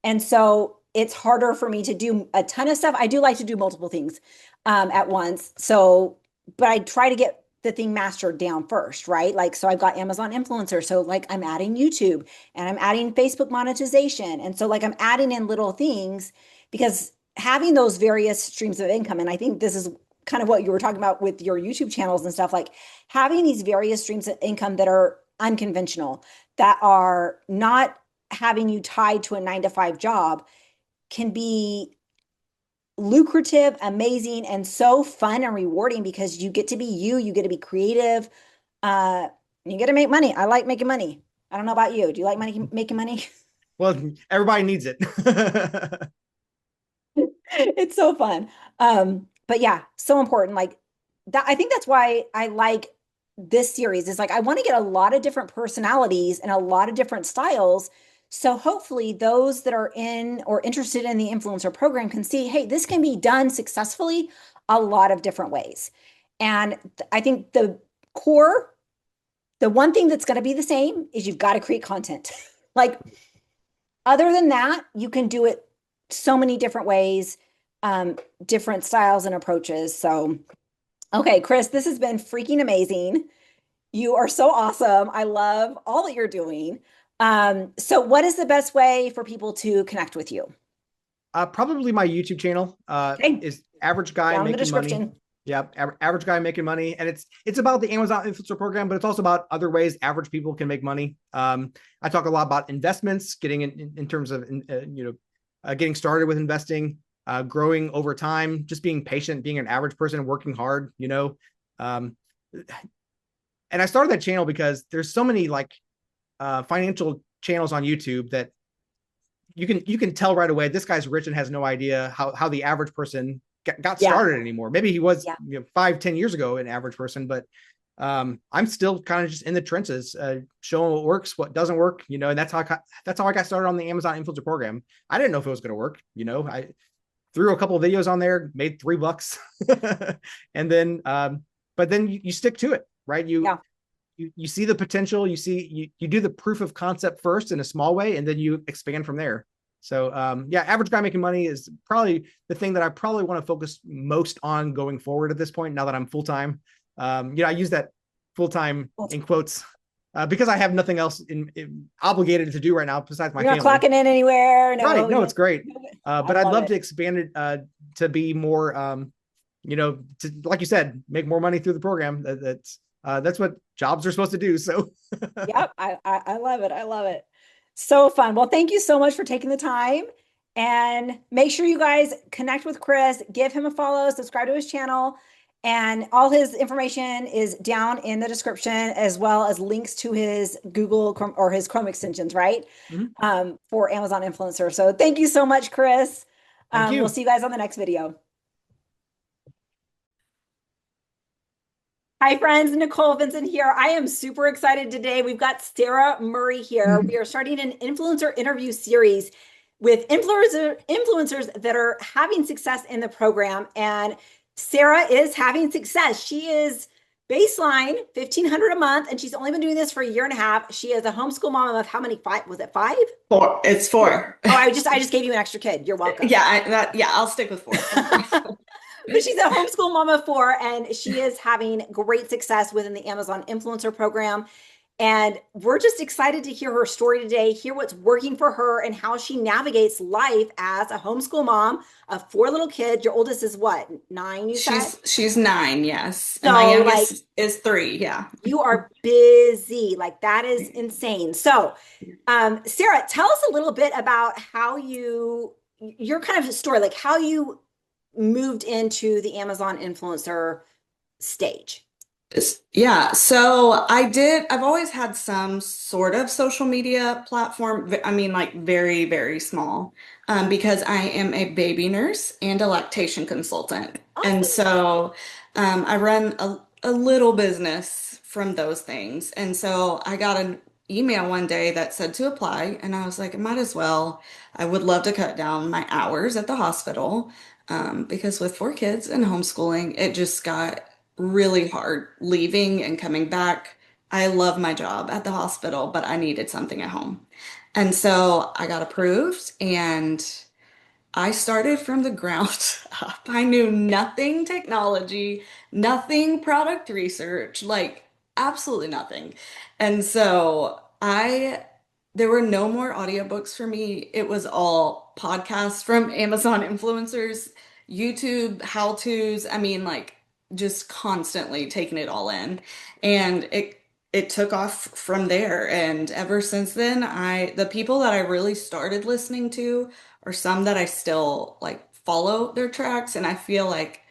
And so it's harder for me to do a ton of stuff. I do like to do multiple things at once. So, but I try to get the thing mastered down first, right? Like, so I've got Amazon influencer. So like I'm adding YouTube, and I'm adding Facebook monetization. And so like I'm adding in little things, because having those various streams of income, and I think this is kind of what you were talking about with your YouTube channels and stuff, like having these various streams of income that are unconventional, that are not having you tied to a 9-to-5 job, can be lucrative, amazing, and so fun and rewarding, because you get to be you get to be creative, you get to make money. I like making money. I don't know about you. Do you like making money? Well, everybody needs it. It's so fun. But yeah, so important. Like that, I think that's why I like this series, is like, I want to get a lot of different personalities and a lot of different styles. So hopefully those that are in or interested in the influencer program can see, hey, this can be done successfully a lot of different ways. And I think the one thing that's going to be the same is you've got to create content. Like, other than that, you can do it so many different ways, different styles and approaches. So, okay, Chris, this has been freaking amazing. You are so awesome. I love all that you're doing. So what is the best way for people to connect with you? Probably my YouTube channel Okay, is Average Guy down in the Making Money. description. Yeah, average guy making money, and it's about the Amazon influencer program, but it's also about other ways average people can make money. I talk a lot about investments, getting in terms of getting started with investing, growing over time, just being patient, being an average person, working hard. And I started that channel because there's so many like financial channels on YouTube that you can tell right away this guy's rich and has no idea how the average person got Yeah. started anymore. Maybe he was Yeah. 5-10 years ago an average person, but I'm still kind of just in the trenches, showing what works, what doesn't work, and that's how I got started on the Amazon influencer program. I didn't know if it was going to work. I threw a couple of videos on there, made $3, and then but then you stick to it, right? You see the potential, you do the proof of concept first in a small way, and then you expand from there. So Average Guy Making Money is probably the thing that I probably want to focus most on going forward at this point, now that I'm full-time. I use that full-time in quotes because I have nothing else obligated to do right now besides my You're family. not clocking in anywhere. No, Right. No, it's great. But I'd love it. to expand it to be more, to, like you said, make more money through the program. That's what jobs are supposed to do. So Yep, I love it. I love it. So fun. Well, thank you so much for taking the time. And make sure you guys connect with Chris, give him a follow, subscribe to his channel, and all his information is down in the description, as well as links to his Google Chrome or his Chrome extensions, right? For Amazon Influencer. So thank you so much, Chris. Thank you. We'll see you guys on the next video. Hi, friends. Nicole, Vincent here. I am super excited today. We've got Sarah Murray here. We are starting an influencer interview series with influencers that are having success in the program. And Sarah is having success. She is baseline $1,500 a month, and she's only been doing this for a year and a half. She is a homeschool mom of how many? 5? Was it 5? 4. It's 4. Oh, I just gave you an extra kid. You're welcome. Yeah, I'll stick with 4. But she's a homeschool mom of 4, and she is having great success within the Amazon influencer program. And we're just excited to hear her story today, hear what's working for her, and how she navigates life as a homeschool mom of 4 little kids. Your oldest is what, 9, you said? She's 9, yes. So, and my youngest is 3, yeah. You are busy. Like, that is insane. So, Sarah, tell us a little bit about how your kind of story, like how you moved into the Amazon influencer stage. Yeah, so I've always had some sort of social media platform. I mean, like very, very small, because I am a baby nurse and a lactation consultant. And so I run a little business from those things. And so I got an email one day that said to apply, and I was like, I might as well. I would love to cut down my hours at the hospital, because with 4 kids and homeschooling, it just got really hard leaving and coming back. I love my job at the hospital, but I needed something at home. And so I got approved and I started from the ground up. I knew nothing technology, nothing product research, like absolutely nothing. And so there were no more audiobooks for me. It was all podcasts from Amazon influencers, YouTube how-tos. I mean, like just constantly taking it all in. And it took off from there. And ever since then, the people that I really started listening to are some that I still like follow their tracks. And I feel like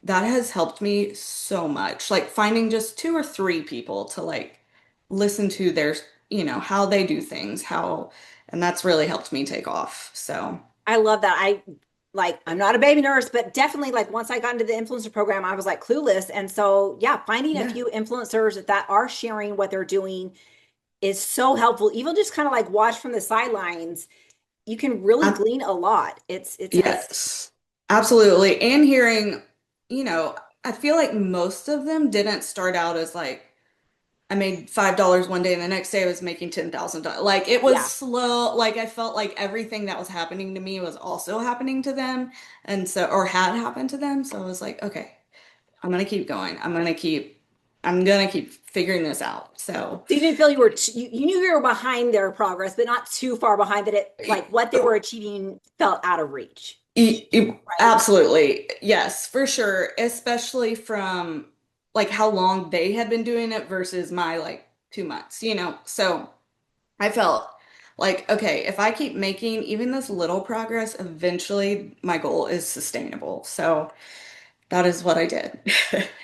that has helped me so much. Like finding just 2 or 3 people to like listen to their, how they do things, and that's really helped me take off. So I love that. I'm not a baby nurse, but definitely like once I got into the influencer program, I was like clueless. And so, finding a few influencers that are sharing what they're doing is so helpful. Even just kind of like watch from the sidelines, you can really glean a lot. It's nice. yes, absolutely. And hearing, I feel like most of them didn't start out as like, I made $5 one day and the next day I was making $10,000. Like it was slow. Like I felt like everything that was happening to me was also happening to them. And so, or had happened to them. So I was like, okay, I'm going to keep going. I'm going to keep I'm gonna keep figuring this out. So So you didn't feel you knew you were behind their progress, but not too far behind that it like what they were achieving felt out of reach, right? Absolutely. Yes, for sure. Especially from like how long they had been doing it versus my like 2 months, you know? So I felt like, okay, if I keep making even this little progress, eventually my goal is sustainable. So that is what I did.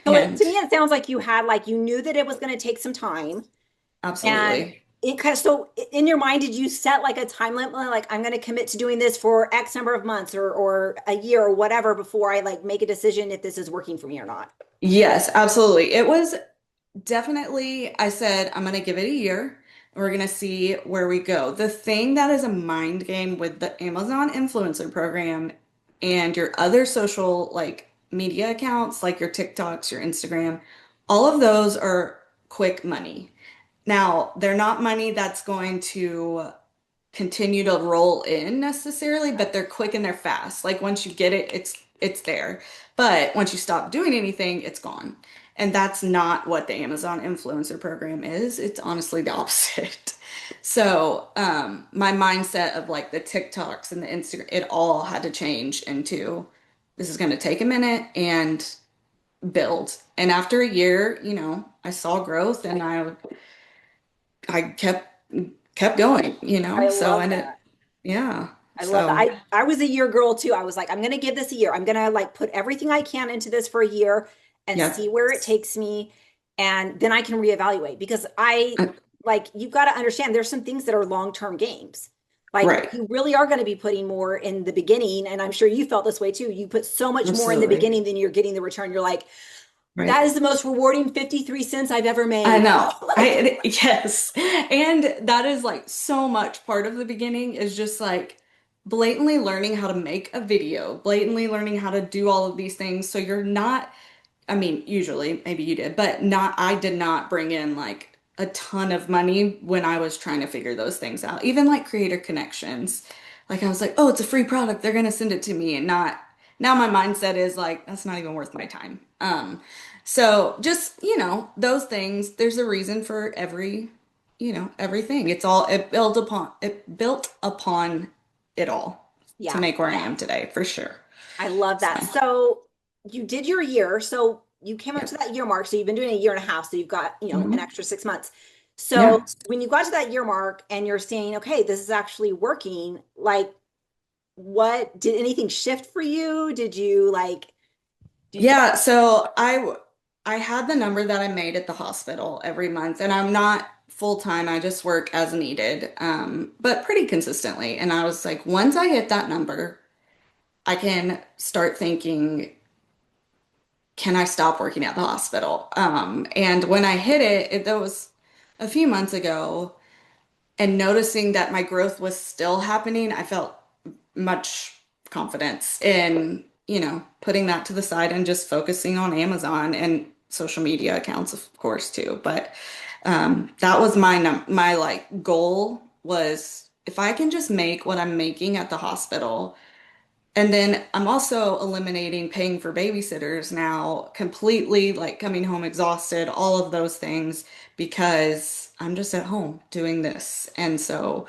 So to And me, it sounds like you had like you knew that it was going to take some time, and absolutely. it kind of so in your mind, did you set like a time limit, like I'm going to commit to doing this for X number of months or a year or whatever before I like make a decision if this is working for me or not? Yes, absolutely. It was definitely, I said, I'm going to give it a year. We're going to see where we go. The thing that is a mind game with the Amazon influencer program and your other social like media accounts, like your TikToks, your Instagram, all of those are quick money. Now, they're not money that's going to continue to roll in necessarily, but they're quick and they're fast. Like once you get it, it's there. But once you stop doing anything, it's gone. And that's not what the Amazon influencer program is. It's honestly the opposite. So, my mindset of like the TikToks and the Instagram, it all had to change into this is going to take a minute and build. And after a year, you know, I saw growth and I kept going, you know. I So love and it that. yeah. I love that. So I was a year girl too. I was like, I'm gonna give this a year. I'm gonna like put everything I can into this for a year and yeah. see where it takes me, and then I can reevaluate because I Uh, like you've got to understand there's some things that are long-term games. Like right. you really are going to be putting more in the beginning, and I'm sure you felt this way too. You put so much more in the Absolutely. beginning than you're getting the return. You're like, that Right. is the most rewarding 53 cents I've ever I made. know. Like, Yes. And that is like so much part of the beginning is just like blatantly learning how to make a video, blatantly learning how to do all of these things. So you're not, I mean, usually maybe you did, but not, I did not bring in like a ton of money when I was trying to figure those things out. Even like creator connections. Like I was like, oh, it's a free product. They're gonna send it to me and not now my mindset is like, that's not even worth my time. So just, you know, those things, there's a reason for every, you know, everything. It built upon it all to yeah. make where I am today, for sure. I love So, that. So you did your year. So you came up yeah. to that year mark. So you've been doing a year and a half. So you've got, an Mhm. extra 6 months. So Yeah. when you got to that year mark and you're saying, okay, this is actually working, like what did anything shift for you? Did you like, did you Yeah, so I had the number that I made at the hospital every month, and I'm not full time. I just work as needed, but pretty consistently. And I was like, once I hit that number, I can start thinking, can I stop working at the hospital? And when I hit it, that was a few months ago, and noticing that my growth was still happening, I felt much confidence in, you know, putting that to the side and just focusing on Amazon and social media accounts, of course, too. But that was my like goal was if I can just make what I'm making at the hospital, and then I'm also eliminating paying for babysitters now, completely like coming home exhausted, all of those things because I'm just at home doing this. And so,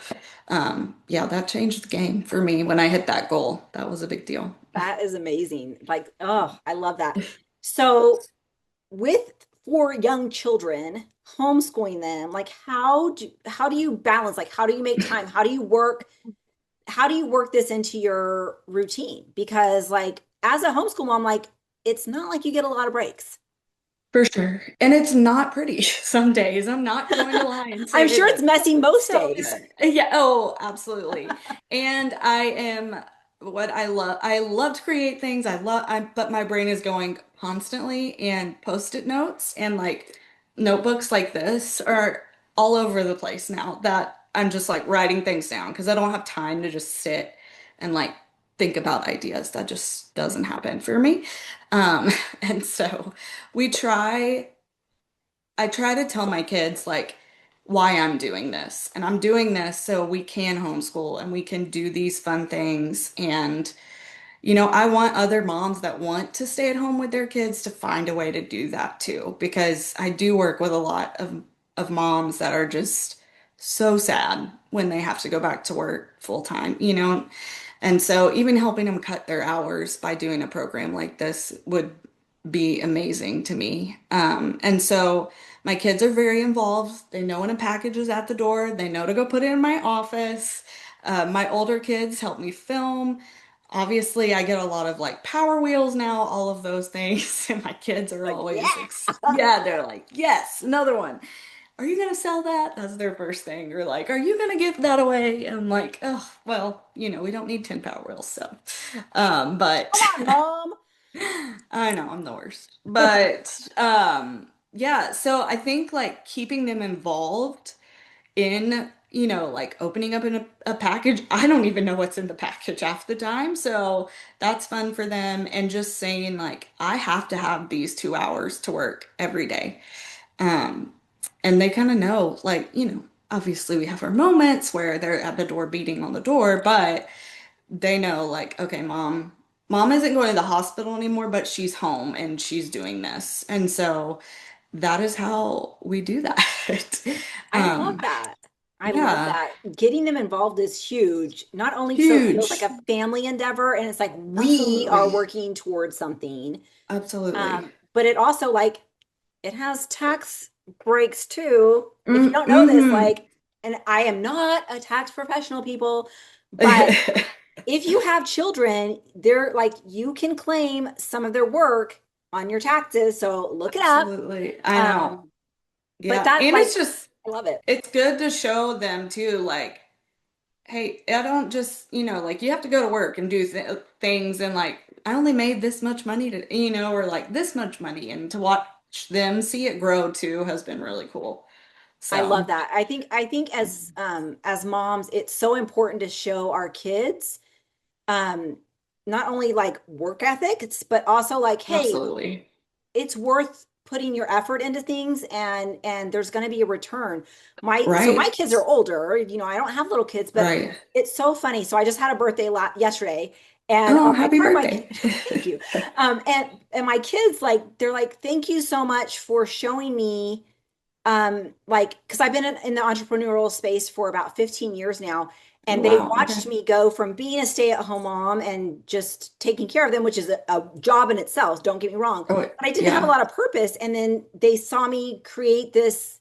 yeah, that changed the game for me when I hit that goal. That was a big deal. that is amazing. Like, oh, I love that. So with four young children, homeschooling them, like how do you balance? Like how do you make time? How do you work this into your routine? Because like as a homeschool mom, like it's not like you get a lot of breaks. For sure. And it's not pretty some days. I'm not going to lie and say I'm sure it's it's messy most so days. good. Yeah, oh, absolutely. And I am what I love to create things. But my brain is going constantly and post-it notes and like notebooks like this are all over the place now that I'm just like writing things down because I don't have time to just sit and like think about ideas. That just doesn't happen for me. Um, and so we try I try to tell my kids like why I'm doing this. And I'm doing this so we can homeschool and we can do these fun things. And I want other moms that want to stay at home with their kids to find a way to do that too, because I do work with a lot of moms that are just so sad when they have to go back to work full time. And so even helping them cut their hours by doing a program like this would be amazing to me. And so my kids are very involved. They know when a package is at the door, they know to go put it in my office. My older kids help me film. Obviously, I get a lot of like Power Wheels now, all of those things. And my kids are Like, always, yeah. yeah, they're like, yes, another one. Are you gonna sell that? That's their first thing. Or like, are you gonna give that away? And I'm like, oh, well, we don't need 10 Power Wheels, so. But Come on, mom. I know I'm the worst. But yeah, so I think like keeping them involved in, like opening up in a package. I don't even know what's in the package half the time. So that's fun for them. And just saying like, I have to have these 2 hours to work every day. Um, and they kind of know, like, obviously we have our moments where they're at the door beating on the door, but they know like, okay, mom isn't going to the hospital anymore, but she's home and she's doing this. And so that is how we do that. I love Um, that. I love yeah, that. Getting them involved is huge. Not only so it feels like huge. a family endeavor and it's like we are Absolutely. working towards something. Absolutely. But it also like it has tax breaks too. If you don't know this, Mm-hmm. like, and I am not a tax professional, people, but if you have children, they're like you can claim some of their work on your taxes. So look it up. Absolutely. I know. Um, but Yeah. that And like it's just, I love it. it's good to show them too, like, hey, I don't just, like you have to go to work and do things and like I only made this much money or like this much money and to watch them see it grow too has been really cool. I love So, that. I think as moms, it's so important to show our kids um not only like work ethics, but also like, hey, absolutely. it's worth putting your effort into things and there's going to be a return. My Right. kids are older, I don't have little kids, but Right. it's so funny. So I just had a birthday yesterday and Oh, I happy turned my birthday. thank you. And my kids like they're like thank you so much for showing me like because I've been in the entrepreneurial space for about 15 years now, Oh, and they wow. watched Okay. me go from being a stay-at-home mom and just taking care of them, which is a job in itself, don't get me wrong, Oh, but I didn't have a yeah. lot of purpose, and then they saw me create this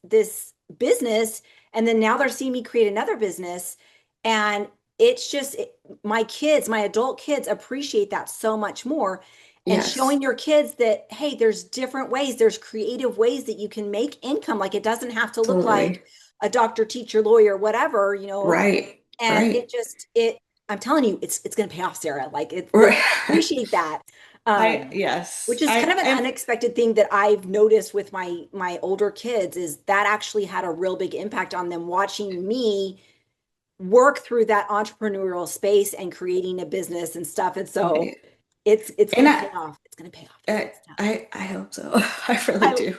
business, and then now they're seeing me create another business, and it's just my kids, my adult kids appreciate that so much more, and Yes. showing your kids that hey, there's different ways, there's creative ways that you can make income, like it doesn't have to look like Absolutely. a doctor, teacher, lawyer, whatever, Right. and it Right. just it I'm telling you it's going to pay off, Sarah, like they Right. appreciate that, Yes. which is kind I of an and unexpected thing that I've noticed with my older kids is that actually had a real big impact on them watching me work through that entrepreneurial space and creating a business and stuff, and so right. it's And going to pay off, it's going to pay off, it's I good stuff. I hope so. I really I do.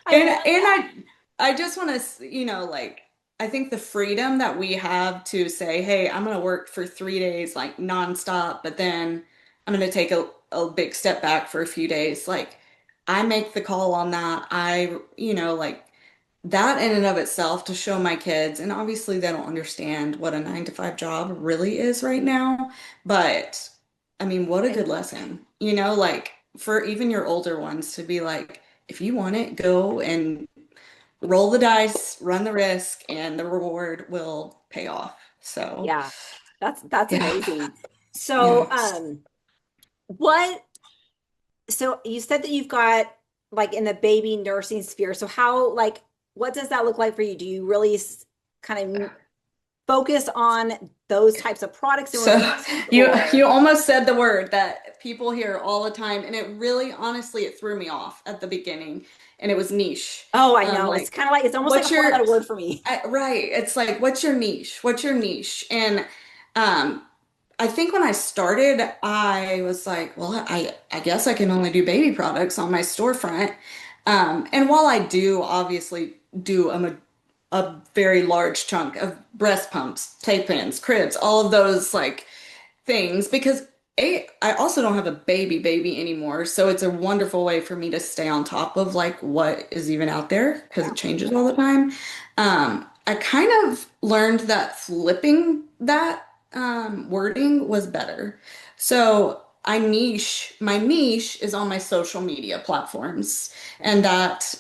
I And love that. I just want to, like I think the freedom that we have to say, hey, I'm going to work for 3 days like nonstop, but then I'm going to take a big step back for a few days. Like I make the call on that. Like that in and of itself to show my kids, and obviously they don't understand what a 9 to 5 job really is right now, but I mean, what a good lesson, like for even your older ones to be like, if you want it, go and roll the dice, run the risk, and the reward will pay off. So, Yeah, that's yeah, amazing. So, yes. what? So you said that you've got like in the baby nursing sphere. So how like what does that look like for you? Do you really kind of focus on those types of products and So reviews, you or? almost said the word that people hear all the time, and it really, honestly, it threw me off at the beginning, and it was niche. Oh, I know. It's Like, kind of like it's almost like a what's four your letter word for me. right? It's like, what's your niche? What's your niche? And um, I think when I started, I was like, well, I guess I can only do baby products on my storefront. And while I do obviously do a very large chunk of breast pumps, playpens, cribs, all of those like things, because I also don't have a baby anymore, so it's a wonderful way for me to stay on top of like what is even out there because Yeah. it changes all the time. I kind of learned that flipping that wording was better. So my niche is on my social media platforms, and that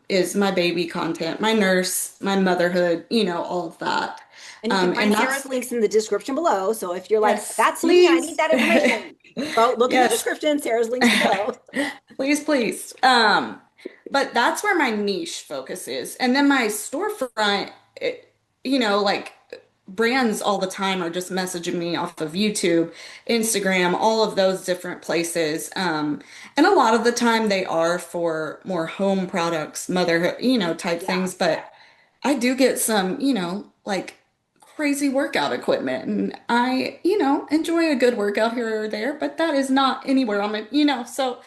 is my baby content, my nurse, my motherhood, all of that. And you can And find Sarah's that's links in the description below. So if you're like, Yes, that's me, I need please. that information, go look in the Yes. description. Sarah's links below. Please, please. But that's where my niche focus is. And then my storefront, like brands all the time are just messaging me off of YouTube, Instagram, all of those different places. And a lot of the time they are for more home products, motherhood, type Yeah. things. But I do get some, like crazy workout equipment. And I, enjoy a good workout here or there, but that is not anywhere on my, so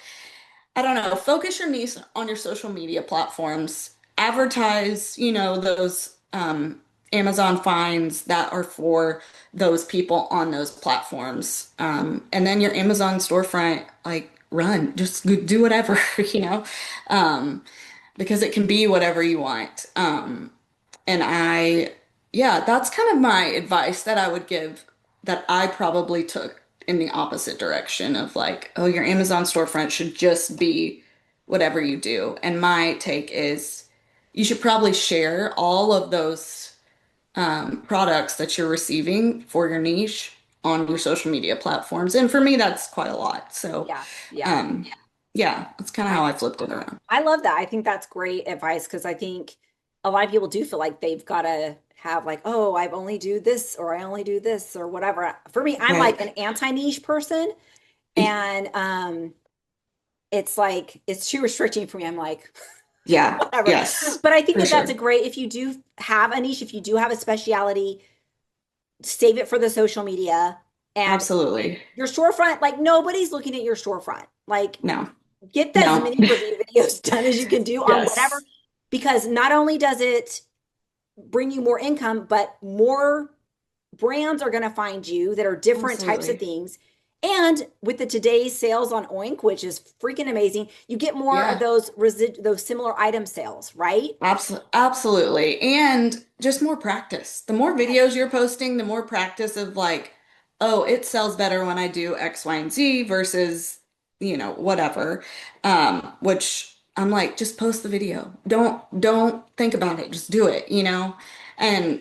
I don't know. Focus your niche on your social media platforms. Advertise, those Amazon finds that are for those people on those platforms. And then your Amazon storefront, like run, just do whatever, um, because it can be whatever you want. And yeah, that's kind of my advice that I would give that I probably took in the opposite direction of like, oh, your Amazon storefront should just be whatever you do. And my take is you should probably share all of those products that you're receiving for your niche on your social media platforms. And for me, that's quite a lot. So, Yeah. Yeah. um, yeah, that's kind of I, how I flipped it around. I love that. I think that's great advice because I think a lot of people do feel like they've got to have like, oh, I only do this or I only do this or whatever. For me, I'm like Right. an anti-niche person and it's like it's too restricting for me. I'm like Yeah. whatever. Yes, But I think for that that's a sure. great if you do have a niche, if you do have a speciality, save it for the social media and Absolutely. your storefront, like nobody's looking at your storefront. Like No. get as No. many review videos done as you can do on whatever, Yes. because not only does it bring you more income, but more brands are going to find you that are different types of Absolutely. things. And with the today's sales on Oink, which is freaking amazing, you get more of Yeah. those similar item sales, right? Absolutely. And just more practice. The more videos you're posting, the more practice of like, oh, it sells better when I do X, Y, and Z versus, whatever. Which I'm like, just post the video. Don't think about it. Just do it. And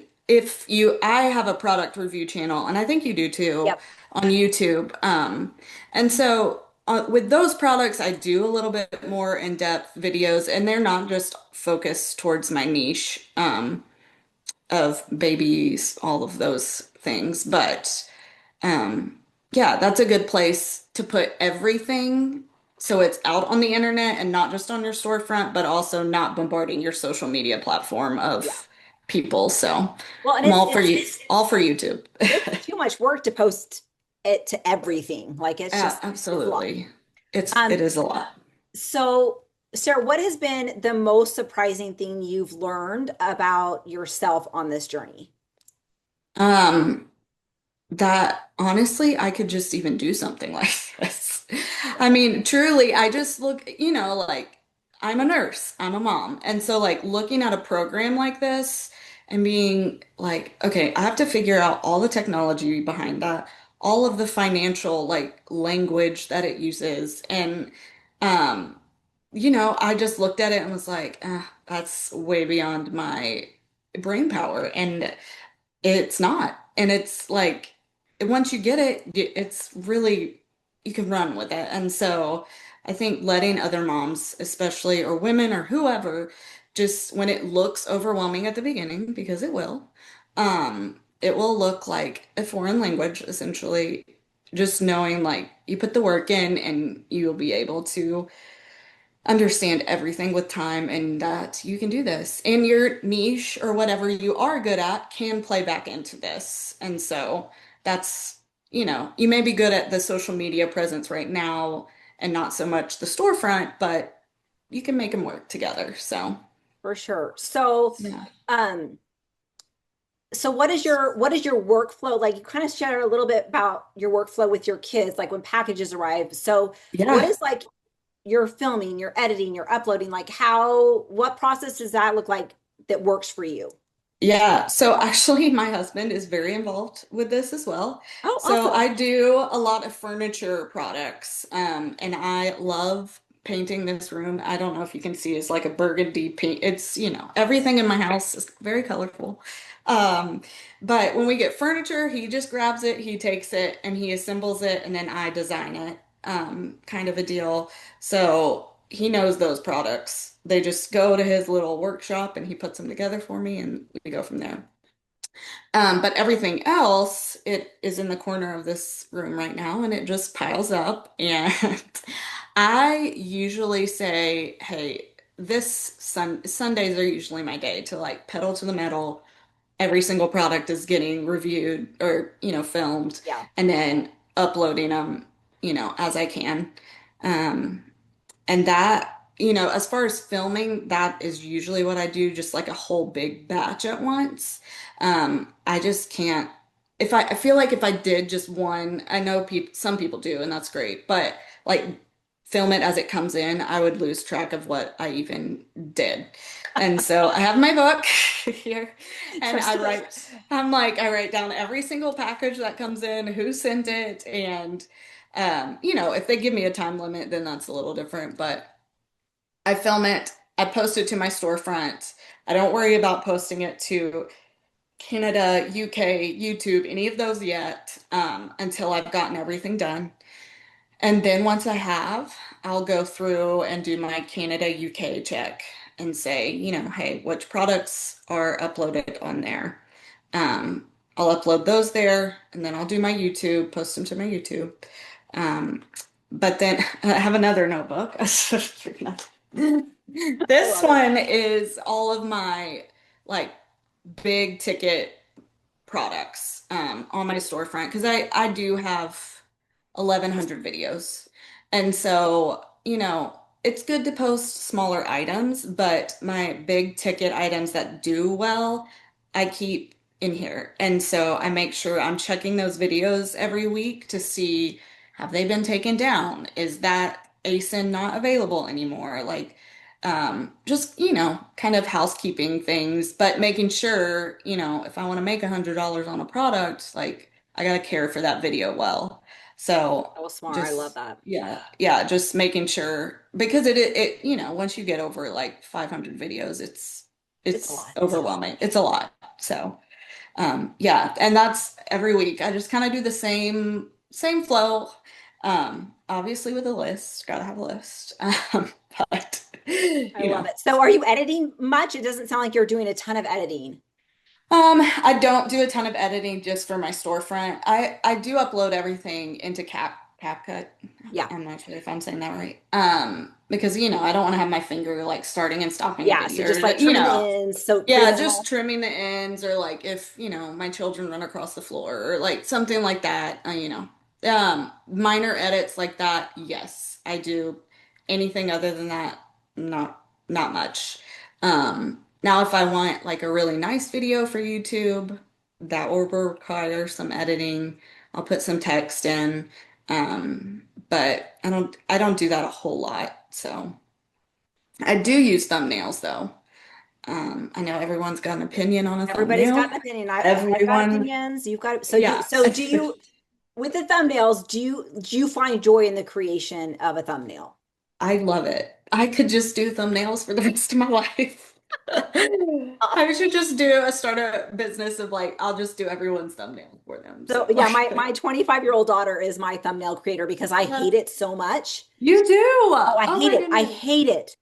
I have a product review channel, and I think you do too, Yep, on YouTube. And so with those products, I do a little bit more in-depth videos, and they're not just focused towards my niche of babies, all of those things. But yeah, that's a good place to put everything so it's out on the internet and not just on your storefront, but also not bombarding your social media platform yeah. of people. So Well, and I'm it's all for you, all for YouTube. it's too much work to post it to everything. Like it's a lot. Absolutely. It Um, is a lot. so Sarah, what has been the most surprising thing you've learned about yourself on this journey? Um, that honestly, I could just even do something like this. I mean, truly, I just look, like I'm a nurse, I'm a mom. And so, like, looking at a program like this and being like, okay, I have to figure out all the technology behind that, all of the financial, like, language that it uses. And, um, I just looked at it and was like, that's way beyond my brain power. And it's not. And it's like, once you get it, it's really, you can run with it. And so I think letting other moms, especially, or women or whoever, just when it looks overwhelming at the beginning, because it will look like a foreign language, essentially, just knowing like you put the work in and you'll be able to understand everything with time and that you can do this. And your niche or whatever you are good at can play back into this. And so that's, you may be good at the social media presence right now and not so much the storefront, but you can make them work together. So, For sure. So, yeah. um, So what is your workflow like? You kind of share a little bit about your workflow with your kids, like when packages arrive. So what Yeah. is like your filming, your editing, your uploading, like what process does that look like that works for you? Yeah, so actually, my husband is very involved with this as well. Oh, So awesome. I do a lot of furniture products, and I love painting this room. I don't know if you can see, it's like a burgundy paint. It's, everything in my house is very colorful. Um, but when we get furniture, he just grabs it, he takes it, and he assembles it, and then I design it, kind of a deal. So he knows those products. They just go to his little workshop and he puts them together for me and we go from there. But everything else, it is in the corner of this room right now and it just piles up. And I usually say, hey, Sundays are usually my day to like pedal to the metal. Every single product is getting reviewed or, filmed Yeah. and then uploading them, as I can. Um, and that, as far as filming, that is usually what I do, just like a whole big batch at once. I just can't, I feel like if I did just one, I know some people do, and that's great, but like film it as it comes in, I would lose track of what I even did. And so I have my book here and Trust it. I write down every single package that comes in, who sent it, and if they give me a time limit, then that's a little different, but I film it, I post it to my storefront. I don't worry about posting it to Canada, UK, YouTube, any of those yet, until I've gotten everything done. And then once I have, I'll go through and do my Canada, UK check and say, hey, which products are uploaded on there? I'll upload those there and then I'll do my YouTube, post them to my YouTube. Um, but then I have another notebook. I This love it. one is all of my like big ticket products on my storefront because I do have 1,100 videos. And so, it's good to post smaller items, but my big ticket items that do well, I keep in here. And so I make sure I'm checking those videos every week to see have they been taken down? Is that ASIN not available anymore? Like, just, kind of housekeeping things, but making sure, if I want to make $100 on a product, like I gotta care for that video well. So Oh, smart. I love just that. yeah, just making sure because once you get over like 500 videos, It's a it's lot. overwhelming. It's a lot. So yeah, and that's every week. I just kind of do the same flow. Obviously with a list, gotta have a list. But I love it. So are you editing much? It doesn't sound like you're doing a ton of editing. I don't do a ton of editing just for my storefront. I do upload everything into CapCut. Yeah. I'm not sure if I'm saying that right. Because I don't want to have my finger like starting and stopping a Yeah. So video. just like Or, trimming the ends, so yeah, putting just little, trimming the ends, or like if my children run across the floor, or like something like that. Minor edits like that. Yes, I do. Anything other than that, not much. Now, if I want like a really nice video for YouTube, that will require some editing. I'll put some text in, but I don't do that a whole lot. So I do use thumbnails though. I know everyone's got an opinion on a everybody's got thumbnail. an opinion. I've got Everyone, opinions. You've got, yeah. so do you, with the thumbnails, do you find joy in the creation of a thumbnail? I love it. I could just do thumbnails for the rest of my life. I should just start a business of like I'll just do everyone's thumbnail for them. So So yeah, my 25-year-old daughter is my thumbnail creator because I hate it so much. you do. Oh, I Oh hate my it. I goodness. hate it.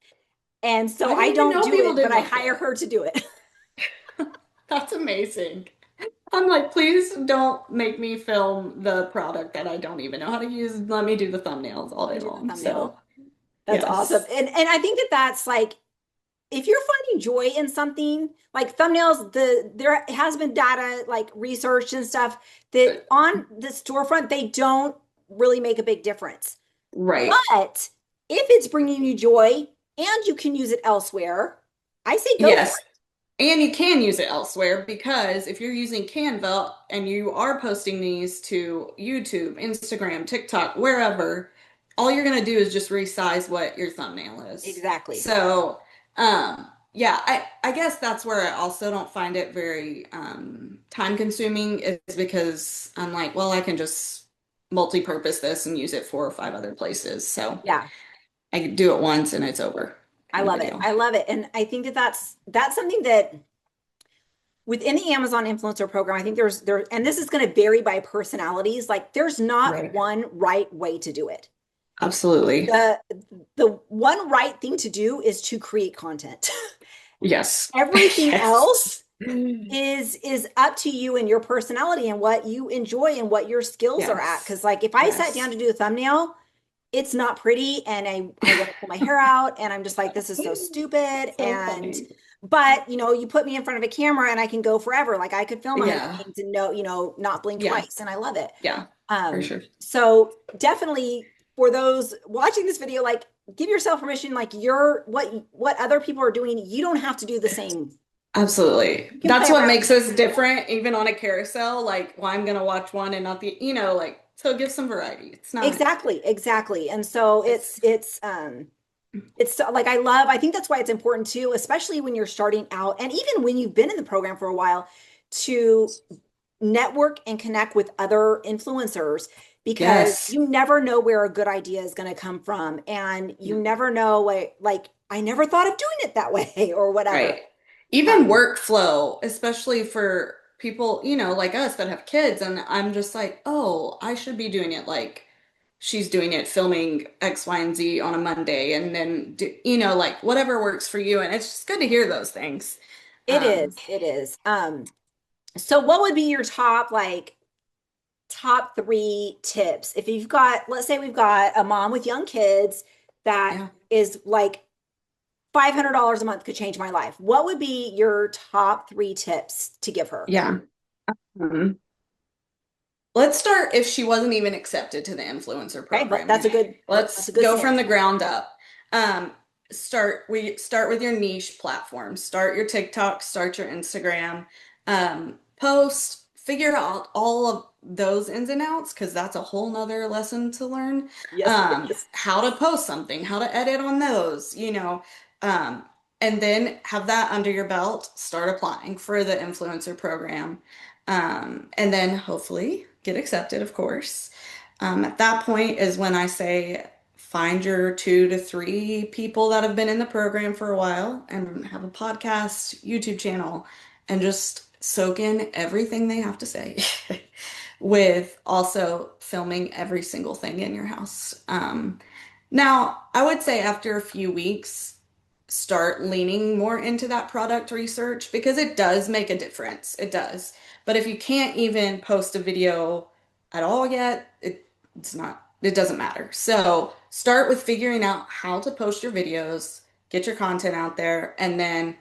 And so I I didn't even don't know do people it, but didn't I like hire it. her to do it. That's amazing. I'm like, please don't make me film the product that I don't even know how to use. Let me do the thumbnails all day You do the long. thumbnail. So, That's awesome. yes. And I think that that's like if you're finding joy in something like thumbnails, there has been data like research and stuff that on the storefront they don't really make a big difference. Right. But if it's bringing you joy and you can use it elsewhere, I say go for Yes. it. And you can use it elsewhere because if you're using Canva and you are posting these to YouTube, Instagram, TikTok, wherever, all you're going to do is just resize what your thumbnail is. Exactly. So, yeah, I guess that's where I also don't find it very time consuming is because I'm like, well, I can just multi-purpose this and use it 4 or 5 other places. So Yeah. I do it once and it's over I kind of love a it. deal. I love it. And I think that that's something that within the Amazon influencer program, I think and this is going to vary by personalities. Like there's not Right. one right way to do it. Absolutely. The one right thing to do is to create content. Yes. Everything Yes. else is up to you and your personality and what you enjoy and what your skills are at. Yes. Because like if I sat Yes. down to do a thumbnail, it's not pretty and I want to pull my hair out and I'm just like, this is so stupid. So And funny. but you put me in front of a camera and I can go forever. Like I could film 100 Yeah. things and not blink Yeah. twice. And I love it. Yeah. For sure. So definitely for those watching this video, like give yourself permission, like what other people are doing, you don't have to do the same. Absolutely. You can That's play what around. makes us different, even on a carousel. Like, well, I'm gonna watch one and not the, like, so give some variety. It's not, Exactly. And so it's, it's like I think that's why it's important too, especially when you're starting out and even when you've been in the program for a while to network and connect with other influencers because yes. you never know where a good idea is going to come from and you never know like I never thought of doing it that way or whatever. Right. Even Um, workflow, especially for people, like us that have kids, and I'm just like, oh, I should be doing it like she's doing it, filming X, Y, and Z on a Monday, and then like whatever works for you. And it's just good to hear those things. it is, Um, it is. So what would be your top 3 tips if you've got, let's say we've got a mom with young kids that yeah. is like $500 a month could change my life. What would be your top 3 tips to give her? Yeah. Um, let's start if she wasn't even accepted to the influencer Okay, program that's a yet. good that's Let's a good go from scenario. the ground up. Um, we start with your niche platforms. Start your TikTok, start your Instagram, post, figure out all of those ins and outs because that's a whole nother lesson to learn. Yes, it is. How to post something, how to edit on those, um, and then have that under your belt. Start applying for the influencer program. And then hopefully get accepted, of course. At that point is when I say find your 2 to 3 people that have been in the program for a while and have a podcast, YouTube channel, and just soak in everything they have to say, with also filming every single thing in your house. Now, I would say after a few weeks, start leaning more into that product research because it does make a difference. It does. But if you can't even post a video at all yet, it doesn't matter. So start with figuring out how to post your videos, get your content out there, and then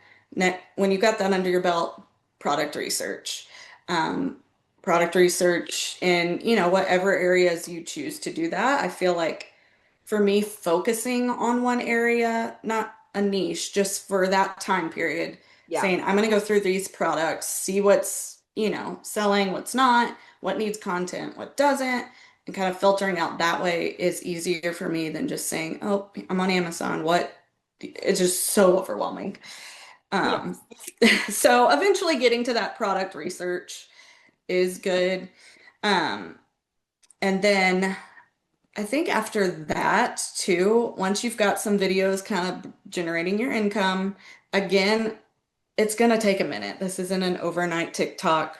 when you got that under your belt, product research. Um, Product research in, whatever areas you choose to do that. I feel like for me, focusing on one area, not a niche, just for that time period, Yeah. saying, I'm going to go through these products, see what's, selling, what's not, what needs content, what doesn't, and kind of filtering out that way is easier for me than just saying, oh, I'm on Amazon. It's just so overwhelming. Um, Yes. so eventually getting to that product research is good. Um, and then I think after that too, once you've got some videos kind of generating your income, again, it's gonna take a minute. This isn't an overnight TikTok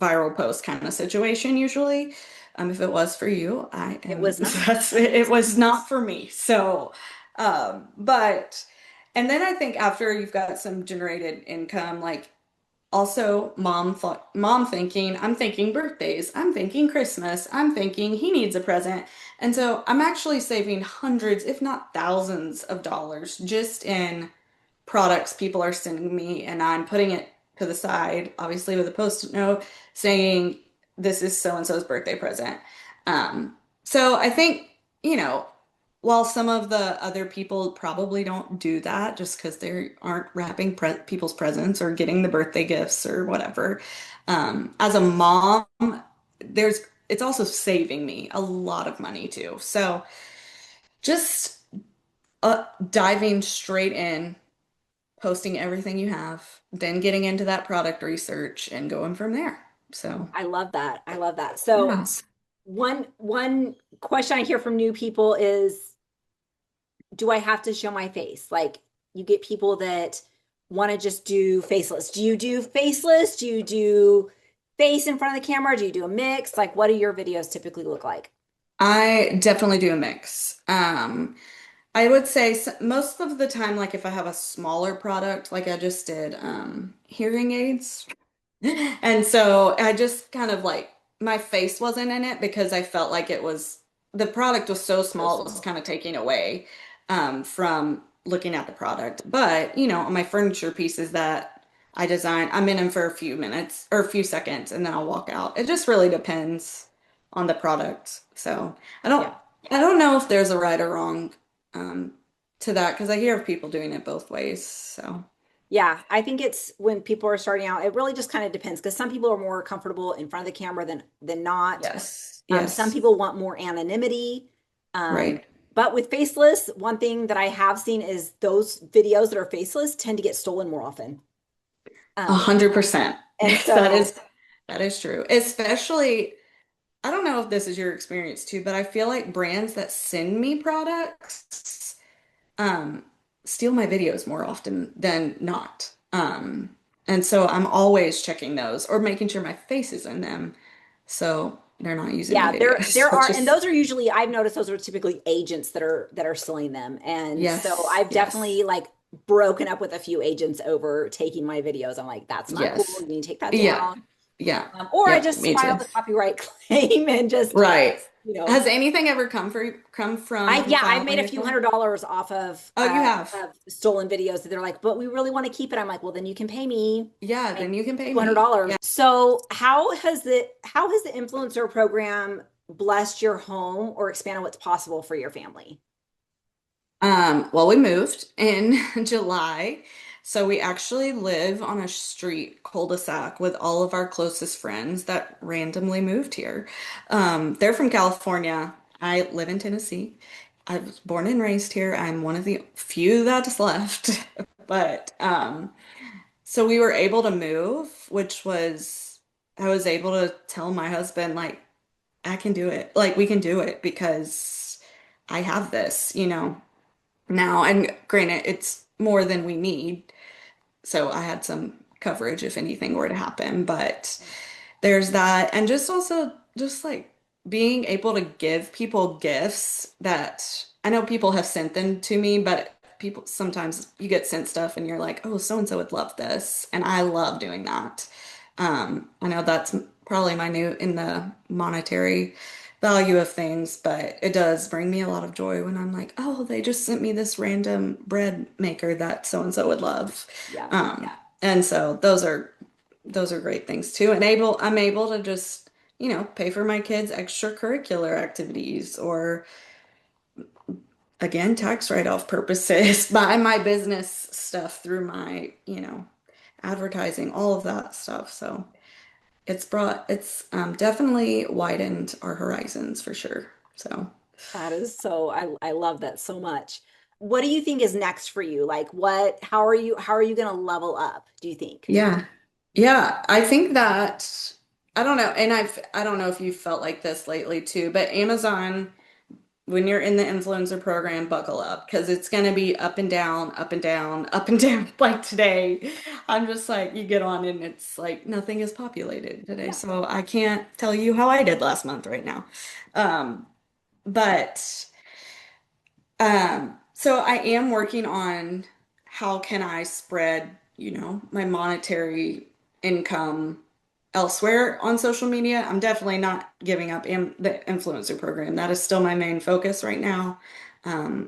viral post kind of situation usually. If it was for you, It was not. it was not for me. So, but and then I think after you've got some generated income, like also, mom thinking, I'm thinking birthdays, I'm thinking Christmas, I'm thinking he needs a present. And so I'm actually saving hundreds, if not thousands of dollars just in products people are sending me, and I'm putting it to the side, obviously with a post-it note saying, this is so and so's birthday present. Um, so I think, while some of the other people probably don't do that just because they aren't wrapping people's presents or getting the birthday gifts or whatever. As a mom, there's it's also saving me a lot of money too. So just diving straight in, posting everything you have, then getting into that product research and going from there. So, I love that. I love that. So yes. one question I hear from new people is, do I have to show my face? Like, you get people that want to just do faceless. Do you do faceless? Do you do face in front of the camera? Do you do a mix? Like, what do your videos typically look like? I definitely do a mix. I would say most of the time, like if I have a smaller product, like I just did hearing aids. And so I just kind of like my face wasn't in it because I felt like the product was so So small, it was small. kind of taking away from looking at the product. But, on my furniture pieces that I design, I'm in them for a few minutes or a few seconds and then I'll walk out. It just really depends on the product. So I don't Yeah. I don't know if there's a right or wrong um, to that because I hear of people doing it both ways. So Yeah, I think it's when people are starting out, it really just kind of depends because some people are more comfortable in front of the camera than not. yes, Some yes, people want more anonymity. Um, right. but with faceless, one thing that I have seen is those videos that are faceless tend to get stolen more often. A Um, 100%. and That so, is true. Especially, I don't know if this is your experience too, but I feel like brands that send me products um steal my videos more often than not. And so I'm always checking those or making sure my face is in them so they're not using my yeah, there videos, are, which and is those are usually, I've noticed those are typically agents that are stealing them. And so yes, I've yes, definitely like broken up with a few agents over taking my videos. I'm like, that's not cool. yes. You need to take that Yeah. down. Yeah. Or I Yep, just me filed too. a copyright claim and just, Right. you know, Has anything ever come from you yeah, I've made filing a a few claim? $100s off Oh, you have. of stolen videos that they're like, but we really want to keep it. I'm like, well, then you can pay me Yeah, like then you can pay me. $200. Yeah. So how has the influencer program blessed your home or expanded what's possible for your family? Well, we moved in July. So we actually live on a street cul-de-sac with all of our closest friends that randomly moved here. They're from California. I live in Tennessee. I was born and raised here. I'm one of the few that's left. But so we were able to move, I was able to tell my husband, like, I can do it. Like, we can do it because I have this, now. And granted, it's more than we need. So I had some coverage if anything were to happen. But there's that. And just also, just like being able to give people gifts that I know people have sent them to me, but people sometimes you get sent stuff and you're like, oh, so and so would love this. And I love doing that. I know that's probably my new in the monetary value of things, but it does bring me a lot of joy when I'm like, oh, they just sent me this random bread maker that so and so would love. Yeah. And so those are great things too. I'm able to just, pay for my kids' extracurricular activities or again, tax write-off purposes, buy my business stuff through my, advertising, all of that stuff. So it's definitely widened our horizons for sure. So That is so, I love that so much. What do you think is next for you? Like how are you going to level up, do you think? yeah. Yeah, I think that I don't know, and I don't know if you felt like this lately too, but Amazon, when you're in the influencer program, buckle up because it's going to be up and down, up and down, up and down. Like today, I'm just like, you get on and it's like nothing is populated today. Yeah. So I can't tell you how I did last month right now. Um, but so I am working on how can I spread, my monetary income elsewhere on social media. I'm definitely not giving up the influencer program. That is still my main focus right now.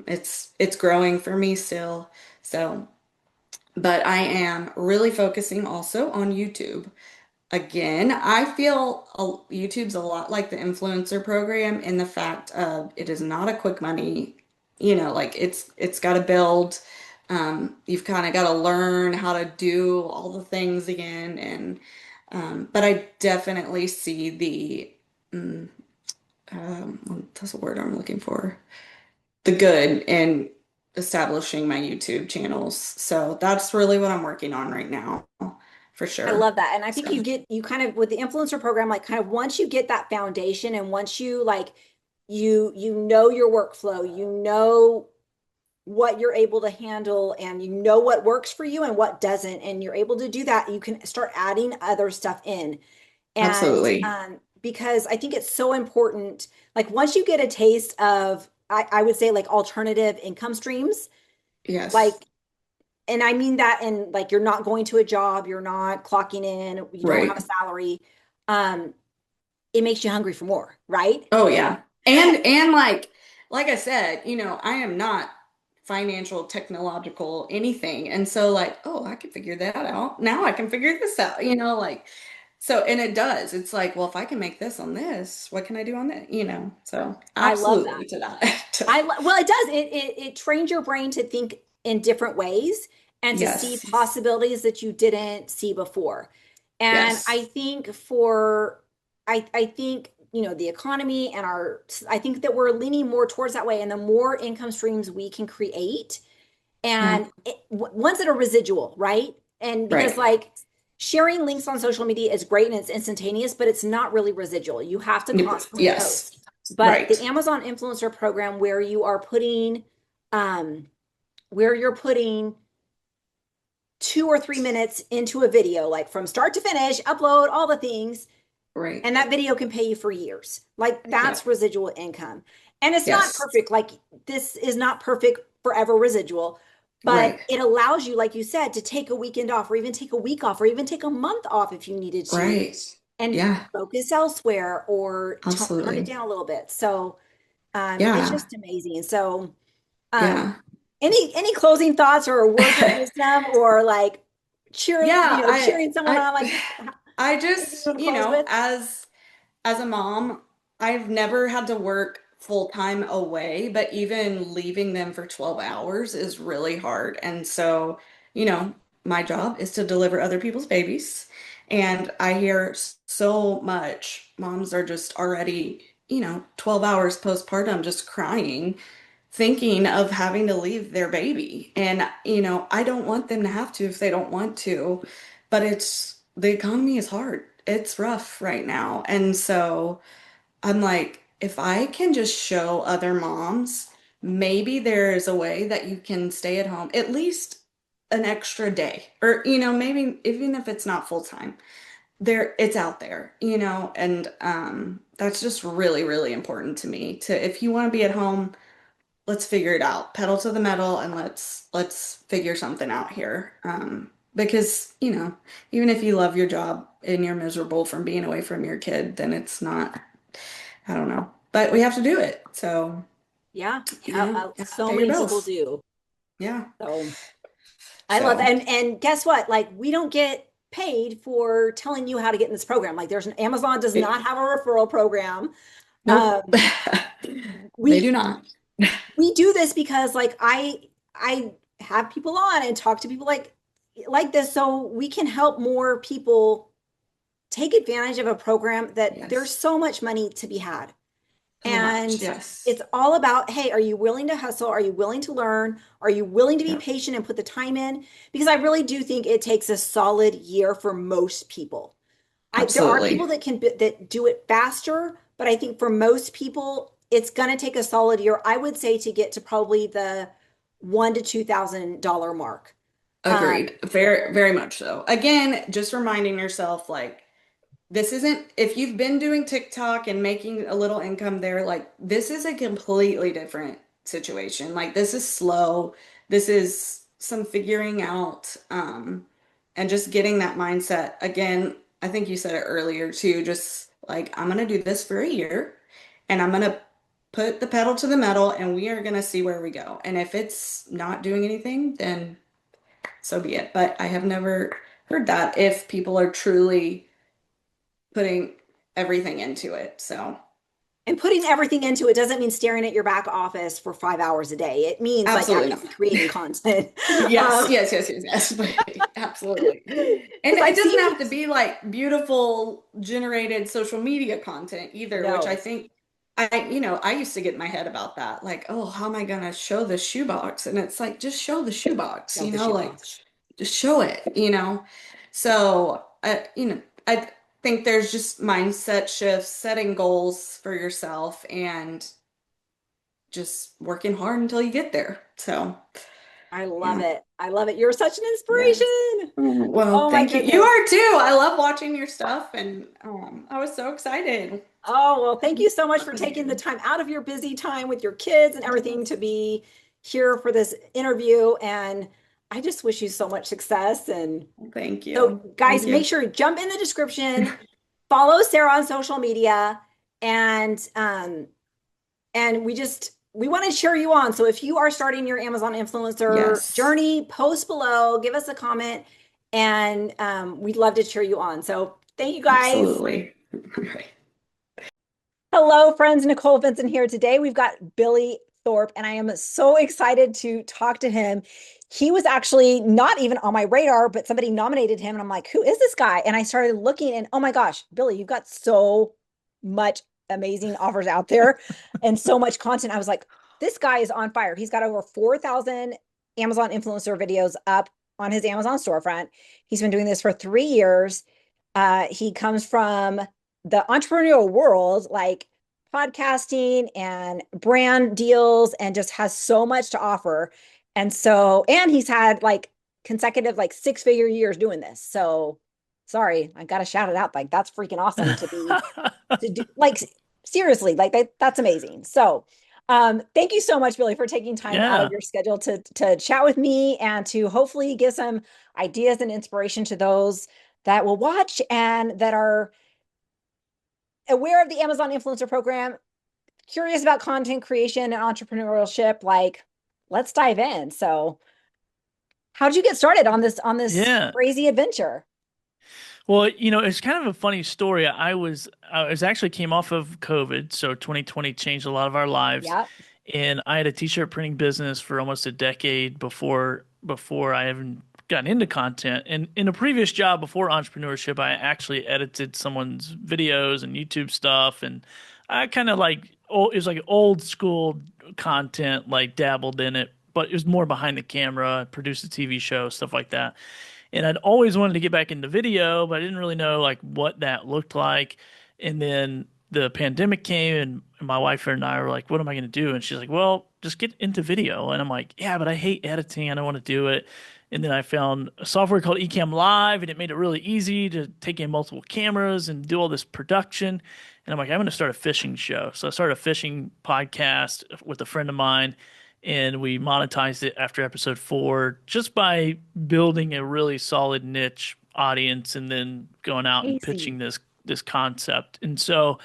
It's growing for me still. So, but I am really focusing also on YouTube. Again, I feel YouTube's a lot like the influencer program in the fact of it is not a quick money like it's got to build. You've kind of got to learn how to do all the things again, and but I definitely see the mm, that's the word I'm looking for. The good in establishing my YouTube channels. So that's really what I'm working on right now, for I sure. love that. And I think So you kind of with the influencer program, like kind of once you get that foundation and once you like you know your workflow, you know what you're able to handle and you know what works for you and what doesn't, and you're able to do that, you can start adding other stuff in. And absolutely. because I think it's so important, like once you get a taste of, I would say like alternative income streams, like, Yes. and I mean that in like you're not going to a job, you're not clocking in, you don't have a Right. salary. Um, it makes you hungry for more, right? Oh yeah. And like I said, I am not financial, technological, anything. And so like, oh, I can figure that out. Now I can figure this out, like so and it does. It's like, well, if I can make this on this, what can I do on that? So I love that. absolutely to that. Well, it does. It trains your brain to think in different ways and to see Yes. possibilities that you didn't see before. And I Yes. think I think, the economy and I think that we're leaning more towards that way. And the more income streams we can create, Yeah. and ones that are residual, right? And because Right. like sharing links on social media is great and it's instantaneous, but it's not really residual. You have to Yep. constantly Yes. post. But the Right. Amazon influencer program where you are putting where you're putting 2 or 3 minutes into a video, like from start to finish, upload all the things, Right. and that video can pay you for years. Like Yeah. that's residual income. And it's not Yes. perfect. Like this is not perfect forever residual, but Right. it allows you, like you said, to take a weekend off or even take a week off or even take a month off if you needed to Right. and Yeah. focus elsewhere or turn it Absolutely. down a little bit. So it's Yeah. just amazing. So um, Yeah. any closing thoughts or words of wisdom or like Yeah. cheering someone on, like I anything you just, want to close with? as a mom, I've never had to work full time away, but even leaving them for 12 hours is really hard. And so, you know, my job is to deliver other people's babies. And I hear so much moms are just already, 12 hours postpartum just crying, thinking of having to leave their baby. And, I don't want them to have to if they don't want to, but the economy is hard. It's rough right now. And so I'm like, if I can just show other moms, maybe there is a way that you can stay at home at least an extra day, or, maybe even if it's not full time, it's out there, and that's just really, really important to me to, if you want to be at home, let's figure it out. Pedal to the metal and let's figure something out here. Because, even if you love your job and you're miserable from being away from your kid, then it's not, I don't know. But we have to do it. So, Yeah, you have to so pay your many people bills. do. Yeah. So I love So, that. And guess what? Like we don't get paid for telling you how to get in this program. Like Amazon does it, not have a referral program. nope. Um, They do we not. we do this because like I have people on and talk to people like this so we can help more people take advantage of a program that there's Yes. so much money to be had. So much. And Yes. it's all about, hey, are you willing to hustle? Are you willing to learn? Are you willing to be Yep. patient and put the time in? Because I really do think it takes a solid year for most people. There are people Absolutely. that do it faster, but I think for most people, it's going to take a solid year. I would say to get to probably the $1,000 to $2,000 mark. Um, Agreed. Very, very much so. Again, just reminding yourself, like, this isn't, if you've been doing TikTok and making a little income there, like, this is a completely different situation. Like, this is slow. This is some figuring out, and just getting that mindset. Again, I think you said it earlier too, just like, I'm gonna do this for a year and I'm gonna put the pedal to the metal and we are gonna see where we go. And if it's not doing anything, then so be it. But I have never heard that if people are truly putting everything into it. So, And putting everything into it doesn't mean staring at your back office for 5 hours a day. It means like Absolutely actually not. creating content. Yes, yes, yes, yes, yes. Absolutely. And Because it I've doesn't seen have to be like beautiful generated social media content either, which I no, think I used to get in my head about that. Like, oh, how am I gonna show the shoebox? And it's like, just show the shoebox, no, the like shoebox. just show it. So, I think there's just mindset shifts, setting goals for yourself, and just working hard until you get there. So, I love yeah. it. I love it. You're such an Yes. inspiration. Well, Oh my thank you. You goodness. are too. I love watching your stuff, and I was so excited. Oh, well, thank you so much That for was taking the good. time out of your busy time with your kids and everything to be here for this interview. And I just wish you so much success. And Thank so, you. Thank guys, make you. sure to jump in the description, follow Sarah on social media, and we want to cheer you on. So if you are starting your Amazon influencer Yes, journey, post below, give us a comment, and we'd love to cheer you on. So thank you guys. absolutely. All right. Hello, friends. Nicole, Vincent here. Today we've got Billy Thorpe, and I am so excited to talk to him. He was actually not even on my radar, but somebody nominated him, and I'm like, who is this guy? And I started looking, and oh my gosh, Billy, you've got so much amazing offers out there and so much content. I was like, this guy is on fire. He's got over 4,000 Amazon influencer videos up on his Amazon storefront. He's been doing this for 3 years. He comes from the entrepreneurial world, like podcasting and brand deals, and just has so much to offer. And he's had like consecutive, like 6-figure years doing this. So sorry, I got to shout it out. Like, that's freaking awesome to do, like, seriously, like that's amazing. So, thank you so much, Billy, for taking time out of Yeah. your schedule to chat with me and to hopefully give some ideas and inspiration to those that will watch and that are aware of the Amazon influencer program, curious about content creation and entrepreneurship. Like, let's dive in. So, how did you get started on this Yeah. crazy adventure? Well, it's kind of a funny story. I was actually came off of COVID, so 2020 changed a lot of our lives. Yep. And I had a t-shirt printing business for almost a decade before I even gotten into content. And in a previous job before entrepreneurship, I actually edited someone's videos and YouTube stuff, and I kind of like it was like old school content, like dabbled in it, but it was more behind the camera, produced a TV show, stuff like that. And I'd always wanted to get back into video, but I didn't really know like what that looked like. And then the pandemic came, and my wife and I were like, "What am I going to do?" And she's like, "Well, just get into video." And I'm like, "Yeah, but I hate editing. I don't want to do it." And then I found a software called Ecamm Live, and it made it really easy to take in multiple cameras and do all this production. And I'm like, I'm going to start a fishing show. So I started a fishing podcast with a friend of mine, and we monetized it after episode 4 just by building a really solid niche audience and then going out and Crazy. pitching this concept. And so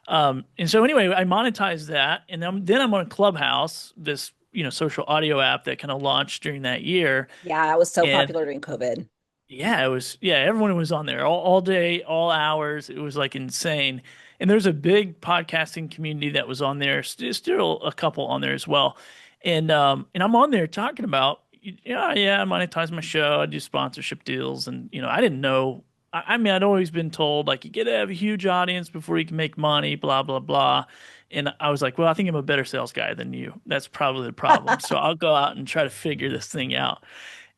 anyway, I monetized that, and then I'm on Clubhouse, this social audio app that kind of launched during that year. Yeah, it was so And popular during COVID. yeah, everyone was on there all day, all hours. It was like insane. And there's a big podcasting community that was on there. Still a couple on there as well. And I'm on there talking about, yeah, I monetize my show. I do sponsorship deals. And I didn't know. I mean, I'd always been told like you gotta have a huge audience before you can make money, blah blah blah. And I was like, well, I think I'm a better sales guy than you. That's probably the problem. So I'll go out and try to figure this thing out.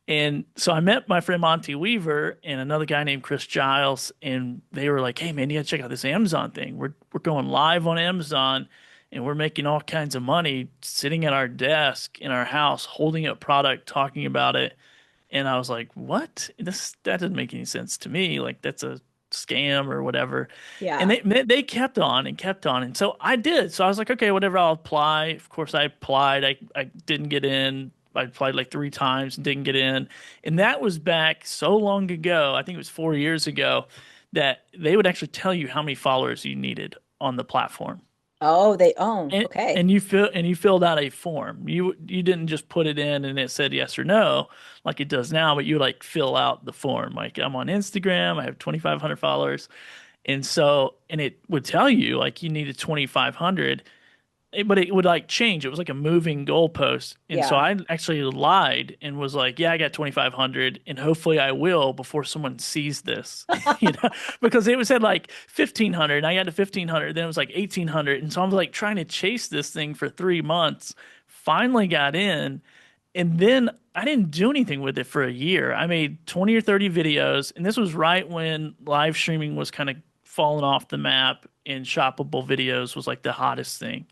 And so I met my friend Monty Weaver and another guy named Chris Giles, and they were like, "Hey man, you gotta check out this Amazon thing. We're going live on Amazon, and we're making all kinds of money sitting at our desk in our house, holding up product, talking about it." And I was like, "What? That doesn't make any sense to me. Like that's a scam or whatever." And Yeah. they kept on and kept on, and so I did. So I was like, "Okay, whatever. I'll apply." Of course, I applied. I didn't get in. I applied like 3 times and didn't get in. And that was back so long ago. I think it was 4 years ago that they would actually tell you how many followers you needed on the platform. Oh, they own. And Okay. and you filled out a form. You didn't just put it in and it said yes or no like it does now, but you like fill out the form. Like I'm on Instagram, I have 2,500 followers, And so, and it would tell you like you needed 2,500, but it would like change. It was like a moving goalpost. And so Yeah. I actually lied and was like, yeah, I got 2,500 and hopefully I will before someone sees this, you know, because it was at like 1,500 and I got to 1,500, then it was like 1,800. And so I was like trying to chase this thing for 3 months, finally got in. And then I didn't do anything with it for a year. I made 20 or 30 videos. And this was right when live streaming was kind of falling off the map and shoppable videos was like the hottest thing.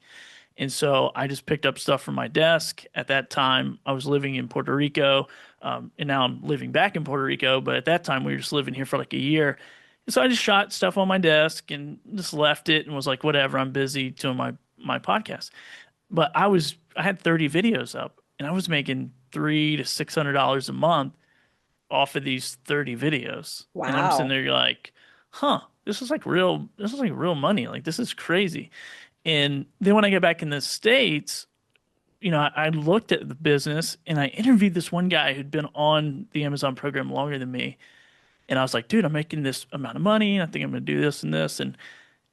And so I just picked up stuff from my desk. At that time, I was living in Puerto Rico, and now I'm living back in Puerto Rico. But at that time, we were just living here for like a year. And so I just shot stuff on my desk and just left it and was like, whatever, I'm busy doing my podcast. But I had 30 videos up, and I was making $300 to $600 a month off of these 30 videos. And I'm sitting Wow. there like, huh, this is like real money. Like this is crazy. And then when I get back in the States, you know, I looked at the business and I interviewed this one guy who'd been on the Amazon program longer than me. And I was like, dude, I'm making this amount of money. And I think I'm going to do this and this. And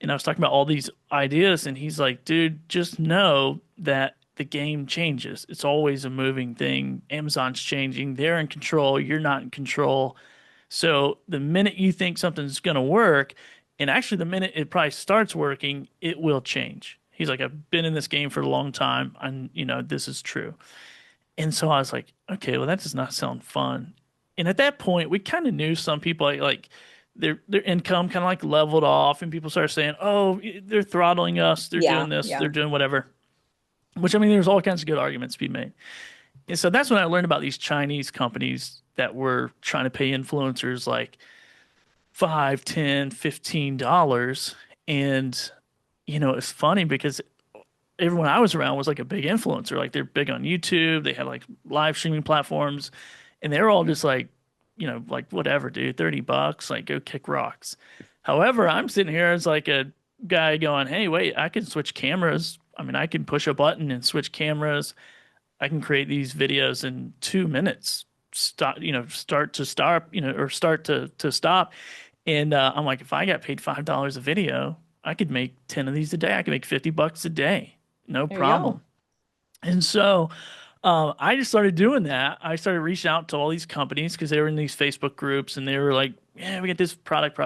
I was talking about all these ideas. And he's like, dude, just know that the game changes. It's always a moving thing. Amazon's changing. They're in control. You're not in control. So the minute you think something's going to work, and actually the minute it probably starts working, it will change. He's like, I've been in this game for a long time, and you know this is true. And so I was like, okay, well that does not sound fun. And at that point, we kind of knew some people like their income kind of like leveled off, and people started saying, oh, they're throttling us, they're Yeah. doing this, Yeah. they're doing whatever. Which I mean, there's all kinds of good arguments to be made. And so that's when I learned about these Chinese companies that were trying to pay influencers like 5, 10, $15. And, you know, it's funny because everyone I was around was like a big influencer. Like they're big on YouTube. They had like live streaming platforms. And they're all just like, you know, like whatever, dude, $30, like go kick rocks. However, I'm sitting here as like a guy going, hey, wait, I can switch cameras. I mean, I can push a button and switch cameras. I can create these videos in 2 minutes, start to start, or start to stop. And I'm like, if I got paid $5 a video, I could make 10 of these a day. I could make $50 a day, no There you go. problem. And so I just started doing that. I started reaching out to all these companies because they were in these Facebook groups and they were like, yeah, we get this product.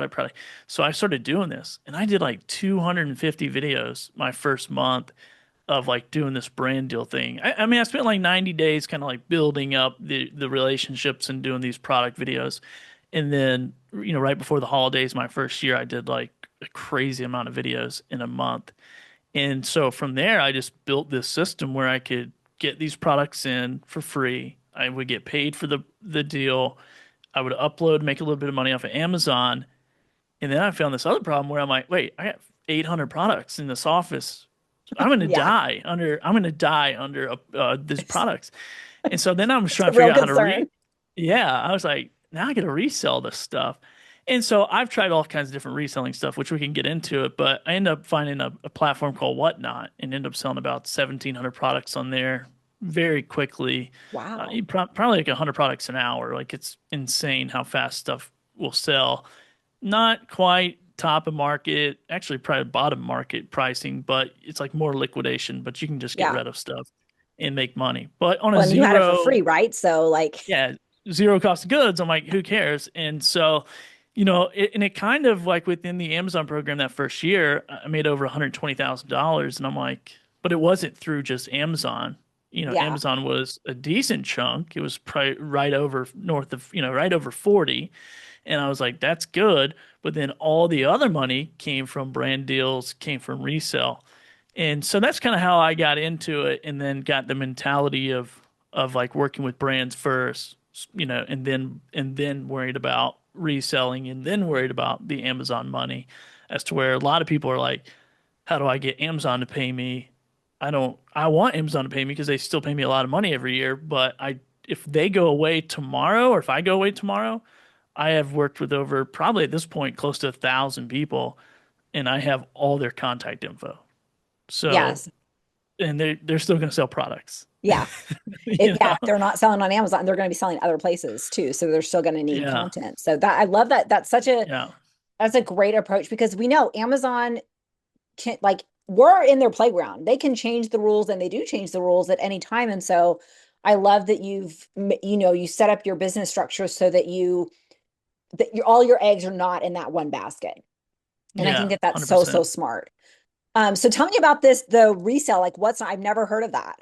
So I started doing this and I did like 250 videos my first month of like doing this brand deal thing. I mean, I spent like 90 days kind of like building up the relationships and doing these product videos. And then, you know, right before the holidays, my first year, I did like a crazy amount of videos in a month. And so from there, I just built this system where I could get these products in for free. I would get paid for the deal. I would upload, make a little bit of money off of Amazon. And then I found this other problem where I'm like, wait, I got 800 products in this office. Yeah. I'm gonna die under these products. And so then I was It's trying a to figure real out how to concern. yeah, I was like, now I got to resell this stuff. And so I've tried all kinds of different reselling stuff, which we can get into it, but I ended up finding a platform called Whatnot and ended up selling about 1,700 products on there very quickly. Wow. Probably like 100 products an hour. Like it's insane how fast stuff will sell. Not quite top of market, actually probably bottom market pricing, but it's like more liquidation, but you can just get Yeah. rid of stuff and make money. But on a Well, and you had it for zero, free, right? So like, yeah, zero cost of goods, I'm like, who cares? And so, you know, it kind of like within the Amazon program that first year, I made over $120,000. And I'm like, but it wasn't through just Amazon. You know, yeah. Amazon was a decent chunk. It was probably right over north of, right over 40. And I was like, that's good. But then all the other money came from brand deals, came from resale. And so that's kind of how I got into it and then got the mentality of like working with brands first, and then worried about reselling and then worried about the Amazon money as to where a lot of people are like, how do I get Amazon to pay me? I want Amazon to pay me because they still pay me a lot of money every year, but if they go away tomorrow or if I go away tomorrow, I have worked with over probably at this point close to 1,000 people and I have all their contact info. So, Yes. and they're still going to sell products, Yeah. you Yeah. know? They're not selling on Amazon. They're going to be selling other places too. So they're still going to need Yeah. content. So that I love that. That's such a Yeah. That's a great approach because we know Amazon can like we're in their playground. They can change the rules and they do change the rules at any time. And so I love that you set up your business structure so that all your eggs are not in that one basket. And I think Yeah, that that's so, so 100%. smart. So tell me about the resale. Like I've never heard of that.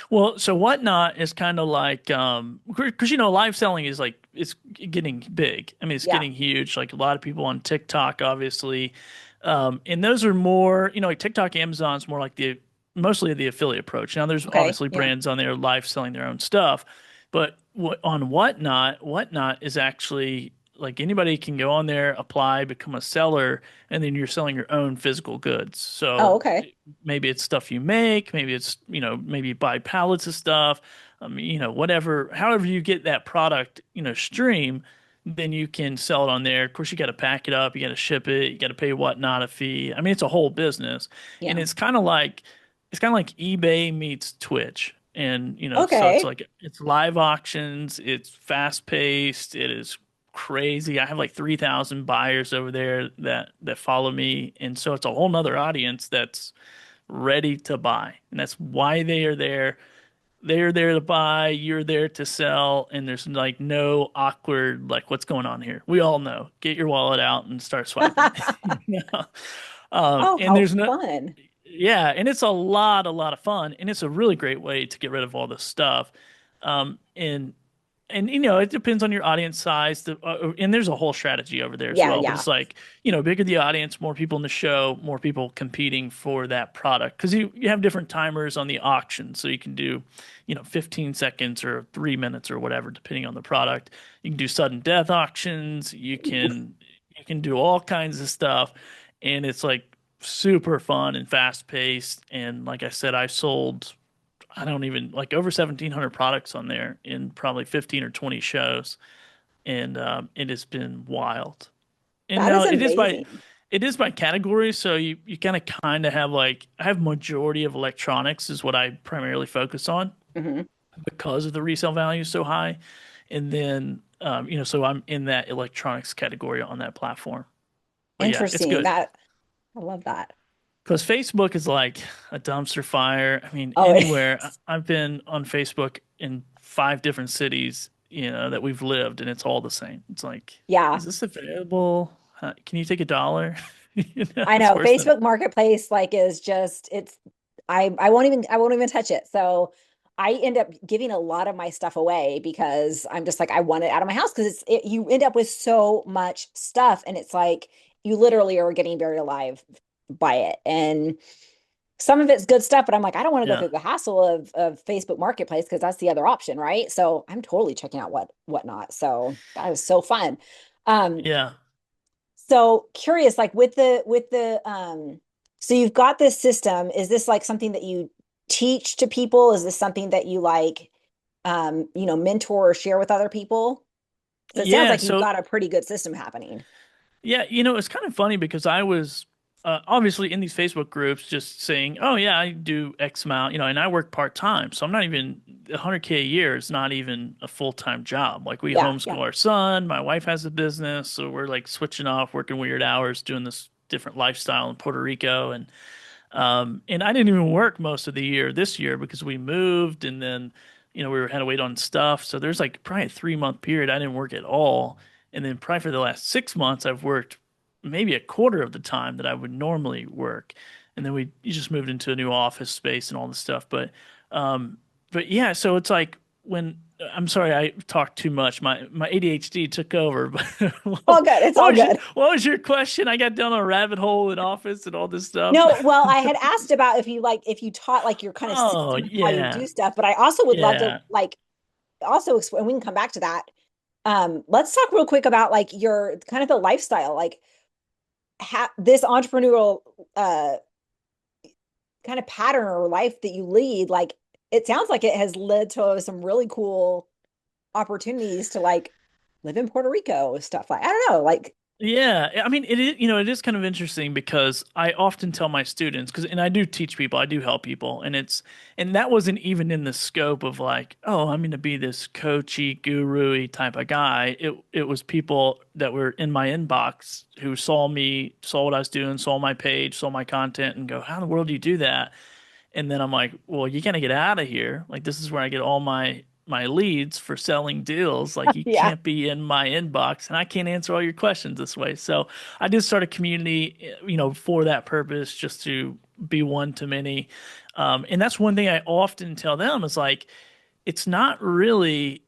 Well, so Whatnot is kind of like, because live selling is like it's getting big. I mean, it's Yeah. getting huge. Like a lot of people on TikTok, obviously, and those are more, like TikTok, Amazon's more like the mostly the affiliate approach. Now, there's Okay. obviously Yeah. brands on there live selling their own stuff, but on Whatnot is actually like anybody can go on there, apply, become a seller, and then you're selling your own physical goods. Oh, So okay. maybe it's stuff you make, maybe it's, maybe you buy pallets of stuff, whatever, however you get that product, stream, then you can sell it on there. Of course, you got to pack it up, you got to ship it, you got to pay Whatnot a fee. I mean, it's a whole business. And Yeah. it's kind of like eBay meets Twitch. And, so it's Okay. like it's live auctions, it's fast paced, it is crazy. I have like 3,000 buyers over there that follow me. And so it's a whole nother audience that's ready to buy. And that's why they are there. They're there to buy, you're there to sell, and there's like no awkward, like, what's going on here? We all know. Get your wallet out and start swiping. You know? Oh, And how there's no, fun. yeah, and it's a lot of fun, and it's a really great way to get rid of all this stuff. And it depends on your audience size, and there's a whole strategy over there as Yeah, well. But yeah. it's like, bigger the audience, more people in the show, more people competing for that product. Because you have different timers on the auction, so you can do, 15 seconds or 3 minutes or whatever, depending on the product. You can do sudden death auctions. You can do all kinds of stuff, and it's like super fun and fast paced. And like I said, I've sold, I don't even like over 1,700 products on there in probably 15 or 20 shows, and it has been wild. And That now is it amazing. is by category, so you kind of have like I have majority of electronics is what I primarily focus on Hmm. because of the resale value is so high, and then so I'm in that electronics category on that platform. But yeah, it's Interesting. good. I love that. Because Facebook is like a dumpster fire. I mean, Oh, anywhere. I've been on Facebook in 5 different cities, that we've lived, and it's all the same. It's like, yeah. is this available? Can you take $1? I It's know worse than. Facebook Marketplace like is just I won't even touch it. So I end up giving a lot of my stuff away because I'm just like I want it out of my house because you end up with so much stuff and it's like you literally are getting buried alive by it. And some of it's good stuff, but I'm like I don't want to go Yeah, through the hassle of Facebook Marketplace because that's the other option, right? So I'm totally checking out whatnot. So that is so fun. Um, yeah. so curious, like so you've got this system. Is this like something that you teach to people? Is this something that you like, mentor or share with other people? So it sounds Yeah, like you've so got a pretty good system happening. yeah, it's kind of funny because I was obviously in these Facebook groups just saying, "Oh yeah, I do X amount," and I work part time, so I'm not even 100K a year is not even a full time job. Like we Yeah, yeah. homeschool our son, my wife has a business, so we're like switching off, working weird hours, doing this different lifestyle in Puerto Rico, and I didn't even work most of the year this year because we moved and then, had to wait on stuff. So there's like probably a 3 month period I didn't work at all. And then probably for the last 6 months, I've worked maybe a quarter of the time that I would normally work. And then we you just moved into a new office space and all this stuff. But yeah, so it's like when I'm sorry I talked too much. My ADHD took over. But All good. It's all good. what was your question? I got down a rabbit hole in office and all this stuff. No, well, I had asked about if you taught like your kind of Oh system of how you yeah, do stuff, but I also would love to yeah, like also explain, we can come back to that. Let's talk real quick about like your kind of the lifestyle, like this entrepreneurial kind of pattern or life that you lead, like it sounds like it has led to some really cool opportunities to like live in Puerto Rico, stuff like I don't know, like Yeah, I mean, it is, it is kind of interesting because I often tell my students, and I do teach people, I do help people, and that wasn't even in the scope of like, oh, I'm going to be this coachy, guru-y type of guy. It was people that were in my inbox who saw me, saw what I was doing, saw my page, saw my content, and go, how in the world do you do that? And then I'm like, well, you gotta get out of here. Like this is where I get all my leads for selling deals. Like you Yeah. can't be in my inbox and I can't answer all your questions this way. So I did start a community, for that purpose, just to be one to many. And that's one thing I often tell them is like, it's not really,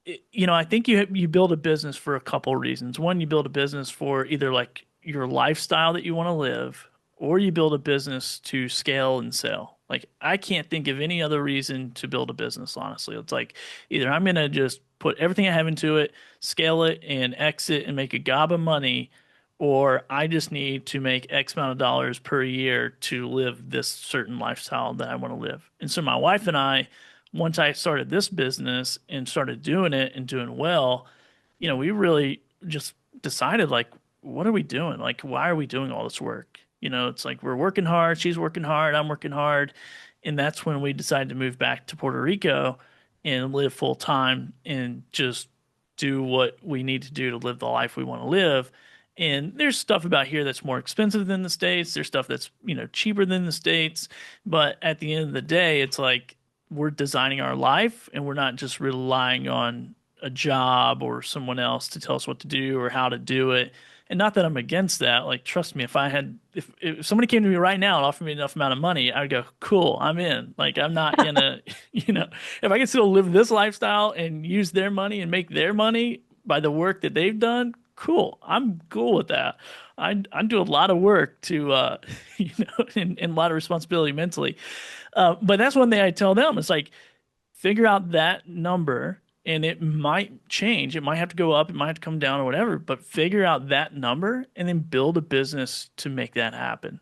I think you build a business for a couple reasons. One, you build a business for either like your lifestyle that you want to live, or you build a business to scale and sell. Like I can't think of any other reason to build a business, honestly. It's like either I'm gonna just put everything I have into it, scale it, and exit and make a gob of money, or I just need to make X amount of dollars per year to live this certain lifestyle that I want to live. And so my wife and I, once I started this business and started doing it and doing well, we really just decided like, what are we doing? Like, why are we doing all this work? It's like we're working hard, she's working hard, I'm working hard. And that's when we decided to move back to Puerto Rico and live full time and just do what we need to do to live the life we want to live. And there's stuff about here that's more expensive than the States. There's stuff that's, cheaper than the States. But at the end of the day, it's like we're designing our life and we're not just relying on a job or someone else to tell us what to do or how to do it. And not that I'm against that. Like, trust me, if somebody came to me right now and offered me enough amount of money, I'd go, cool, I'm in. Like, I'm not gonna, if I can still live this lifestyle and use their money and make their money by the work that they've done, cool. I'm cool with that. I do a lot of work to, and a lot of responsibility mentally. But that's one thing I tell them. It's like, figure out that number and it might change. It might have to go up, it might have to come down or whatever, but figure out that number and then build a business to make that happen.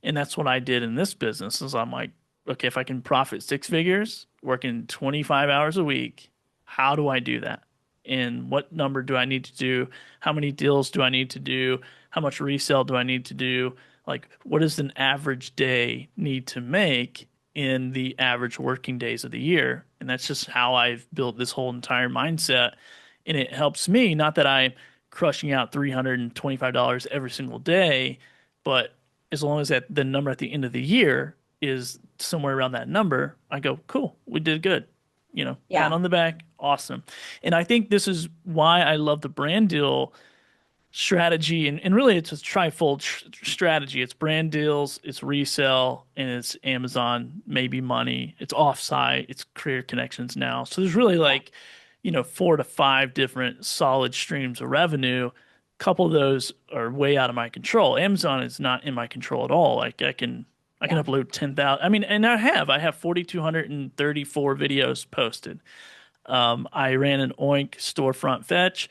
And that's what I did in this business is I'm like, okay, if I can profit six figures working 25 hours a week, how do I do that? And what number do I need to do? How many deals do I need to do? How much resale do I need to do? Like, what does an average day need to make in the average working days of the year? And that's just how I've built this whole entire mindset. And it helps me, not that I'm crushing out $325 every single day, but as long as the number at the end of the year is somewhere around that number, I go, cool, we did good. Pat Yeah. on the back, awesome. And I think this is why I love the brand deal strategy, and really it's a trifold strategy. It's brand deals, it's resale, and it's Amazon, maybe money. It's offsite, it's creator connections now. So there's really like, 4 to 5 different solid streams of revenue. A couple of those are way out of my control. Amazon is not in my control at all. Like I can Yeah. upload 10,000. I mean, and I have 4,234 videos posted. I ran an Oink storefront fetch.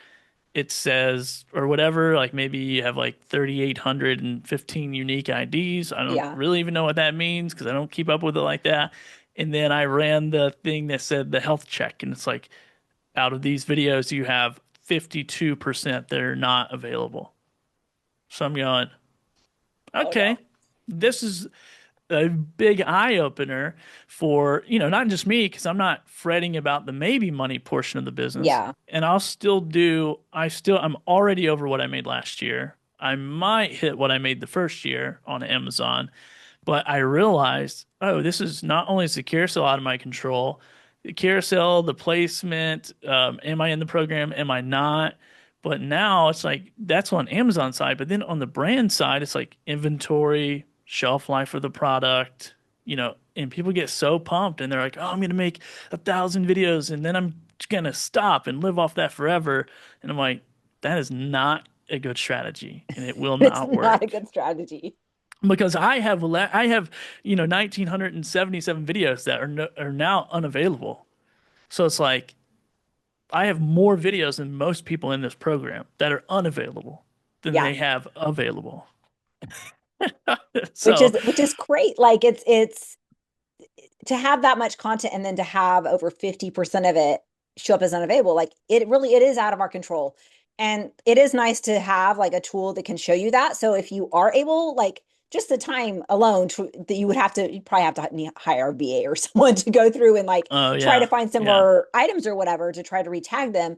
It says, or whatever, like maybe you have like 3,815 unique IDs. I don't Yeah. really even know what that means because I don't keep up with it like that. And then I ran the thing that said the health check, and it's like out of these videos, you have 52% that are not available. So I'm going, Oh okay, no. this is a big eye opener for, not just me, because I'm not fretting about the maybe money portion of the business. Yeah. And I'm already over what I made last year. I might hit what I made the first year on Amazon, but I realized, oh, this is not only is the carousel out of my control, the carousel, the placement, am I in the program? Am I not? But now it's like that's on Amazon side, but then on the brand side, it's like inventory, shelf life of the product, and people get so pumped and they're like, oh, I'm gonna make 1,000 videos and then I'm gonna stop and live off that forever. And I'm like, that is not a good strategy and it will It's not not a work good strategy. because I have 1,977 videos that are now unavailable. So it's like I have more videos than most people in this program that are unavailable than Yeah. they have available. Which So is which is great. Like it's to have that much content and then to have over 50% of it show up as unavailable. Like it is out of our control. And it is nice to have like a tool that can show you that. So if you are able, like just the time alone that you probably have to hire a VA or someone to go through and like Oh try to yeah. find Yeah. similar items or whatever to try to retag them.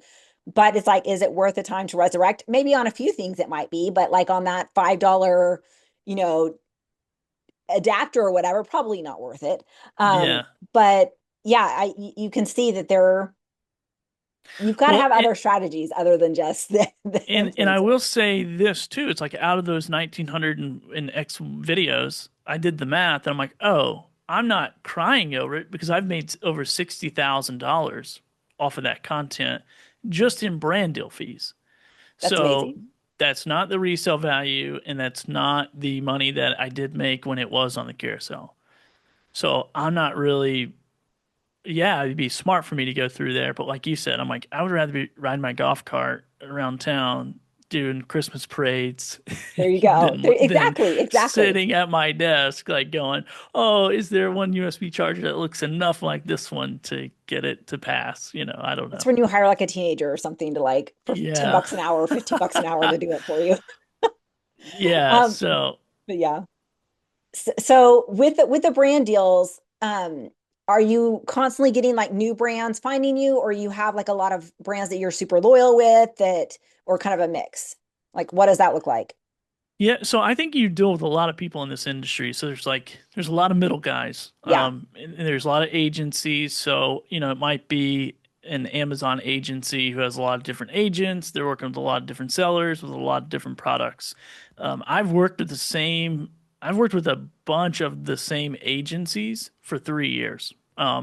But it's like, is it worth the time to resurrect? Maybe on a few things it might be, but like on that $5, you know, adapter or whatever, probably not worth it. Yeah. But yeah, you can see that you've got to Well, have other strategies other than just the and I influencer. will say this too. It's like out of those 1900 and X videos, I did the math and I'm like, oh, I'm not crying over it because I've made over $60,000 off of that content just in brand deal fees. That's So amazing. that's not the resale value and that's not the money that I did make when it was on the carousel. So I'm not really, yeah, it'd be smart for me to go through there. But like you said, I'm like, I would rather be riding my golf cart around town doing Christmas parades There you go. than Exactly, exactly. sitting at my desk, like going, oh, is there one USB charger that looks enough like this one to get it to pass? I don't That's know. when you hire like a teenager or something to like for 10 Yeah. bucks an hour or 15 bucks an hour to do it for you. Yeah. Um, So. but yeah. So with the brand deals, are you constantly getting like new brands finding you, or you have like a lot of brands that you're super loyal with that, or kind of a mix? Like, what does that look like? Yeah, so I think you deal with a lot of people in this industry. So there's a lot of middle guys, Yeah, and there's a lot of agencies. So it might be an Amazon agency who has a lot of different agents. They're working with a lot of different sellers with a lot of different products. I've worked with I've worked with a bunch of the same agencies for 3 years.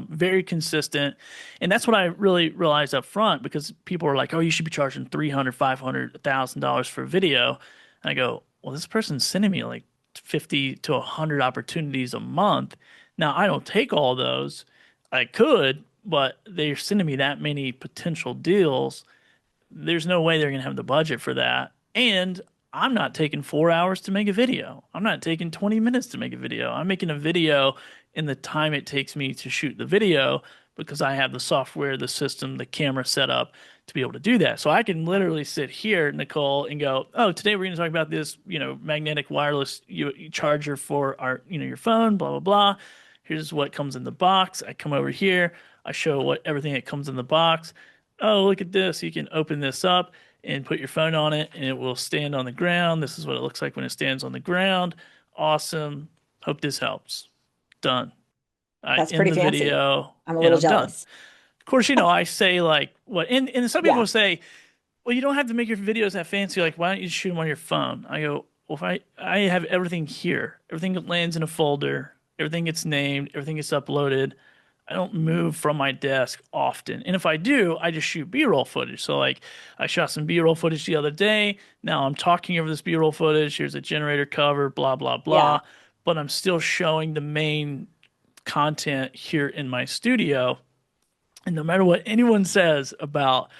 Very consistent. And that's what I really realized up front because people are like, oh, you should be charging 300, 500, $1,000 for video. And I go, well, this person's sending me like 50 to 100 opportunities a month. Now, I don't take all those. I could, but they're sending me that many potential deals. There's no way they're going to have the budget for that. And I'm not taking 4 hours to make a video. I'm not taking 20 minutes to make a video. I'm making a video in the time it takes me to shoot the video because I have the software, the system, the camera set up to be able to do that. So I can literally sit here, Nicole, and go, "Oh, today we're going to talk about this, magnetic wireless charger for your phone, blah blah blah. Here's what comes in the box." I come over here, I show what everything that comes in the box. Oh, look at this. You can open this up and put your phone on it and it will stand on the ground. This is what it looks like when it stands on the ground. Awesome. Hope this helps. Done. I that's end pretty the fancy. video I'm a and little I'm done. jealous. Of course, I say like what, and some Yeah, people say, well, you don't have to make your videos that fancy. Like, why don't you shoot them on your phone? I go, well, if I have everything here, everything lands in a folder, everything gets named, everything gets uploaded. I don't move from my desk often. And if I do, I just shoot B-roll footage. So like I shot some B-roll footage the other day. Now I'm talking over this B-roll footage. Here's a generator cover, blah, blah, yeah, blah. But I'm still showing the main content here in my studio. And no matter what anyone says about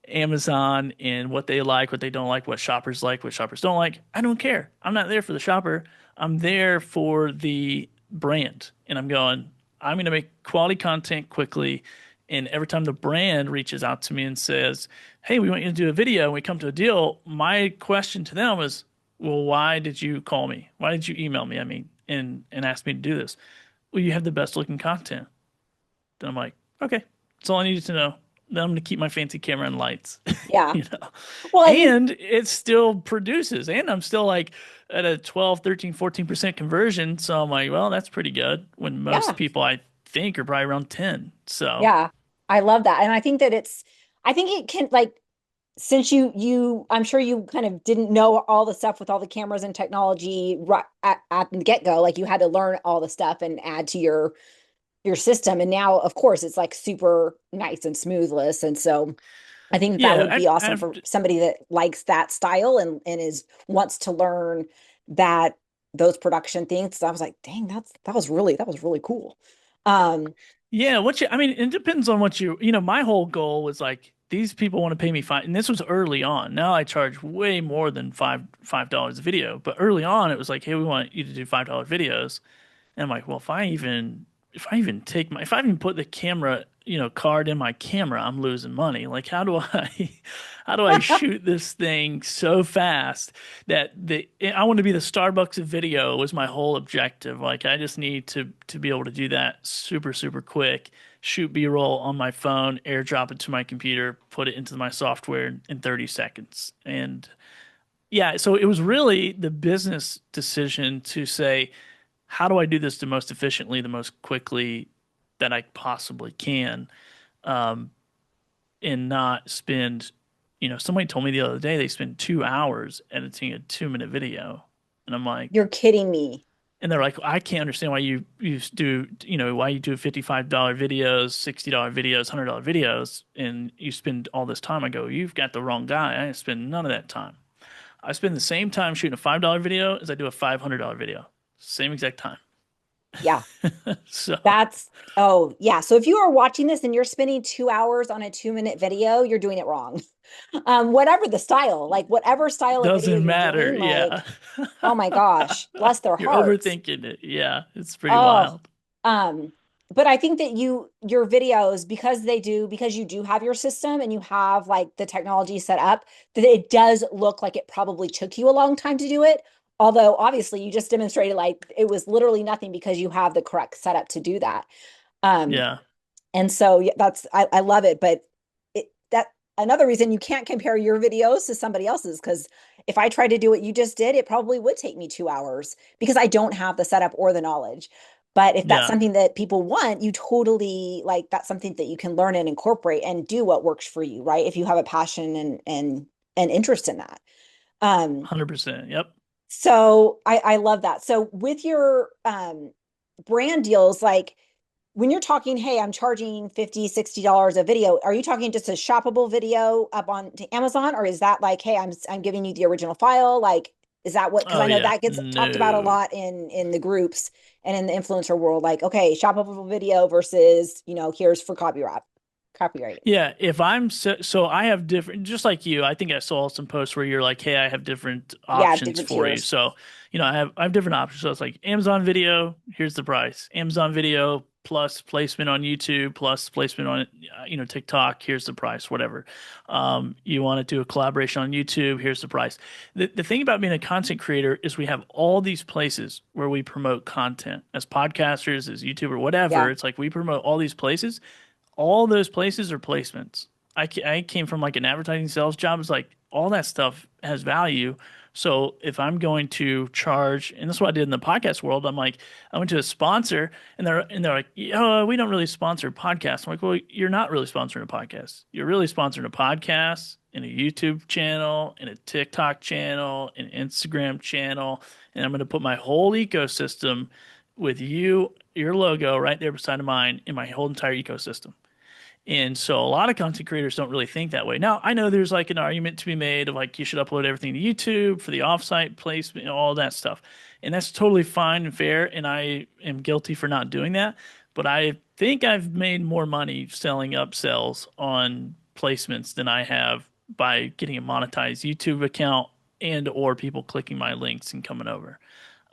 Amazon and what they like, what they don't like, what shoppers don't like. I don't care. I'm not there for the shopper. I'm there for the brand. And I'm going to make quality content quickly. And every time the brand reaches out to me and says, hey, we want you to do a video, and we come to a deal, my question to them is, well, why did you call me? Why did you email me? I mean, and ask me to do this? Well, you have the best looking content. Then I'm like, okay, that's all I needed to know. Then I'm going to keep my fancy camera and lights, yeah. you know. Well, I think And it still produces, and I'm still like at a 12, 13, 14% conversion. So I'm like, well, that's pretty good when most yeah, people I think are probably around 10. So yeah. I love that. And I think that I think it can like since I'm sure you kind of didn't know all the stuff with all the cameras and technology right at the get-go, like you had to learn all the stuff and add to your system. And now, of course, it's like super nice and smoothless. And so I think that yeah, would be awesome for somebody that likes that style and is wants to learn that those production things. So I was like, dang, that was really cool. Um, yeah, I mean, it depends on my whole goal was like, these people want to pay me five, and this was early on. Now I charge way more than $5 a video, but early on it was like, hey, we want you to do $5 videos. And I'm like, well, if I even put the camera card in my camera, I'm losing money. Like, how do I, how do I shoot this thing so fast that I want to be the Starbucks of video was my whole objective. Like, I just need to be able to do that super, super quick, shoot B-roll on my phone, airdrop it to my computer, put it into my software in 30 seconds. And yeah, so it was really the business decision to say, how do I do this the most efficiently, the most quickly that I possibly can, um, and not spend, somebody told me the other day they spend 2 hours editing a 2-minute video. And I'm like, You're kidding me. and they're like, I can't understand why you do, why you do $55 videos, $60 videos, $100 videos, and you spend all this time. I go, you've got the wrong guy. I spend none of that time. I spend the same time shooting a $5 video as I do a $500 video. Same exact time. Yeah. So Oh, yeah. So if you are watching this and you're spending 2 hours on a 2-minute video, you're doing it wrong. Whatever the style, like whatever style of video doesn't you're matter. doing, Yeah. like, oh my gosh, bless their You're hearts. overthinking it. Yeah. It's pretty Oh, wild. um, but I think that your videos, because you do have your system and you have like the technology set up, that it does look like it probably took you a long time to do it. Although obviously you just demonstrated like it was literally nothing because you have the correct setup to do that. Um, Yeah. and so yeah, I love it, but that another reason you can't compare your videos to somebody else's, because if I try to do what you just did, it probably would take me 2 hours because I don't have the setup or the knowledge. But if that's Yeah. something that people want, you totally like that's something that you can learn and incorporate and do what works for you, right? If you have a passion and interest in that. Um, 100%. Yep. so I love that. So with your brand deals, like when you're talking, hey, I'm charging $50, $60 a video, are you talking just a shoppable video up on to Amazon? Or is that like, hey, I'm giving you the original file? Like, is that what, because Oh I know yeah. that gets talked about a No. lot in the groups and in the influencer world, like, okay, shoppable video versus, here's for copyright. Yeah, if I'm so I have different, just like you. I think I saw some posts where you're like, "Hey, I have different Yeah, options different for you." tiers. So, I have different options. So it's like Amazon Video, here's the price. Amazon Video plus placement on YouTube plus placement on TikTok, here's the price. Whatever. You want to do a collaboration on YouTube, here's the price. The thing about being a content creator is we have all these places where we promote content as podcasters, as YouTuber, whatever. Yeah. It's like we promote all these places, all those places are placements. I came from like an advertising sales job. It's like all that stuff has value. So if I'm going to charge, and that's what I did in the podcast world, I'm like, I went to a sponsor and they're like, oh, we don't really sponsor podcasts. I'm like, well, you're not really sponsoring a podcast. You're really sponsoring a podcast and a YouTube channel and a TikTok channel, an Instagram channel, and I'm going to put my whole ecosystem with your logo right there beside of mine in my whole entire ecosystem. And so a lot of content creators don't really think that way. Now, I know there's like an argument to be made of like you should upload everything to YouTube for the offsite placement, all that stuff. And that's totally fine and fair. And I am guilty for not doing that. But I think I've made more money selling upsells on placements than I have by getting a monetized YouTube account and or people clicking my links and coming over.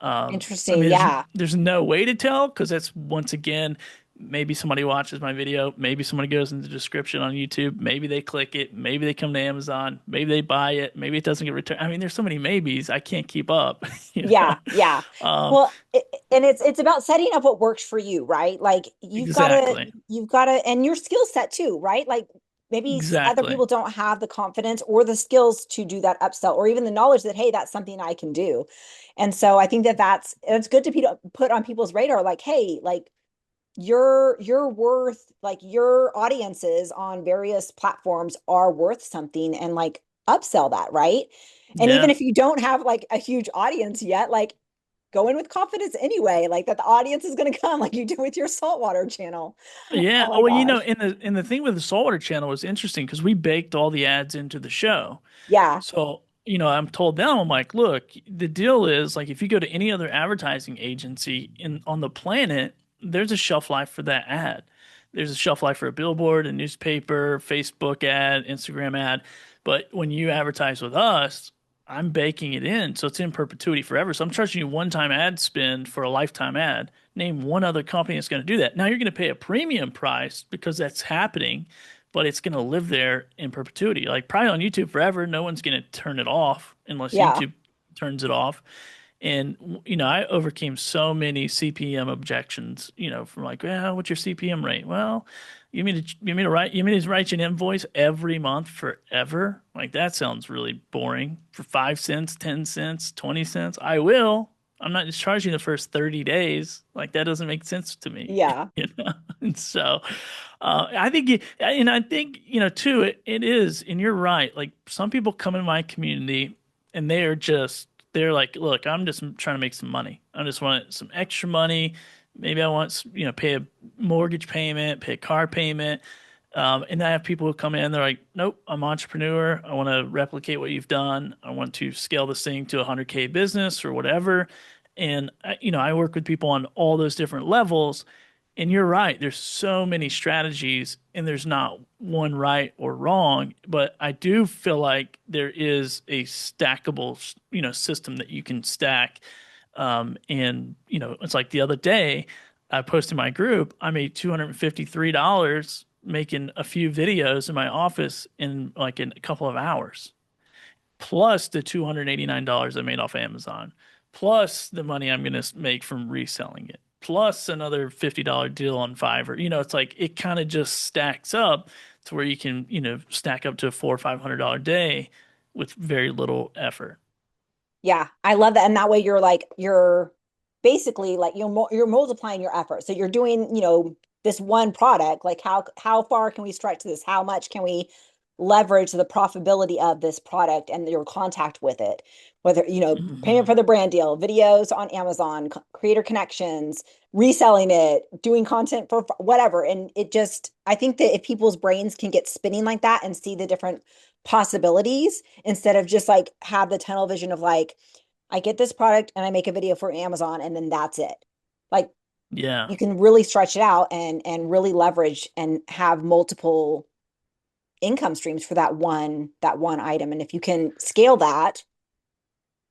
I Interesting. mean, Yeah. there's no way to tell because that's once again, maybe somebody watches my video, maybe somebody goes in the description on YouTube, maybe they click it, maybe they come to Amazon, maybe they buy it, maybe it doesn't get returned. I mean, there's so many maybes, I can't keep up. you know? Yeah, yeah. Um, Well, and it's about setting up what works for you, right? Like exactly, you've got to, and your skill set too, right? Like maybe other exactly. people don't have the confidence or the skills to do that upsell, or even the knowledge that hey, that's something I can do. And so I think that it's good to put on people's radar, like, hey, like you're worth like your audiences on various platforms are worth something, and like upsell that, right? And even Yeah, if you don't have like a huge audience yet, like go in with confidence anyway, like that the audience is going to come like you do with your saltwater channel. yeah. Oh my Oh, well, gosh. in the thing with the saltwater channel was interesting because we baked all the ads into the show. Yeah. So, I'm told them, I'm like, look, the deal is like if you go to any other advertising agency on the planet, there's a shelf life for that ad. There's a shelf life for a billboard, a newspaper, Facebook ad, Instagram ad. But when you advertise with us, I'm baking it in, so it's in perpetuity forever. So I'm charging you one-time ad spend for a lifetime ad. Name one other company that's going to do that. Now you're going to pay a premium price because that's happening, but it's going to live there in perpetuity. Like probably on YouTube forever, no one's going to turn it off unless Yeah. YouTube turns it off. And I overcame so many CPM objections, from like, well, what's your CPM rate? Well, you mean to write you an invoice every month forever? Like that sounds really boring. For 5 cents, 10 cents, 20 cents, I will. I'm not just charging the first 30 days. Like that doesn't make sense to me. Yeah. And so I think, too, it is, and you're right. Like some people come in my community and they're like, look, I'm just trying to make some money. I just want some extra money. Maybe I want, pay a mortgage payment, pay a car payment. And I have people who come in, they're like, nope, I'm an entrepreneur. I want to replicate what you've done. I want to scale this thing to a 100K business or whatever. And I work with people on all those different levels. And you're right. There's so many strategies, and there's not one right or wrong. But I do feel like there is a stackable, system that you can stack. And it's like the other day, I posted in my group, I made $253 making a few videos in my office in a couple of hours, plus the $289 I made off Amazon, plus the money I'm going to make from reselling it, plus another $50 deal on Fiverr. It's like it kind of just stacks up to where you can, stack up to a $400 or $500 day with very little effort. Yeah, I love that. And that way you're basically like you're multiplying your effort. So you're doing, this one product, like how far can we stretch this? How much can we leverage the profitability of this product and your contact with it? Whether, paying for the brand deal, videos on Amazon, creator connections, reselling it, doing content for whatever. And I think that if people's brains can get spinning like that and see the different possibilities instead of just like have the tunnel vision of like, I get this product and I make a video for Amazon and then that's it. Like Yeah. you can really stretch it out and really leverage and have multiple income streams for that one item. And if you can scale that,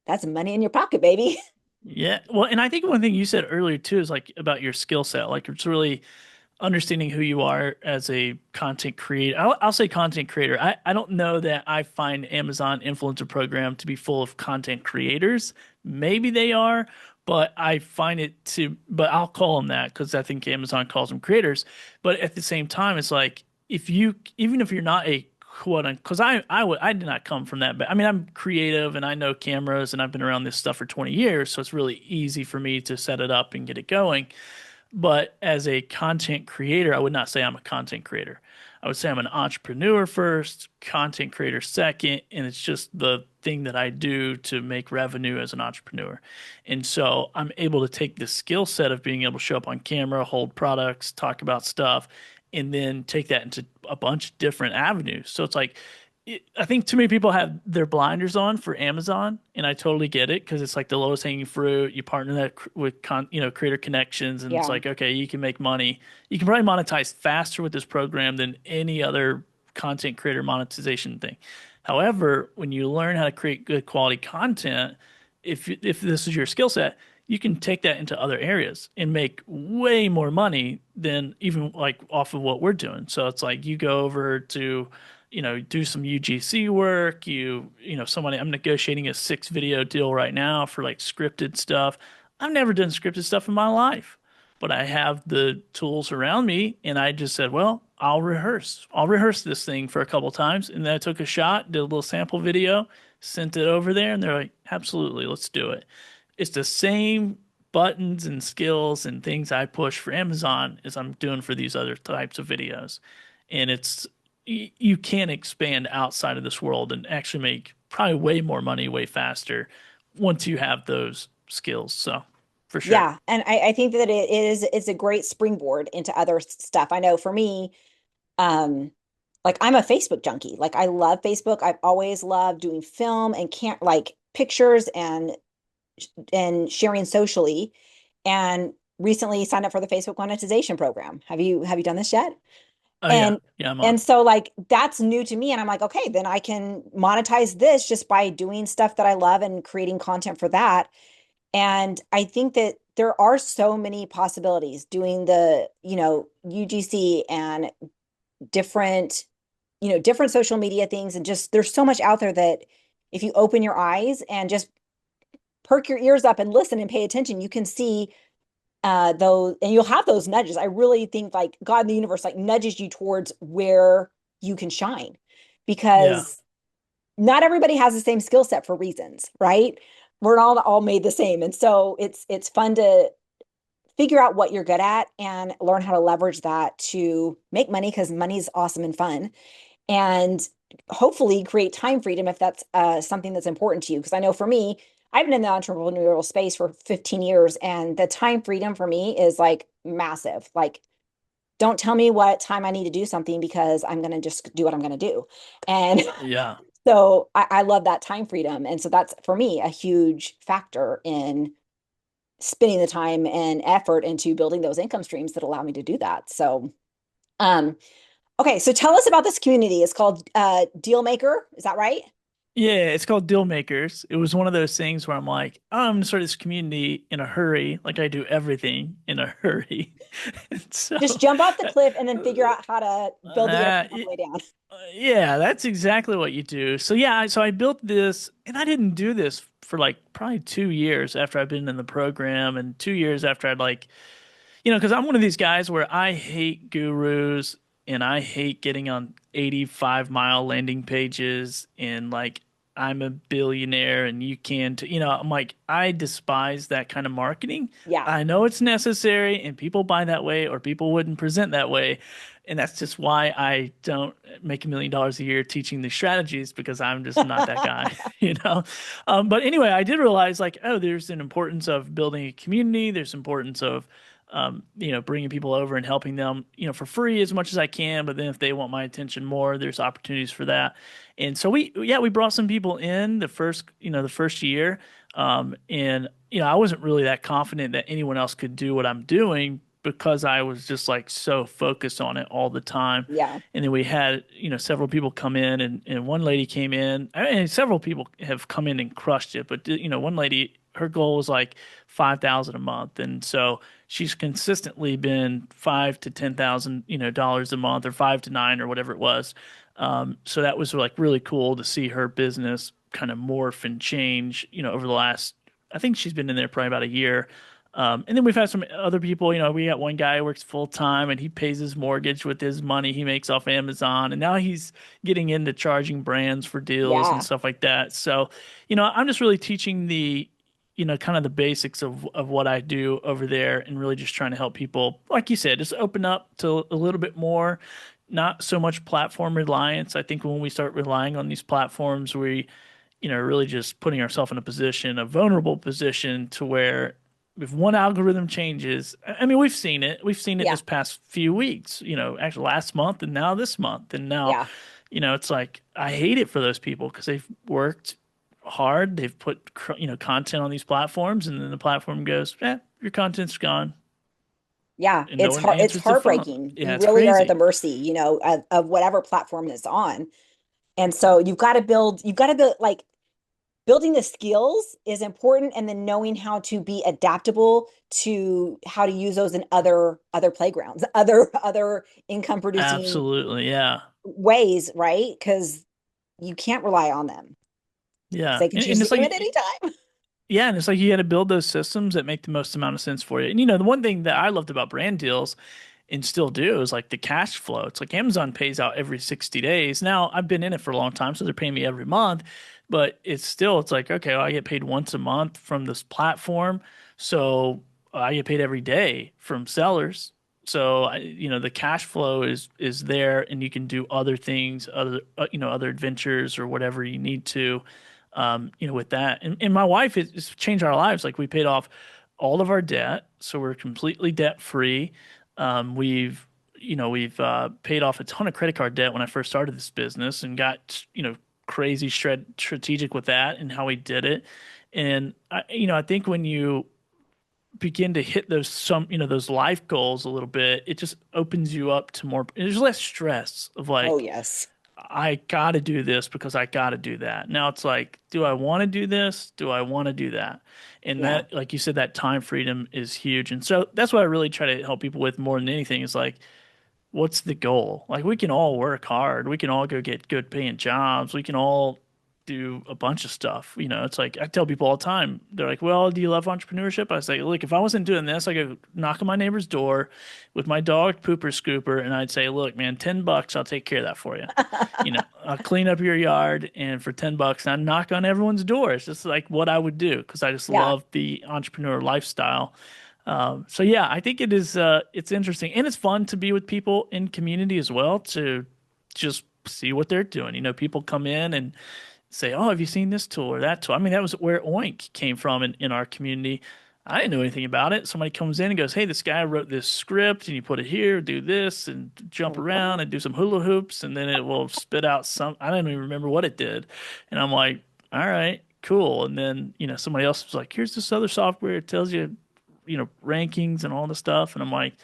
that's money in your pocket, baby. Yeah. Well, and I think one thing you said earlier too is like about your skill set. Like it's really understanding who you are as a content creator. I'll say content creator. I don't know that I find Amazon influencer program to be full of content creators. Maybe they are, but but I'll call them that because I think Amazon calls them creators. But at the same time, it's like even if you're not a quote unquote, because I did not come from that. But I mean, I'm creative and I know cameras and I've been around this stuff for 20 years. So it's really easy for me to set it up and get it going. But as a content creator, I would not say I'm a content creator. I would say I'm an entrepreneur first, content creator second, and it's just the thing that I do to make revenue as an entrepreneur. And so I'm able to take the skill set of being able to show up on camera, hold products, talk about stuff, and then take that into a bunch of different avenues. So it's like I think too many people have their blinders on for Amazon, and I totally get it because it's like the lowest hanging fruit. You partner that with creator connections, and it's Yeah. like okay, you can make money. You can probably monetize faster with this program than any other content creator monetization thing. However, when you learn how to create good quality content, if this is your skill set, you can take that into other areas and make way more money than even like off of what we're doing. So it's like you go over to do some UGC work. I'm negotiating a 6 video deal right now for like scripted stuff. I've never done scripted stuff in my life, but I have the tools around me, and I just said, well, I'll rehearse. I'll rehearse this thing for a couple times, and then I took a shot, did a little sample video, sent it over there, and they're like, absolutely, let's do it. It's the same buttons and skills and things I push for Amazon as I'm doing for these other types of videos. And you can expand outside of this world and actually make probably way more money way faster once you have those skills. So for sure. Yeah. And I think that it's a great springboard into other stuff. I know for me, like I'm a Facebook junkie. Like I love Facebook. I've always loved doing film and can't like pictures and sharing socially. And recently signed up for the Facebook monetization program. Have you done this yet? Oh yeah, And yeah, I'm on. and so like that's new to me and I'm like, okay, then I can monetize this just by doing stuff that I love and creating content for that. And I think that there are so many possibilities doing the, UGC and different, different social media things and just there's so much out there that if you open your eyes and just perk your ears up and listen and pay attention, you can see those and you'll have those nudges. I really think like God in the universe like nudges you towards where you can shine Yeah, because not everybody has the same skill set for reasons, right? We're not all made the same. And so it's fun to figure out what you're good at and learn how to leverage that to make money because money is awesome and fun and hopefully create time freedom if that's something that's important to you. Because I know for me, I've been in the entrepreneurial space for 15 years and the time freedom for me is like massive. Like, don't tell me what time I need to do something because I'm going to just do what I'm going to do. And yeah. so I love that time freedom. And so that's for me a huge factor in spending the time and effort into building those income streams that allow me to do that. So, um, okay, so tell us about this community. It's called Deal Maker. Is that right? Yeah, it's called Deal Makers. It was one of those things where I'm like, oh, I'm gonna start this community in a hurry, like I do everything in a hurry. And so, Just jump off the cliff and then figure out how to build the airplane all y- the way down. yeah, that's exactly what you do. So yeah, so I built this, and I didn't do this for like probably 2 years after I've been in the program, and 2 years after I'd like, because I'm one of these guys where I hate gurus and I hate getting on 85-mile landing pages and like I'm a billionaire and you can too. I'm like, I despise that kind of marketing. Yeah, I know it's necessary and people buy that way or people wouldn't present that way. And that's just why I don't make $1 million a year teaching these strategies because I'm just not that guy, you know? But anyway, I did realize like, oh, there's an importance of building a community. There's importance of bringing people over and helping them, for free as much as I can. But then if they want my attention more, there's opportunities for that. And so we brought some people in the first year. And I wasn't really that confident that anyone else could do what I'm doing because I was just like so focused on it all the time. yeah, And then we had, several people come in and one lady came in and several people have come in and crushed it. But, one lady, her goal was like 5,000 a month. And so she's consistently been 5 to 10,000, dollars a month or 5 to 9 or whatever it was. So that was like really cool to see her business kind of morph and change, over the last, I think she's been in there probably about a year. And then we've had some other people, we got one guy who works full time and he pays his mortgage with his money he makes off Amazon. And now he's getting into charging brands for deals and yeah, stuff like that. So, I'm just really teaching kind of the basics of what I do over there and really just trying to help people, like you said, just open up to a little bit more, not so much platform reliance. I think when we start relying on these platforms, we, really just putting ourselves in a vulnerable position to where if one algorithm changes, I mean, we've seen it. We've seen it yeah, this past few weeks, actually last month and now this month. And now, yeah. it's like I hate it for those people because they've worked hard. They've put, content on these platforms and then the platform goes, your content's gone Yeah, and no one it's answers the phone. heartbreaking. Yeah, You it's really are at the crazy. mercy, of whatever platform it's on. And so you've got to build like building the skills is important and then knowing how to be adaptable to how to use those in other playgrounds, other income producing Absolutely. Yeah. ways, right? Because you can't rely on them because Yeah. they can And, choose and to it's leave at like, any time. yeah, and it's like you got to build those systems that make the most amount of sense for you. And the one thing that I loved about brand deals and still do is like the cash flow. It's like Amazon pays out every 60 days. Now, I've been in it for a long time, so they're paying me every month, but it's like, okay, well, I get paid once a month from this platform. So I get paid every day from sellers. So the cash flow is there and you can do other things, other adventures or whatever you need to with that. And my wife it's changed our lives. Like we paid off all of our debt, so we're completely debt free. We've paid off a ton of credit card debt when I first started this business and got crazy strategic with that and how we did it. And I think when you begin to hit those life goals a little bit, it just opens you up to more. There's less stress of Oh, like, yes. I got to do this because I got to do that. Now it's like, do I want to do this? Do I want to do that? And Yeah. that, like you said, that time freedom is huge. And so that's what I really try to help people with more than anything is like, what's the goal? Like we can all work hard. We can all go get good paying jobs. We can all do a bunch of stuff. It's like I tell people all the time, they're like, well, do you love entrepreneurship? I say, look, if I wasn't doing this, I could knock on my neighbor's door with my dog pooper scooper and I'd say, look, man, $10, I'll take care of that for you. I'll clean up your yard and for $10, I'd knock on everyone's door. It's just like what I would do because I just Yeah. love the entrepreneur lifestyle. So yeah, I think it's interesting and it's fun to be with people in community as well to just see what they're doing. People come in and say, "Oh, have you seen this tool or that tool?" I mean, that was where Oink came from in our community. I didn't know anything about it. Somebody comes in and goes, "Hey, this guy wrote this script, and you put it here, do this, and jump around and do some hula hoops, and then it will spit out some." I don't even remember what it did, and I'm like, "All right, cool." And then somebody else was like, "Here's this other software. It tells you, rankings and all the stuff," and I'm like.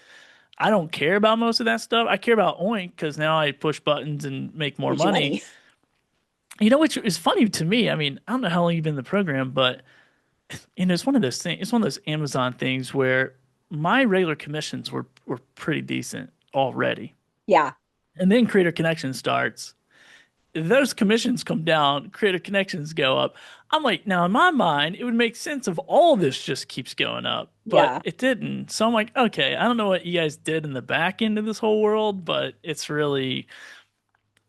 I don't care about most of that stuff. I care about Oink because now I push buttons and make more Get you money. money. Which is funny to me. I mean, I don't know how long you've been in the program, but it's one of those things. It's one of those Amazon things where my regular commissions were pretty decent already, Yeah. and then Creator Connection starts. Those commissions come down, Creator Connections go up. I'm like, now in my mind, it would make sense if all this just keeps going up, but Yeah. it didn't. So I'm like, okay, I don't know what you guys did in the back end of this whole world, but it's really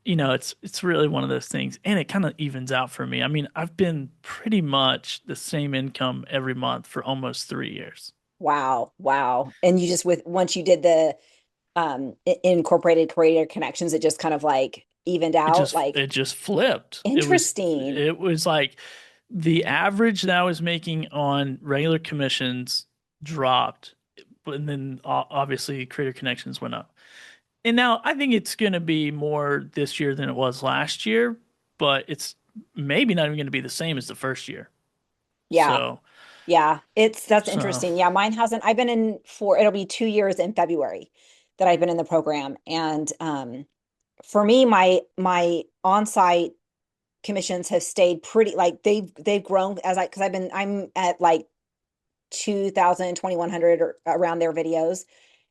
it's really one of those things, and it kind of evens out for me. I mean, I've been pretty much the same income every month for almost 3 years. Wow. Wow. And you just once you did the incorporated creator connections, it just kind of like evened It out. just Like it just flipped. interesting. It was like the average that I was making on regular commissions dropped, and then obviously Creator Connections went up. And now I think it's going to be more this year than it was last year, but it's maybe not even going to be the same as the first year. Yeah. So, Yeah. That's so interesting. Yeah, mine hasn't. I've been in for it'll be 2 years in February that I've been in the program. And for me, my on-site commissions have stayed pretty like they've grown as because I'm at like 2000 2100 or around their videos.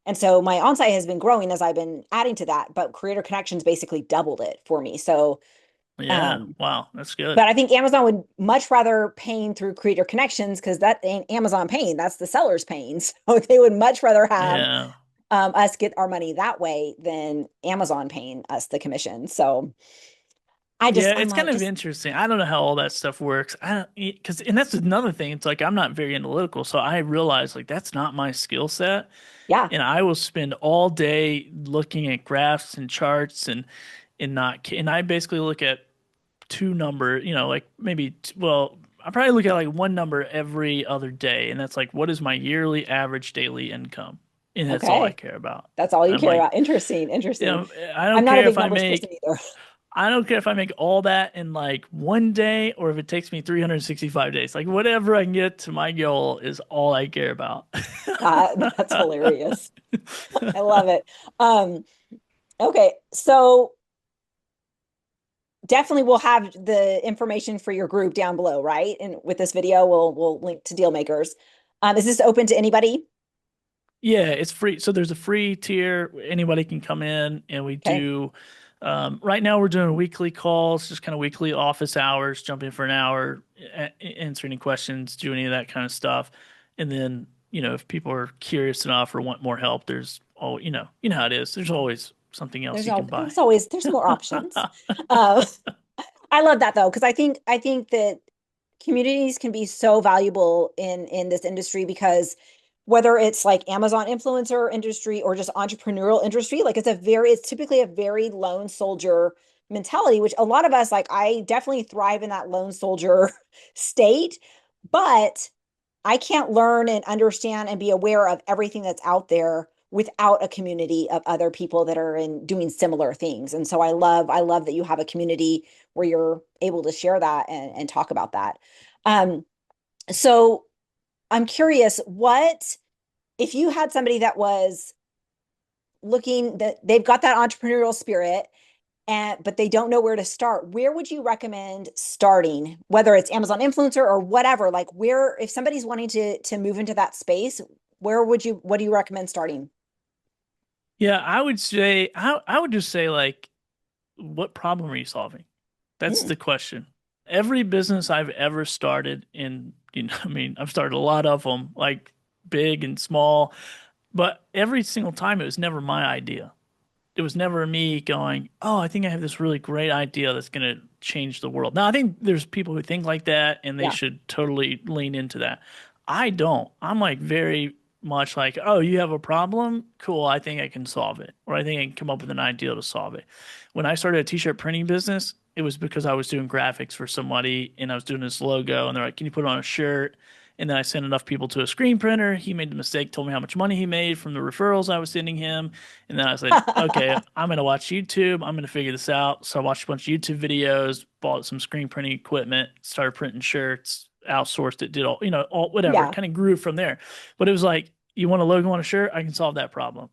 And so my on-site has been growing as I've been adding to that, but Creator Connections basically doubled it for me. So yeah, um wow, that's good. but I think Amazon would much rather paying through Creator Connections because that ain't Amazon paying, that's the seller's paying. So they would much rather have Yeah. us get our money that way than Amazon paying us the commission. So Yeah, I'm it's kind like, of just interesting. I don't know how all that stuff works. I don't because and that's another thing. It's like I'm not very analytical, so I realize like that's not my skill set, yeah, and I will spend all day looking at graphs and charts and I basically look at two number, like maybe well, I probably look at like one number every other day, and that's like what is my yearly average daily income, and that's all I okay. care about. That's all you I'm care like, about. Interesting, interesting. I I'm don't not a care if big I numbers person make either. I don't care if I make all that in like one day or if it takes me 365 days. Like whatever I can get to my goal is all I care about. That's hilarious. I love it. Um, okay, so definitely we'll have the information for your group down below, right? And with this video, we'll link to deal makers. Is this open to anybody? Yeah, it's free. So there's a free tier. Anybody can come in and we Okay. do right now we're doing weekly calls, just kind of weekly office hours, jump in for an hour, answer any questions, do any of that kind of stuff. And then, if people are curious enough or want more help, there's you know how it is. There's always something else you can buy. There's more options. Uh, I love that though, because I think that communities can be so valuable in this industry because whether it's like Amazon influencer industry or just entrepreneurial industry, like it's typically a very lone soldier mentality, which a lot of us like I definitely thrive in that lone soldier state, but I can't learn and understand and be aware of everything that's out there without a community of other people that are in doing similar things. And so I love that you have a community where you're able to share that and talk about that. Um, so I'm curious, what if you had somebody that was looking that they've got that entrepreneurial spirit and but they don't know where to start, where would you recommend starting, whether it's Amazon influencer or whatever, like where if somebody's wanting to move into that space, what do you recommend starting? Yeah, I would say I would just say like, what problem are you solving? That's Mm, the question. Every business I've ever started in, I mean, I've started a lot of them, like big and small, but every single time it was never my idea. It was never me going, "Oh, I think I have this really great idea that's going to change the world." Now, I think there's people who think like that and they yeah. should totally lean into that. I don't. I'm like very much like, "Oh, you have a problem? Cool, I think I can solve it." Or I think I can come up with an idea to solve it. When I started a t-shirt printing business, it was because I was doing graphics for somebody and I was doing this logo and they're like, "Can you put it on a shirt?" And then I sent enough people to a screen printer. He made the mistake, told me how much money he made from the referrals I was sending him. And then I said, okay, I'm going to watch YouTube. I'm going to figure this out. So I watched a bunch of YouTube videos, bought some screen printing equipment, started printing shirts, outsourced it, did all, all whatever, Yeah. kind of grew from there. But it was like, you want a logo on a shirt? I can solve that problem.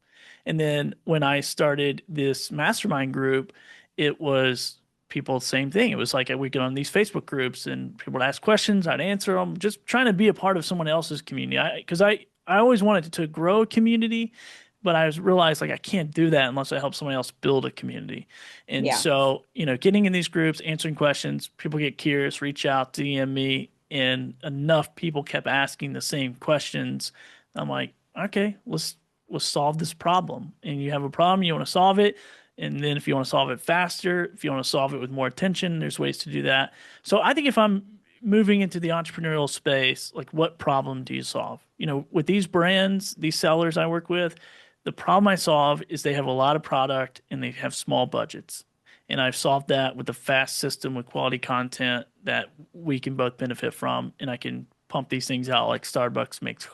And then when I started this mastermind group, it was people, same thing. It was like we get on these Facebook groups and people would ask questions, I'd answer them, just trying to be a part of someone else's community. I always wanted to grow a community, but I was realized like I can't do that unless I help somebody else build a community. And Yeah. so, getting in these groups, answering questions, people get curious, reach out, DM me, and enough people kept asking the same questions. I'm like, okay, let's solve this problem. And you have a problem, you want to solve it. And then if you want to solve it faster, if you want to solve it with more attention, there's ways to do that. So I think if I'm moving into the entrepreneurial space, like what problem do you solve? With these brands, these sellers I work with, the problem I solve is they have a lot of product and they have small budgets. And I've solved that with a fast system with quality content that we can both benefit from. And I can pump these things out like Starbucks makes,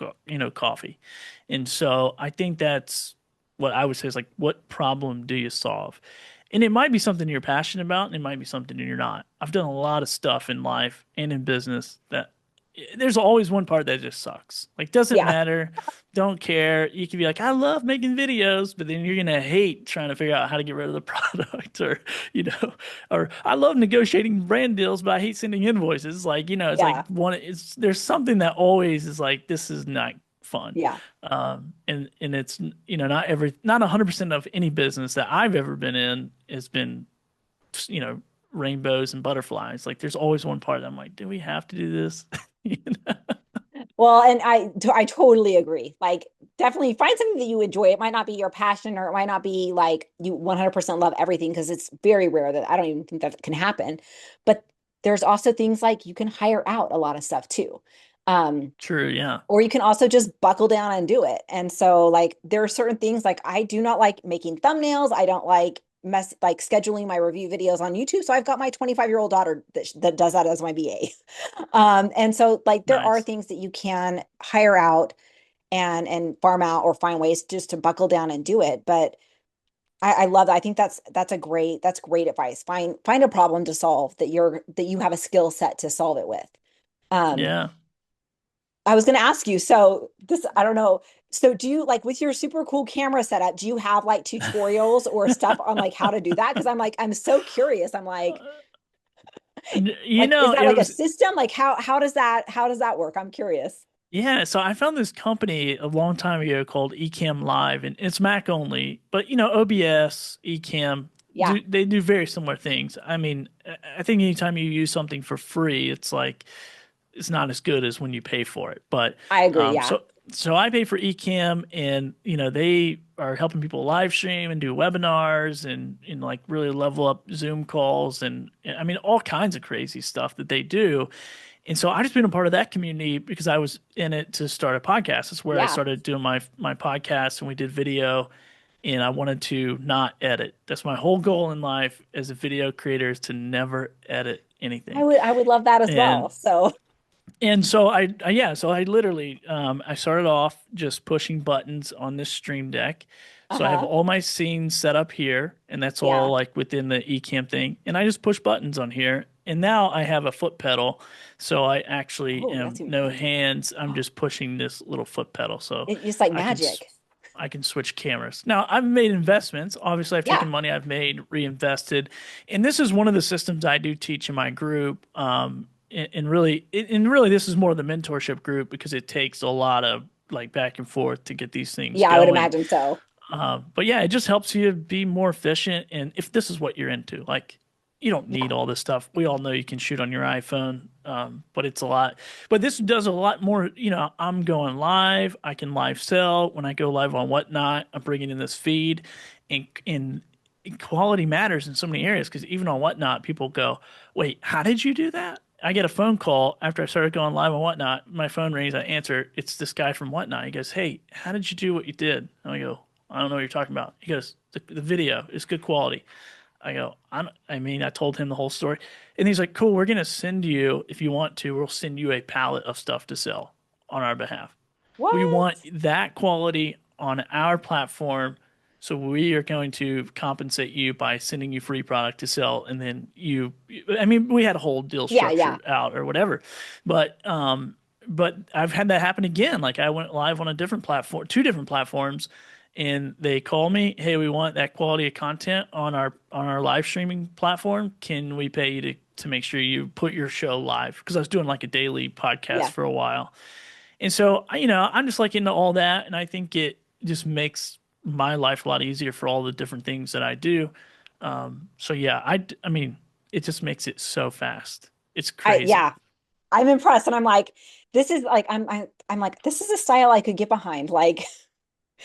coffee. And so I think that's what I would say is like, what problem do you solve? And it might be something you're passionate about, and it might be something you're not. I've done a lot of stuff in life and in business that there's always one part that just sucks. Like, doesn't Yeah. matter, don't care. You can be like, I love making videos, but then you're gonna hate trying to figure out how to get rid of the product, or or I love negotiating brand deals, but I hate sending invoices. Like, it's like Yeah. there's something that always is like, this is not fun. Yeah. And it's not 100% of any business that I've ever been in has been you know rainbows and butterflies. Like there's always one part that I'm like, do we have to do this? You know? Well, and I totally agree. Like, definitely find something that you enjoy. It might not be your passion, or it might not be like you 100% love everything, because it's very rare that I don't even think that can happen. But there's also things like you can hire out a lot of stuff too. Um, True, yeah. or you can also just buckle down and do it. And so like there are certain things, like I do not like making thumbnails. I don't like scheduling my review videos on YouTube. So I've got my 25-year-old daughter that does that as my VA. And so like there are Nice. things that you can hire out and farm out, or find ways just to buckle down and do it. But I love that. I think that's great advice. Find a problem to solve that you have a skill set to solve it with. Um, Yeah. I was going to ask you, so this, I don't know. So do you like with your super cool camera setup, do you have like tutorials or stuff on like how to do that? Because I'm so curious. I'm like, is that It like a was system? Like how does that work? I'm curious. Yeah, so I found this company a long time ago called Ecamm Live, and it's Mac only, but OBS, Ecamm, Yeah, they do very similar things. I mean, I think anytime you use something for free, it's like it's not as good as when you pay for it. But I agree. um, Yeah. so so I pay for Ecamm, and they are helping people live stream and do webinars and like really level up Zoom calls, and I mean all kinds of crazy stuff that they do. And so I just been a part of that community because I was in it to start a podcast. That's where I Yeah. started doing my podcast, and we did video, and I wanted to not edit. That's my whole goal in life as a video creator, is to never edit I anything. would I would love that as well. And So and so I literally I started off just pushing buttons on this Stream Deck. So I have uh-huh. all my scenes set up here, and that's all Yeah. like within the Ecamm thing. And I just push buttons on here, And now I have a foot pedal, so I actually Oh, that's am even no crazy. hands. I'm just pushing this little foot pedal, so It's like I can magic. I can switch cameras. Now, I've made investments. Obviously, I've Yeah. taken money I've made, reinvested, and this is one of the systems I do teach in my group. And really, this is more the mentorship group because it takes a lot of like back and forth to get these things Yeah, I would going. imagine so. But yeah, it just helps you be more efficient. And if this is what you're into, like you don't Yeah. need all this stuff. We all know you can shoot on your iPhone, but it's a lot. But this does a lot more. I'm going live. I can live sell when I go live on Whatnot. I'm bringing in this feed, and quality matters in so many areas because even on Whatnot, people go, "Wait, how did you do that?" I get a phone call after I started going live on Whatnot. My phone rings. I answer. It's this guy from Whatnot. He goes, "Hey, how did you do what you did?" And I go, "I don't know what you're talking about." He goes, "The video is good quality." I go, I told him the whole story. And he's like, cool, we're going to send you, if you want to, we'll send you a pallet of stuff to sell on our behalf. We What? want that quality on our platform. So we are going to compensate you by sending you free product to sell. And then we had a whole deal Yeah, yeah. structured out or whatever. But I've had that happen again. Like I went live on a different platform, two different platforms, and they call me, "Hey, we want that quality of content on our live streaming platform. Can we pay you to make sure you put your show live?" Because I was doing like a daily podcast Yeah. for a while, and so I'm just like into all that, and I think it just makes my life a lot easier for all the different things that I do. So yeah, I mean, it just makes it so fast. It's crazy. Yeah. I'm impressed, and I'm like, this is like, I'm like, this is a style I could get behind, like,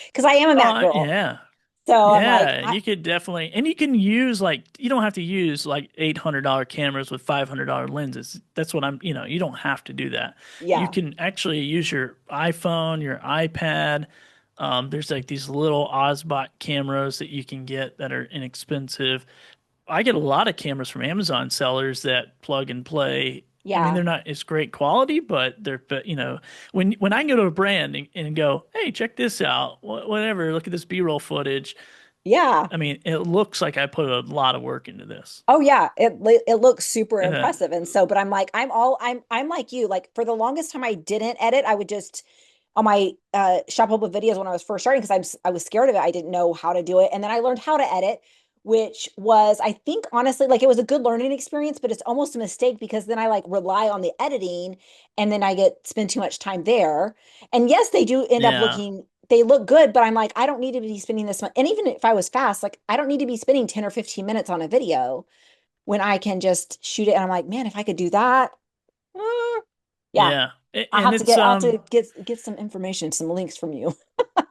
because I am a Mac Oh girl. yeah. So I'm like, Yeah, you could definitely, and you can use like, you don't have to use like $800 cameras with $500 lenses. That's what you don't have to do that. You yeah, can actually use your iPhone, your iPad. There's like these little Osbot cameras that you can get that are inexpensive. I get a lot of cameras from Amazon sellers that plug and play. I mean, yeah, they're not as great quality, but when I go to a brand and go, hey, check this out, whatever, look at this B-roll footage. yeah. I mean, it looks like I put a lot of work into this. Oh yeah, it looks super Uh, impressive. And so, but I'm like, I'm like you. Like for the longest time, I didn't edit. I would just on my shop up with videos when I was first starting because I was scared of it. I didn't know how to do it, and then I learned how to edit, which was I think honestly like it was a good learning experience, but it's almost a mistake because then I like rely on the editing, and then I get spend too much time there. And yes, they do end up yeah, looking. They look good, but I'm like, I don't need to be spending this much. And even if I was fast, like I don't need to be spending 10 or 15 minutes on a video when I can just shoot it. And I'm like, man, if I could do that, mm, yeah, yeah, and I'll have to get some information, some links from you.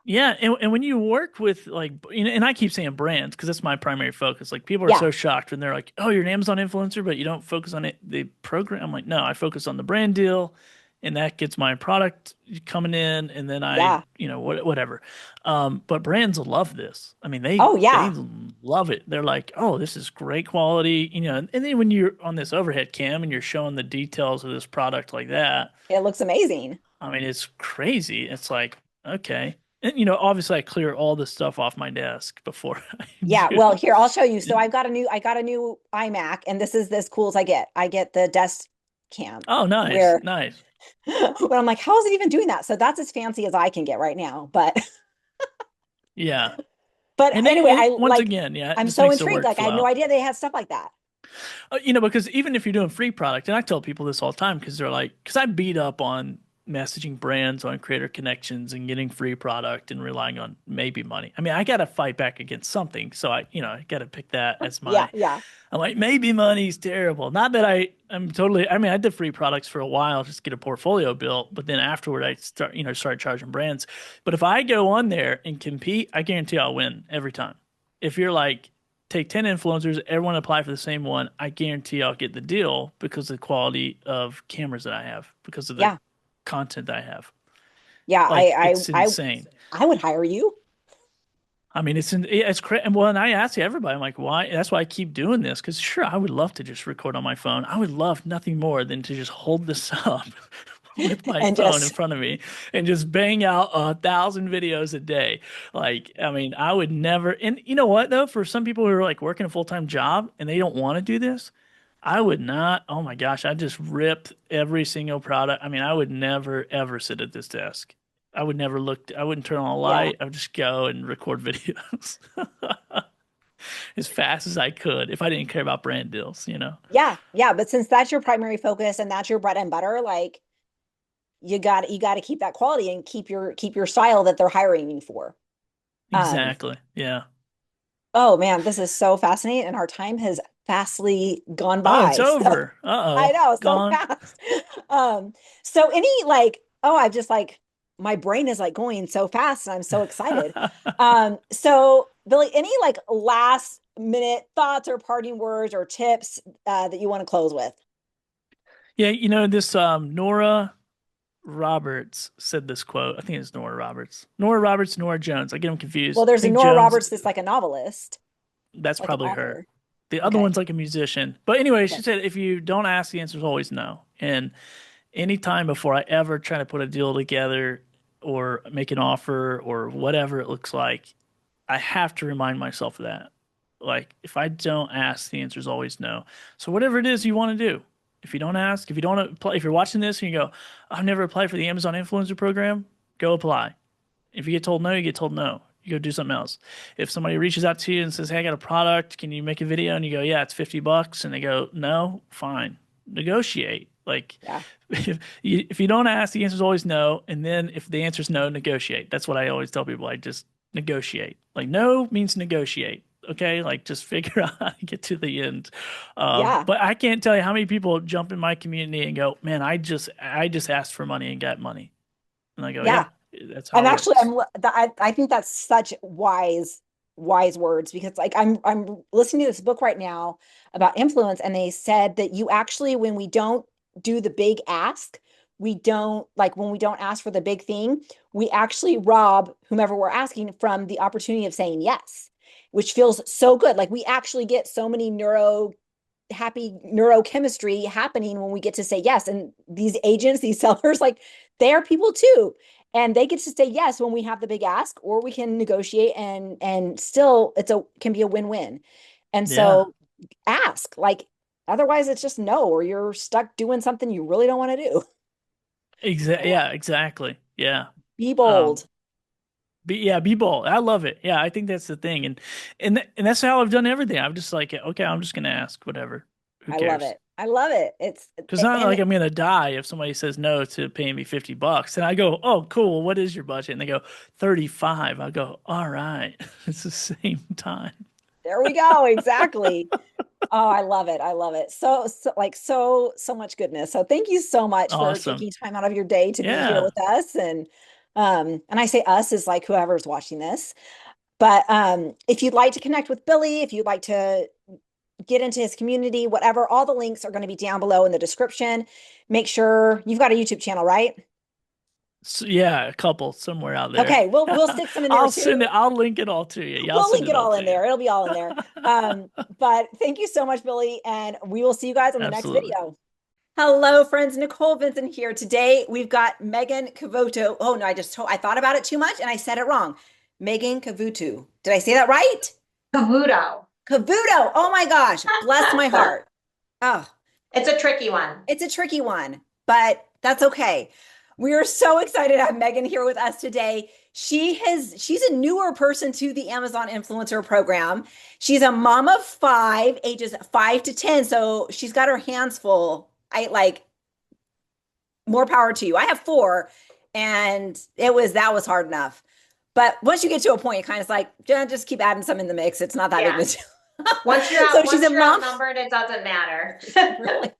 yeah, and when you work with like, and I keep saying brands because that's my primary focus. Like people are Yeah, so shocked when they're like, "Oh, you're an Amazon influencer, but you don't focus on it the program." I'm like, no, I focus on the brand deal, and that gets my product coming in, and then yeah. whatever. But brands love this. I mean, Oh, they yeah. love it. They're like, "Oh, this is great quality," And then when you're on this overhead cam and you're showing the details of this product like that, It looks amazing. I mean, it's crazy. It's like, okay. And, obviously I clear all this stuff off my desk before I Yeah. do. Well, here, I'll show you. So I got a new iMac, and this is as cool as I get. I get the desk cam Oh, nice. where Nice. when I'm like, how is it even doing that? So that's as fancy as I can get right now. But Yeah. but anyway, And I once like again, yeah, it I'm just so makes the intrigued. Like I had no workflow. idea they had stuff like that. Because even if you're doing free product, and I tell people this all the time because they're like, because I beat up on messaging brands on creator connections and getting free product and relying on maybe money. I mean, I got to fight back against something. So I got to pick that as Yeah, my, yeah. I'm like, maybe money's terrible. Not that I'm totally, I mean, I did free products for a while just to get a portfolio built, but then afterward I started charging brands. But if I go on there and compete, I guarantee I'll win every time. If you're like, take 10 influencers, everyone apply for the same one, I guarantee I'll get the deal because of the quality of cameras that I have, because of the Yeah. content that I have. Yeah. Like it's insane. I would hire you. I mean, it's crazy. Well, and I ask everybody, I'm like, why? That's why I keep doing this. Because sure, I would love to just record on my phone. I would love nothing more than to just hold this up with my And phone in just front of me and just bang out 1,000 videos a day. Like, I mean, I would never. And you know what though? For some people who are like working a full-time job and they don't want to do this, I would not. Oh my gosh, I just rip every single product. I mean, I would never ever sit at this desk. I would never look. I wouldn't turn on a Yeah. light. I would just go and record videos as fast as I could if I didn't care about brand deals, you know. Yeah. Yeah. But since that's your primary focus and that's your bread and butter, like you got to keep that quality and keep your style that they're hiring you for. Um, Exactly. Yeah. oh man, this is so fascinating, and our time has fastly gone Oh, it's by. So over. I Uh-oh. know, so Gone. fast. So any like, oh, I've just like my brain is like going so fast and I'm so excited. So Billy, any like last minute thoughts or parting words or tips that you want to close with? Yeah, this Nora Roberts said this quote. I think it's Nora Roberts. Nora Roberts, Nora Jones. I get them Well, confused. I there's a think Nora Jones, Roberts that's like a novelist, that's like an probably her. author. The other Okay. one's like a musician. But anyway, Okay. she said if you don't ask, the answer is always no. And anytime before I ever try to put a deal together or make an offer or whatever it looks like, I have to remind myself of that. Like, if I don't ask, the answer is always no. So, whatever it is you want to do, if you don't ask, if you don't apply, if you're watching this and you go, I've never applied for the Amazon Influencer Program, go apply. If you get told no, you get told no. You go do something else. If somebody reaches out to you and says, "Hey, I got a product. Can you make a video?" and you go, "Yeah, it's $50," and they go, "No," fine. Negotiate. Like, Yeah. if you don't ask, the answer is always no. And then if the answer is no, negotiate. That's what I always tell people. I just negotiate. Like, no means negotiate. Okay, like just figure out how to get to the end. Yeah. But I can't tell you how many people jump in my community and go, "Man, I just asked for money and got money." And I go, Yeah. "Yeah, that's how And it actually, works." I think that's such wise words, because like I'm listening to this book right now about influence, and they said that you actually, when we don't do the big ask, we don't like when we don't ask for the big thing, we actually rob whomever we're asking from the opportunity of saying yes, which feels so good. Like we actually get so many happy neurochemistry happening when we get to say yes. And these agents, these sellers, like they are people too. And they get to say yes when we have the big ask, or we can negotiate, and still can be a win-win. And Yeah, so ask, like otherwise it's just no, or you're stuck doing something you really don't want to do. yeah, exactly. Yeah. Be Um, bold. be bold. I love it. Yeah, I think that's the thing, and that's how I've done everything. I'm just like, okay, I'm just gonna ask whatever. Who I love cares? it. I love it. It's Because not and like I'm gonna die if somebody says no to paying me $50, and I go, oh, cool. What is your budget? And they go 35. I go, all right, it's the same time. there we go. Exactly. Oh, I love it. I love it. So much goodness. So thank you so much for Awesome. taking time out of your day to be here Yeah. with us. And I say us is like whoever's watching this. But if you'd like to connect with Billy, if you'd like to get into his community, whatever, all the links are going to be down below in the description. Make sure you've got a YouTube channel, right? So, yeah, a couple somewhere out there. Okay, we'll stick some in there I'll too. send it. I'll link it all to you. Yeah, I'll We'll send link it it all all to in you. there. It'll be all in there. But thank you so much, Billy, and we will see you guys on the next Absolutely. video. Hello, friends. Nicole Vincent here. Today we've got Megan Cavuto. Oh no, I thought about it too much and I said it wrong. Megan Cavuto. Did I say that right? Cavuto. Cavuto. Oh my gosh. Bless my heart. Oh, It's a tricky one. it's a tricky one, but that's okay. We are so excited to have Megan here with us today. She's a newer person to the Amazon Influencer Program. She's a mom of five, ages 5 to 10. So she's got her hands full. I like more power to you. I have four, and that was hard enough. But once you get to a point, it kind of like, just keep adding some in the mix. It's not that big of a deal. Once you're So she's a mom. outnumbered, it doesn't matter. Really?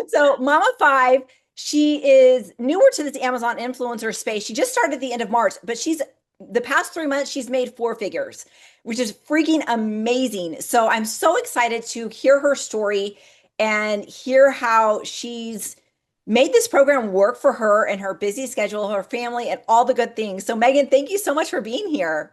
So Mama Five, she is newer to this Amazon influencer space. She just started at the end of March, but the past 3 months, she's made four figures, which is freaking amazing. So I'm so excited to hear her story and hear how she's made this program work for her and her busy schedule, her family, and all the good things. So Megan, thank you so much for being here.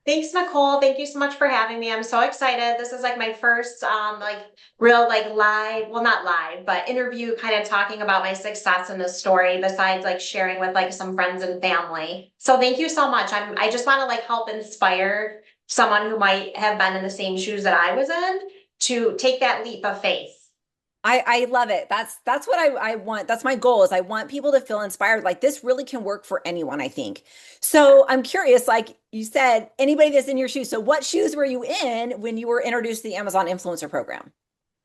Thanks, Nicole. Thank you so much for having me. I'm so excited. This is like my first like real like live, well not live, but interview kind of talking about my success in this story besides like sharing with like some friends and family. So thank you so much. I just want to like help inspire someone who might have been in the same shoes that I was in to take that leap of faith. I love it. That's what I want. That's my goal is I want people to feel inspired. Like this really can work for anyone, I think. So I'm curious, like you said, anybody that's in your shoes. So what shoes were you in when you were introduced to the Amazon Influencer Program?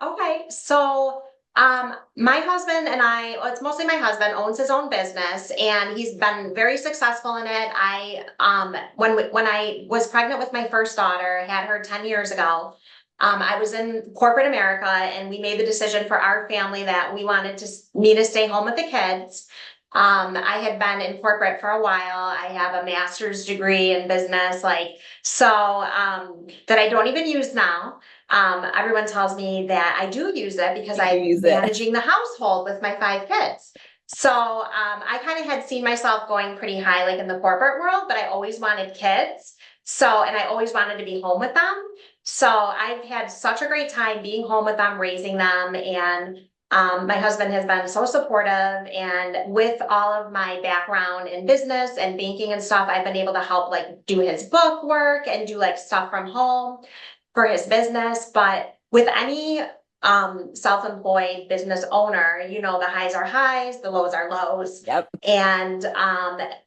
Okay, so my husband and I, well, it's mostly my husband owns his own business and he's been very successful in it. When I was pregnant with my first daughter, I had her 10 years ago. I was in corporate America and we made the decision for our family that we wanted me to stay home with the kids. I had been in corporate for a while. I have a master's degree in business, that I don't even use now. Everyone tells me that I do use it because You I'm use it. managing the household with my 5 kids. So I kind of had seen myself going pretty high, like in the corporate world, but I always wanted kids. And I always wanted to be home with them. So I've had such a great time being home with them, raising them, and my husband has been so supportive. And with all of my background in business and banking and stuff, I've been able to help like do his book work and do like stuff from home for his business. But with any self-employed business owner, you know, the highs are highs, the lows are lows. Yep. And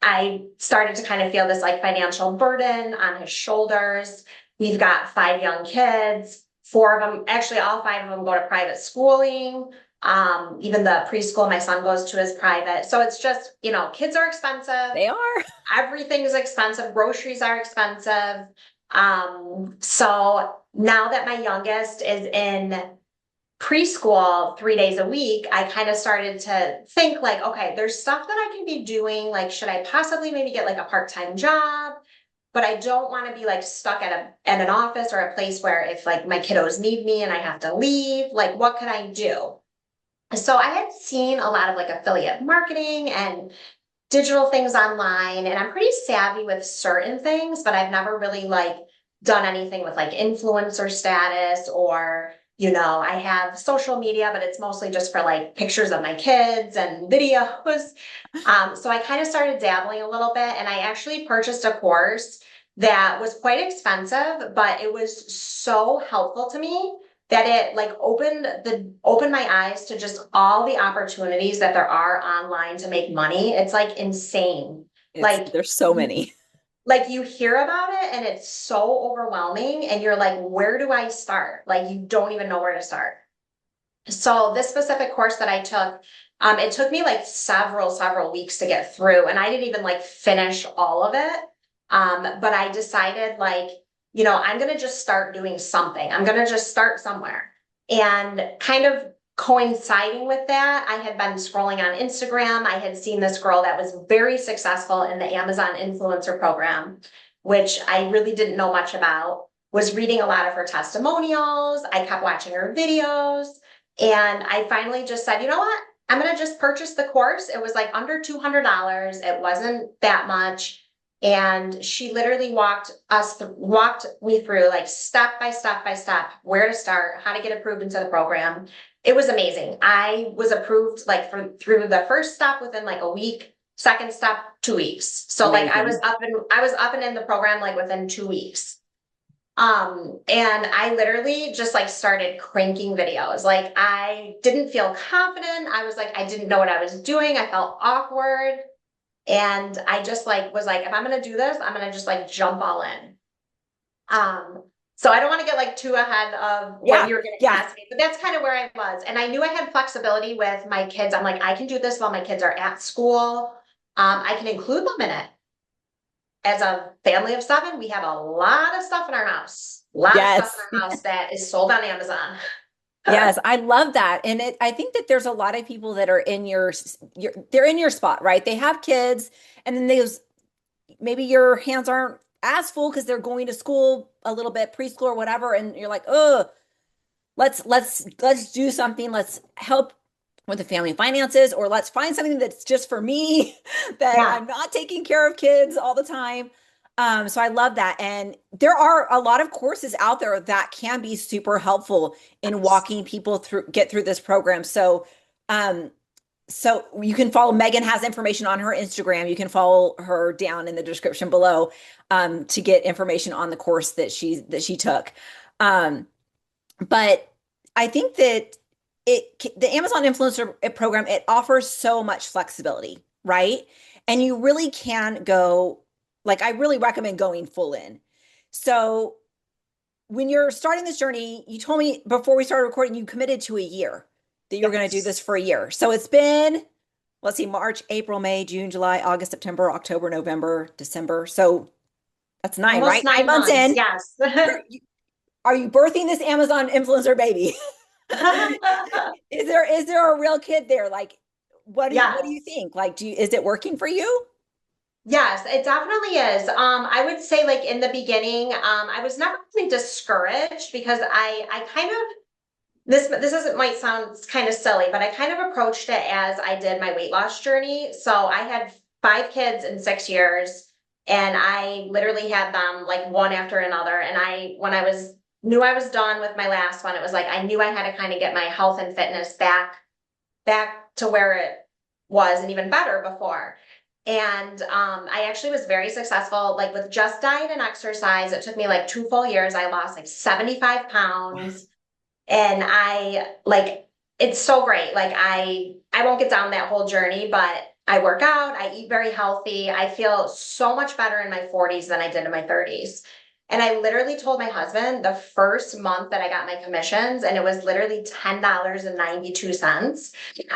I started to kind of feel this like financial burden on his shoulders. We've got 5 young kids, 4 of them, actually all 5 of them go to private schooling. Even the preschool my son goes to is private. So it's just, you know, kids are expensive. They are. Everything's expensive. Groceries are expensive. So now that my youngest is in preschool 3 days a week, I kind of started to think like, okay, there's stuff that I can be doing. Like, should I possibly maybe get like a part-time job? But I don't want to be like stuck at an office or a place where if like my kiddos need me and I have to leave, like what could I do? So I had seen a lot of like affiliate marketing and digital things online, and I'm pretty savvy with certain things, but I've never really like done anything with like influencer status or, you know, I have social media, but it's mostly just for like pictures of my kids and videos. So I kind of started dabbling a little bit and I actually purchased a course that was quite expensive, but it was so helpful to me that it like opened my eyes to just all the opportunities that there are online to make money. It's like insane. There's so many. Like you hear about it and it's so overwhelming and you're like, where do I start? Like you don't even know where to start. So this specific course that I took, it took me like several weeks to get through and I didn't even like finish all of it. But I decided like, you know, I'm going to just start doing something. I'm going to just start somewhere. And kind of coinciding with that, I had been scrolling on Instagram. I had seen this girl that was very successful in the Amazon influencer program, which I really didn't know much about, was reading a lot of her testimonials. I kept watching her videos. And I finally just said, you know what? I'm going to just purchase the course. It was like under $200. It wasn't that much. And she literally walked me through like step by step, where to start, how to get approved into the program. It was amazing. I was approved like through the first step within like a week, second step, 2 weeks. So like I was up and in the program like within 2 weeks. And I literally just like started cranking videos. Like I didn't feel confident. I was like, I didn't know what I was doing. I felt awkward. And I just like was like, if I'm gonna do this, I'm gonna just like jump all in. So I don't want to get like too ahead of what you were gonna ask me, but that's kind of where I was. And I knew I had flexibility with my kids. I'm like, I can do this while my kids are at school. I can include them in it. As a family of 7, we have a lot of stuff in our house. A lot of stuff in our house that is sold on Amazon. Yes, I love that. And I think that there's a lot of people that are in they're in your spot, right? They have kids and then maybe your hands aren't as full because they're going to school a little bit, preschool or whatever. And you're like, oh, let's do something. Let's help with the family finances, or let's find something that's just for me that I'm not taking care of kids all the time. So I love that. And there are a lot of courses out there that can be super helpful in walking people get through this program. So, so you can follow Megan has information on her Instagram. You can follow her down in the description below, to get information on the course that she took. But I think that the Amazon influencer program, it offers so much flexibility, right? And you really can go, like, I really recommend going full in. So when you're starting this journey, you told me before we started recording, you committed to a year that you were going to do this for a year. So it's been, let's see, March, April, May, June, July, August, September, October, November, December. So that's 9, Almost right? 9 months 9 months, in. yes. Are you birthing this Amazon influencer baby? Is there a real kid there? Like, what do you Yes. think? Like, is it working for you? Yes, it definitely is. I would say like in the beginning, I was never really discouraged because I kind of this isn't might sound kind of silly, but I kind of approached it as I did my weight loss journey. So I had 5 kids in 6 years, and I literally had them like one after another. And when I was knew I was done with my last one, it was like I knew I had to kind of get my health and fitness back to where it was and even better before. And I actually was very successful, like with just diet and exercise. It took me like 2 full years. I lost like 75 pounds. And I like it's so great. Like I won't get down that whole journey, but I work out, I eat very healthy. I feel so much better in my 40s than I did in my 30s. And I literally told my husband the first month that I got my commissions, and it was literally $10.92.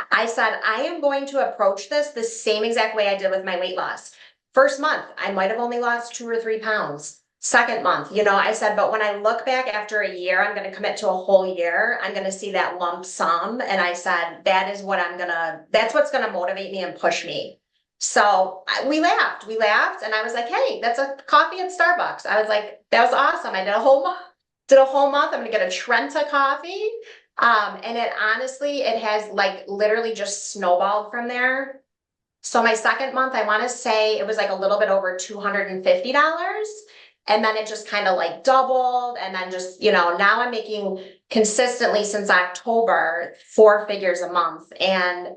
I said, I am going to approach this the same exact way I did with my weight loss. First month, I might have only lost 2 or 3 pounds. Second month, I said, but when I look back after a year, I'm going to commit to a whole year. I'm going to see that lump sum. And I said, that's what's going to motivate me and push me. So we laughed. And I was like, hey, that's a coffee at Starbucks. I was like, that was awesome. I did a whole month. I'm going to get a Trenta coffee. And it honestly, it has like literally just snowballed from there. So my second month, I want to say it was like a little bit over $250. And then it just kind of like doubled. And then just, now I'm making consistently since October 4 figures a month. And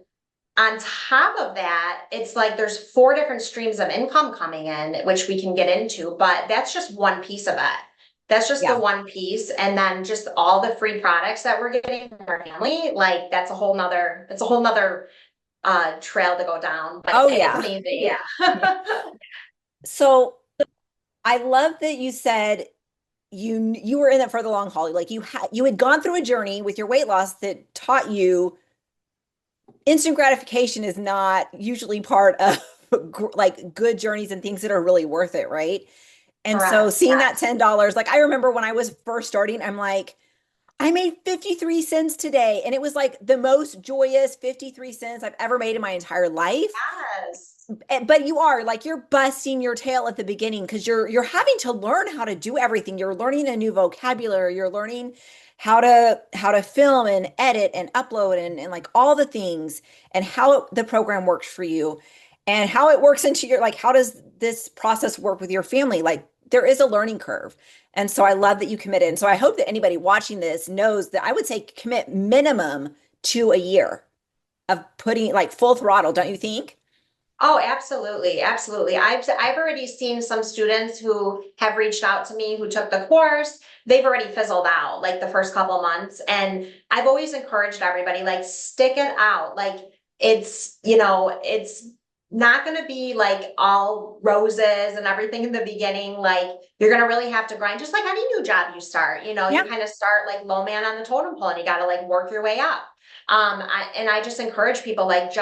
on top of that, it's like there's 4 different streams of income coming in, which we can get into, but that's just one piece of it. That's just the Yeah. one piece. And then just all the free products that we're getting from our family, like that's a whole nother trail to go down. But Oh it's yeah. amazing. Yeah. So I love that you said you were in it for the long haul. Like you had gone through a journey with your weight loss that taught you instant gratification is not usually part of like good journeys and things that are really worth it, right? And so Correct. seeing that $10, like I remember when I was first starting, I'm like, I made 53 cents today. And it was like the most joyous 53 cents I've ever made in my entire life. Yes. But you're busting your tail at the beginning because you're having to learn how to do everything. You're learning a new vocabulary. You're learning how to film and edit and upload and like all the things and how the program works for you and how it works into your like how does this process work with your family? Like there is a learning curve. And so I love that you committed. And so I hope that anybody watching this knows that I would say commit minimum to a year of putting like full throttle, don't you think? Oh, absolutely. Absolutely. I've already seen some students who have reached out to me who took the course. They've already fizzled out like the first couple months. And I've always encouraged everybody, like, stick it out. Like it's not going to be like all roses and everything in the beginning. Like you're going to really have to grind, just like any new job you start, you Yeah. kind of start like low man on the totem pole and you got to like work your way up. I just encourage people like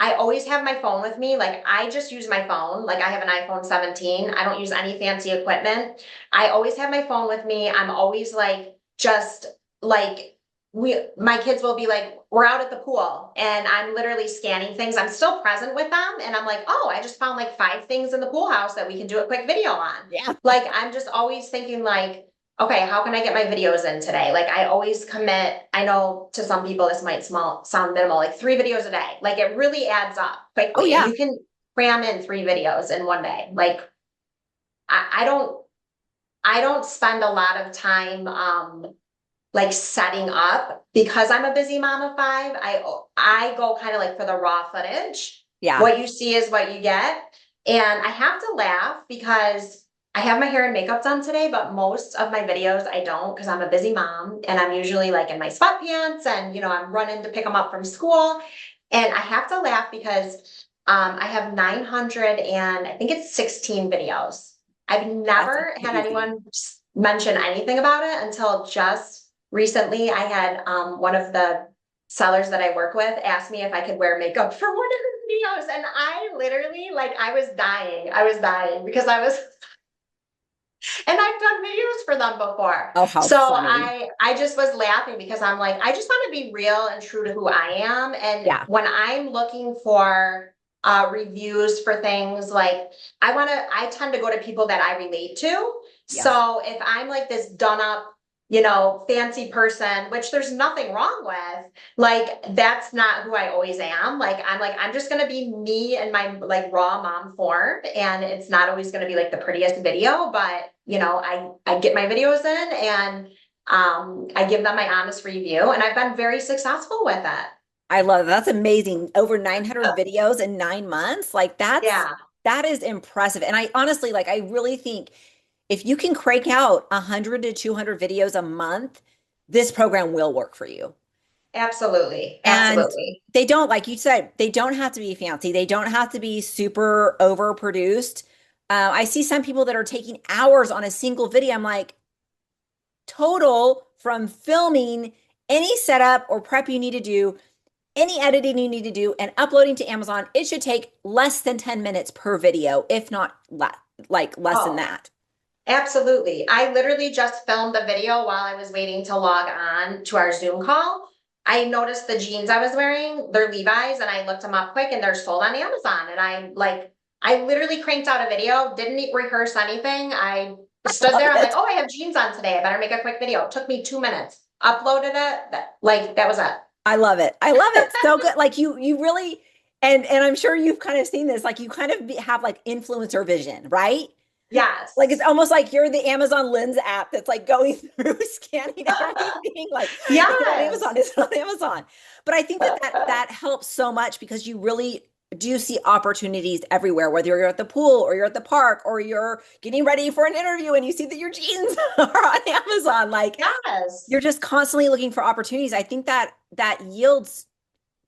I always have my phone with me. Like I just use my phone. Like I have an iPhone 17. I don't use any fancy equipment. I always have my phone with me. I'm always like, just like my kids will be like, we're out at the pool and I'm literally scanning things. I'm still present with them. And I'm like, oh, I just found like 5 things in the pool house that we can do a quick video on. Yeah. Like, I'm just always thinking like, okay, how can I get my videos in today? Like I always commit, I know to some people this might sound minimal, like 3 videos a day. Like it really adds up quickly. Oh, yeah. And you can cram in 3 videos in one day. Like I don't spend a lot of time like setting up because I'm a busy mom of 5. I go kind of like for the raw footage. Yeah. What you see is what you get. And I have to laugh because I have my hair and makeup done today, but most of my videos I don't because I'm a busy mom and I'm usually like in my sweatpants and I'm running to pick them up from school. And I have to laugh because I have 900 and I think it's 16 videos. I've That's never had amazing. anyone mention anything about it until just recently. I had one of the sellers that I work with asked me if I could wear makeup for one of her videos. And I literally, like, I was dying. I was dying because and I've done videos for them before. Oh, how So funny. I just was laughing because I'm like, I just want to be real and true to who I am. And Yeah. when I'm looking for reviews for things, like I tend to go to people that I relate to. Yeah. So if I'm like this done up, fancy person, which there's nothing wrong with, like that's not who I always am. Like I'm just gonna be me in my like raw mom form, and it's not always gonna be like the prettiest video, but I get my videos in and I give them my honest review, and I've been very successful with it. I love it. That's amazing. Over 900 videos in 9 months. Like Yeah, that is impressive. And I honestly, like, I really think if you can crank out 100 to 200 videos a month, this program will work for you. absolutely, And absolutely. they don't, like you said, they don't have to be fancy. They don't have to be super overproduced. I see some people that are taking hours on a single video. I'm like, total from filming any setup or prep you need to do, any editing you need to do, and uploading to Amazon, it should take less than 10 minutes per video, if not like less than Oh, that. absolutely. I literally just filmed a video while I was waiting to log on to our Zoom call. I noticed the jeans I was wearing, they're Levi's, and I looked them up quick and they're sold on Amazon. And I literally cranked out a video, didn't rehearse anything. I stood Love there, I'm like, it. oh, I have jeans on today. I better make a quick video. It took me 2 minutes, uploaded it, that was it. I love it. I love it. So good. Like you really, and I'm sure you've kind of seen this, like you kind of have like influencer vision, right? Like it's Yes. almost like you're the Amazon Lens app that's like going through scanning everything. Like, is it on Yes. Amazon? Is it on Amazon? But I think that helps so much because you really do see opportunities everywhere, whether you're at the pool or you're at the park or you're getting ready for an interview and you see that your jeans are on Amazon. Like Yes. you're just constantly looking for opportunities. I think that yields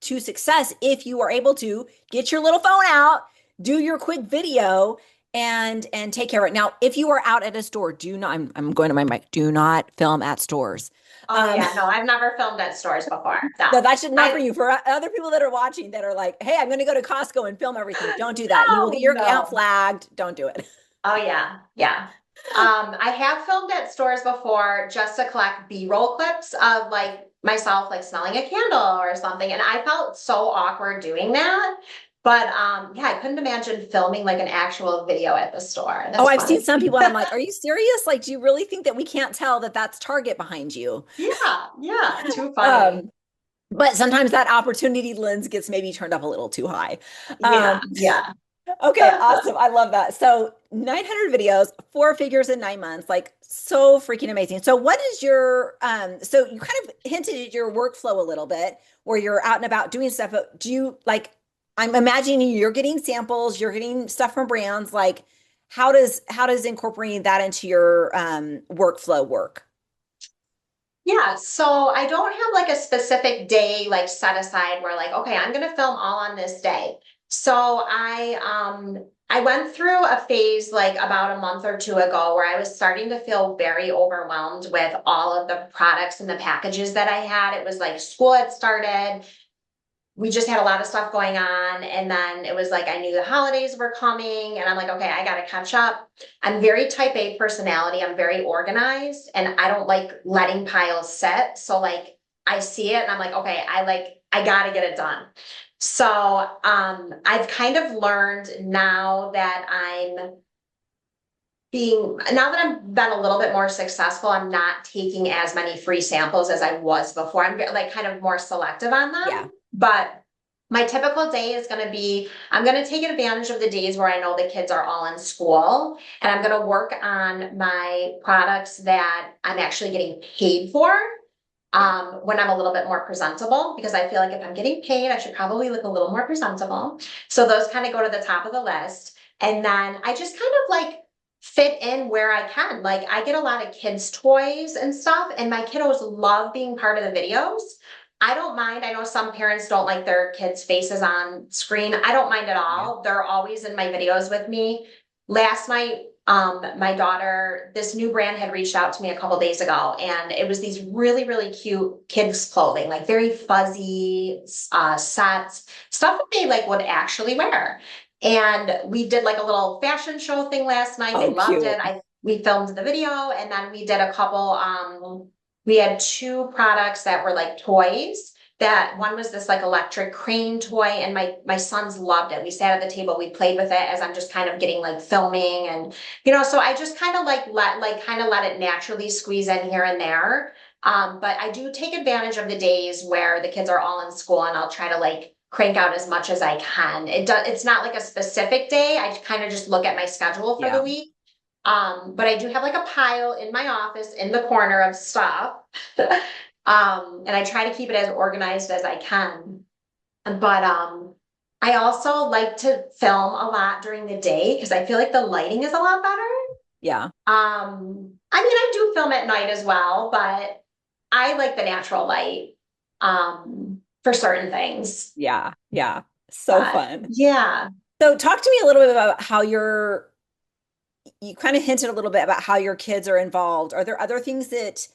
to success if you are able to get your little phone out, do your quick video, and take care of it. Now, if you are out at a store, do not. I'm going to my mic. Do not film at stores. Oh yeah, no, I've never filmed at stores before. No, No. that should not for I you. For other people that are watching that are like, "Hey, I'm going to go to Costco and film everything." Don't do that. You will get no, your account no. flagged. Don't do it. Oh yeah, yeah. I have filmed at stores before just to collect B-roll clips of like myself like smelling a candle or something, and I felt so awkward doing that. But yeah, I couldn't imagine filming like an actual video at the store. Oh, That's I've seen funny. some people, and I'm like, "Are you serious? Like, do you really think that we can't tell that that's Target behind you?" Yeah, yeah, too funny. Um, but sometimes that opportunity lens gets maybe turned up a little too high. Yeah, yeah. Okay, awesome. I love that. So 900 videos, four figures in 9 months, like so freaking amazing. So what is your, so you kind of hinted at your workflow a little bit where you're out and about doing stuff, but do you like, I'm imagining you're getting samples, you're getting stuff from brands, like how does incorporating that into your workflow work? Yeah, so I don't have like a specific day like set aside where like, okay, I'm gonna film all on this day. So I went through a phase like about a month or two ago where I was starting to feel very overwhelmed with all of the products and the packages that I had. It was like school had started, we just had a lot of stuff going on, and then it was like I knew the holidays were coming and I'm like, okay, I got to catch up. I'm very type A personality. I'm very organized and I don't like letting piles sit. So like I see it and I'm like, okay, I got to get it done. So I've kind of learned now that now that I've been a little bit more successful, I'm not taking as many free samples as I was before. I'm like kind of more selective on Yeah. them. But my typical day is going to be, I'm going to take advantage of the days where I know the kids are all in school, and I'm going to work on my products that I'm actually getting paid for. When I'm a little bit more presentable, because I feel like if I'm getting paid, I should probably look a little more presentable. So those kind of go to the top of the list. And then I just kind of like fit in where I can. Like I get a lot of kids' toys and stuff, and my kiddos love being part of the videos. I don't mind. I know some parents don't like their kids' faces on screen. I don't mind at all. They're always in my videos with me. Last night, my daughter, this new brand had reached out to me a couple days ago, and it was these really, really cute kids' clothing, like very fuzzy sets, stuff that they like would actually wear. And we did like a little fashion show thing last night. They Oh, loved cute. it. We filmed the video, and then we did a couple, we had two products that were like toys. That one was this like electric crane toy, and my sons loved it. We sat at the table, we played with it as I'm just kind of getting like filming, and so I just kind of let it naturally squeeze in here and there. But I do take advantage of the days where the kids are all in school, and I'll try to like crank out as much as I can. It's not like a specific day. I kind of just look at my schedule for the week. But I do have like a pile in my office in the corner of stuff. And I try to keep it as organized as I can. But I also like to film a lot during the day because I feel like the lighting is a lot better. Yeah. I mean, I do film at night as well, but I like the natural light for certain things. Yeah. Yeah. So fun. Yeah. So talk to me a little bit about how you kind of hinted a little bit about how your kids are involved. Are there other things that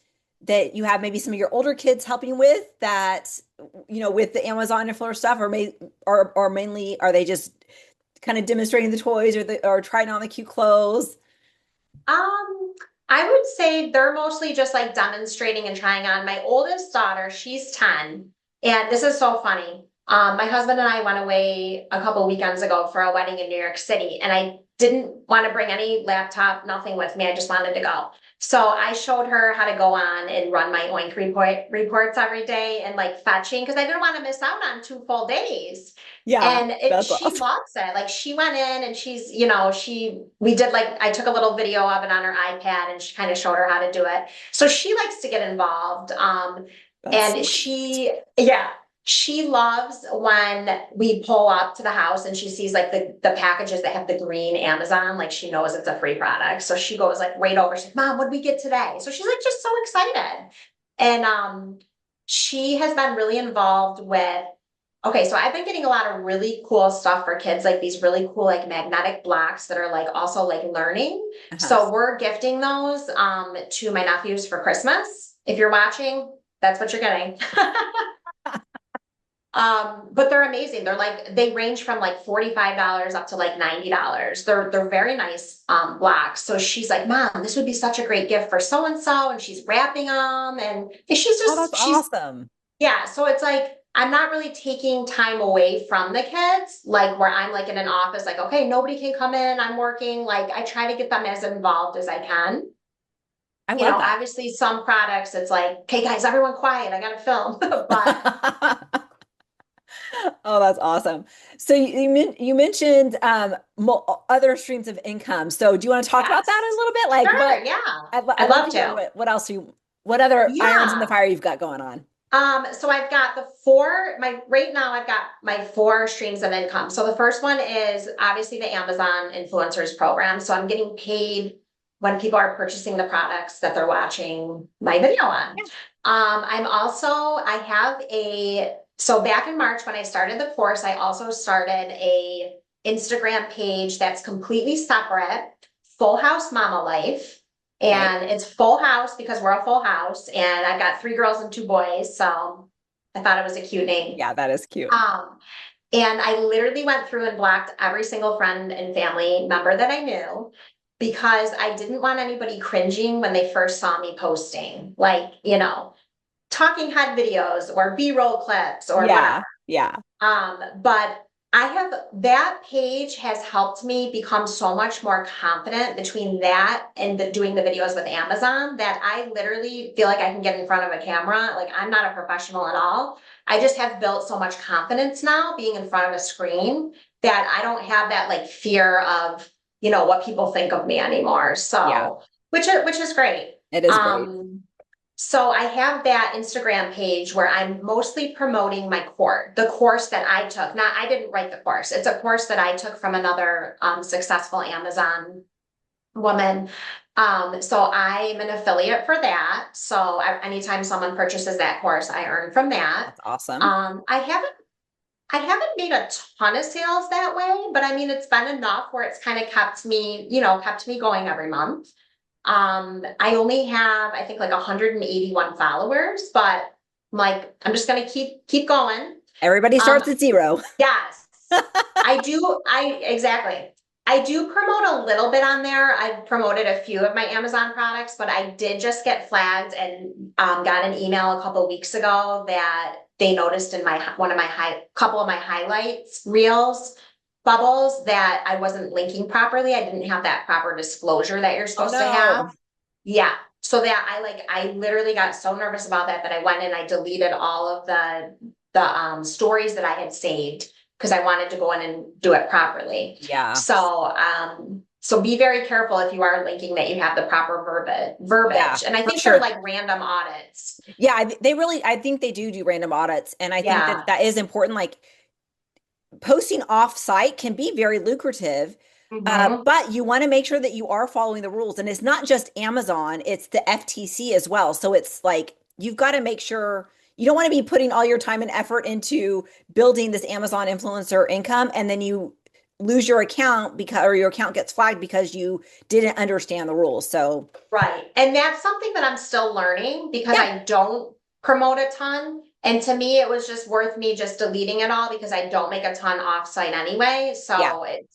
you have maybe some of your older kids helping you with that, with the Amazon influencer stuff, or mainly are they just kind of demonstrating the toys or trying on the cute clothes? I would say they're mostly just like demonstrating and trying on. My oldest daughter, she's 10, and this is so funny. My husband and I went away a couple weekends ago for a wedding in New York City, and I didn't want to bring any laptop, nothing with me. I just wanted to go. So I showed her how to go on and run my Oink reports every day and like fetching because I didn't want to miss out on 2 full days. Yeah, And that's she awesome. loves it. Like she went in and we did like, I took a little video of it on her iPad and she kind of showed her how to do it. So she likes to get involved. That's And sweet. she loves when we pull up to the house and she sees like the packages that have the green Amazon, like she knows it's a free product. So she goes like right over, she's like, Mom, what did we get today? So she's like just so excited. And she has been really involved with, okay, so I've been getting a lot of really cool stuff for kids, like these really cool like magnetic blocks that are like also like learning. So we're gifting those to my nephews for Christmas. If you're watching, that's what you're getting. But they're amazing. They range from like $45 up to like $90. They're very nice blocks. So she's like, Mom, this would be such a great gift for so and so, and she's wrapping them, and she's just That's she's awesome. yeah. So it's like I'm not really taking time away from the kids, like where I'm like in an office, like okay, nobody can come in. I'm working. Like I try to get them as involved as I can. I love that. Obviously some products it's like, okay, guys, everyone quiet. I got to film, but. Oh, that's awesome. So you mentioned other streams of income. So do you want to talk about that a little bit? Like Sure, yeah. I'd love love to hear to. what else what other irons in the Yeah. fire you've got going on? So I've got right now I've got my 4 streams of income. So the first one is obviously the Amazon influencers program. So I'm getting paid when people are purchasing the products that they're watching my video on. So back in March when I started the course, I also started a Instagram page that's completely separate, Full House Mama Life. And it's full house because we're a full house, and I've got 3 girls and 2 boys. So I thought it was a cute name. Yeah, that is cute. And I literally went through and blocked every single friend and family member that I knew because I didn't want anybody cringing when they first saw me posting, like, talking head videos or B-roll clips or whatever. Yeah. But that page has helped me become so much more confident between that and doing the videos with Amazon that I literally feel like I can get in front of a camera. Like I'm not a professional at all. I just have built so much confidence now being in front of a screen that I don't have that like fear of, what people think of me anymore. So, which is great. It is great. So I have that Instagram page where I'm mostly promoting the course that I took. Now, I didn't write the course. It's a course that I took from another successful Amazon woman. So I'm an affiliate for that. So anytime someone purchases that course, I earn from that. That's awesome. I haven't made a ton of sales that way, but I mean, it's been enough where it's kind of kept me going every month. I only have, I think, like 181 followers, but I'm just gonna keep going. Everybody starts at 0. Yes, exactly. I do promote a little bit on there. I've promoted a few of my Amazon products, but I did just get flagged and got an email a couple of weeks ago that they noticed in couple of my highlights reels bubbles that I wasn't linking properly. I didn't have that proper disclosure that you're supposed to have. Yeah. So that I literally got so nervous about that I went and I deleted all of the stories that I had saved because I wanted to go in and do it properly. Yeah. So be very careful if you are linking that you have the proper verbiage. Yeah, and I think sure. they're like random audits. Yeah, I think they do random audits. And I think that is important. Like posting off site can be very lucrative. But you want to make sure that you are following the rules. And it's not just Amazon, it's the FTC as well. So it's like, you've got to make sure you don't want to be putting all your time and effort into building this Amazon influencer income. And then you lose your account or your account gets flagged because you didn't understand the rules. So, right. And that's something that I'm still learning because I don't promote a ton. And to me, it was just worth me just deleting it all because I don't make a ton offsite anyway. So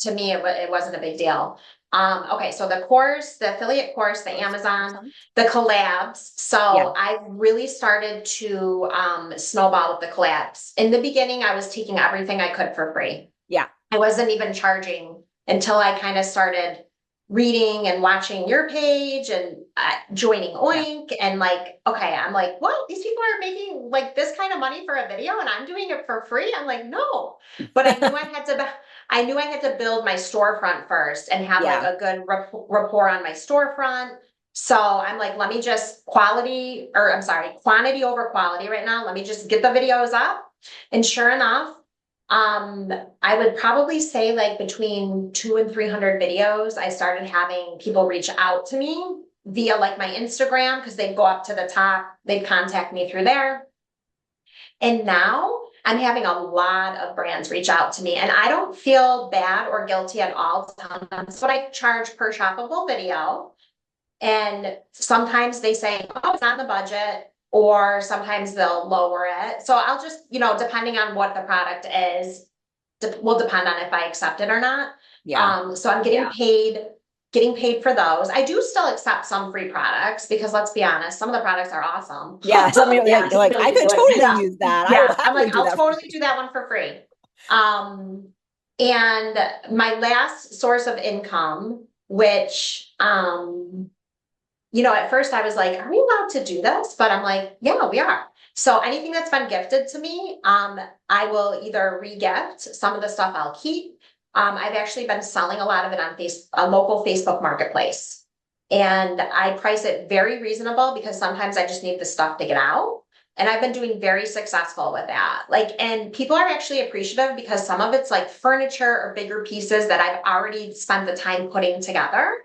to me, it wasn't a big deal. Okay, so the affiliate course, the Amazon, the collabs. So I really started to snowball with the collabs. In the beginning, I was taking everything I could for free. Yeah. I wasn't even charging until I kind of started reading and watching your page and joining Oink and okay, I'm like, well, these people are making like this kind of money for a video and I'm doing it for free. I'm like, no, but I knew I had to build my storefront first and have like a good rapport on my storefront. So I'm like, let me just quantity over quality right now. Let me just get the videos up. And sure enough, I would probably say like between 200 and 300 videos, I started having people reach out to me via like my Instagram because they'd go up to the top, they'd contact me through there. And now I'm having a lot of brands reach out to me and I don't feel bad or guilty at all. That's what I charge per shoppable video. And sometimes they say, oh, it's not in the budget. Or sometimes they'll lower it. So I'll just, depending on what the product is, will depend on if I accept it or not. Yeah. So I'm getting paid for those. I do still accept some free products because let's be honest, some of the products are awesome. Yeah. Some of you're like, I could totally use that. Yeah. I'll totally do that one for free. And my last source of income, which, at first I was like, are we allowed to do this? But I'm like, yeah, we are. So anything that's been gifted to me, I will either re-gift. Some of the stuff I'll keep. I've actually been selling a lot of it on a local Facebook marketplace. And I price it very reasonable because sometimes I just need the stuff to get out. And I've been doing very successful with that. And people are actually appreciative because some of it's like furniture or bigger pieces that I've already spent the time putting together.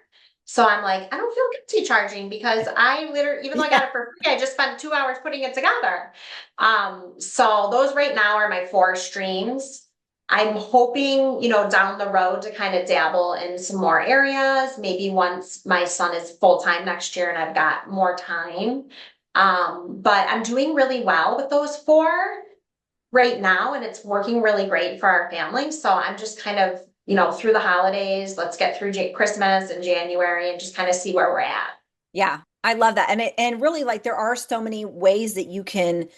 So I'm like, I don't feel guilty charging because I literally, even though I got it for free, I just spent 2 hours putting it together. So those right now are my 4 streams. I'm hoping, down the road to kind of dabble in some more areas, maybe once my son is full-time next year and I've got more time. But I'm doing really well with those 4 right now, and it's working really great for our family. So I'm just kind of, through the holidays, let's get through Christmas and January and just kind of see where we're at. Yeah, I love that. And really there are so many ways that you can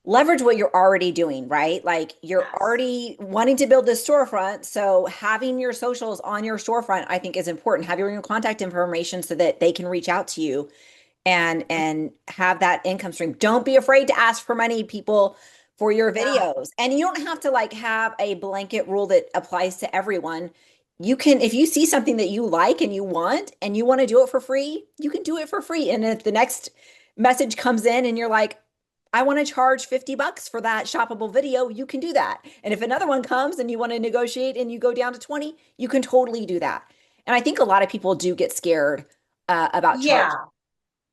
leverage what you're already doing, right? Like you're already wanting to build this storefront. So having your socials on your storefront, I think is important. Have your contact information so that they can reach out to you and have that income stream. Don't be afraid to ask for money, people, for your videos. And you don't have to have a blanket rule that applies to everyone. You can, if you see something that you like and you want to do it for free, you can do it for free. And if the next message comes in and you're like, I want to charge $50 for that shoppable video, you can do that. And if another one comes and you want to negotiate and you go down to 20, you can totally do that. And I think a lot of people do get scared about charging. Yeah.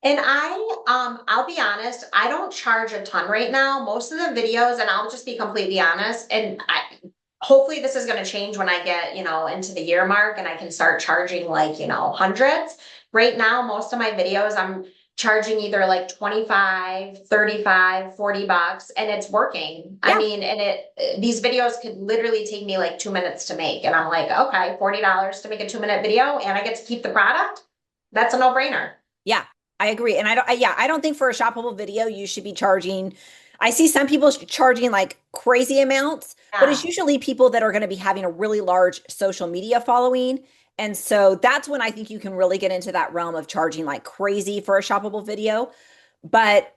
And I'll be honest, I don't charge a ton right now. Most of the videos, and I'll just be completely honest, and hopefully this is going to change when I get, into the year mark and I can start charging like, hundreds. Right now, most of my videos, I'm charging either like 25, 35, $40, and it's working. Yeah. I mean, and these videos could literally take me like 2 minutes to make. And I'm like, okay, $40 to make a 2-minute video and I get to keep the product. That's a no-brainer. Yeah, I agree. And I don't think for a shoppable video you should be charging. I see some people charging like crazy amounts, but it's Yeah. usually people that are going to be having a really large social media following. And so that's when I think you can really get into that realm of charging like crazy for a shoppable video. But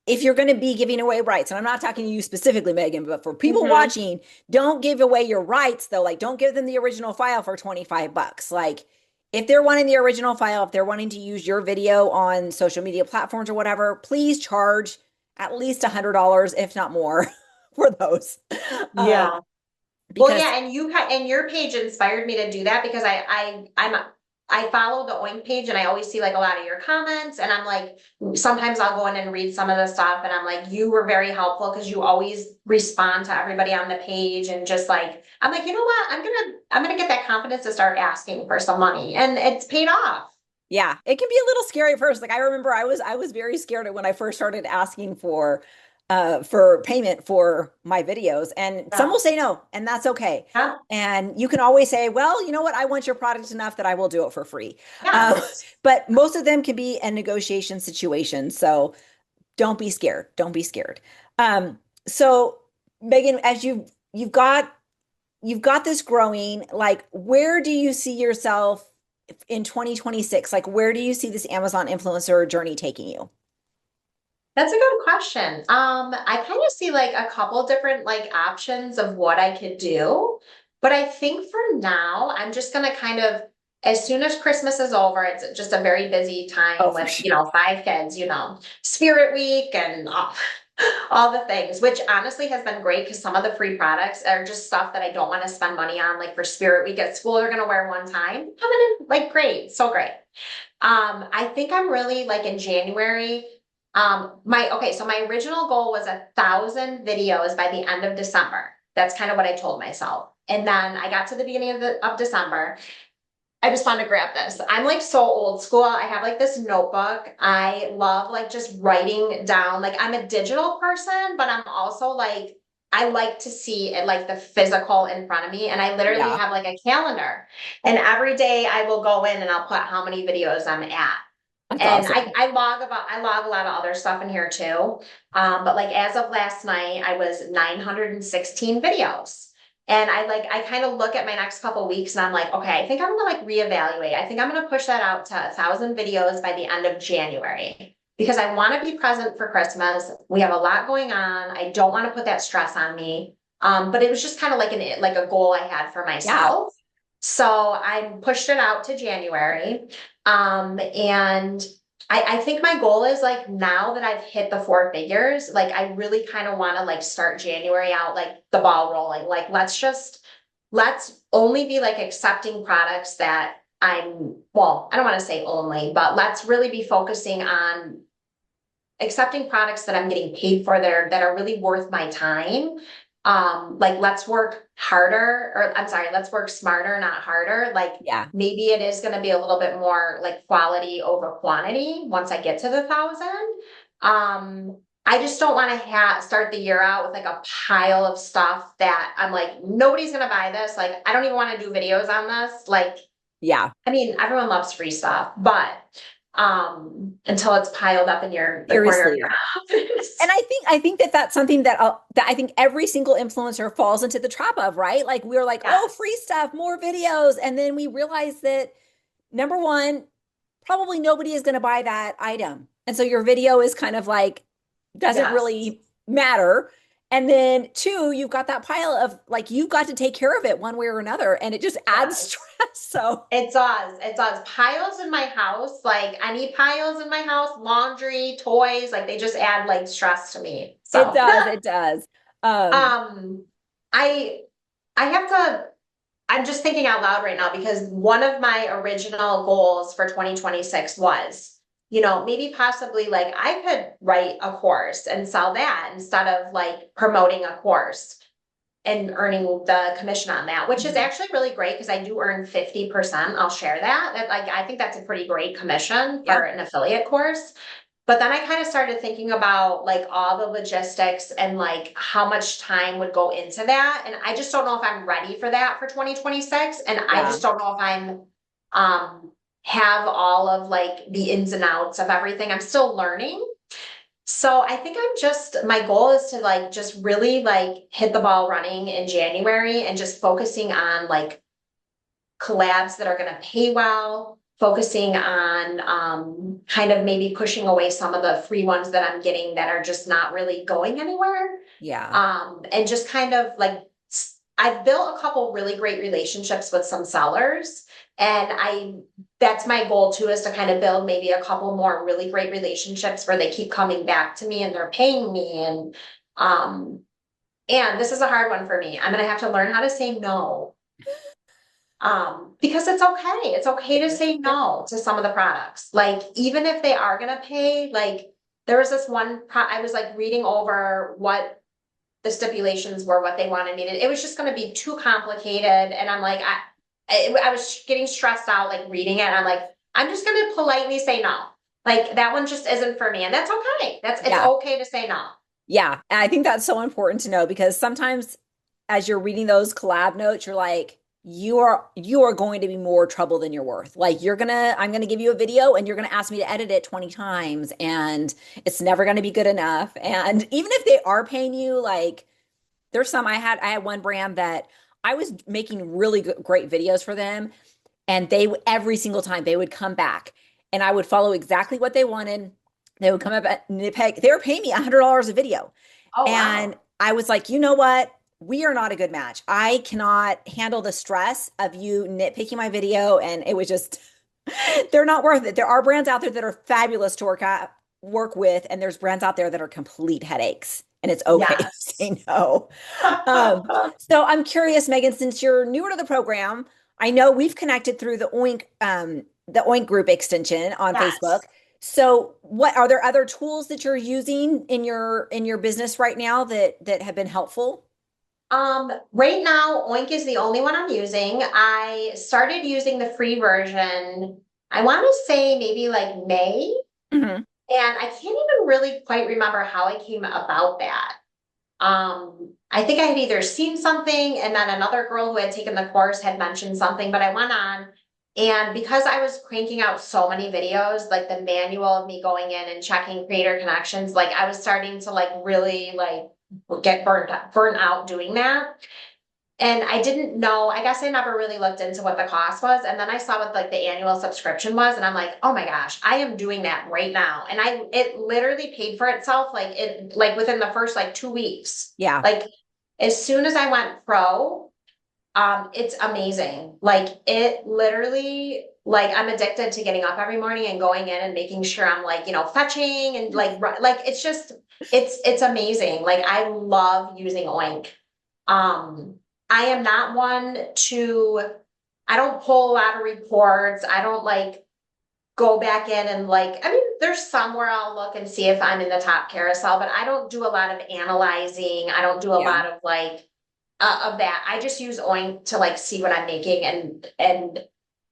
if you're going to be giving away rights, and I'm not talking to you specifically, Megan, but for people watching, don't give away your rights though. Like, don't give them the original file for $25. Like, if they're wanting the original file, if they're wanting to use your video on social media platforms or whatever, please charge at least $100, if not more, for those. Yeah. Well, Because yeah, and your page inspired me to do that because I follow the Oink page and I always see like a lot of your comments and I'm like sometimes I'll go in and read some of the stuff and I'm like you were very helpful because you always respond to everybody on the page and just like I'm like, you know what? I'm gonna get that confidence to start asking for some money and it's paid off. yeah, it can be a little scary at first. Like I remember I was very scared when I first started asking for payment for my videos. And some Yeah. will say no, and that's okay. Yeah. And you can always say, well, you know what? I want your product enough that I will do it for free. Yeah. But most of them can be a negotiation situation. So don't be scared. Don't be scared. So Megan, as you've got this growing, like where do you see yourself in 2026? Like where do you see this Amazon influencer journey taking you? That's a good question. I kind of see like a couple different like options of what I could do, but I think for now I'm just gonna kind of as soon as Christmas is over, it's just a very busy Oh, time for with, sure. 5 kids, Spirit Week and all the things, which honestly has been great because some of the free products are just stuff that I don't want to spend money on. Like for Spirit Week at school, they're gonna wear one time. Coming in like great, so great. I think I'm really like in January. So my original goal was 1,000 videos by the end of December. That's kind of what I told myself. And then I got to the beginning of December. I just wanted to grab this. I'm like so old school. I have like this notebook. I love like just writing down. Like I'm a digital person, but I'm also like I like to see it like the physical in front of me. And I literally Yeah, have like a calendar. And every day I will go in and I'll put how many videos I'm at. that's And awesome. I log a lot of other stuff in here too. But like as of last night, I was 916 videos. And I kind of look at my next couple of weeks and I'm like, okay, I think I'm gonna like reevaluate. I think I'm gonna push that out to 1,000 videos by the end of January because I want to be present for Christmas. We have a lot going on. I don't want to put that stress on me. But it was just kind of like a goal I had for Yeah, myself. So I pushed it out to January. And I think my goal is like now that I've hit the 4 figures, like I really kind of want to like start January out like the ball rolling. Like let's only be like accepting products that I don't want to say only, but let's really be focusing on accepting products that I'm getting paid for that are really worth my time. Like let's work harder, or I'm sorry, let's work smarter, not harder. Like yeah. maybe it is going to be a little bit more like quality over quantity once I get to the 1,000. I just don't want to start the year out with like a pile of stuff that I'm like, nobody's going to buy this. Like, I don't even want to do videos on this. Like, Yeah, I mean, everyone loves free stuff, but until it's piled up in the corner of your seriously. office. And I think that that's something that I think every single influencer falls into the trap of, right? Like we're like, oh, Yes. free stuff, more videos, and then we realize that number one, probably nobody is going to buy that item, and so your video is kind of like doesn't Yes. really matter. And then two, you've got that pile of like you've got to take care of it one way or another, and it just adds Yes. stress. So It does. It does. Piles in my house, like any piles in my house, laundry, toys, like they just add like stress to me. it So, does, it does. Um, um, I I have to. I'm just thinking out loud right now because one of my original goals for 2026 was, maybe possibly like I could write a course and sell that instead of like promoting a course and earning the commission on that, which is actually really great because I do earn 50%. I'll share that. Like, I think that's a pretty great commission for an affiliate course. But then I kind of started thinking about like all the logistics and like how much time would go into that. And I just don't know if I'm ready for that for 2026. And I just don't know if I'm have all of like the ins and outs of everything. I'm still learning. So I think my goal is to like just really like hit the ball running in January and just focusing on like collabs that are going to pay well, focusing on kind of maybe pushing away some of the free ones that I'm getting that are just not really going anywhere. And just kind of like I've built a couple really great relationships with some sellers, and that's my goal too, is to kind of build maybe a couple more really great relationships where they keep coming back to me and they're paying me. And this is a hard one for me. I'm gonna have to learn how to say no. Because it's okay. It's okay to say no to some of the products. Like, even if they are gonna pay, like there was this one I was like reading over what the stipulations were, what they wanted me to, it was just gonna be too complicated. And I'm like, I was getting stressed out, like reading it. And I'm like, I'm just gonna politely say no. Like, that one just isn't for me. And that's okay. It's okay to say no. Yeah. And I think that's so important to know, because sometimes as you're reading those collab notes, you're like, you are going to be more trouble than you're worth. Like, I'm gonna give you a video and you're gonna ask me to edit it 20 times and it's never gonna be good enough. And even if they are paying you, like there's some I had one brand that I was making really great videos for them, and they every single time they would come back and I would follow exactly what they wanted. They would come up at nitpick. They were paying me $100 a video. Oh, And wow. I was like, you know what? We are not a good match. I cannot handle the stress of you nitpicking my video. And it was just, they're not worth it. There are brands out there that are fabulous to work with, and there's brands out there that are complete headaches. And it's okay to say no. So I'm curious, Megan, since you're newer to the program, I know we've connected through the Oink group extension on Facebook. So what are there other tools that you're using in your business right now that have been helpful? Right now, Oink is the only one I'm using. I started using the free version, I want to say maybe like May. Mhm. And I can't even really quite remember how I came about that. I think I had either seen something and then another girl who had taken the course had mentioned something, but I went on, and because I was cranking out so many videos, like the manual of me going in and checking creator connections, like I was starting to like really like get burnt out doing that. And I didn't know, I guess I never really looked into what the cost was. And then I saw what like the annual subscription was, and I'm like, oh my gosh, I am doing that right now. And it literally paid for itself like within the first like 2 weeks. Yeah. Like, as soon as I went pro, it's amazing. Like, it literally, like, I'm addicted to getting up every morning and going in and making sure I'm like, fetching and like it's just, it's amazing. Like, I love using Oink. I am not one I don't pull a lot of reports. I don't like go back in and like, I mean, there's somewhere I'll look and see if I'm in the top carousel, but I don't do a lot of analyzing. I don't do a lot of like, of that. I just use Oink to like see what I'm making, and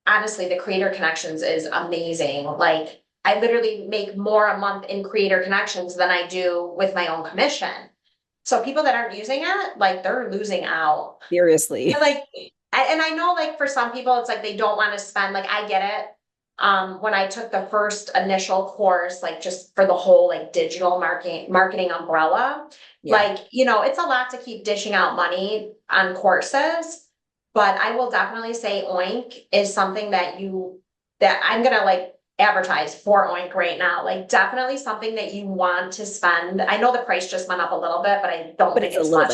honestly, the creator connections is amazing. Like, I literally make more a month in creator connections than I do with my own commission. So people that aren't using it, like, they're losing out. Seriously. Like, and I know like for some people, it's like they don't want to spend, like, I get it. When I took the first initial course, like just for the whole like digital marketing umbrella, like, it's a lot to keep dishing out money on courses, but I will definitely say Oink is something that I'm gonna like advertise for Oink right now. Like, definitely something that you want to spend. I know the price just went up a little bit, but I don't think it's much.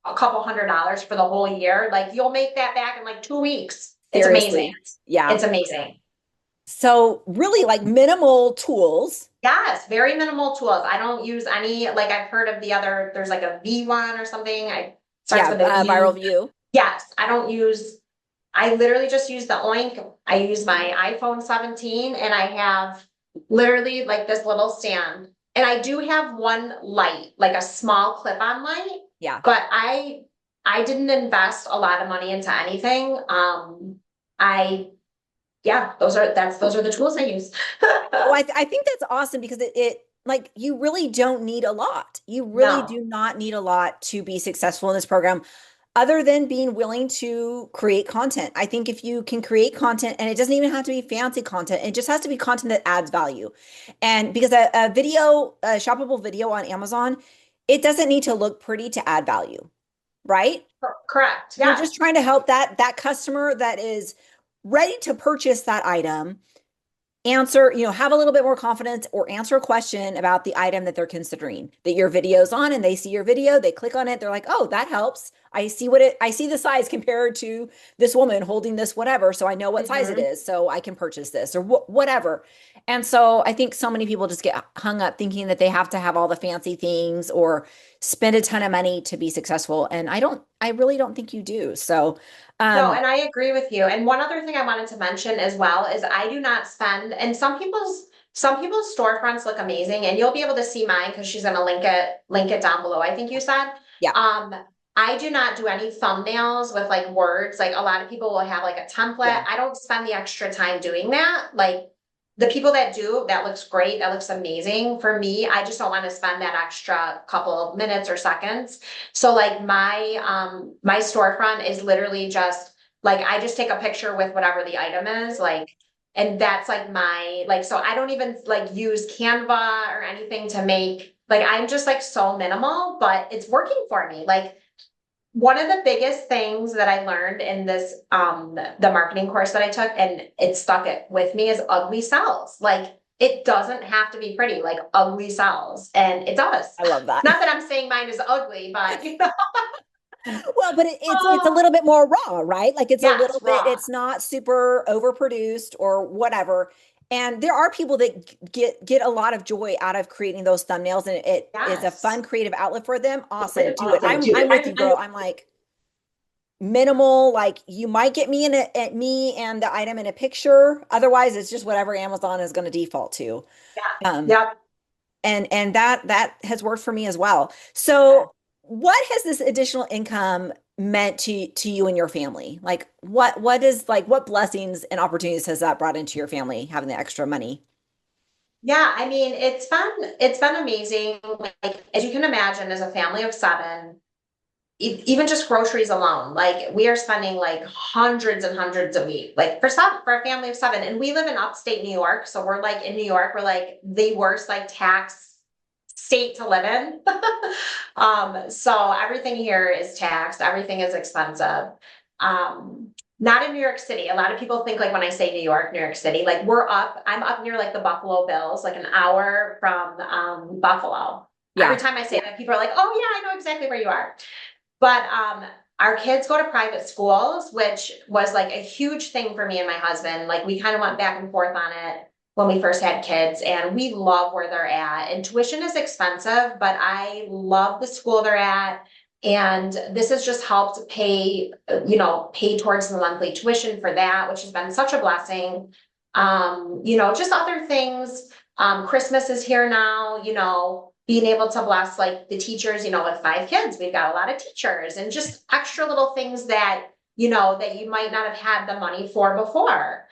A couple $100s for the whole year. Like, you'll make that back in like 2 weeks. It's amazing. Yeah. It's amazing. So really like minimal tools. Yes, very minimal tools. I don't use any, like, I've heard of there's like a V1 or something. Starts with a V. Viral View. Yes, I don't use I literally just use the Oink. I use my iPhone 17 and I have literally like this little stand. And I do have one light, like a small clip-on light, Yeah. but I didn't invest a lot of money into anything. I yeah, those are the tools I use. Oh, I think that's awesome because it like you really don't need a lot. You really No. do not need a lot to be successful in this program, other than being willing to create content. I think if you can create content, and it doesn't even have to be fancy content, it just has to be content that adds value. And because a video, a shoppable video on Amazon, it doesn't need to look pretty to add value, right? Correct. You're Yes. just trying to help that customer that is ready to purchase that item answer, have a little bit more confidence or answer a question about the item that they're considering that your video's on, and they see your video, they click on it, they're like, oh, that helps. I see the size compared to this woman holding this whatever, so I know what size it is, so I can purchase this or whatever. And so I think so many people just get hung up thinking that they have to have all the fancy things or spend a ton of money to be successful. And I really don't think you do. So No, and I agree with you. And one other thing I wanted to mention as well is I do not spend, and some people's storefronts look amazing, and you'll be able to see mine because she's gonna link it down below, I think you said. Yeah. I do not do any thumbnails with like words. Like a lot of people will have like a template. Yeah. I don't spend the extra time doing that. Like the people that do, that looks great, that looks amazing. For me, I just don't want to spend that extra couple of minutes or seconds. So like my storefront is literally just like I just take a picture with whatever the item is, like, and that's like my like, so I don't even like use Canva or anything to make, like I'm just like so minimal, but it's working for me. Like one of the biggest things that I learned in this the marketing course that I took, and it stuck it with me, is ugly sells. Like it doesn't have to be pretty, like ugly sells, and it does. I love that. Not that I'm saying mine is ugly, but Well, but it's a little bit more raw, right? Like it's a yes, little bit, raw. it's not super overproduced or whatever. And there are people that get a lot of joy out of creating those thumbnails, and it is a Yes. fun creative outlet for them. Awesome, do it. Awesome. I'm with you, girl. I'm like minimal. Like you might get me at me and the item in a picture. Otherwise, it's just whatever Amazon is going to default to. Yeah. Um, Yep. and that has worked for me as well. So what has this additional income meant to you and your family? Like what is like what blessings and opportunities has that brought into your family, having the extra money? Yeah, I mean, it's been amazing. Like as you can imagine, as a family of seven, even just groceries alone, like we are spending like hundreds and hundreds a week, like for a family of seven, and we live in upstate New York, so we're like in New York, we're like the worst like tax state to live in. So everything here is taxed, everything is expensive. Not in New York City. A lot of people think like when I say New York City, like I'm up near like the Buffalo Bills, like an hour from Buffalo. Yeah. Every time I say that, people are like, oh yeah, I know exactly where you are. But our kids go to private schools, which was like a huge thing for me and my husband. Like we kind of went back and forth on it when we first had kids, and we love where they're at. And tuition is expensive, but I love the school they're at. And this has just helped pay towards the monthly tuition for that, which has been such a blessing. Just other things. Christmas is here now, being able to bless like the teachers, with 5 kids, we've got a lot of teachers, and just extra little things that, that you might not have had the money for before.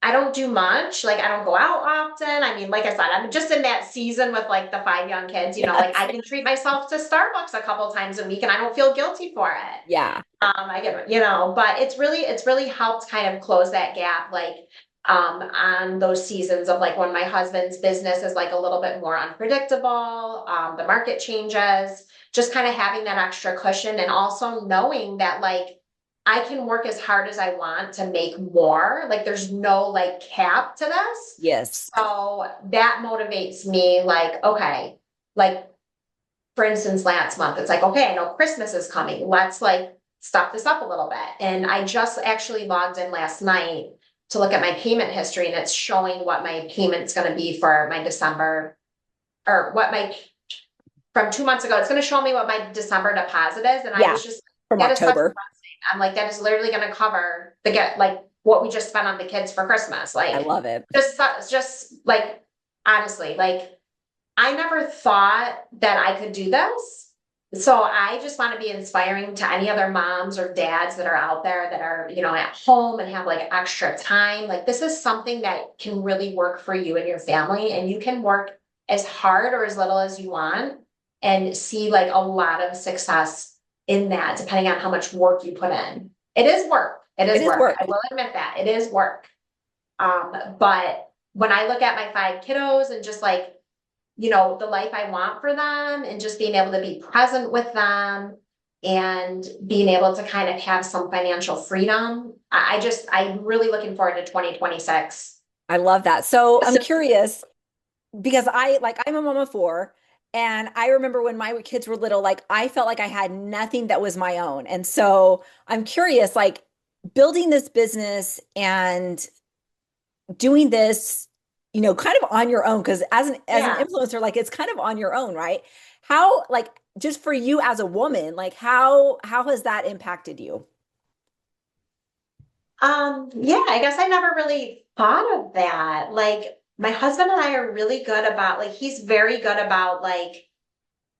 I don't do much, like I don't go out often. I mean, like I said, I'm just in that season with like the 5 young kids, like I can treat myself to Starbucks a couple times a week and I don't feel guilty for it. Yeah. I get, but it's really helped kind of close that gap, like on those seasons of like when my husband's business is like a little bit more unpredictable, the market changes, just kind of having that extra cushion, and also knowing that like I can work as hard as I want to make more. Like there's no like cap to this. Yes. So that motivates me, like, okay, like for instance, last month, it's like, okay, I know Christmas is coming. Let's like step this up a little bit. And I just actually logged in last night to look at my payment history, and it's showing what my payment's going to be for my December, or from 2 months ago. It's going to show me what my December deposit is. And I was just from that is such a October. blessing. I'm like, that is literally going to cover like what we just spent on the kids for Christmas. I Like, love it. just like, honestly, like, I never thought that I could do this. So I just want to be inspiring to any other moms or dads that are out there that are, at home and have like extra time. Like, this is something that can really work for you and your family, and you can work as hard or as little as you want and see like a lot of success in that, depending on how much work you put in. It is work. It is work. I will admit that it is work. But when I look at my 5 kiddos and just like, the life I want for them and just being able to be present with them and being able to kind of have some financial freedom. I'm really looking forward to 2026. I love that. So I'm curious because I'm a mom of 4, and I remember when my kids were little, like I felt like I had nothing that was my own. And so I'm curious, like building this business and doing this, kind of on your own, because as an influencer, like it's kind of on your own, right? How, like, just for you as a woman, like how has that impacted you? Yeah, I guess I never really thought of that. Like, my husband and I are really good about, like, he's very good about, like,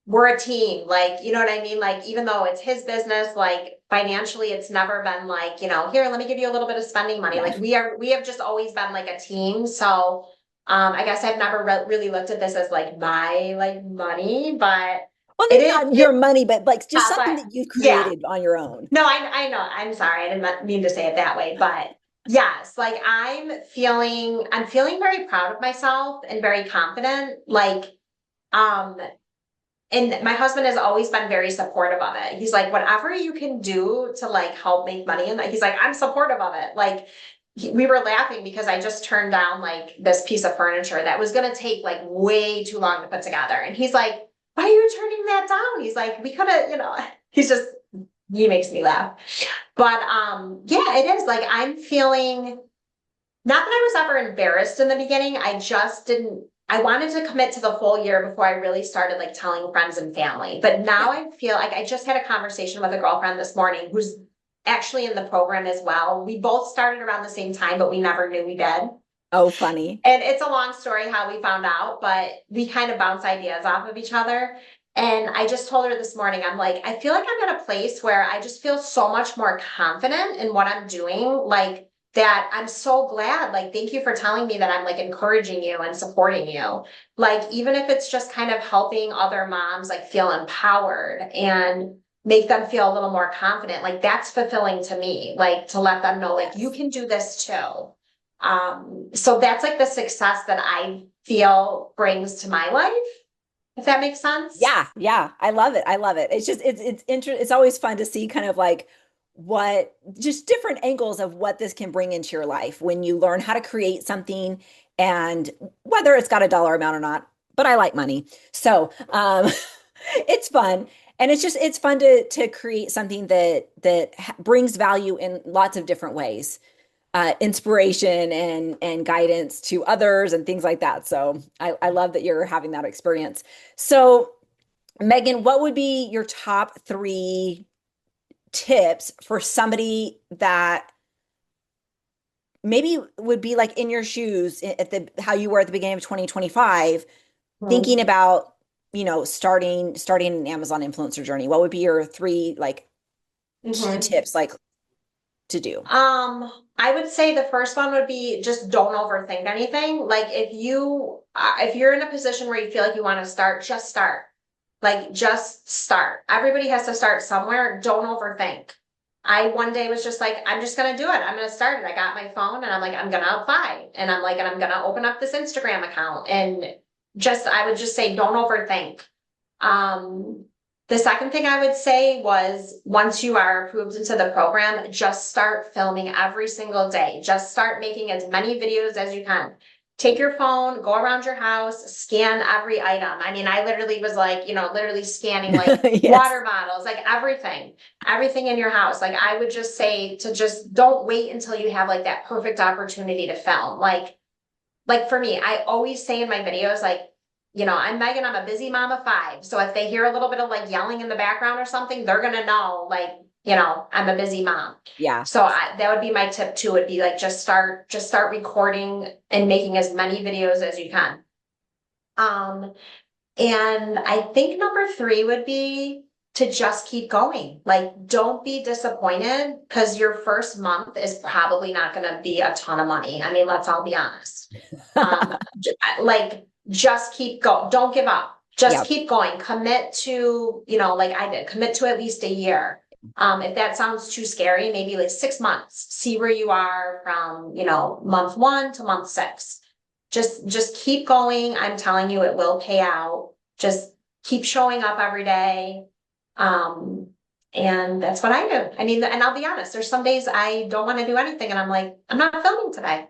we're a team, like, you know what I mean? Like, even though it's his business, like financially, it's never been like, here, let me give you a little bit of spending money. Yeah. Like, we have just always been like a team. So, I guess I've never really looked at this as like my like money, but Well, it maybe is not your money, but like just something but that you've yeah. created on your own. No, I know. I'm sorry. I didn't mean to say it that way, but yes, like I'm feeling very proud of myself and very confident. Like, um, and my husband has always been very supportive of it. He's like, whatever you can do to like help make money. And he's like, I'm supportive of it. Like, we were laughing because I just turned down like this piece of furniture that was going to take like way too long to put together. And he's like, why are you turning that down? He's like, we could have, he makes me laugh. But yeah, it is like I'm feeling, not that I was ever embarrassed in the beginning. I wanted to commit to the full year before I really started like telling friends and family. But now I feel like I just had a conversation with a girlfriend this morning who's actually in the program as well. We both started around the same time, but we never knew we did. Oh, funny. And it's a long story how we found out, but we kind of bounce ideas off of each other. And I just told her this morning, I'm like, I feel like I'm at a place where I just feel so much more confident in what I'm doing. Like, that I'm so glad. Like, thank you for telling me that I'm like encouraging you and supporting you. Like, even if it's just kind of helping other moms like feel empowered and make them feel a little more confident, like that's fulfilling to me, like to let them know, like, you can do this too. So that's like the success that I feel brings to my life, if that makes sense. Yeah. I love it. I love it. It's just it's always fun to see kind of like what just different angles of what this can bring into your life when you learn how to create something, and whether it's got a dollar amount or not, but I like money. So it's fun. And it's fun to create something that brings value in lots of different ways, inspiration and guidance to others and things like that. So I love that you're having that experience. So Megan, what would be your top 3 tips for somebody that maybe would be like in your shoes at how you were at the beginning of 2025, thinking about, starting an Amazon influencer journey? What would be your 3 like key tips like to do? I would say the first one would be just don't overthink anything. Like, if you're in a position where you feel like you want to start, just start. Like, just start. Everybody has to start somewhere. Don't overthink. I one day was just like, I'm just gonna do it. I'm gonna start it. I got my phone and I'm like, I'm gonna apply. And I'm gonna open up this Instagram account. And I would just say, don't overthink. The second thing I would say was, once you are approved into the program, just start filming every single day. Just start making as many videos as you can. Take your phone, go around your house, scan every item. I mean, I literally was like, literally scanning like Yes. water bottles, like everything in your house. Like, I would just say to just don't wait until you have like that perfect opportunity to film. Like for me, I always say in my videos, like, I'm Megan, I'm a busy mom of 5. So if they hear a little bit of like yelling in the background or something, they're gonna know, like, I'm a busy mom. Yeah. So that would be my tip too, would be like, just start recording and making as many videos as you can. And I think number three would be to just keep going. Like, don't be disappointed because your first month is probably not going to be a ton of money. I mean, let's all be honest. Like, just keep going. Don't give up. Just Yep. keep going. Commit to, like I did, commit to at least a year. If that sounds too scary, maybe like 6 months. See where you are from, month 1 to month 6. Just keep going. I'm telling you, it will pay out. Just keep showing up every day. Um, and that's what I do. I mean, and I'll be honest, there's some days I don't want to do anything and I'm like, I'm not filming today.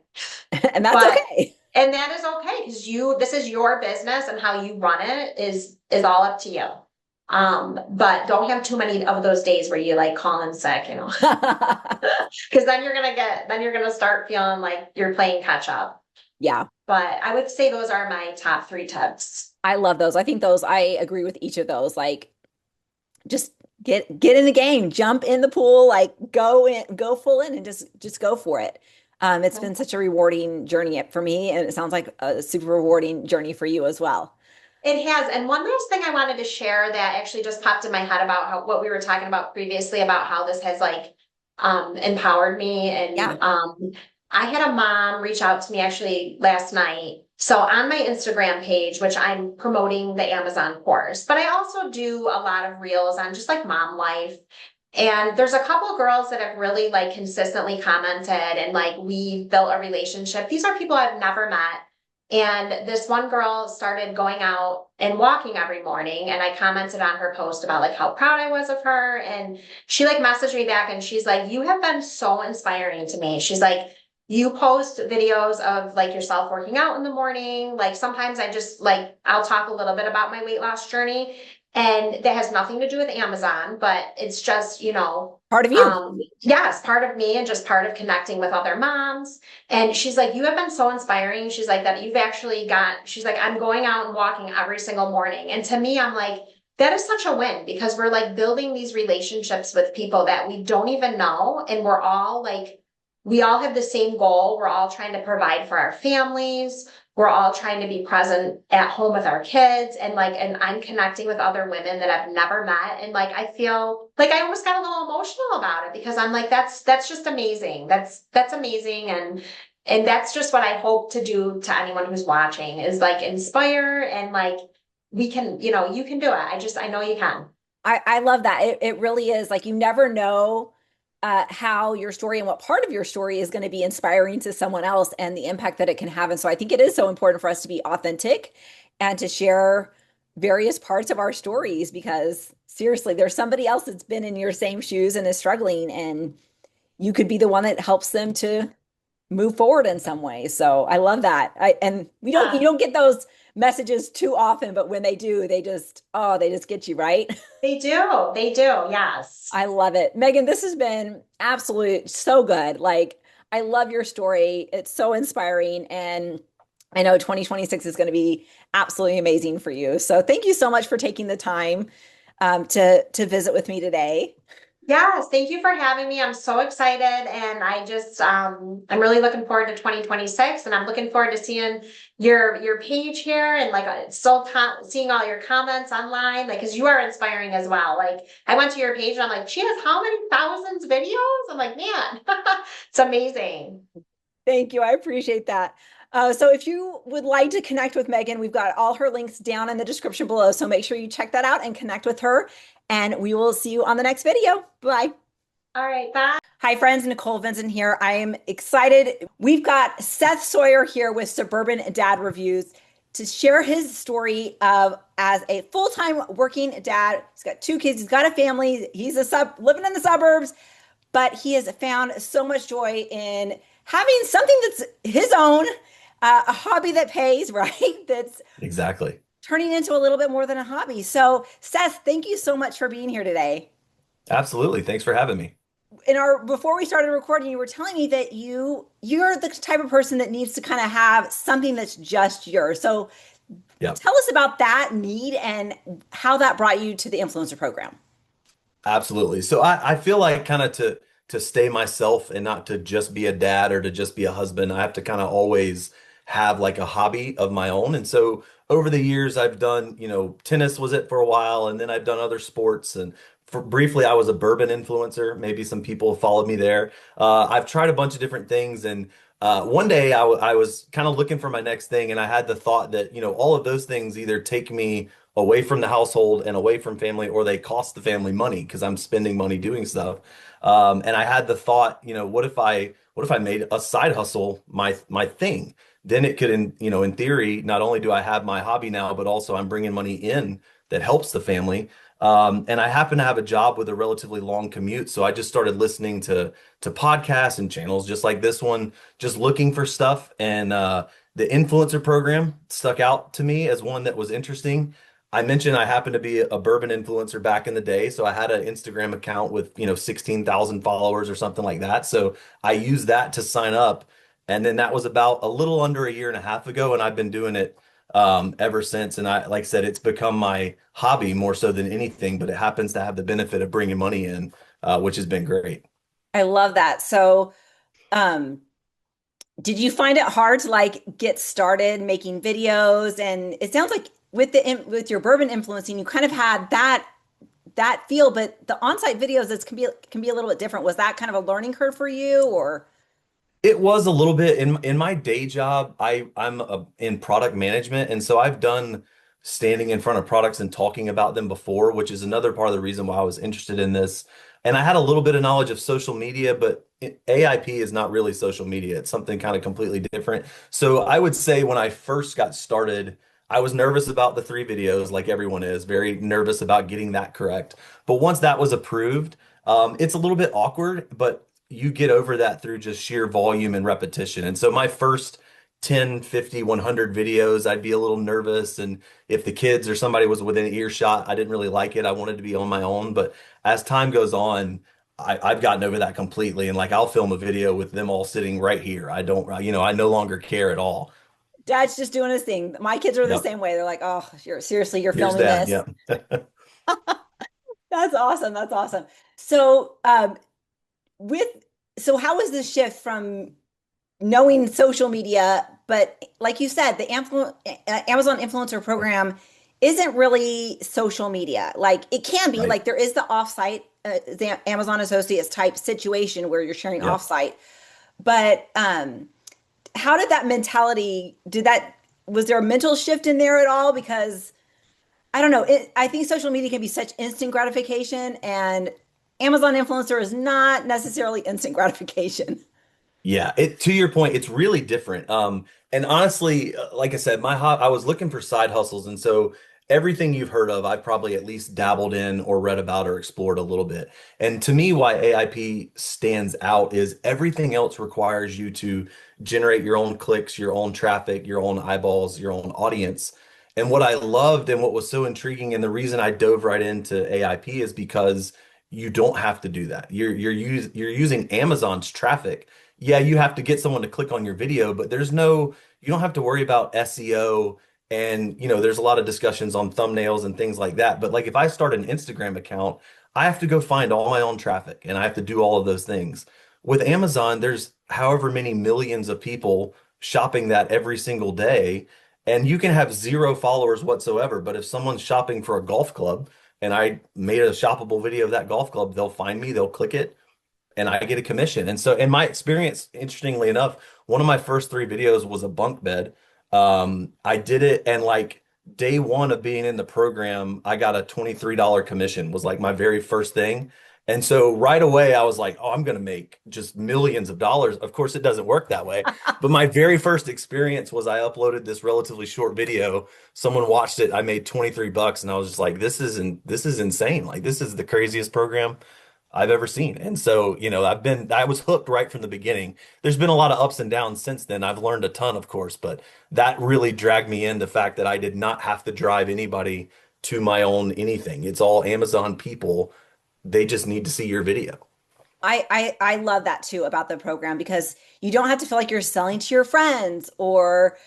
And that's But okay. and that is okay because this is your business and how you run it is all up to you. But don't have too many of those days where you like call in sick, because then you're gonna start feeling like you're playing catch up. Yeah. But I would say those are my top 3 tips. I love those. I agree with each of those. Like, just get in the game, jump in the pool, like go full in and just go for it. It's been such a rewarding journey for me, and it sounds like a super rewarding journey for you as well. It has. And one last thing I wanted to share that actually just popped in my head about what we were talking about previously about how this has like empowered me. And Yeah. I had a mom reach out to me actually last night. So on my Instagram page, which I'm promoting the Amazon course, but I also do a lot of reels on just like mom life. And there's a couple girls that have really like consistently commented and like we built a relationship. These are people I've never met. And this one girl started going out and walking every morning. And I commented on her post about like how proud I was of her. And she like messaged me back and she's like, you have been so inspiring to me. She's like, you post videos of like yourself working out in the morning. Like sometimes I just like, I'll talk a little bit about my weight loss journey. And that has nothing to do with Amazon, but it's just, Part of you. yes, part of me and just part of connecting with other moms. And she's like, you have been so inspiring. She's like, that you've actually she's like, I'm going out and walking every single morning. And to me, I'm like, that is such a win because we're like building these relationships with people that we don't even know. And we all have the same goal. We're all trying to provide for our families. We're all trying to be present at home with our kids and I'm connecting with other women that I've never met. And like, I feel like I almost got a little emotional about it because I'm like, that's just amazing. That's amazing. And that's just what I hope to do to anyone who's watching is like inspire and like, we can, you can do it. I know you can. I love that. It really is like you never know how your story and what part of your story is going to be inspiring to someone else and the impact that it can have. And so I think it is so important for us to be authentic and to share various parts of our stories because seriously, there's somebody else that's been in your same shoes and is struggling, and you could be the one that helps them to move forward in some way. So I love that. You don't get those messages too often, but when they do, they just get you, right? They do. Yes. I love it. Megan, this has been absolute so good. Like, I love your story. It's so inspiring. And I know 2026 is going to be absolutely amazing for you. So thank you so much for taking the time to visit with me today. Yes, thank you for having me. I'm so excited and I'm really looking forward to 2026 and I'm looking forward to seeing your page here and like seeing all your comments online like cuz you are inspiring as well. Like I went to your page and I'm like, "She has how many thousands videos?" I'm like, "Man, it's amazing." Thank you. I appreciate that. So if you would like to connect with Megan, we've got all her links down in the description below. So make sure you check that out and connect with her. And we will see you on the next video. Bye. All right, bye. Hi, friends. Nicole Vincent here. I am excited. We've got Seth Sawyer here with Suburban Dad Reviews to share his story of as a full-time working dad. He's got 2 kids. He's got a family. He's living in the suburbs, but he has found so much joy in having something that's his own, a hobby that pays, right? That's Exactly. turning into a little bit more than a hobby. So, Seth, thank you so much for being here today. Absolutely. Thanks for having me. Before we started recording, you were telling me that you're the type of person that needs to kind of have something that's just yours. So, Yep. tell us about that need and how that brought you to the influencer program. Absolutely. So I feel like kind of to stay myself and not to just be a dad or to just be a husband, I have to kind of always have like a hobby of my own. And so over the years I've done, tennis was it for a while, and then I've done other sports, and for briefly I was a bourbon influencer. Maybe some people followed me there. I've tried a bunch of different things, and one day I was kind of looking for my next thing, and I had the thought that, all of those things either take me away from the household and away from family, or they cost the family money because I'm spending money doing stuff. And I had the thought, what if I made a side hustle my thing? Then it could, in theory, not only do I have my hobby now, but also I'm bringing money in that helps the family. And I happen to have a job with a relatively long commute, so I just started listening to podcasts and channels just like this one, just looking for stuff. And the influencer program stuck out to me as one that was interesting. I mentioned I happened to be a bourbon influencer back in the day, so I had an Instagram account with, 16,000 followers or something like that. So I used that to sign up, and then that was about a little under a year and a half ago, and I've been doing it ever since. And like I said, it's become my hobby more so than anything, but it happens to have the benefit of bringing money in, which has been great. I love that. So, um, did you find it hard to like get started making videos? And it sounds like with your bourbon influencing, you kind of had that feel, but the on-site videos that's can be a little bit different. Was that kind of a learning curve for you, or? It was a little bit in my day job. I'm in product management, and so I've done standing in front of products and talking about them before, which is another part of the reason why I was interested in this. And I had a little bit of knowledge of social media, but AIP is not really social media. It's something kind of completely different. So I would say when I first got started, I was nervous about the 3 videos, like everyone is, very nervous about getting that correct. But once that was approved, it's a little bit awkward, but you get over that through just sheer volume and repetition. And so my first 10, 50, 100 videos, I'd be a little nervous. And if the kids or somebody was within earshot, I didn't really like it. I wanted to be on my own. But as time goes on, I've gotten over that completely. And like I'll film a video with them all sitting right here. I don't, I no longer care at all. Dad's just doing his thing. My kids are the Yep. same way. They're like, "Oh, you're Here's filming dad. this." Yep. That's awesome. That's awesome. So, with so how was this shift from knowing social media, but like you said, the Amazon influencer program isn't really social media. Like it can be, Right. like there is the offsite, the Amazon Associates type situation where you're sharing Yep. offsite. But how did that mentality, was there a mental shift in there at all? Because I don't know, I think social media can be such instant gratification, and Amazon influencer is not necessarily instant gratification. Yeah, to your point, it's really different. And honestly, like I said, I was looking for side hustles, and so everything you've heard of, I've probably at least dabbled in or read about or explored a little bit. And to me, why AIP stands out is everything else requires you to generate your own clicks, your own traffic, your own eyeballs, your own audience. And what I loved and what was so intriguing, and the reason I dove right into AIP is because you don't have to do that. You're using Amazon's traffic. Yeah, you have to get someone to click on your video, but you don't have to worry about SEO. And, there's a lot of discussions on thumbnails and things like that. But like if I start an Instagram account, I have to go find all my own traffic and I have to do all of those things. With Amazon, there's however many millions of people shopping that every single day, and you can have zero followers whatsoever. But if someone's shopping for a golf club and I made a shoppable video of that golf club, they'll find me, they'll click it, and I get a commission. And so in my experience, interestingly enough, one of my first 3 videos was a bunk bed. I did it, and like day one of being in the program, I got a $23 commission, was like my very first thing. And so right away I was like, oh, I'm gonna make just millions of dollars. Of course, it doesn't work that way. But my very first experience was I uploaded this relatively short video. Someone watched it, I made 23 bucks, and I was just like, this is insane. Like this is the craziest program I've ever seen. And so, I was hooked right from the beginning. There's been a lot of ups and downs since then. I've learned a ton, of course, but that really dragged me in the fact that I did not have to drive anybody to my own anything. It's all Amazon people. They just need to see your video. I love that too about the program, because you don't have to feel like you're selling to your friends or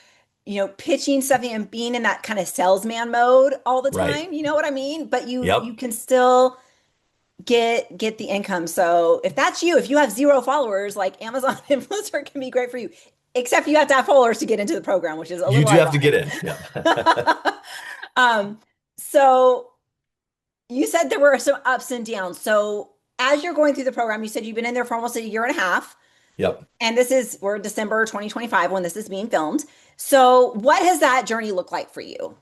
pitching something and being in that kind of salesman mode all the Right. time. You know what I mean? But you Yep. can still get the income. So if that's you, if you have zero followers, like Amazon influencer can be great for you. Except you have to have followers to get into the program, which is a You little do have to ironic. get in. Yeah. Um, so you said there were some ups and downs. So as you're going through the program, you said you've been in there for almost a year and a half. Yep. And we're December 2025 when this is being filmed. So what has that journey looked like for you?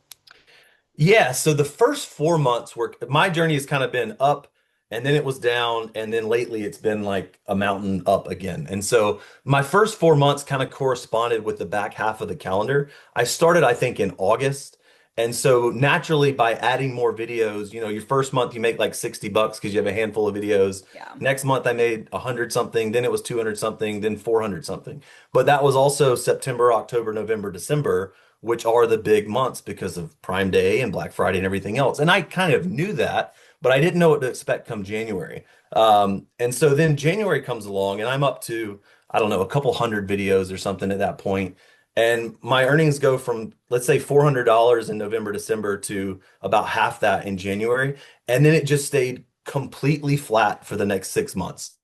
Yeah, so the first 4 months were my journey has kind of been up and then it was down and then lately it's been like a mountain up again. And so my first 4 months kind of corresponded with the back half of the calendar. I started, I think, in August. And so naturally by adding more videos, your first month you make like $60 because you have a handful of videos. Yeah. Next month I made 100 something, then it was 200 something, then 400 something. But that was also September, October, November, December, which are the big months because of Prime Day and Black Friday and everything else. And I kind of knew that, but I didn't know what to expect come January. And so then January comes along and I'm up to, I don't know, a couple hundred videos or something at that point. And my earnings go from, let's say, $400 in November, December to about half that in January. And then it just stayed completely flat for the next 6 months.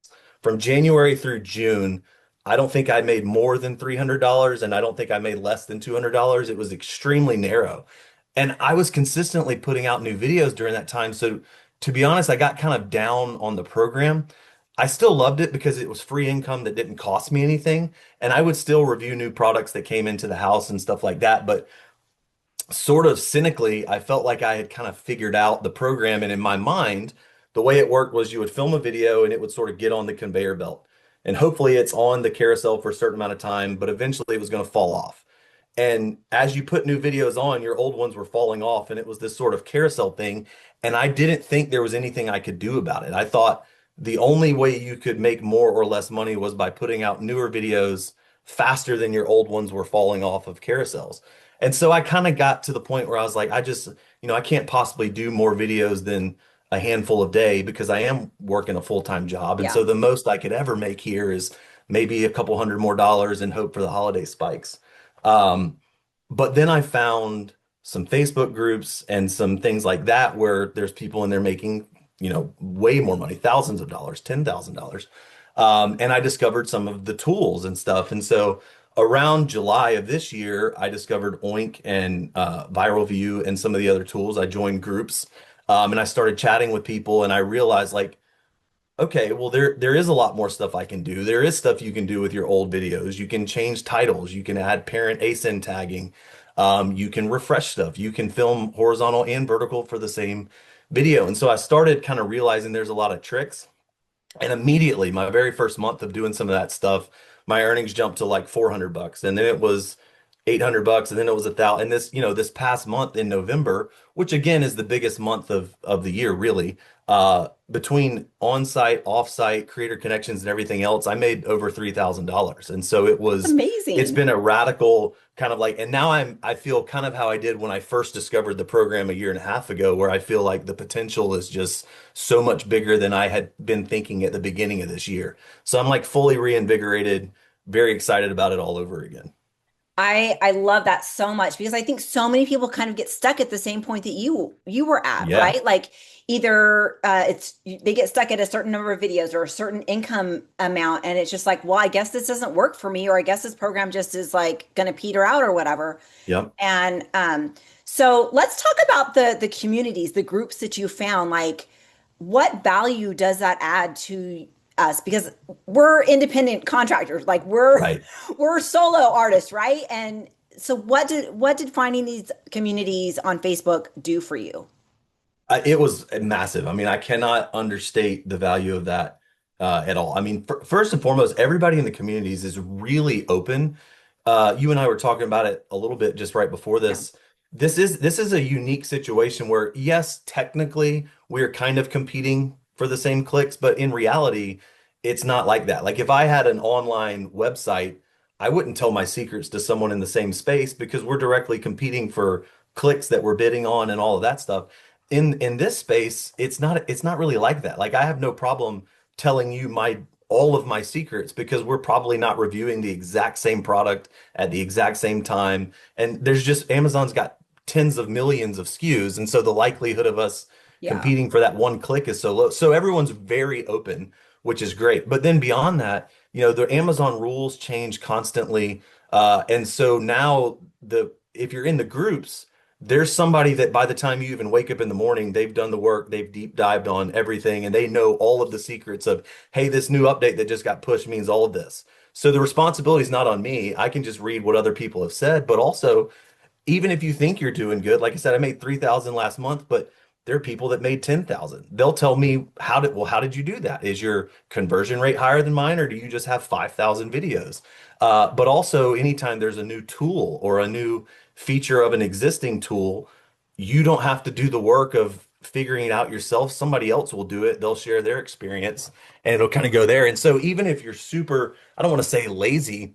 From January through June, I don't think I made more than $300 and I don't think I made less than $200. It was extremely narrow. And I was consistently putting out new videos during that time. So to be honest, I got kind of down on the program. I still loved it because it was free income that didn't cost me anything. And I would still review new products that came into the house and stuff like that. But sort of cynically, I felt like I had kind of figured out the program. And in my mind, the way it worked was you would film a video and it would sort of get on the conveyor belt. And hopefully it's on the carousel for a certain amount of time, but eventually it was going to fall off. And as you put new videos on, your old ones were falling off, and it was this sort of carousel thing. And I didn't think there was anything I could do about it. I thought the only way you could make more or less money was by putting out newer videos faster than your old ones were falling off of carousels. And so I kind of got to the point where I was like, I can't possibly do more videos than a handful a day because I am working a full-time job. And Yeah. so the most I could ever make here is maybe a couple hundred more dollars and hope for the holiday spikes. Um, but then I found some Facebook groups and some things like that where there's people in there making, way more money, thousands of dollars, $10,000. And I discovered some of the tools and stuff. And so around July of this year, I discovered Oink and Viral View and some of the other tools. I joined groups and I started chatting with people and I realized like, okay, well there is a lot more stuff I can do. There is stuff you can do with your old videos. You can change titles, you can add parent ASIN tagging, you can refresh stuff, you can film horizontal and vertical for the same video. And so I started kind of realizing there's a lot of tricks. And immediately, my very first month of doing some of that stuff, my earnings jumped to like $400, and then it was $800, and then it was 1,000. And this past month in November, which again is the biggest month of the year, really, between on-site, off-site, creator connections, and everything else, I made over $3,000. And so it's Amazing. been a radical kind of like, and now I feel kind of how I did when I first discovered the program a year and a half ago, where I feel like the potential is just so much bigger than I had been thinking at the beginning of this year. So I'm like fully reinvigorated, very excited about it all over again. I love that so much because I think so many people kind of get stuck at the same point that you were at, Yeah. right? Like either they get stuck at a certain number of videos or a certain income amount, and it's just like, well, I guess this doesn't work for me, or I guess this program just is like going to peter out or whatever. Yep. And so let's talk about the communities, the groups that you found. Like, what value does that add to us? Because we're independent contractors, like Right. we're solo artists, right? And so what did finding these communities on Facebook do for you? It was massive. I mean, I cannot understate the value of that at all. I mean, first and foremost, everybody in the communities is really open. You and I were talking about it a little bit just right before Yeah. this. This is a unique situation where, yes, technically we're kind of competing for the same clicks, but in reality, it's not like that. Like if I had an online website, I wouldn't tell my secrets to someone in the same space because we're directly competing for clicks that we're bidding on and all of that stuff. In this space, it's not really like that. Like I have no problem telling you my all of my secrets because we're probably not reviewing the exact same product at the exact same time. And there's just Amazon's got tens of millions of SKUs. And so the likelihood of us Yeah. competing for that one click is so low. So everyone's very open, which is great. But then beyond that, the Amazon rules change constantly. And so now if you're in the groups, there's somebody that by the time you even wake up in the morning, they've done the work, they've deep dived on everything, and they know all of the secrets of, hey, this new update that just got pushed means all of this. So the responsibility is not on me. I can just read what other people have said, but also even if you think you're doing good, like I said, I made 3,000 last month, but there are people that made 10,000. They'll tell me how did you do that? Is your conversion rate higher than mine, or do you just have 5,000 videos? But also anytime there's a new tool or a new feature of an existing tool, you don't have to do the work of figuring it out yourself. Somebody else will do it. They'll share their experience and it'll kind of go there. And so even if you're super, I don't want to say lazy,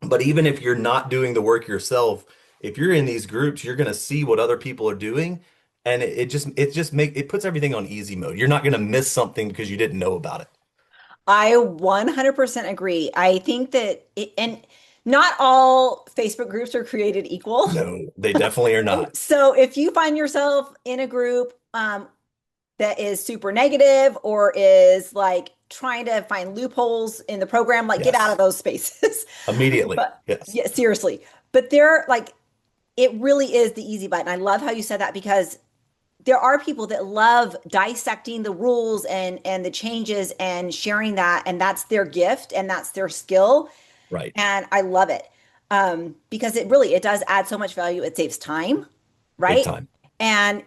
but even if you're not doing the work yourself, if you're in these groups, you're going to see what other people are doing, and it puts everything on easy mode. You're not going to miss something because you didn't know about it. I 100% agree. I think that and not all Facebook groups are created equal. No, they definitely are not. So if you find yourself in a group that is super negative or is like trying to find loopholes in the program, like get out of Yes. those spaces. Immediately. But Yes. yeah, seriously. But they're like, it really is the easy button. I love how you said that because there are people that love dissecting the rules and the changes and sharing that, and that's their gift and that's their skill, Right. and I love it because it does add so much value. It saves time, Big right? time. And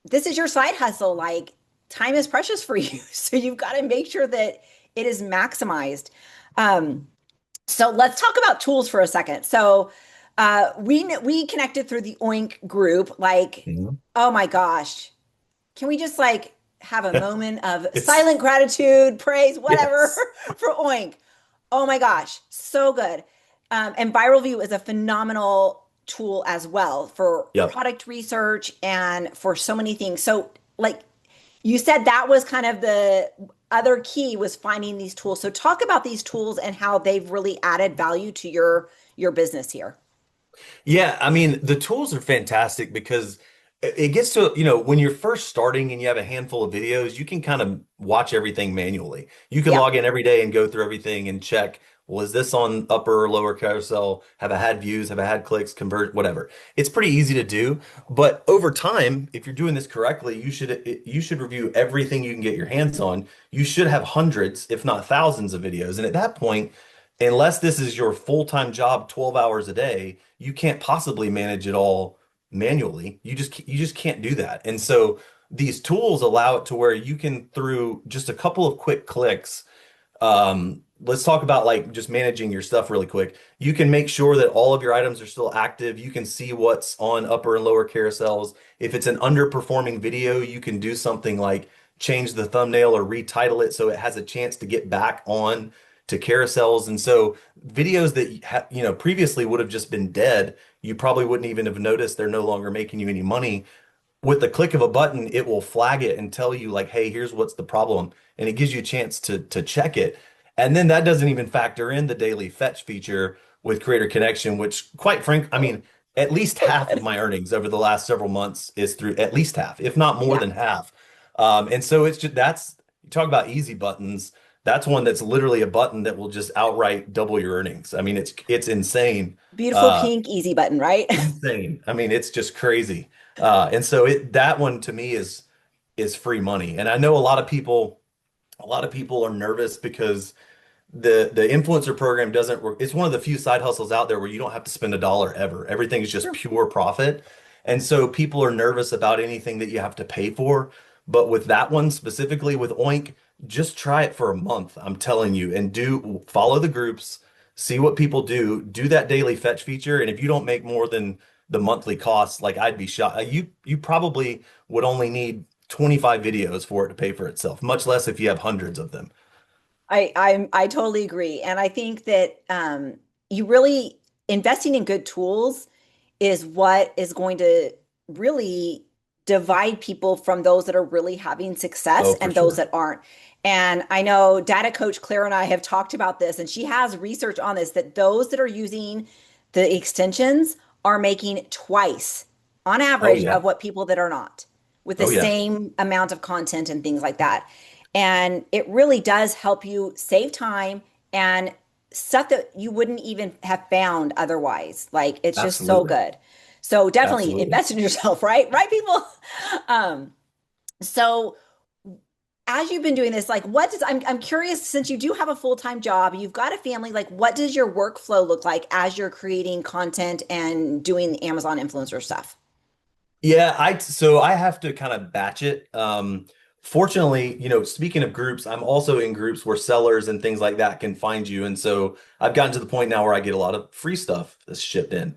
this is your side hustle. Like time is precious for you, so you've got to make sure that it is maximized. Um, so let's talk about tools for a second. So we connected through the Oink group. Like, Mhm. oh my gosh, can we just like have a moment of It's silent gratitude, praise, whatever yes. for Oink? Oh my gosh, so good. And Viral View is a phenomenal tool as well for Yep. product research and for so many things. So, like you said, that was kind of the other key was finding these tools. So, talk about these tools and how they've really added value to your business here. Yeah, I mean, the tools are fantastic because it gets to, when you're first starting and you have a handful of videos, you can kind of watch everything manually. You can Yeah. log in every day and go through everything and check, was this on upper or lower carousel? Have I had views? Have I had clicks, convert, whatever. It's pretty easy to do, but over time, if you're doing this correctly, you should review everything you can get your hands on. You should have hundreds, if not thousands of videos. And at that point, unless this is your full-time job 12 hours a day, you can't possibly manage it all manually. You just can't do that. And so these tools allow it to where you can, through just a couple of quick clicks, let's talk about like just managing your stuff really quick. You can make sure that all of your items are still active. You can see what's on upper and lower carousels. If it's an underperforming video, you can do something like change the thumbnail or retitle it so it has a chance to get back on to carousels. And so videos that previously would have just been dead, you probably wouldn't even have noticed they're no longer making you any money. With the click of a button, it will flag it and tell you like, hey, here's what's the problem. And it gives you a chance to check it. And then that doesn't even factor in the daily fetch feature with Creator Connection, which quite frank, I mean, at least So half of good. my earnings over the last several months is through at least half, if not more Yeah. than half. And so it's just you talk about easy buttons. That's one that's literally a button that will just outright double your earnings. I mean, it's insane. Beautiful Uh, pink easy button, right? insane. I mean, it's just crazy. And so that one to me is free money. And I know a lot of people are nervous because the influencer program doesn't work. It's one of the few side hustles out there where you don't have to spend a dollar ever. Everything is just True. pure profit. And so people are nervous about anything that you have to pay for. But with that one specifically with Oink, just try it for a month. I'm telling you, and follow the groups, see what people do that daily fetch feature. And if you don't make more than the monthly costs, like I'd be shocked. You probably would only need 25 videos for it to pay for itself, much less if you have hundreds of them. I totally agree. And I think that you really investing in good tools is what is going to really divide people from those that are really having success Oh, for and those sure. that aren't. And I know data coach Claire and I have talked about this, and she has research on this that those that are using the extensions are making twice on Oh average yeah. of what people that are not. with the Oh yeah, same amount of content and things like that. And it really does help you save time and stuff that you wouldn't even have found otherwise. Like it's just so absolutely. good. So definitely Absolutely. invest in yourself, right? Right, people? Um, so as you've been doing this, like what does I'm curious, since you do have a full-time job, you've got a family, like what does your workflow look like as you're creating content and doing Amazon influencer stuff? Yeah, so I have to kind of batch it. Fortunately, speaking of groups, I'm also in groups where sellers and things like that can find you. And so I've gotten to the point now where I get a lot of free stuff that's shipped in,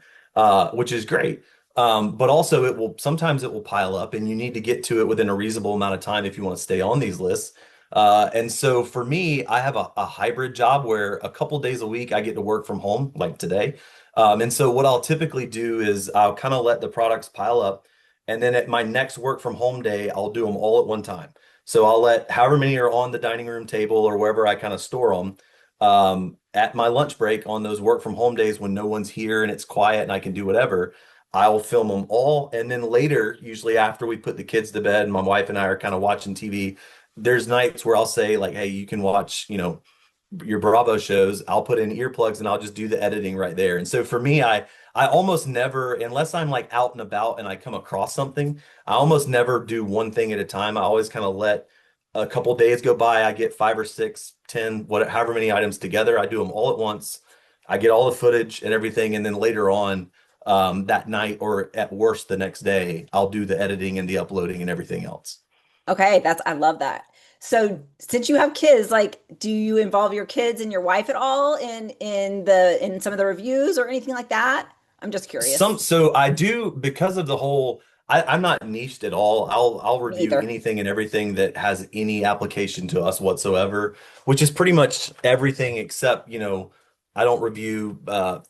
which is great. But also sometimes it will pile up and you need to get to it within a reasonable amount of time if you want to stay on these lists. And so for me, I have a hybrid job where a couple days a week I get to work from home, like today. And so what I'll typically do is I'll kind of let the products pile up. And then at my next work from home day, I'll do them all at one time. So I'll let however many are on the dining room table or wherever I kind of store them at my lunch break on those work from home days when no one's here and it's quiet and I can do whatever. I'll film them all. And then later, usually after we put the kids to bed and my wife and I are kind of watching TV, there's nights where I'll say, like, hey, you can watch, your Bravo shows. I'll put in earplugs and I'll just do the editing right there. And so for me, I almost never, unless I'm like out and about and I come across something, I almost never do one thing at a time. I always kind of let a couple days go by. I get 5 or 6, 10, whatever, however many items together. I do them all at once. I get all the footage and everything, and then later on that night or at worst the next day, I'll do the editing and the uploading and everything else. Okay, I love that. So since you have kids, like do you involve your kids and your wife at all in some of the reviews or anything like that? I'm just curious. So I do because of the whole. I'm not niched at all. I'll Me review either. anything and everything that has any application to us whatsoever, which is pretty much everything except, I don't review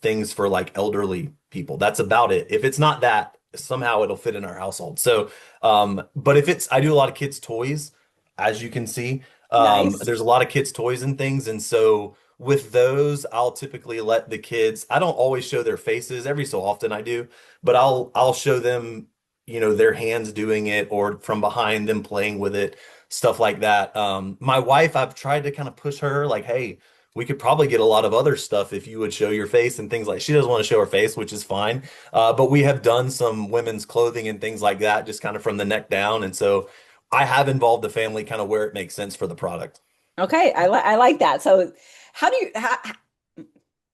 things for like elderly people. That's about it. If it's not that, somehow it'll fit in our household. So, but if it's, I do a lot of kids' toys, as you can see. Nice. There's a lot of kids' toys and things, and so with those, I'll typically let the kids, I don't always show their faces, every so often I do, but I'll show them, their hands doing it or from behind them playing with it, stuff like that. My wife, I've tried to kind of push her like, hey, we could probably get a lot of other stuff if you would show your face and things like she doesn't want to show her face, which is fine. But we have done some women's clothing and things like that, just kind of from the neck down. And so I have involved the family kind of where it makes sense for the product. Okay, I like that. So how do you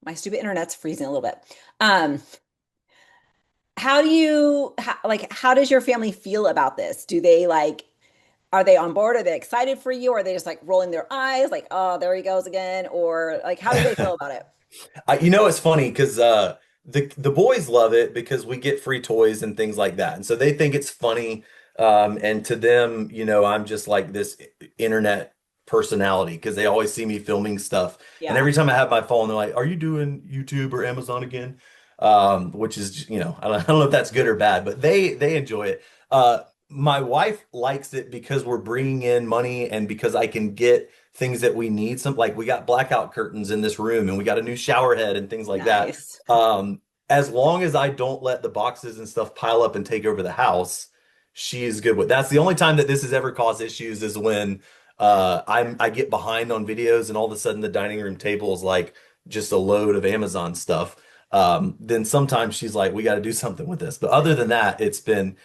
my stupid internet's freezing a little bit. Um, how do you like how does your family feel about this? Do they like are they on board? Are they excited for you? Or are they just like rolling their eyes like, oh, there he goes again? Or like how do they feel about it? It's funny because the boys love it because we get free toys and things like that, and so they think it's funny. And to them, I'm just like this internet personality because they always see me filming stuff, and Yeah. every time I have my phone, they're like, "Are you doing YouTube or Amazon again?" Which is, I don't know if that's good or bad, but they enjoy it. My wife likes it because we're bringing in money and because I can get things that we need. Some like we got blackout curtains in this room and we got a new shower head and things like that. Nice. As long as I don't let the boxes and stuff pile up and take over the house, she is good with. That's the only time that this has ever caused issues is when I get behind on videos and all of a sudden the dining room table is like just a load of Amazon stuff. Then sometimes she's like, we got to do something with this. But other than that, it's been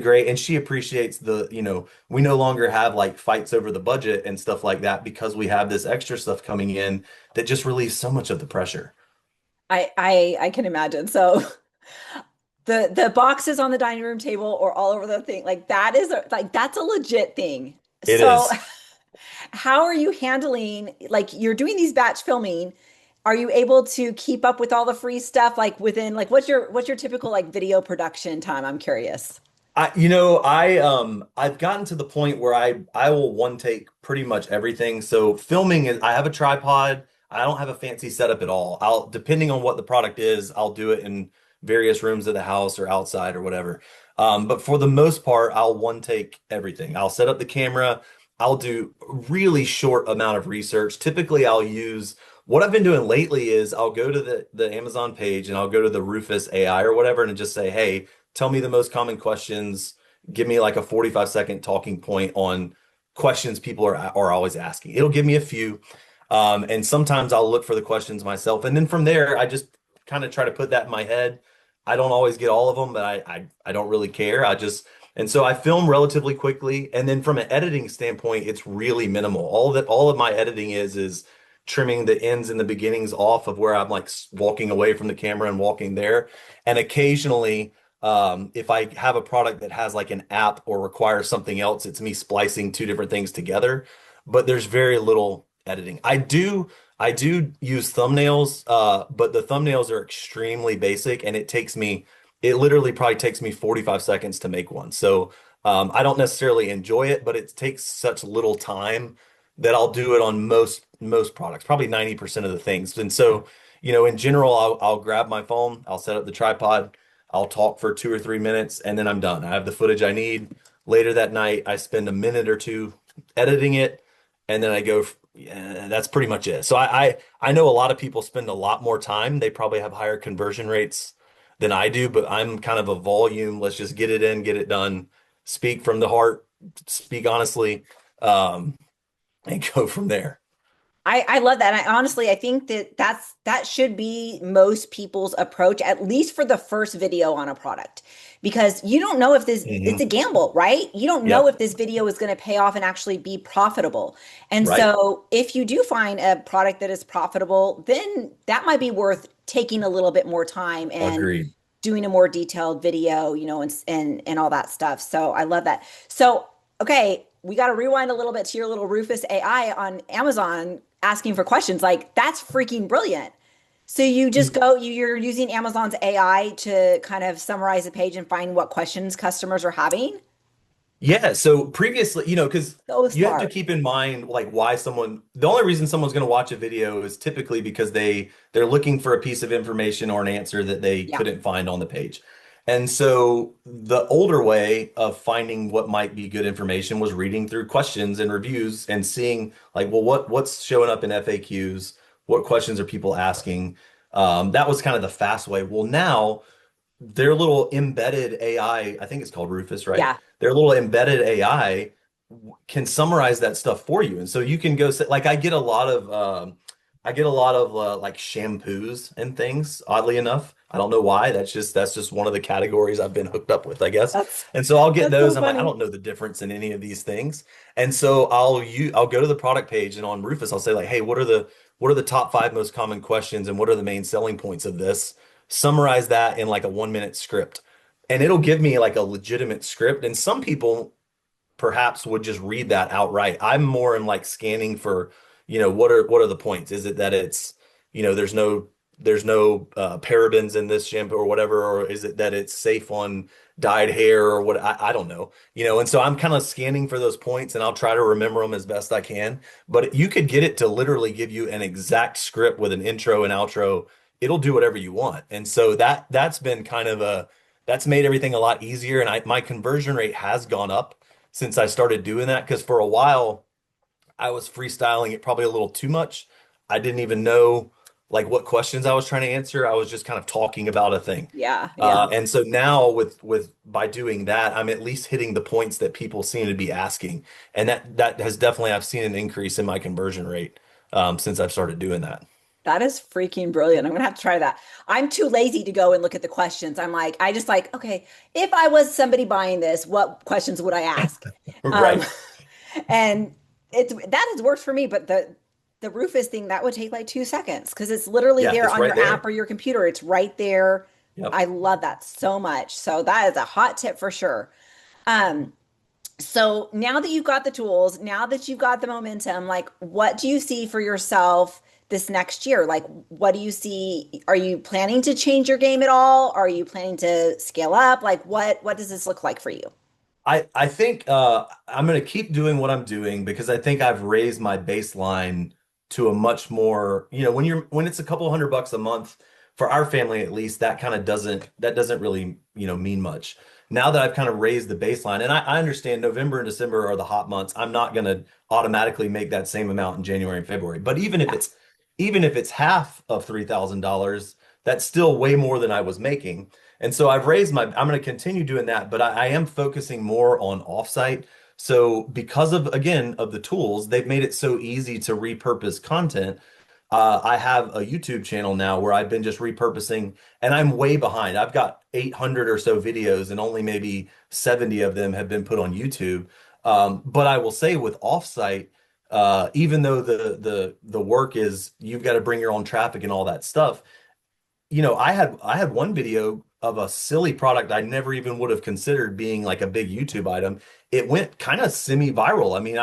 great. And she appreciates we no longer have like fights over the budget and stuff like that because we have this extra stuff coming in that just relieves so much of the pressure. I can imagine. So the boxes on the dining room table or all over the thing, like that is like that's a legit thing. It So is. how are you handling like you're doing these batch filming? Are you able to keep up with all the free stuff like within like what's your typical like video production time? I'm curious. I've gotten to the point where I will one take pretty much everything. So filming is I have a tripod. I don't have a fancy setup at all. I'll depending on what the product is, I'll do it in various rooms of the house or outside or whatever. But for the most part, I'll one take everything. I'll set up the camera. I'll do a really short amount of research. Typically, I'll use what I've been doing lately is I'll go to the Amazon page and I'll go to the Rufus AI or whatever and just say, hey, tell me the most common questions, give me like a 45-second talking point on questions people are always asking. It'll give me a few. And sometimes I'll look for the questions myself. And then from there, I just kind of try to put that in my head. I don't always get all of them, but I don't really care. And so I film relatively quickly. And then from an editing standpoint, it's really minimal. All of my editing is trimming the ends and the beginnings off of where I'm like walking away from the camera and walking there. And occasionally, if I have a product that has like an app or requires something else, it's me splicing two different things together. But there's very little editing. I do use thumbnails, but the thumbnails are extremely basic, and it literally probably takes me 45 seconds to make one. So I don't necessarily enjoy it, but it takes such little time that I'll do it on most products, probably 90% of the things. And so, in general, I'll grab my phone, I'll set up the tripod, I'll talk for 2 or 3 minutes, and then I'm done. I have the footage I need. Later that night, I spend a minute or two editing it, and then I go. Yeah, that's pretty much it. So I know a lot of people spend a lot more time. They probably have higher conversion rates than I do, but I'm kind of a volume. Let's just get it in, get it done, speak from the heart, speak honestly, um, and go from there. I love that. And I think that should be most people's approach, at least for the first video on a product, because you don't know if it's a gamble, right? You don't know Yep. if this video is going to pay off and actually be profitable. And Right. so if you do find a product that is profitable, then that might be worth taking a little bit more time and Agreed. doing a more detailed video, and all that stuff. So I love that. So, okay, we got to rewind a little bit to your little Rufus AI on Amazon asking for questions. Like, that's freaking brilliant. So you just you're using Amazon's AI to kind of summarize the page and find what questions customers are having. Yeah, so previously, because So you have to smart. keep in mind like the only reason someone's going to watch a video is typically because they're looking for a piece of information or an answer that they Yeah. couldn't find on the page. And so the older way of finding what might be good information was reading through questions and reviews and seeing like, well, what's showing up in FAQs? What questions are people asking? That was kind of the fast way. Well, now their little embedded AI, I think it's called Rufus, right? Yeah. Their little embedded AI can summarize that stuff for you. And so you can go like I get a lot of like shampoos and things, oddly enough. I don't know why. That's just one of the categories I've been hooked up with, I guess. That's And so I'll get that's so those. I'm like, I funny. don't know the difference in any of these things. And so I'll go to the product page and on Rufus, I'll say like, hey, what are the top 5 most common questions and what are the main selling points of this? Summarize that in like a 1 minute script. And it'll give me like a legitimate script. And some people perhaps would just read that outright. I'm more in like scanning for, what are the points? Is it that it's, there's no parabens in this shampoo or whatever, or is it that it's safe on dyed hair or what? I don't know. And so I'm kind of scanning for those points and I'll try to remember them as best I can. But you could get it to literally give you an exact script with an intro and outro. It'll do whatever you want. And so that's been kind of that's made everything a lot easier. And my conversion rate has gone up since I started doing that because for a while I was freestyling it probably a little too much. I didn't even know like what questions I was trying to answer. I was just kind of talking about a thing. Yeah. Yeah. And so now with by doing that, I'm at least hitting the points that people seem to be asking. And that has definitely I've seen an increase in my conversion rate since I've started doing that. That is freaking brilliant. I'm gonna have to try that. I'm too lazy to go and look at the questions. I just like, okay, if I was somebody buying this, what questions would I ask? Um, Right. and that has worked for me, but the Rufus thing, that would take like 2 seconds because it's literally Yeah, there it's on right your app there. or your computer. It's right there. Yep. I love that so much. So that is a hot tip for sure. Um, so now that you've got the tools, now that you've got the momentum, like what do you see for yourself this next year? Like what do you see? Are you planning to change your game at all? Are you planning to scale up? Like what does this look like for you? I think I'm going to keep doing what I'm doing because I think I've raised my baseline to a much more, when it's a couple $100 a month for our family at least, that doesn't really, mean much. Now that I've kind of raised the baseline, and I understand November and December are the hot months, I'm not going to automatically make that same amount in January and February. But Yeah. even if it's half of $3,000, that's still way more than I was making. And so I'm going to continue doing that, but I am focusing more on offsite. So because of, again, of the tools, they've made it so easy to repurpose content. I have a YouTube channel now where I've been just repurposing, and I'm way behind. I've got 800 or so videos, and only maybe 70 of them have been put on YouTube. But I will say with offsite, even though the work is you've got to bring your own traffic and all that stuff, I had one video of a silly product I never even would have considered being like a big YouTube item. It went kind of semi-viral. I mean,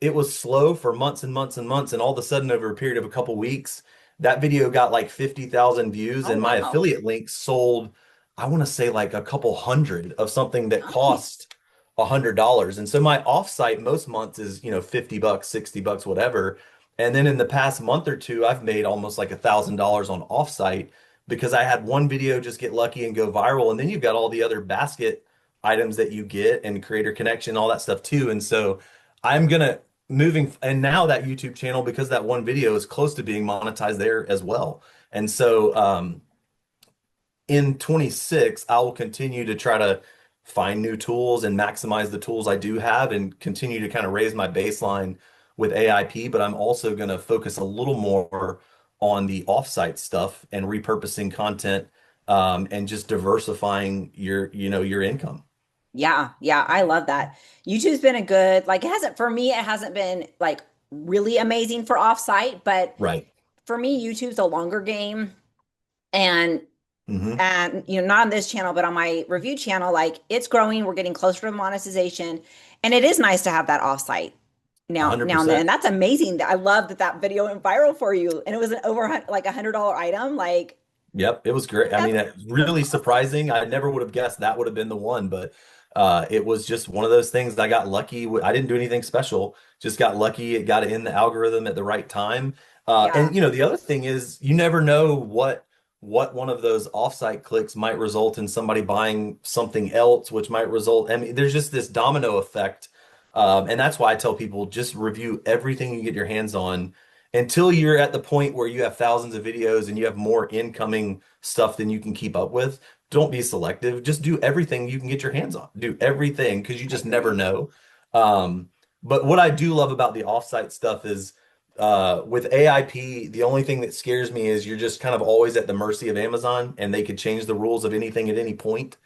it was slow for months and months and months, and all of a sudden, over a period of a couple weeks, that video got like 50,000 views, Oh, and my wow. affiliate link sold, I want to say like a couple hundred of something that Nice. cost $100. And so my offsite most months is, $50, $60, whatever. And then in the past month or two, I've made almost like $1,000 on offsite because I had one video just get lucky and go viral. And then you've got all the other basket items that you get and creator connection, all that stuff too. And so I'm gonna moving and now that YouTube channel, because that one video is close to being monetized there as well. And so in 26, I will continue to try to find new tools and maximize the tools I do have and continue to kind of raise my baseline with AIP, but I'm also going to focus a little more on the offsite stuff and repurposing content, and just diversifying your income. Yeah, yeah, I love that. YouTube's been a good, like it hasn't for me, it hasn't been like really amazing for offsite, but Right. for me, YouTube's a longer game. And Hmm. and not on this channel, but on my review channel, like it's growing, we're getting closer to monetization. And it is nice to have that offsite now and then. 100%. And that's amazing. I love that that video went viral for you. And it was an over like $100 item. Like Yep, it was great. I that's mean, it's really awesome. surprising. I never would have guessed that would have been the one, but it was just one of those things that I got lucky. I didn't do anything special, just got lucky. It got in the algorithm at the right time. Yeah. And the other thing is you never know what one of those offsite clicks might result in somebody buying something else, which might result. I mean, there's just this domino effect. And that's why I tell people just review everything you get your hands on until you're at the point where you have thousands of videos and you have more incoming stuff than you can keep up with. Don't be selective. Just do everything you can get your hands on. Do everything because you I just never agree. know. But what I do love about the offsite stuff is with AIP, the only thing that scares me is you're just kind of always at the mercy of Amazon and they could change the rules of anything at any point.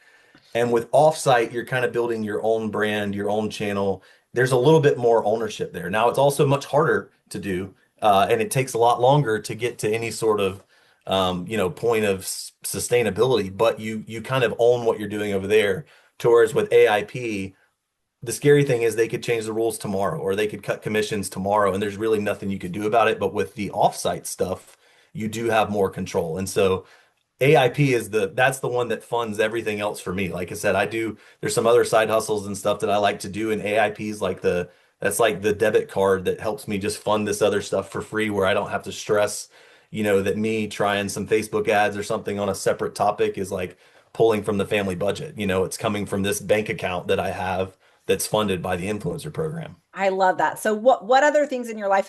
And with offsite, you're kind of building your own brand, your own channel. There's a little bit more ownership there. Now, it's also much harder to do, and it takes a lot longer to get to any sort of, point of sustainability. But you kind of own what you're doing over there. To whereas with AIP, the scary thing is they could change the rules tomorrow, or they could cut commissions tomorrow, and there's really nothing you could do about it. But with the offsite stuff, you do have more control. And so AIP is that's the one that funds everything else for me. Like I said, there's some other side hustles and stuff that I like to do, and AIP is like that's like the debit card that helps me just fund this other stuff for free where I don't have to stress, that me trying some Facebook ads or something on a separate topic is like pulling from the family budget. It's coming from this bank account that I have that's funded by the influencer program. I love that. So what other things in your life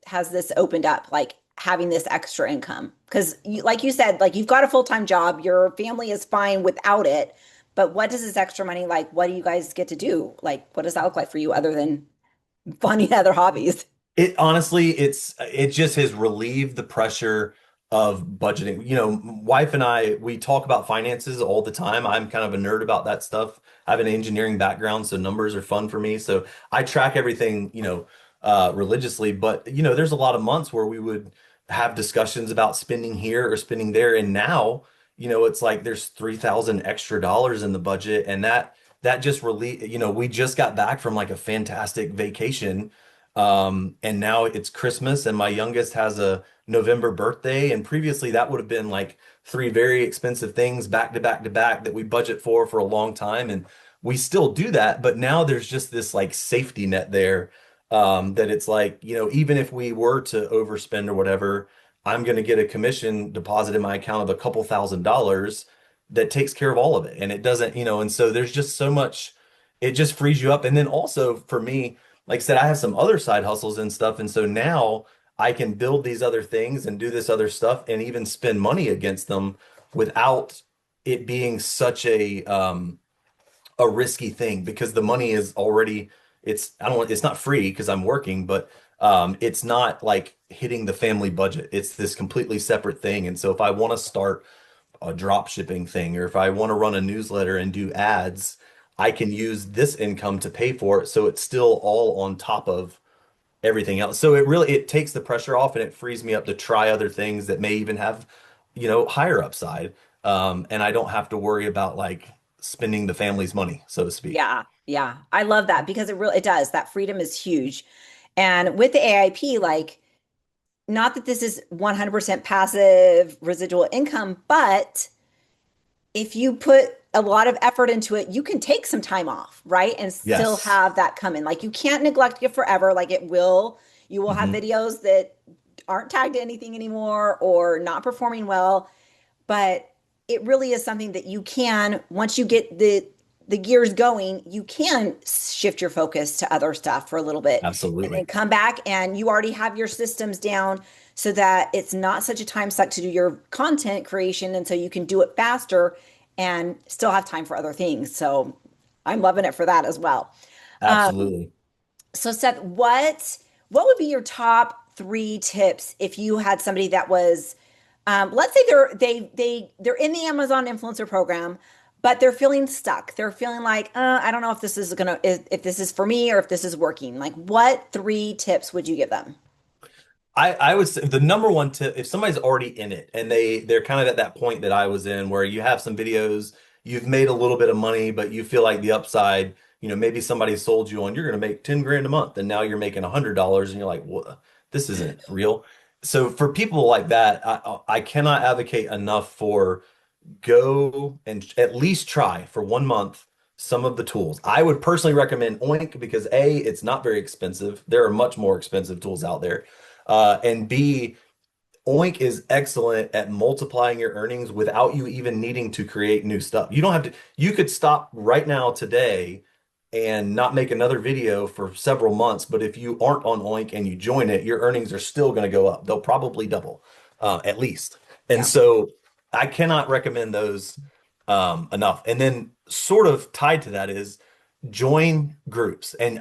has this opened up, like having this extra income? Because like you said, like you've got a full-time job, your family is fine without it, but what does this extra money like? What do you guys get to do? Like, what does that look like for you other than funding other hobbies? It honestly, it just has relieved the pressure of budgeting. Wife and I, we talk about finances all the time. I'm kind of a nerd about that stuff. I have an engineering background, so numbers are fun for me. So I track everything, religiously. But there's a lot of months where we would have discussions about spending here or spending there, and now, it's like there's 3,000 extra dollars in the budget, and that just really, we just got back from like a fantastic vacation, and now it's Christmas, and my youngest has a November birthday. And previously, that would have been like three very expensive things back to back to back that we budget for a long time. And we still do that. But now there's just this like safety net there, that it's like, even if we were to overspend or whatever, I'm going to get a commission deposit in my account of a couple $1,000s that takes care of all of it. And it doesn't, and so there's just so much, it just frees you up. And then also for me, like I said, I have some other side hustles and stuff. And so now I can build these other things and do this other stuff and even spend money against them without it being such a risky thing because the money is already I don't want it's not free because I'm working, but it's not like hitting the family budget. It's this completely separate thing. And so if I want to start a drop shipping thing or if I want to run a newsletter and do ads, I can use this income to pay for it. So it's still all on top of everything else. So it takes the pressure off and it frees me up to try other things that may even have, higher upside. And I don't have to worry about like spending the family's money, so to speak. Yeah, yeah. I love that because it does. That freedom is huge. And with the AIP, like, not that this is 100% passive residual income, but if you put a lot of effort into it, you can take some time off, right? And still Yes. have that come in. Like, you can't neglect it forever. Like, you will have Hmm. videos that aren't tagged to anything anymore or not performing well, but it really is something that you can, once you get the gears going, you can shift your focus to other stuff for a little bit and then Absolutely. come back and you already have your systems down so that it's not such a time suck to do your content creation, and so you can do it faster and still have time for other things. So I'm loving it for that as well. Um, Absolutely. so Seth, what would be your top three tips if you had somebody that was, let's say they're in the Amazon influencer program, but they're feeling stuck. They're feeling like, I don't know if this is if this is for me or if this is working. Like, what three tips would you give them? I would say the number one tip, if somebody's already in it and they're kind of at that point that I was in where you have some videos, you've made a little bit of money, but you feel like the upside, maybe somebody sold you on you're going to make 10 grand a month and now you're making $100 and you're like, what? This isn't real. So for people like that, I cannot advocate enough for go and at least try for 1 month some of the tools. I would personally recommend Oink because A, it's not very expensive. There are much more expensive tools out there. And B, Oink is excellent at multiplying your earnings without you even needing to create new stuff. You don't have to, you could stop right now today and not make another video for several months. But if you aren't on Oink and you join it, your earnings are still going to go up. They'll probably double, at least. And Yeah. so I cannot recommend those enough. And then sort of tied to that is join groups. And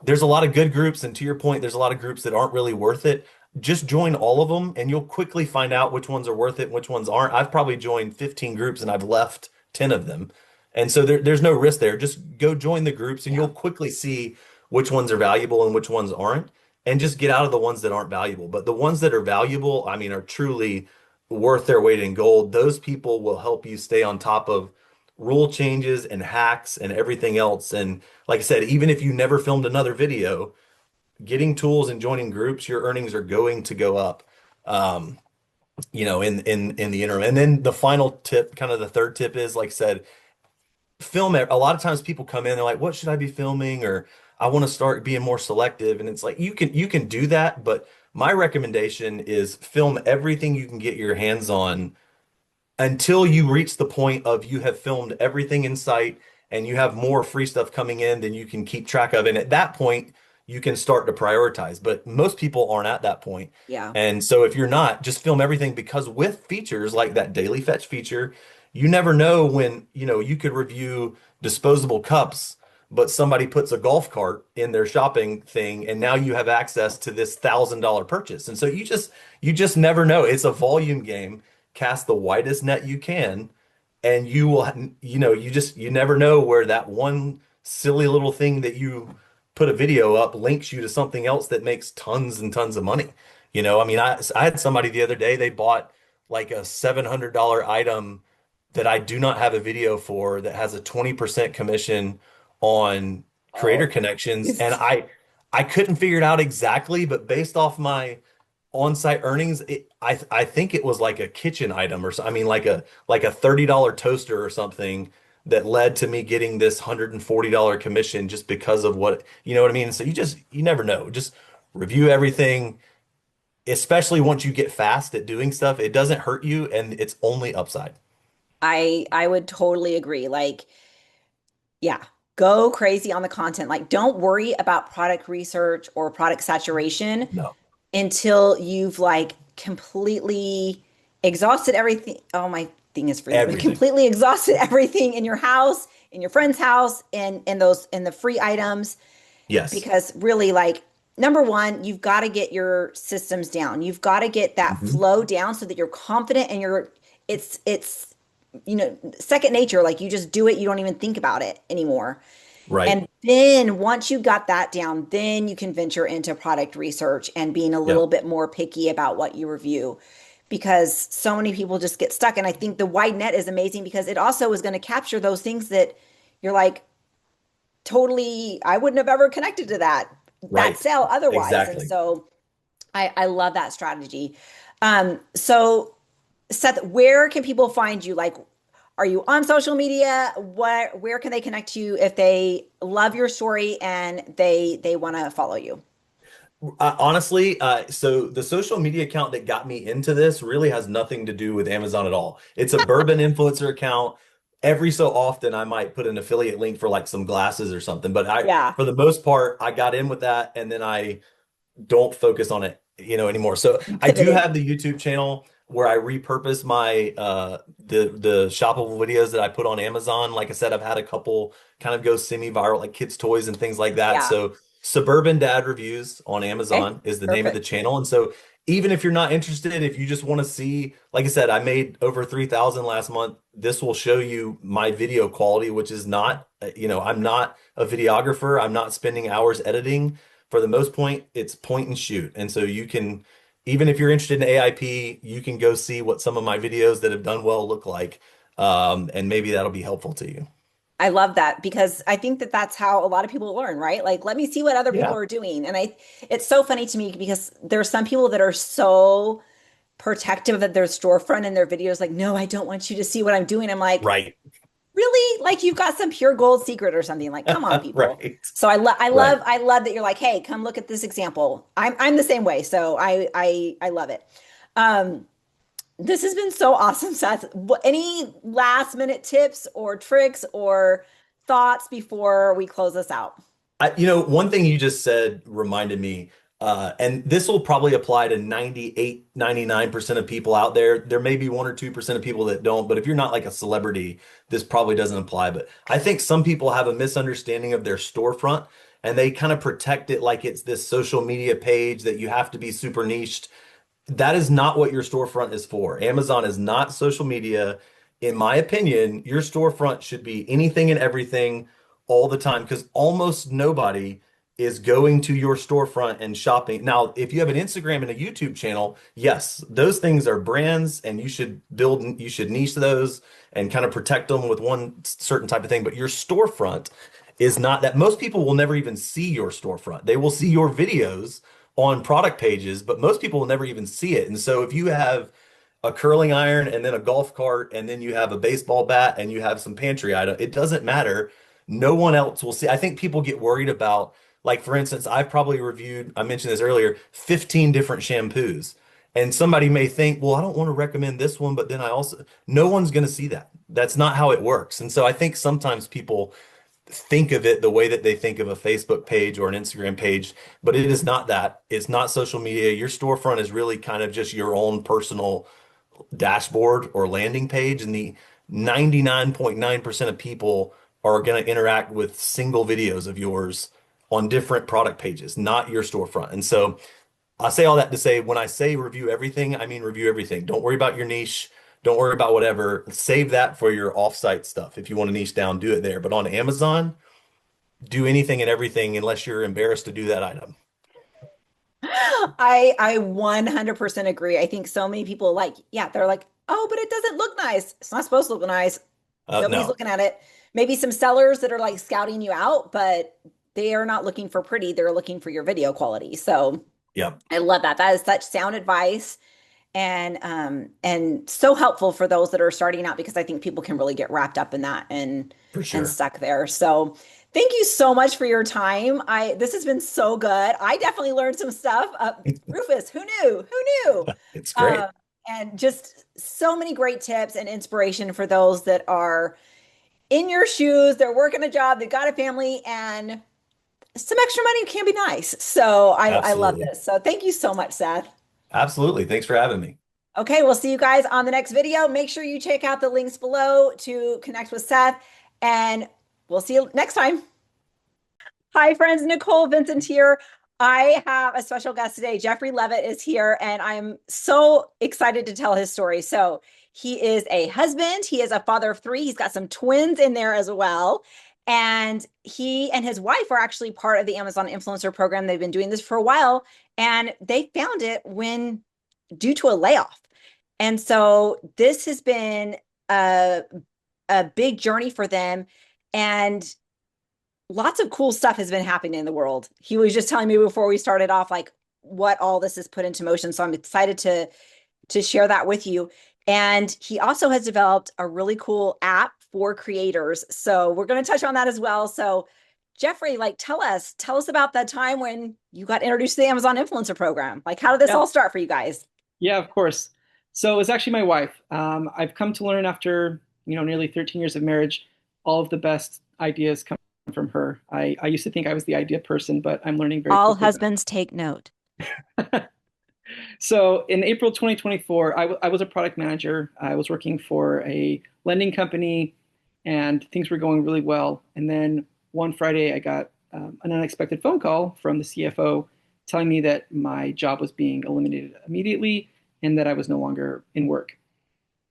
there's a lot of good groups, and to your point, there's a lot of groups that aren't really worth it. Just join all of them, and you'll quickly find out which ones are worth it and which ones aren't. I've probably joined 15 groups, and I've left 10 of them, and so there's no risk there. Just go join the groups, and Yeah. you'll quickly see which ones are valuable and which ones aren't, and just get out of the ones that aren't valuable. But the ones that are valuable, I mean, are truly worth their weight in gold. Those people will help you stay on top of rule changes and hacks and everything else. And like I said, even if you never filmed another video, getting tools and joining groups, your earnings are going to go up. Um, in the interim. And then the final tip, kind of the third tip is, like I said, film it. A lot of times people come in, they're like, what should I be filming? Or I want to start being more selective. And it's like you can do that, but my recommendation is film everything you can get your hands on until you reach the point of you have filmed everything in sight and you have more free stuff coming in than you can keep track of. And at that point, you can start to prioritize. But most people aren't at that point. Yeah. And so if you're not, just film everything because with features like that daily fetch feature, you never know when, you could review disposable cups, but somebody puts a golf cart in their shopping thing and now you have access to this $1,000 purchase. And so you just never know. It's a volume game. Cast the widest net you can, and you will, you never know where that one silly little thing that you put a video up links you to something else that makes tons and tons of money. I mean, I had somebody the other day, they bought like a $700 item that I do not have a video for that has a 20% commission on Oh, creator connections. And I couldn't figure it out exactly, but based off my on-site earnings, I think it was like a kitchen item or so. I mean, like a $30 toaster or something that led to me getting this $140 commission just because of what, you know what I mean? So you never know. Just review everything, especially once you get fast at doing stuff. It doesn't hurt you and it's only upside. I would totally agree. Like, yeah, go crazy on the content. Like, don't worry about product research or product saturation No. until you've like completely exhausted everything. Oh my, everything is free. We've Everything. completely exhausted everything in your house, in your friend's house, and in the free items. Yes. Because really, like, number one, you've got to get your systems down. You've got to get that Mhm. flow down so that you're confident and it's second nature. Like, you just do it, you don't even think about it anymore. Right. And then once you got that down, then you can venture into product research and being a little Yep. bit more picky about what you review, because so many people just get stuck. And I think the wide net is amazing because it also is going to capture those things that you're like, totally, I wouldn't have ever connected to that Right. sale otherwise. And Exactly. so I love that strategy. So Seth, where can people find you? Like, are you on social media? Where can they connect to you if they love your story and they want to follow you? Honestly, so the social media account that got me into this really has nothing to do with Amazon at all. It's a bourbon influencer account. Every so often, I might put an affiliate link for like some glasses or something, but Yeah, for the most part, I got in with that, and then I don't focus on it, anymore. So you I do pivoted. have the YouTube channel where I repurpose my the shoppable videos that I put on Amazon. Like I said, I've had a couple kind of go semi-viral, like kids' toys and things like that. Yeah. So Suburban Dad Reviews on Okay. Amazon is the name of the Perfect. channel. And so even if you're not interested, if you just want to see, like I said, I made over 3,000 last month. This will show you my video quality, which is not, I'm not a videographer. I'm not spending hours editing. For the most point, it's point and shoot. And so you can, even if you're interested in AIP, you can go see what some of my videos that have done well look like. And maybe that'll be helpful to you. I love that because I think that that's how a lot of people learn, right? Like, let me see what other people Yeah. are doing. And it's so funny to me because there are some people that are so protective of their storefront and their videos. Like, no, I don't want you to see what I'm doing. I'm like, Right. really? Like, you've got some pure gold secret or something. Like, come on, people. Right. So Right. I love that you're like, hey, come look at this example. I'm the same way. So I love it. Um, this has been so awesome, Seth. Any last minute tips or tricks or thoughts before we close this out? One thing you just said reminded me, and this will probably apply to 98, 99% of people out there. There may be 1 or 2% of people that don't, but if you're not like a celebrity, this probably doesn't apply. But I think some people have a misunderstanding of their storefront and they kind of protect it like it's this social media page that you have to be super niched. That is not what your storefront is for. Amazon is not social media. In my opinion, your storefront should be anything and everything all the time because almost nobody is going to your storefront and shopping. Now, if you have an Instagram and a YouTube channel, yes, those things are brands and you should niche those and kind of protect them with one certain type of thing. But your storefront is not that. Most people will never even see your storefront. They will see your videos on product pages, but most people will never even see it. And so if you have a curling iron and then a golf cart and then you have a baseball bat and you have some pantry item, it doesn't matter. No one else will see. I think people get worried about, like, for instance, I've probably reviewed, I mentioned this earlier, 15 different shampoos. And somebody may think, well, I don't want to recommend this one, but then no one's going to see that. That's not how it works. And so I think sometimes people think of it the way that they think of a Facebook page or an Instagram page, but it is not that. It's not social media. Your storefront is really kind of just your own personal dashboard or landing page, and the 99.9% of people are going to interact with single videos of yours on different product pages, not your storefront. And so I say all that to say when I say review everything, I mean review everything. Don't worry about your niche. Don't worry about whatever. Save that for your offsite stuff. If you want to niche down, do it there. But on Amazon, do anything and everything unless you're embarrassed to do that item. I 100% agree. I think so many people like, yeah, they're like, oh, but it doesn't look nice. It's not supposed to look nice. Nobody's No. looking at it. Maybe some sellers that are like scouting you out, but they are not looking for pretty. They're looking for your video quality. So Yep. I love that. That is such sound advice and so helpful for those that are starting out because I think people can really get wrapped up in that For and sure. stuck there. So thank you so much for your time. This has been so good. I definitely learned some stuff. Rufus, who knew? Who knew? It's Um, great. and just so many great tips and inspiration for those that are in your shoes. They're working a job, they've got a family, and some extra money can be nice. So I love Absolutely. this. So thank you so much, Seth. Absolutely. Thanks for having me. Okay, we'll see you guys on the next video. Make sure you check out the links below to connect with Seth, and we'll see you next time. Hi, friends. Nicole, Vincent here. I have a special guest today. Jeffrey Levitt is here, and I'm so excited to tell his story. So, he is a husband, he is a father of three, he's got some twins in there as well. And he and his wife are actually part of the Amazon Influencer Program. They've been doing this for a while, and they found it when due to a layoff. And so, this has been a big journey for them. And lots of cool stuff has been happening in the world. He was just telling me before we started off, like what all this has put into motion. So I'm excited to share that with you. And he also has developed a really cool app for creators. So we're going to touch on that as well. So Jeffrey, like tell us about that time when you got introduced to the Amazon Influencer Program. Like how did this Yeah, all start for you guys? yeah, of course. So it was actually my wife. I've come to learn after, nearly 13 years of marriage, all of the best ideas come from her. I used to think I was the idea person, but I'm learning very All quickly husbands take note. So in April 2024, I was a product manager. I was working for a lending company and things were going really well. And then one Friday, I got an unexpected phone call from the CFO telling me that my job was being eliminated immediately and that I was no longer in work.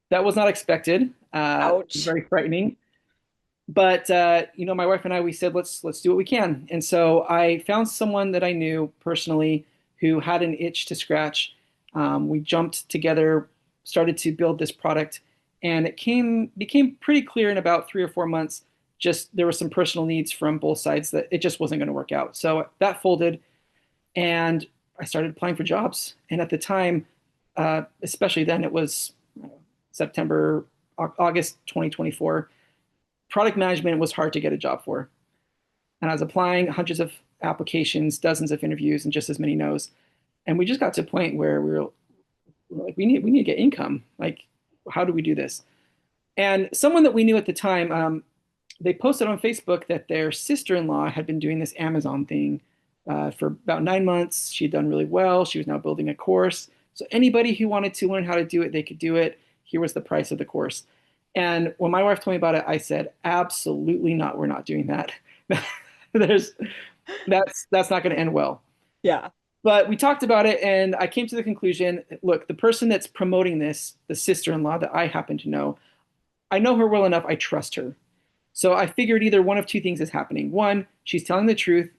That was not expected. Ouch. Very frightening. But my wife and I, we said let's do what we can. And so I found someone that I knew personally who had an itch to scratch. We jumped together, started to build this product, and it became pretty clear in about 3 or 4 months. Just there were some personal needs from both sides that it just wasn't going to work out. So that folded, and I started applying for jobs. And at the time, especially then, it was September, August 2024. Product management was hard to get a job for. And I was applying hundreds of applications, dozens of interviews, and just as many no's. And we just got to a point where we're like, we need to get income. Like, how do we do this? And someone that we knew at the time, they posted on Facebook that their sister-in-law had been doing this Amazon thing for about 9 months. She'd done really well. She was now building a course. So anybody who wanted to learn how to do it, they could do it. Here was the price of the course. And when my wife told me about it, I said, absolutely not. We're not doing that. That's not going to end well. Yeah. But we talked about it, and I came to the conclusion, look, the person that's promoting this, the sister-in-law that I happen to know her well enough. I trust her. So I figured either one of two things is happening. One, she's telling the truth,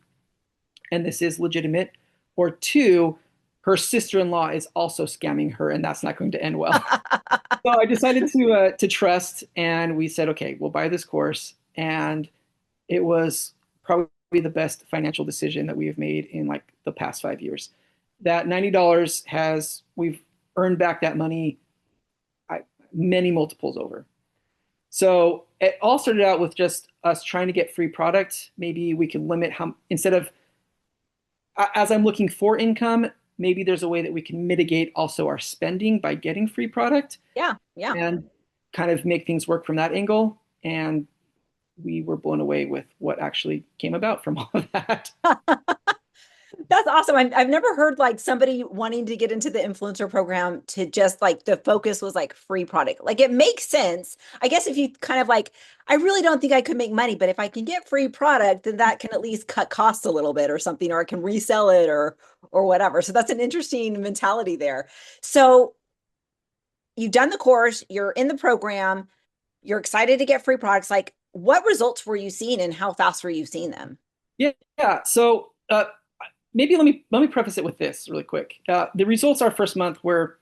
and this is legitimate. Or two, her sister-in-law is also scamming her, and that's not going to end well. So I decided to trust, and we said, okay, we'll buy this course. And it was probably the best financial decision that we have made in like the past 5 years. That $90 we've earned back that money many multiples over. So it all started out with just us trying to get free product. Maybe we could limit how, instead of, as I'm looking for income, maybe there's a way that we can mitigate also our spending by getting free product. Yeah. And kind of make things work from that angle. And we were blown away with what actually came about from all of that. That's awesome. I've never heard like somebody wanting to get into the influencer program to just like the focus was like free product. Like it makes sense. I guess if you kind of like, I really don't think I could make money, but if I can get free product, then that can at least cut costs a little bit or something, or I can resell it or whatever. So that's an interesting mentality there. So you've done the course, you're in the program, you're excited to get free products. Like what results were you seeing and how fast were you seeing them? Yeah. So maybe let me preface it with this really quick. The results our first month were,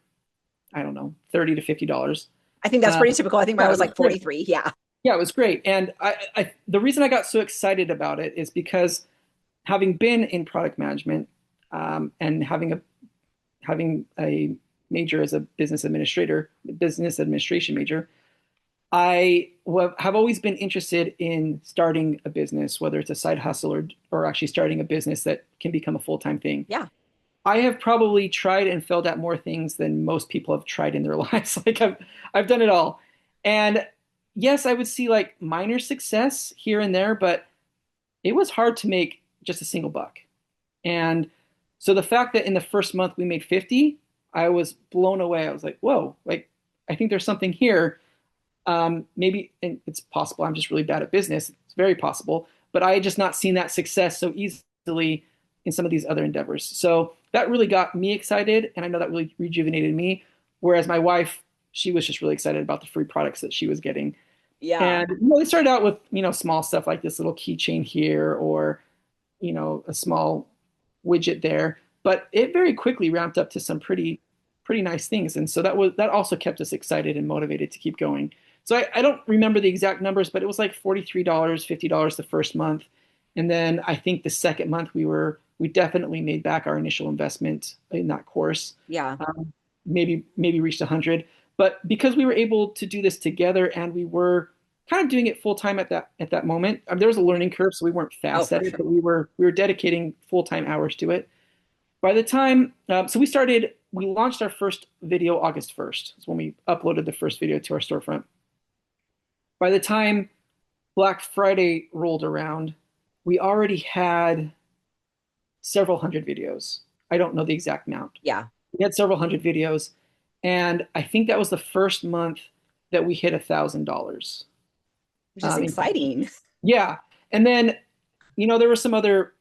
I don't know, $30 to $50. I think that's pretty typical. I think mine was like 43. Yeah. Yeah, it was great. And the reason I got so excited about it is because having been in product management and having a major as a business administration major, I have always been interested in starting a business, whether it's a side hustle or actually starting a business that can become a full-time thing. Yeah. I have probably tried and failed at more things than most people have tried in their lives. Like I've done it all. And yes, I would see like minor success here and there, but it was hard to make just a single buck. And so the fact that in the first month we made 50, I was blown away. I was like, whoa, like I think there's something here. Maybe, and it's possible I'm just really bad at business. It's very possible, but I had just not seen that success so easily in some of these other endeavors. So that really got me excited, and I know that really rejuvenated me. Whereas my wife, she was just really excited about the free products that she was getting. Yeah. And they started out with small stuff like this little keychain here, or a small widget there, but it very quickly ramped up to some pretty nice things. And so that also kept us excited and motivated to keep going. So I don't remember the exact numbers, but it was like $43, $50 the first month. And then I think the second month we definitely made back our initial investment in that course. Yeah. Maybe reached 100. But because we were able to do this together and we were kind of doing it full time at that moment, there was a learning curve, so we weren't fast at it, but we were dedicating full time hours to it. By the time, so we launched our first video August 1st. That's when we uploaded the first video to our storefront. By the time Black Friday rolled around, we already had several hundred videos. I don't know the exact amount. Yeah. We had several hundred videos, and I think that was the first month that we hit $1,000. Which is exciting. Yeah. And then, there were some other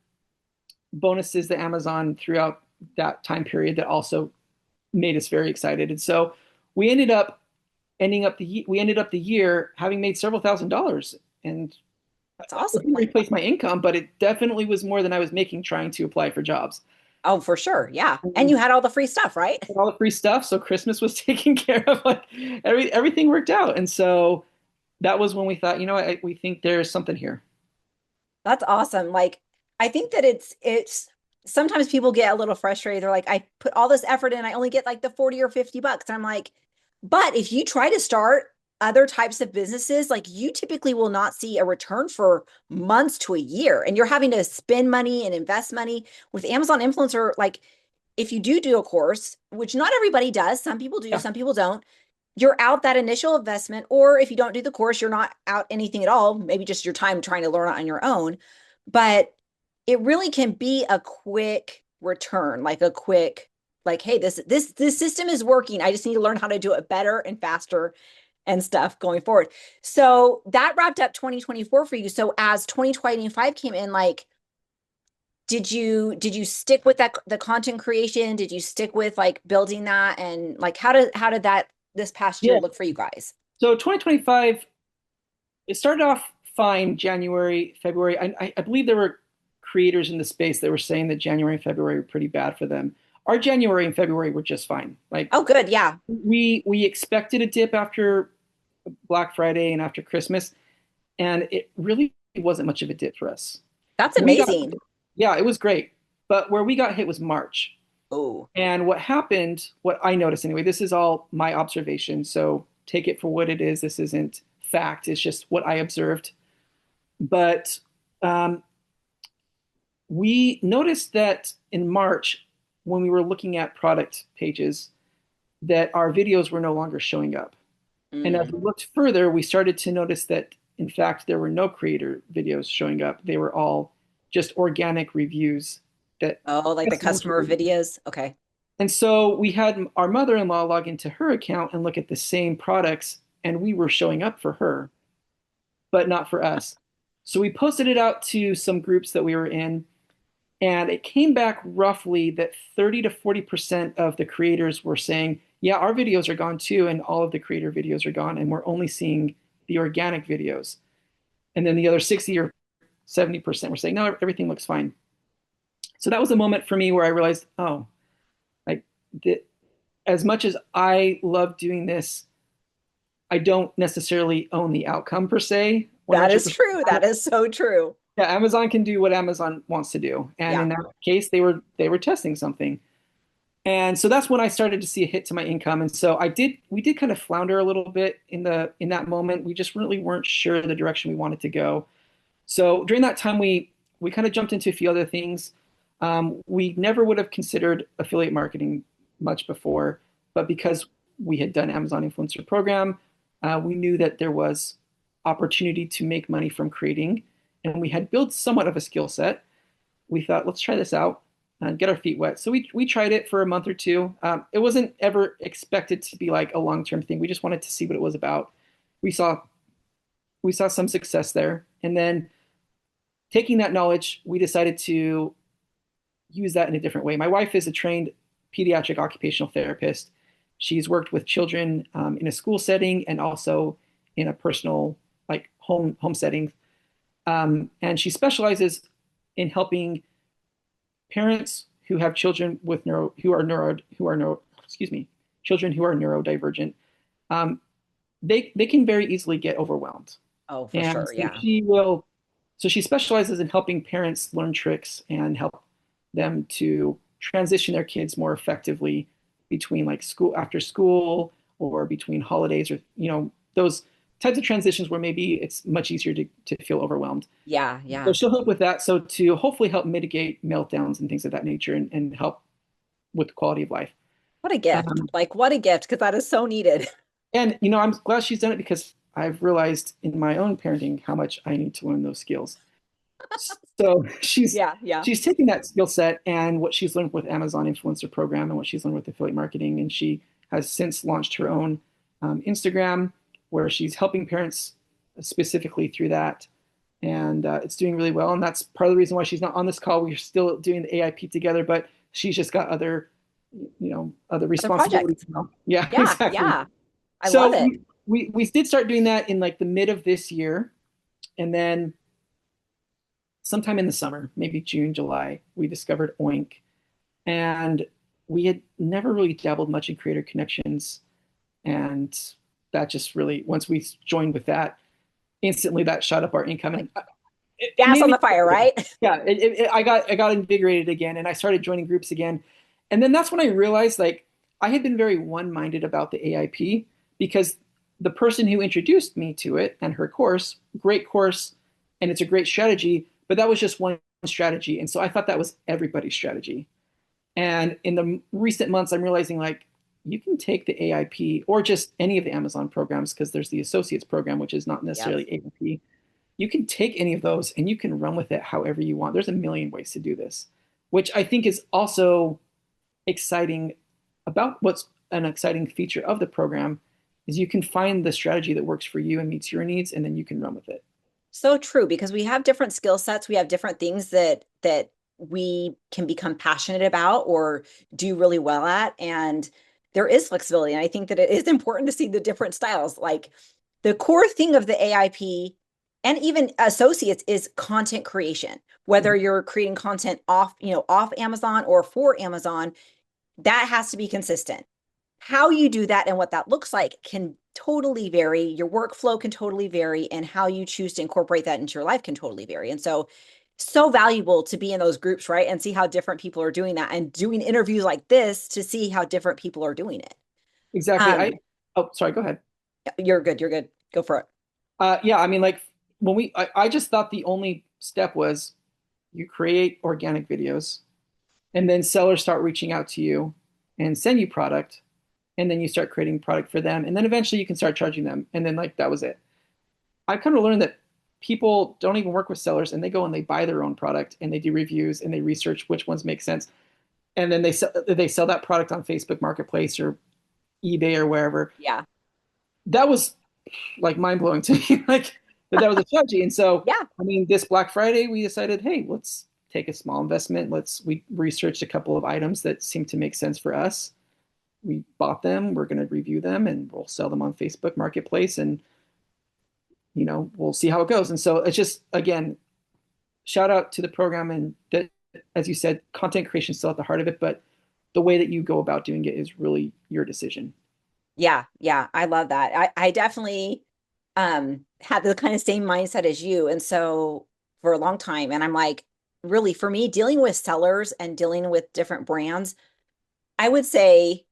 bonuses that Amazon throughout that time period that also made us very excited. And so we ended up the year having made several $1,000s, and that's awesome. It didn't replace my income, but it definitely was more than I was making trying to apply for jobs. Oh, for sure. Yeah. And you had all the free stuff, right? All the free stuff. So Christmas was taken care of. Like everything worked out. And so that was when we thought, we think there's something here. That's awesome. Like, I think that it's sometimes people get a little frustrated. They're like, I put all this effort in, I only get like the 40 or $50. And I'm like, but if you try to start other types of businesses, like you typically will not see a return for months to a year. And you're having to spend money and invest money with Amazon influencer. Like if you do a course, which not everybody does, some people do, some people don't, you're out that initial investment. Or if you don't do the course, you're not out anything at all, maybe just your time trying to learn it on your own. But it really can be a quick return, like a quick, like, hey, this system is working. I just need to learn how to do it better and faster and stuff going forward. So that wrapped up 2024 for you. So as 2025 came in, like, did you stick with the content creation? Did you stick with like building that? And like, how did that this past year look for you guys? So 2025, it started off fine. January, February. I believe there were creators in the space that were saying that January and February were pretty bad for them. Our January and February were just fine. Like, oh, good. Yeah. We expected a dip after Black Friday and after Christmas, and it really wasn't much of a dip for us. That's amazing. Yeah, it was great. But where we got hit was March. Oh. And what happened, what I noticed anyway, this is all my observation, so take it for what it is. This isn't fact. It's just what I observed. But we noticed that in March, when we were looking at product pages, that our videos were no longer showing up. And as we looked further, we started to notice that, in fact, there were no creator videos showing up. They were all just organic reviews that. Oh, like the customer videos. Okay. And so we had our mother-in-law log into her account and look at the same products, and we were showing up for her, but not for us. So we posted it out to some groups that we were in, and it came back roughly that 30 to 40% of the creators were saying, yeah, our videos are gone too, and all of the creator videos are gone, and we're only seeing the organic videos. And then the other 60 or 70% were saying, no, everything looks fine. So that was a moment for me where I realized, oh, like as much as I love doing this, I don't necessarily own the outcome per se. That is true. That is so true. Yeah, Amazon can do what Amazon wants to do. And in that case, they were testing something. And so that's when I started to see a hit to my income. And so we did kind of flounder a little bit in that moment. We just really weren't sure the direction we wanted to go. So during that time, we kind of jumped into a few other things. We never would have considered affiliate marketing much before, but because we had done Amazon Influencer Program, we knew that there was opportunity to make money from creating, and we had built somewhat of a skill set. We thought, let's try this out. get our feet wet. So we tried it for a month or two. It wasn't ever expected to be like a long-term thing. We just wanted to see what it was about. We saw we saw some success there, and then taking that knowledge, we decided to use that in a different way. My wife is a trained pediatric occupational therapist. She's worked with children in a school setting and also in a personal, like home setting. And she specializes in helping parents who have children with children who are neurodivergent. Um, they can very easily get overwhelmed. Oh, for And sure. so Yeah. she specializes in helping parents learn tricks and help them to transition their kids more effectively between like school after school or between holidays, or those types of transitions where maybe it's much easier to feel overwhelmed. Yeah. So Yeah. she'll help with that. So to hopefully help mitigate meltdowns and things of that nature, and help with quality of life. What a gift. Um, Like, what a gift, because that is so needed. and I'm glad she's done it, because I've realized in my own parenting how much I need to learn those skills. So Yeah. Yeah. she's taking that skill set and what she's learned with Amazon Influencer Program and what she's learned with affiliate marketing, and she has since launched her own Instagram where she's helping parents specifically through that, and it's doing really well. And that's part of the reason why she's not on this call. We're still doing the AIP together, but she's just got other other Other responsibilities projects. now. Yeah, Yeah. exactly. Yeah. I love So it. we did start doing that in like the mid of this year, and then sometime in the summer, maybe June, July, we discovered Oink. And we had never really dabbled much in creator connections. And that just really, once we joined with that, instantly that shot up our income. And it Gas made on me, the fire, right? yeah, I got invigorated again, and I started joining groups again. And then that's when I realized, like, I had been very one-minded about the AIP, because the person who introduced me to it and her course, great course, and it's a great strategy, but that was just one strategy. And so I thought that was everybody's strategy. And in the recent months, I'm realizing, like, you can take the AIP or just any of the Amazon programs, because there's the associates program, which is not Yes. necessarily AIP. You can take any of those and you can run with it however you want. There's a million ways to do this, which I think is also exciting. About what's an exciting feature of the program is you can find the strategy that works for you and meets your needs, and then you can run with it. So true, because we have different skill sets. We have different things that we can become passionate about or do really well at. And there is flexibility. And I think that it is important to see the different styles. Like the core thing of the AIP and even associates is content creation. Whether you're creating content off Amazon or for Amazon, that has to be consistent. How you do that and what that looks like can totally vary. Your workflow can totally vary, and how you choose to incorporate that into your life can totally vary. And so valuable to be in those groups, right? And see how different people are doing that, and doing interviews like this to see how different people are doing it. Exactly. Oh, sorry, go ahead. You're good. You're good. Go for it. Yeah, I mean, like, I just thought the only step was you create organic videos, and then sellers start reaching out to you and send you product, and then you start creating product for them, and then eventually you can start charging them, and then, like, that was it. I kind of learned that people don't even work with sellers, and they go and they buy their own product, and they do reviews, and they research which ones make sense, and then they sell that product on Facebook Marketplace or eBay or wherever. Yeah. That was like mind blowing to me, like that was a strategy. And so, Yeah. I mean, this Black Friday, we decided, hey, let's take a small investment. We researched a couple of items that seemed to make sense for us. We bought them. We're going to review them, and we'll sell them on Facebook Marketplace, and we'll see how it goes. And so it's just, again, shout out to the program, and that, as you said, content creation is still at the heart of it, but the way that you go about doing it is really your decision. Yeah. Yeah. I love that. I definitely had the kind of same mindset as you. And so for a long time, and I'm like, really, for me, dealing with sellers and dealing with different brands, I would say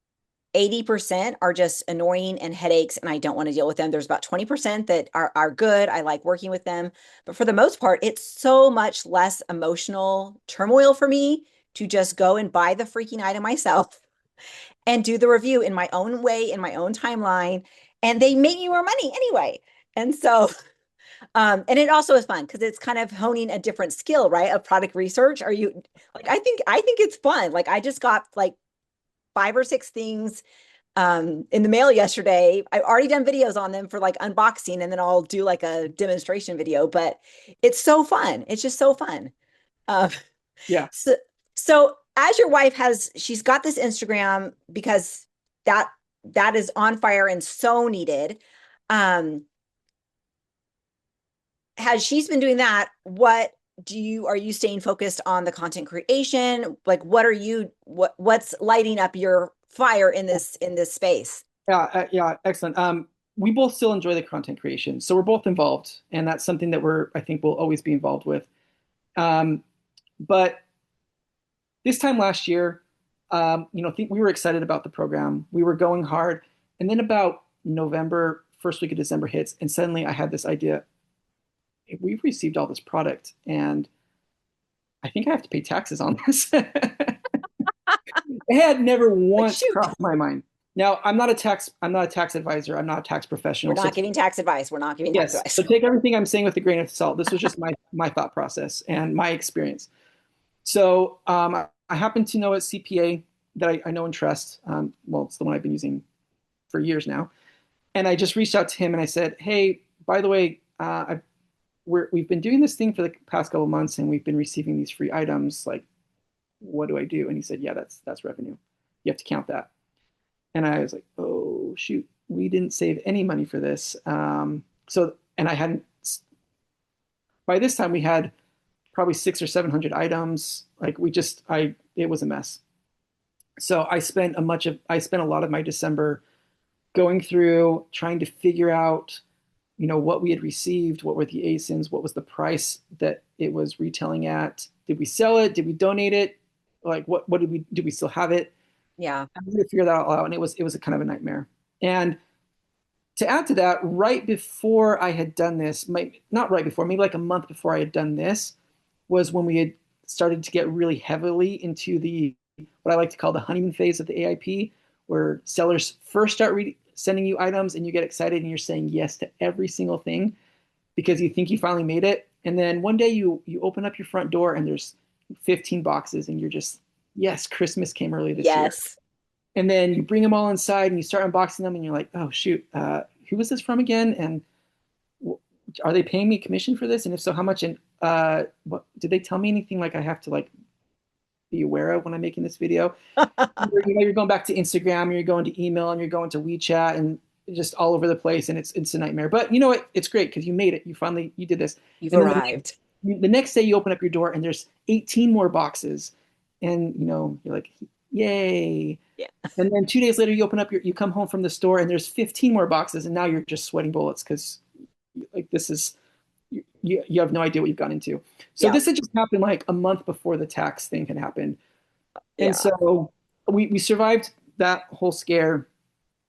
80% are just annoying and headaches, and I don't want to deal with them. There's about 20% that are good. I like working with them. But for the most part, it's so much less emotional turmoil for me to just go and buy the freaking item myself and do the review in my own way, in my own timeline. And they make me more money anyway. And so And it also is fun because it's kind of honing a different skill, right? Of product research. Are you like, I think it's fun. Like I just got like 5 or 6 things in the mail yesterday. I've already done videos on them for like unboxing, and then I'll do like a demonstration video, but it's so fun. It's just so fun. Um, Yeah. so as your wife she's got this Instagram because that that is on fire and so needed. Um, has she's been doing that, are you staying focused on the content creation? Like what's lighting up your fire in this space? Yeah, excellent. We both still enjoy the content creation, so we're both involved, and that's something that I think we'll always be involved with. But this time last year, we were excited about the program. We were going hard, and then about November, first week of December hits, and suddenly I had this idea. We've received all this product, and I think I have to pay taxes on this. It had never once crossed my mind. Now, I'm not a tax advisor. I'm not a tax professional. We're not giving tax advice. We're not giving tax Yes. advice. So take everything I'm saying with a grain of salt. This was just my thought process and my experience. So I happen to know a CPA that I know and trust. Well, it's the one I've been using for years now. And I just reached out to him and I said, hey, by the way, we've been doing this thing for the past couple of months and we've been receiving these free items. Like, what do I do? And he said, yeah, that's revenue. You have to count that. And I was like, oh, shoot, we didn't save any money for this. And I hadn't, by this time we had probably 600 or 700 items. Like it was a mess. So I spent a lot of my December going through, trying to figure out, what we had received, what were the ASINs, what was the price that it was retailing at? Did we sell it? Did we donate it? Like what do we still have it? Yeah. I had to figure that all out, and it was a kind of a nightmare. And to add to that, right before I had done this, not right before, maybe like a month before I had done this, was when we had started to get really heavily into what I like to call the honeymoon phase of the AIP, where sellers first start sending you items and you get excited and you're saying yes to every single thing because you think you finally made it. And then one day you open up your front door and there's 15 boxes and you're just, yes, Christmas came early this year. Yes. And then you bring them all inside and you start unboxing them and you're like, oh, shoot, who was this from again? And are they paying me commission for this? And if so, how much? And what did they tell me anything like I have to like be aware of when I'm making this video? You're going back to Instagram and you're going to email and you're going to WeChat and just all over the place. And it's a nightmare. But you know what? It's great because you made it. You did this. You've arrived. The next day you open up your door and there's 18 more boxes. And you're like, yay. Yeah. And then 2 days later, you come home from the store and there's 15 more boxes. And now you're just sweating bullets because like this is, you have no idea what you've gone into. So this had just happened like a month before the tax thing had happened. And so we survived that whole scare.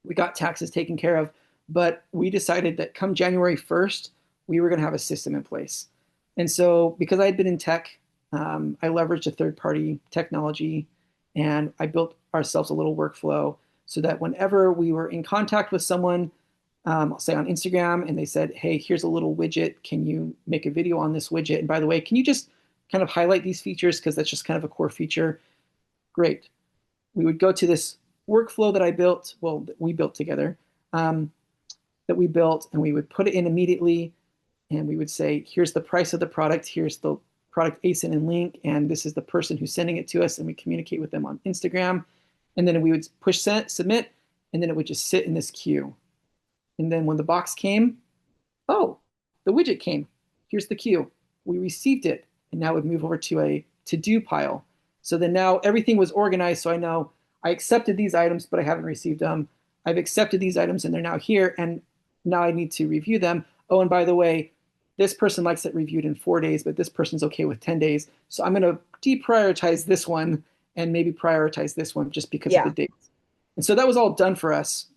We got taxes taken care of, but we decided that come January 1st, we were going to have a system in place. And so because I had been in tech, I leveraged a third-party technology and I built ourselves a little workflow so that whenever we were in contact with someone, say on Instagram, and they said, hey, here's a little widget. Can you make a video on this widget? And by the way, can you just kind of highlight these features? Because that's just kind of a core feature. Great. We would go to this workflow that we built together, and we would put it in immediately. And we would say, here's the price of the product. Here's the product ASIN and link. And this is the person who's sending it to us. And we communicate with them on Instagram. And then we would push submit, and then it would just sit in this queue. And then when the box came, oh, the widget came. Here's the queue. We received it. And now it would move over to a to-do pile. So then now everything was organized. So I know I accepted these items, but I haven't received them. I've accepted these items and they're now here. And now I need to review them. Oh, and by the way, this person likes it reviewed in 4 days, but this person's okay with 10 days. So I'm going to deprioritize this one and maybe prioritize this one just because of the dates. And so that was all done for us.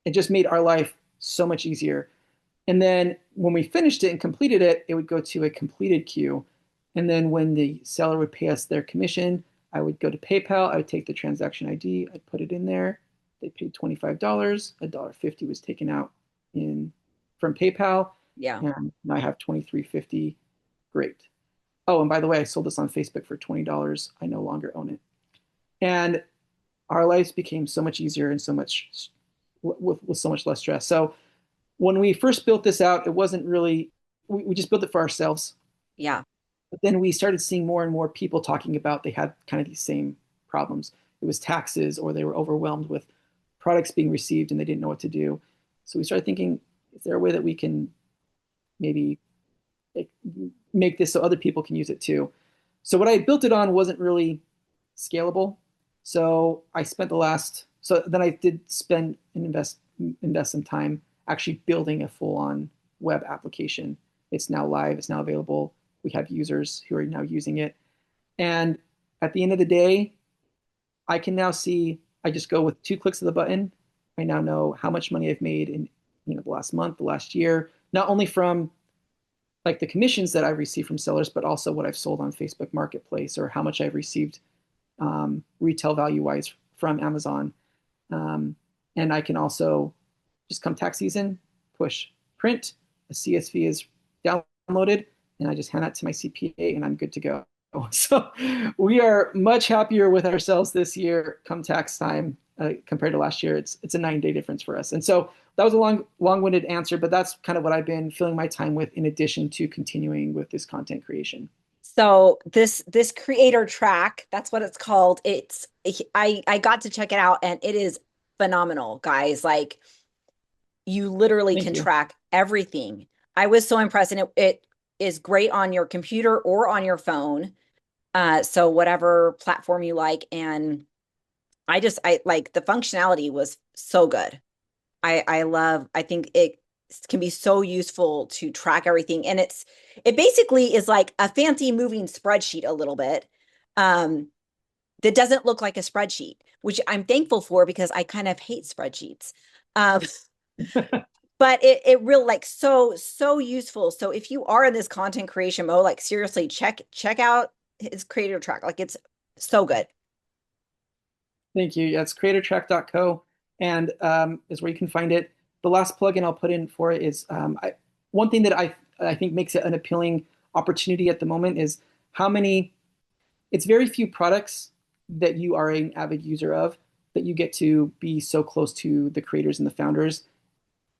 It just made our life so much easier. And then when we finished it and completed it, it would go to a completed queue. And then when the seller would pay us their commission, I would go to PayPal. I would take the transaction ID. I'd put it in there. They paid $25. $1.50 was taken out from PayPal. Yeah. And now I have 2350. Great. Oh, and by the way, I sold this on Facebook for $20. I no longer own it. And our lives became so much easier and so much with so much less stress. So when we first built this out, it wasn't really, we just built it for ourselves. Yeah. But then we started seeing more and more people talking about they had kind of these same problems. It was taxes, or they were overwhelmed with products being received and they didn't know what to do. So we started thinking, is there a way that we can maybe make this so other people can use it too? So what I built it on wasn't really scalable. So I spent so then I did spend and invest some time actually building a full-on web application. It's now live, it's now available. We have users who are now using it. And at the end of the day, I can now see, I just go with 2 clicks of the button. I now know how much money I've made in the last month, the last year, not only from like the commissions that I've received from sellers, but also what I've sold on Facebook Marketplace, or how much I've received retail value wise from Amazon. And I can also just come tax season, push print, a CSV is downloaded, and I just hand that to my CPA and I'm good to go. So we are much happier with ourselves this year come tax time compared to last year. It's a 9-day difference for us. And so that was a long-winded answer, but that's kind of what I've been filling my time with in addition to continuing with this content creation. So this creator track, that's what it's called. I got to check it out and it is phenomenal, guys. Like, you literally can track everything. I was so impressed, and it is great on your computer or on your phone. So whatever platform you like. And I like the functionality was so good. I think it can be so useful to track everything. And it basically is like a fancy moving spreadsheet a little bit. That doesn't look like a spreadsheet, which I'm thankful for because I kind of hate spreadsheets. But it really, like, so useful. So if you are in this content creation mode, like, seriously, check out his creator track. Like, it's so good. Thank you. Yeah, it's creatortrack.co, and is where you can find it. The last plugin I'll put in for it is one thing that I think makes it an appealing opportunity at the moment is it's very few products that you are an avid user of that you get to be so close to the creators and the founders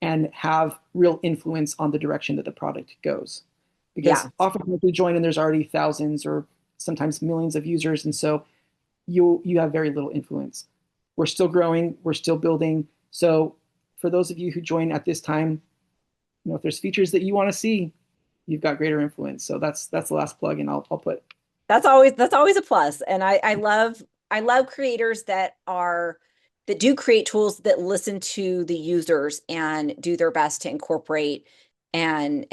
and have real influence on the direction that the product goes. Because often you join and there's already thousands or sometimes millions of users, and so you have very little influence. We're still growing, we're still building. So for those of you who join at this time, if there's features that you want to see, you've got greater influence. So that's the last plug, and I'll put. That's always a plus. And I love creators that do create tools that listen to the users and do their best to incorporate and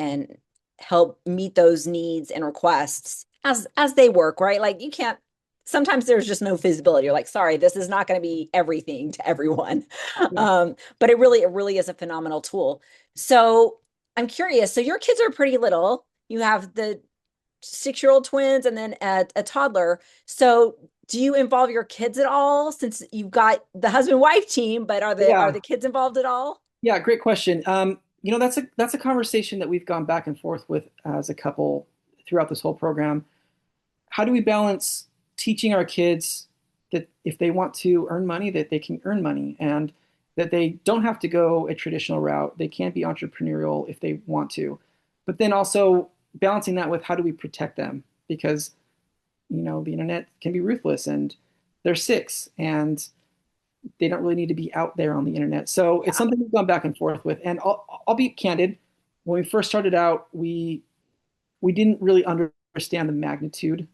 help meet those needs and requests as they work, right? Like, you can't, sometimes there's just no feasibility. You're like, sorry, this is not going to be everything to everyone. But it really is a phenomenal tool. So I'm curious. So your kids are pretty little. You have the 6-year-old twins and then a toddler. So do you involve your kids at all, since you've got the husband-wife team, but are the kids involved at all? Yeah, great question. That's a conversation that we've gone back and forth with as a couple throughout this whole program. How do we balance teaching our kids that if they want to earn money, that they can earn money, and that they don't have to go a traditional route. They can't be entrepreneurial if they want to, but then also balancing that with how do we protect them? Because, the internet can be ruthless, and they're 6 and they don't really need to be out there on the internet. So it's something we've gone back and forth with. And I'll be candid. When we first started out, we didn't really understand the magnitude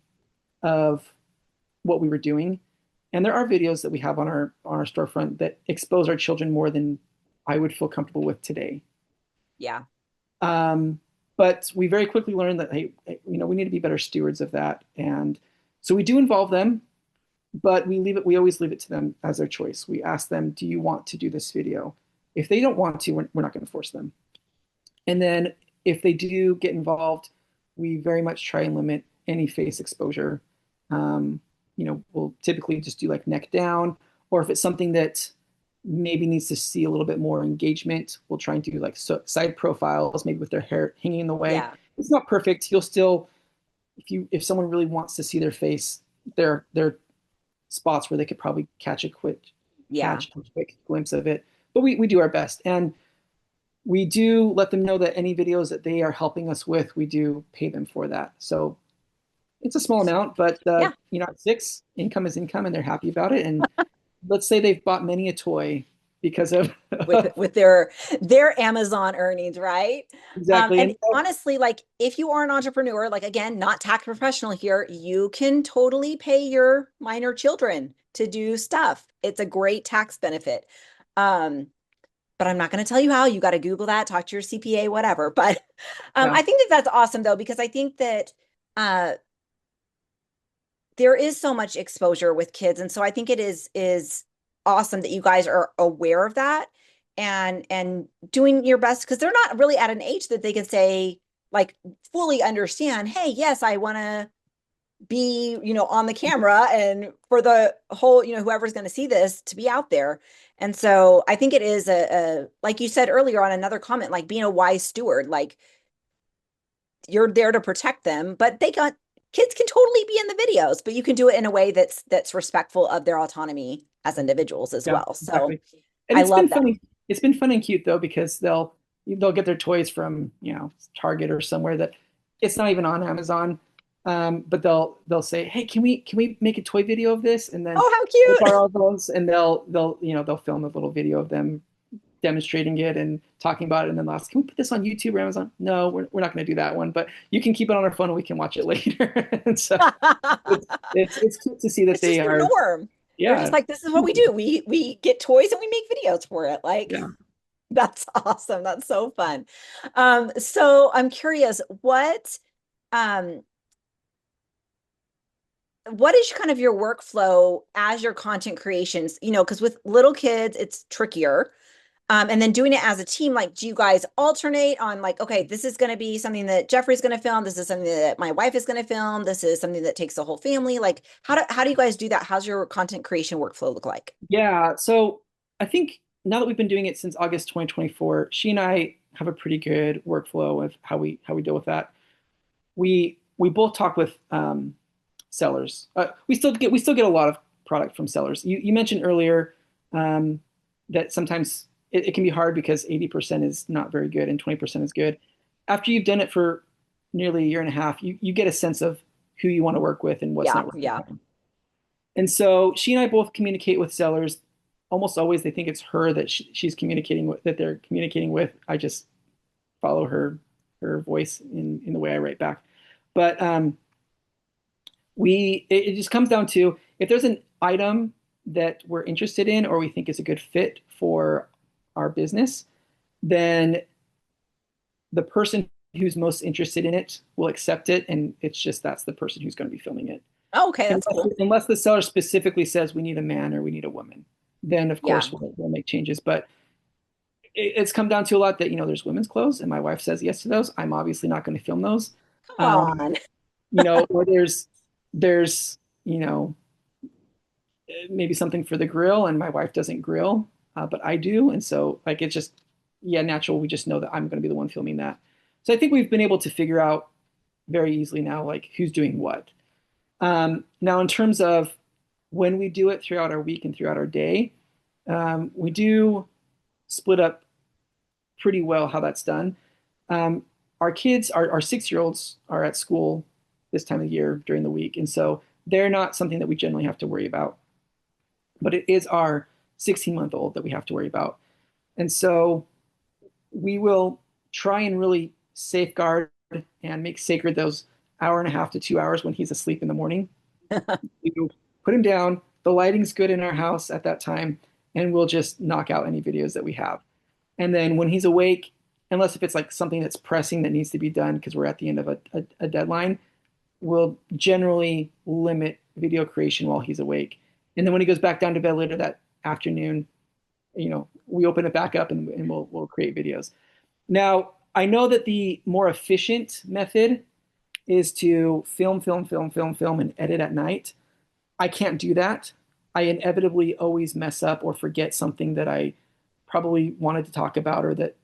of what we were doing. And there are videos that we have on our storefront that expose our children more than I would feel comfortable with today. Yeah. But we very quickly learned that, hey, we need to be better stewards of that. And so we do involve them, but we always leave it to them as their choice. We ask them, do you want to do this video? If they don't want to, we're not going to force them. And then if they do get involved, we very much try and limit any face exposure. We'll typically just do like neck down, or if it's something that maybe needs to see a little bit more engagement, we'll try and do like side profiles, maybe with their hair hanging in the way. Yeah. It's not perfect. You'll still, if someone really wants to see their face, there are spots where they could probably Yeah. catch a quick glimpse of it. But we do our best. And we do let them know that any videos that they are helping us with, we do pay them for that. So it's a small amount, but Yeah. at 6, income is income, and they're happy about it. And let's say they've bought many a toy because of With their Amazon earnings, right? exactly. And And honestly, like if you are an entrepreneur, like again, not tax professional here, you can totally pay your minor children to do stuff. It's a great tax benefit. Um, but I'm not going to tell you how. You got to Google that, talk to your CPA, whatever. But yeah, I think that that's awesome though, because I think that uh, there is so much exposure with kids, and so I think it is awesome that you guys are aware of that and doing your best because they're not really at an age that they can say like fully understand, hey, yes, I want to be, on the camera and for the whole, whoever's going to see this to be out there. And so I think it is like you said earlier on another comment, like being a wise steward, like you're there to protect them, but kids can totally be in the videos, but you can do it in a way that's respectful of their autonomy as individuals as yeah, well. So exactly. And I it's been love that. funny. It's been fun and cute though, because they'll get their toys from, Target or somewhere that it's not even on Amazon. But they'll say, "Hey, can we make a toy video of this?" And then Oh, how we'll cute. borrow those, and they'll film a little video of them demonstrating it and talking about it, and then last, can we put this on YouTube or Amazon? No, we're not going to do that one, but you can keep it on our phone and we can watch it later. And so it's cute to see that It's just they their are, norm. They're just yeah, like, this is what we do. We get toys and we make videos for it. Like, yeah. that's awesome. That's so fun. So I'm curious, um, what is kind of your workflow as your content creations? Because with little kids, it's trickier. And then doing it as a team, like, do you guys alternate on like, okay, this is going to be something that Jeffrey's going to film. This is something that my wife is going to film. This is something that takes the whole family. Like, how do you guys do that? How's your content creation workflow look like? Yeah, so I think now that we've been doing it since August 2024, she and I have a pretty good workflow of how we deal with that. We both talk with sellers. We still get a lot of product from sellers. You mentioned earlier that sometimes it can be hard because 80% is not very good and 20% is good. After you've done it for nearly a year and a half, you get a sense of who you want to work with and what's Yeah, not working yeah. for them. And so she and I both communicate with sellers. Almost always they think it's her that she's communicating with, that they're communicating with. I just follow her voice in the way I write back. But it just comes down to if there's an item that we're interested in or we think is a good fit for our business, then the person who's most interested in it will accept it, and that's the person who's going to be filming it. Oh, okay, that's Unless, cool. unless the seller specifically says we need a man or we need a woman, then of Yeah. course we'll make changes. But it's come down to a lot that there's women's clothes, and my wife says yes to those. I'm obviously not going to film those. Come on. Or there's maybe something for the grill, and my wife doesn't grill, but I do, and so like it's just natural. We just know that I'm going to be the one filming that. So I think we've been able to figure out very easily now like who's doing what. Now in terms of when we do it throughout our week and throughout our day, we do split up pretty well how that's done. Our kids, our 6-year-olds are at school this time of year during the week, and so they're not something that we generally have to worry about. But it is our 16-month-old that we have to worry about. And so we will try and really safeguard and make sacred those hour and a half to 2 hours when he's asleep in the morning. You put him down. The lighting's good in our house at that time, and we'll just knock out any videos that we have. And then when he's awake, unless if it's like something that's pressing that needs to be done because we're at the end of a deadline, we'll generally limit video creation while he's awake. And then when he goes back down to bed later that afternoon, we open it back up and we'll create videos. Now, I know that the more efficient method is to film, and edit at night. I can't do that. I inevitably always mess up or forget something that I probably wanted to talk about, or that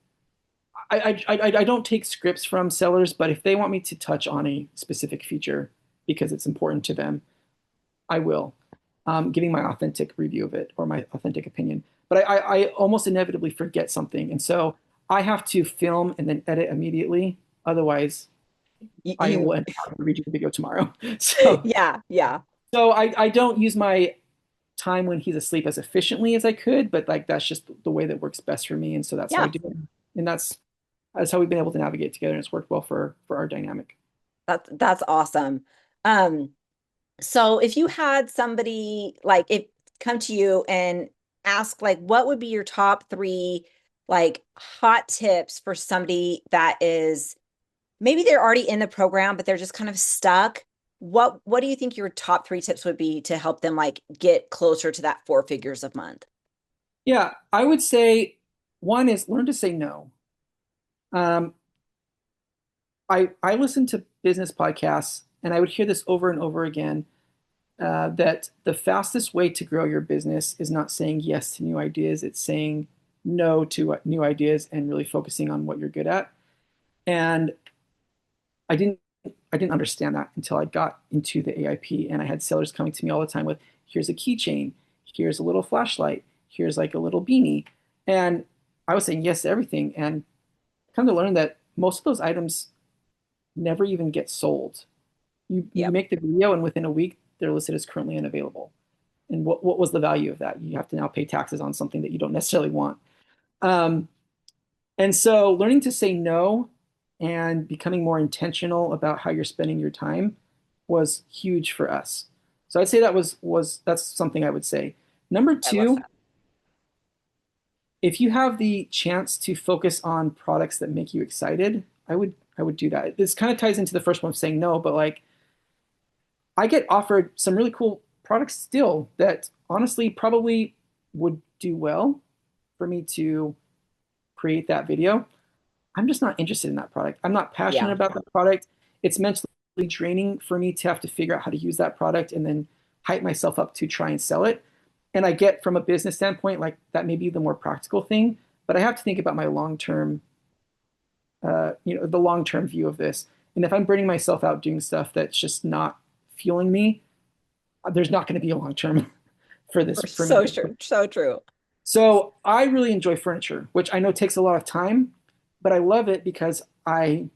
I don't take scripts from sellers, but if they want me to touch on a specific feature because it's important to them, I will, giving my authentic review of it or my authentic opinion. But I almost inevitably forget something. And so I have to film and then edit immediately. Otherwise, I will end up having to redo the video tomorrow. So, yeah, yeah. so I don't use my time when he's asleep as efficiently as I could, but like that's just the way that works best for me. And so that's how I Yeah. do it. And that's how we've been able to navigate together, and it's worked well for our dynamic. That's awesome. So if you had somebody like if come to you and ask like what would be your top three like hot tips for somebody that is maybe they're already in the program, but they're just kind of stuck. What do you think your top three tips would be to help them like get closer to that 4 figures a month? Yeah, I would say one is learn to say no. Um, I listen to business podcasts, and I would hear this over and over again, that the fastest way to grow your business is not saying yes to new ideas, it's saying no to new ideas and really focusing on what you're good at. And I didn't I didn't understand that until I got into the AIP, and I had sellers coming to me all the time with, here's a keychain, here's a little flashlight, here's like a little beanie. And I was saying yes to everything, and come to learn that most of those items never even get sold. You Yep. make the video, and within a week they're listed as currently unavailable. And what was the value of that? You have to now pay taxes on something that you don't necessarily want. Um, and so learning to say no and becoming more intentional about how you're spending your time was huge for us. So I'd say that's something I would say. Number I love two, that. if you have the chance to focus on products that make you excited, I would do that. This kind of ties into the first one of saying no, but like I get offered some really cool products still that honestly probably would do well for me to create that video. I'm just not interested in that product. I'm not passionate Yeah. about that product. It's mentally draining for me to have to figure out how to use that product and then hype myself up to try and sell it. And I get from a business standpoint, like that may be the more practical thing, but I have to think about my long-term, the long-term view of this. And if I'm burning myself out doing stuff that's just not fueling me, there's not going to be a long-term for this for me. So true. So true. So I really enjoy furniture, which I know takes a lot of time, but I love it because I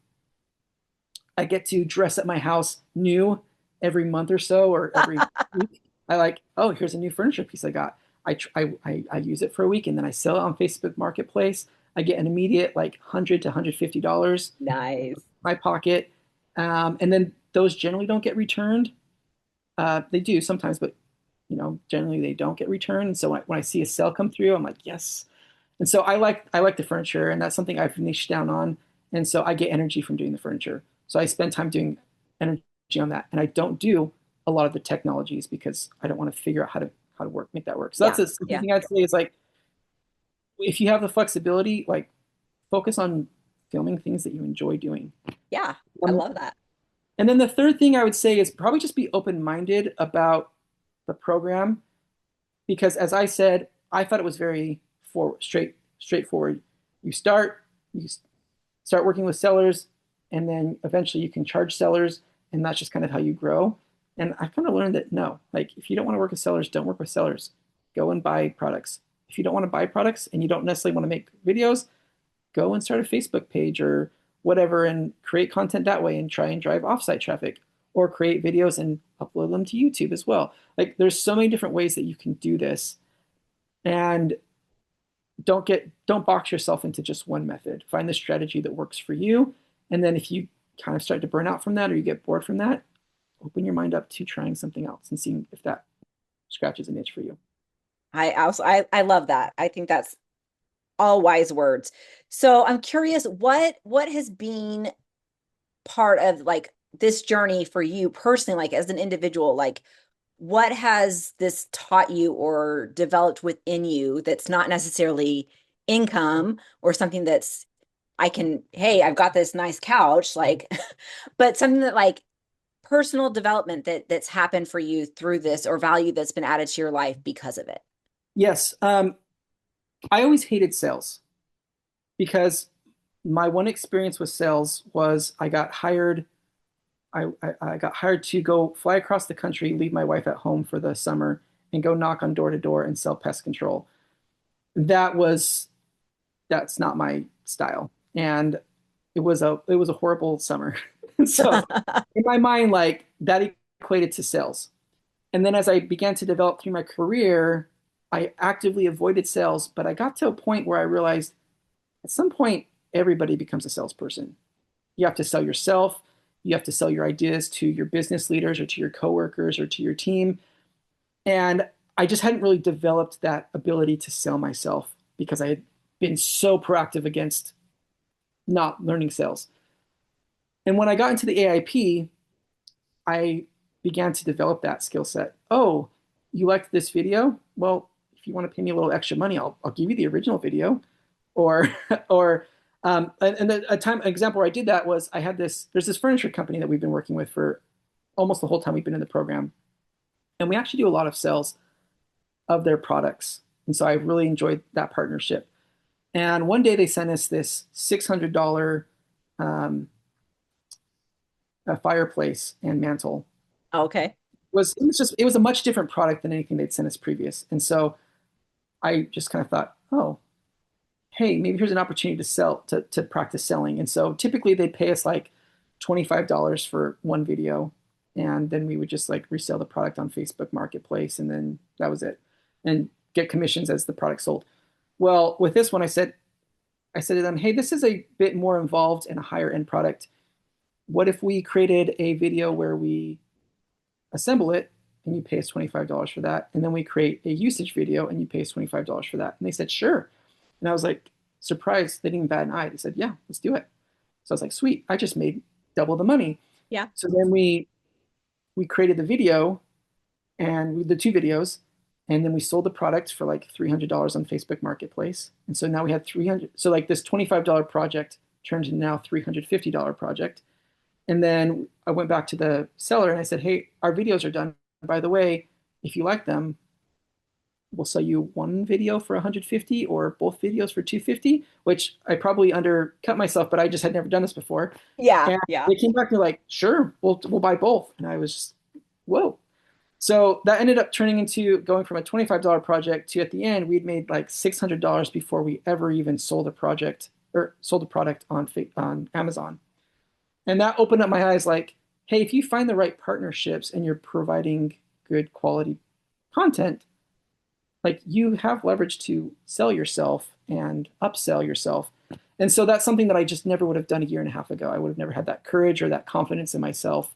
get to dress up my house new every month or so, or every week. I like, oh, here's a new furniture piece I got. I use it for a week, and then I sell it on Facebook Marketplace. I get an immediate like $100 to $150 Nice. in my pocket, and then those generally don't get returned. They do sometimes, but generally they don't get returned. And so when I see a sale come through, I'm like, yes. And so I like the furniture, and that's something I've niched down on. And so I get energy from doing the furniture. So I spend time doing energy on that, and I don't do a lot of the technologies because I don't want to figure out how to make that work. So Yeah. that's the Yeah. thing I'd say is like, if you have the flexibility, like focus on filming things that you enjoy doing. Yeah. I love that. And then the third thing I would say is probably just be open-minded about the program, because as I said, I thought it was very straightforward. You start working with sellers, and then eventually you can charge sellers, and that's just kind of how you grow. And I kind of learned that no, like if you don't want to work with sellers, don't work with sellers. Go and buy products. If you don't want to buy products and you don't necessarily want to make videos, go and start a Facebook page or whatever and create content that way and try and drive offsite traffic, or create videos and upload them to YouTube as well. Like there's so many different ways that you can do this. And don't box yourself into just one method. Find the strategy that works for you. And then if you kind of start to burn out from that or you get bored from that, open your mind up to trying something else and seeing if that scratches an itch for you. I love that. I think that's all wise words. So I'm curious, what has been part of like this journey for you personally, like as an individual, like what has this taught you or developed within you that's not necessarily income or something that's hey, I've got this nice couch, like, but something that like personal development that's happened for you through this, or value that's been added to your life because of it? Yes. I always hated sales because my one experience with sales was I got hired. I got hired to go fly across the country, leave my wife at home for the summer, and go knock on door to door and sell pest control. That was that's not my style, and it was a horrible summer. And so in my mind, like that equated to sales. And then as I began to develop through my career, I actively avoided sales, but I got to a point where I realized at some point everybody becomes a salesperson. You have to sell yourself. You have to sell your ideas to your business leaders or to your coworkers or to your team. And I just hadn't really developed that ability to sell myself because I had been so proactive against not learning sales. And when I got into the AIP, I began to develop that skill set. Oh, you liked this video? Well, if you want to pay me a little extra money, I'll give you the original video. Or, and an example where I did that was there's this furniture company that we've been working with for almost the whole time we've been in the program. And we actually do a lot of sales of their products. And so I really enjoyed that partnership. And one day they sent us this $600 a fireplace and mantle. Okay. It was a much different product than anything they'd sent us previous. And so I just kind of thought, oh, hey, maybe here's an opportunity to practice selling. And so typically they'd pay us like $25 for one video. And then we would just like resell the product on Facebook Marketplace. And then that was it. And get commissions as the product sold. Well, with this one, I said to them, hey, this is a bit more involved and a higher end product. What if we created a video where we assemble it and you pay us $25 for that? And then we create a usage video and you pay us $25 for that. And they said, sure. And I was like, surprised. They didn't even bat an eye. They said, yeah, let's do it. So I was like, sweet. I just made double the money. Yeah. So then we created the video and the two videos. And then we sold the product for like $300 on Facebook Marketplace. And so now we had 300. So like this $25 project turned into now $350 project. And then I went back to the seller and I said, hey, our videos are done. By the way, if you like them, we'll sell you one video for 150 or both videos for 250, which I probably undercut myself, but I just had never done this before. Yeah. And Yeah. they came back and they're like, sure, we'll buy both. And I was just, whoa. So that ended up turning into going from a $25 project to at the end, we'd made like $600 before we ever even sold a product on Amazon. And that opened up my eyes like, hey, if you find the right partnerships and you're providing good quality content, like you have leverage to sell yourself and upsell yourself. And so that's something that I just never would have done a year and a half ago. I would have never had that courage or that confidence in myself.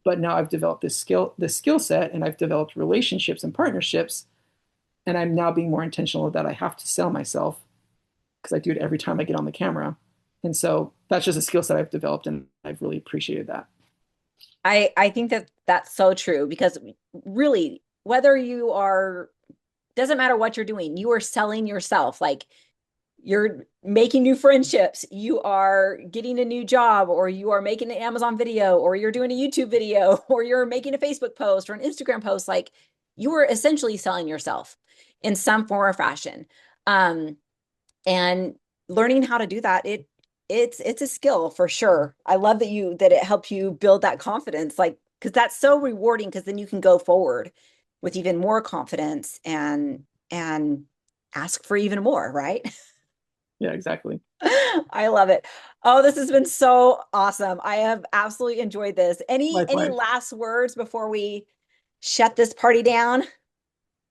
But now I've developed this skill set, and I've developed relationships and partnerships. And I'm now being more intentional that I have to sell myself because I do it every time I get on the camera. And so that's just a skill set I've developed, and I've really appreciated that. I think that that's so true, because really, whether doesn't matter what you're doing, you are selling yourself. Like, you're making new friendships, you are getting a new job, or you are making an Amazon video, or you're doing a YouTube video, or you're making a Facebook post or an Instagram post. Like, you are essentially selling yourself in some form or fashion. And learning how to do that, it's a skill for sure. I love that it helped you build that confidence, like, because that's so rewarding, because then you can go forward with even more confidence and ask for even more, right? Yeah, exactly. I love it. Oh, this has been so awesome. I have absolutely enjoyed this. Any last words before we shut this party down?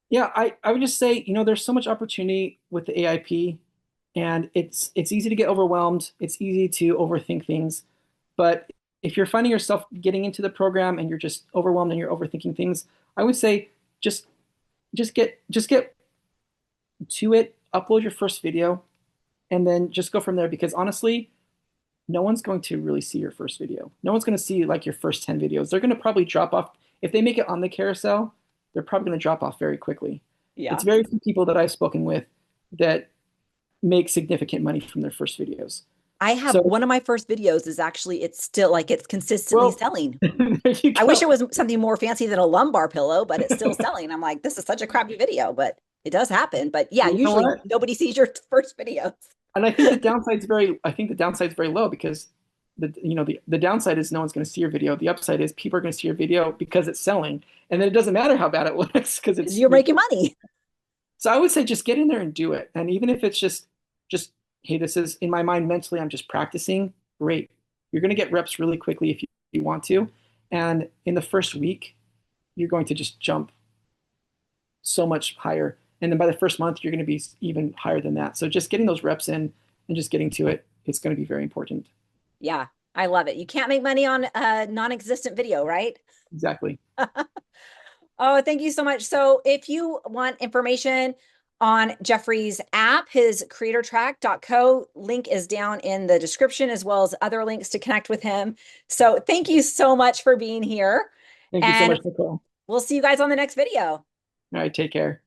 Yeah, I would just say, there's so much opportunity with the AIP, and it's easy to get overwhelmed. It's easy to overthink things. But if you're finding yourself getting into the program and you're just overwhelmed and you're overthinking things, I would say just get to it, upload your first video, and then just go from there. Because honestly, no one's going to really see your first video. No one's going to see like your first 10 videos. They're going to probably drop off. If they make it on the carousel, they're probably going to drop off very quickly. Yeah. It's very few people that I've spoken with that make significant money from their first videos. I have So, one of my first videos is actually, it's still like it's consistently well, selling. there you I wish go. it was something more fancy than a lumbar pillow, but it's still selling. I'm like, this is such a crappy video, but it does happen. But yeah, You know usually what? nobody sees your first videos. And I think the downside's very low because the downside is no one's going to see your video. The upside is people are going to see your video because it's selling. And then it doesn't matter how bad it looks because Because it's you're making money. so I would say just get in there and do it. And even if it's just hey, this is in my mind mentally, I'm just practicing. Great. You're going to get reps really quickly if you want to. And in the first week, you're going to just jump so much higher. And then by the first month, you're going to be even higher than that. So just getting those reps in and just getting to it, it's going to be very important. Yeah, I love it. You can't make money on a non-existent video, right? Exactly. Oh, thank you so much. So if you want information on Jeffrey's app, his creatortrack.co link is down in the description, as well as other links to connect with him. So thank you so much for being here. Thank you so And much, Nicole. we'll see you guys on the next video. All right, take care.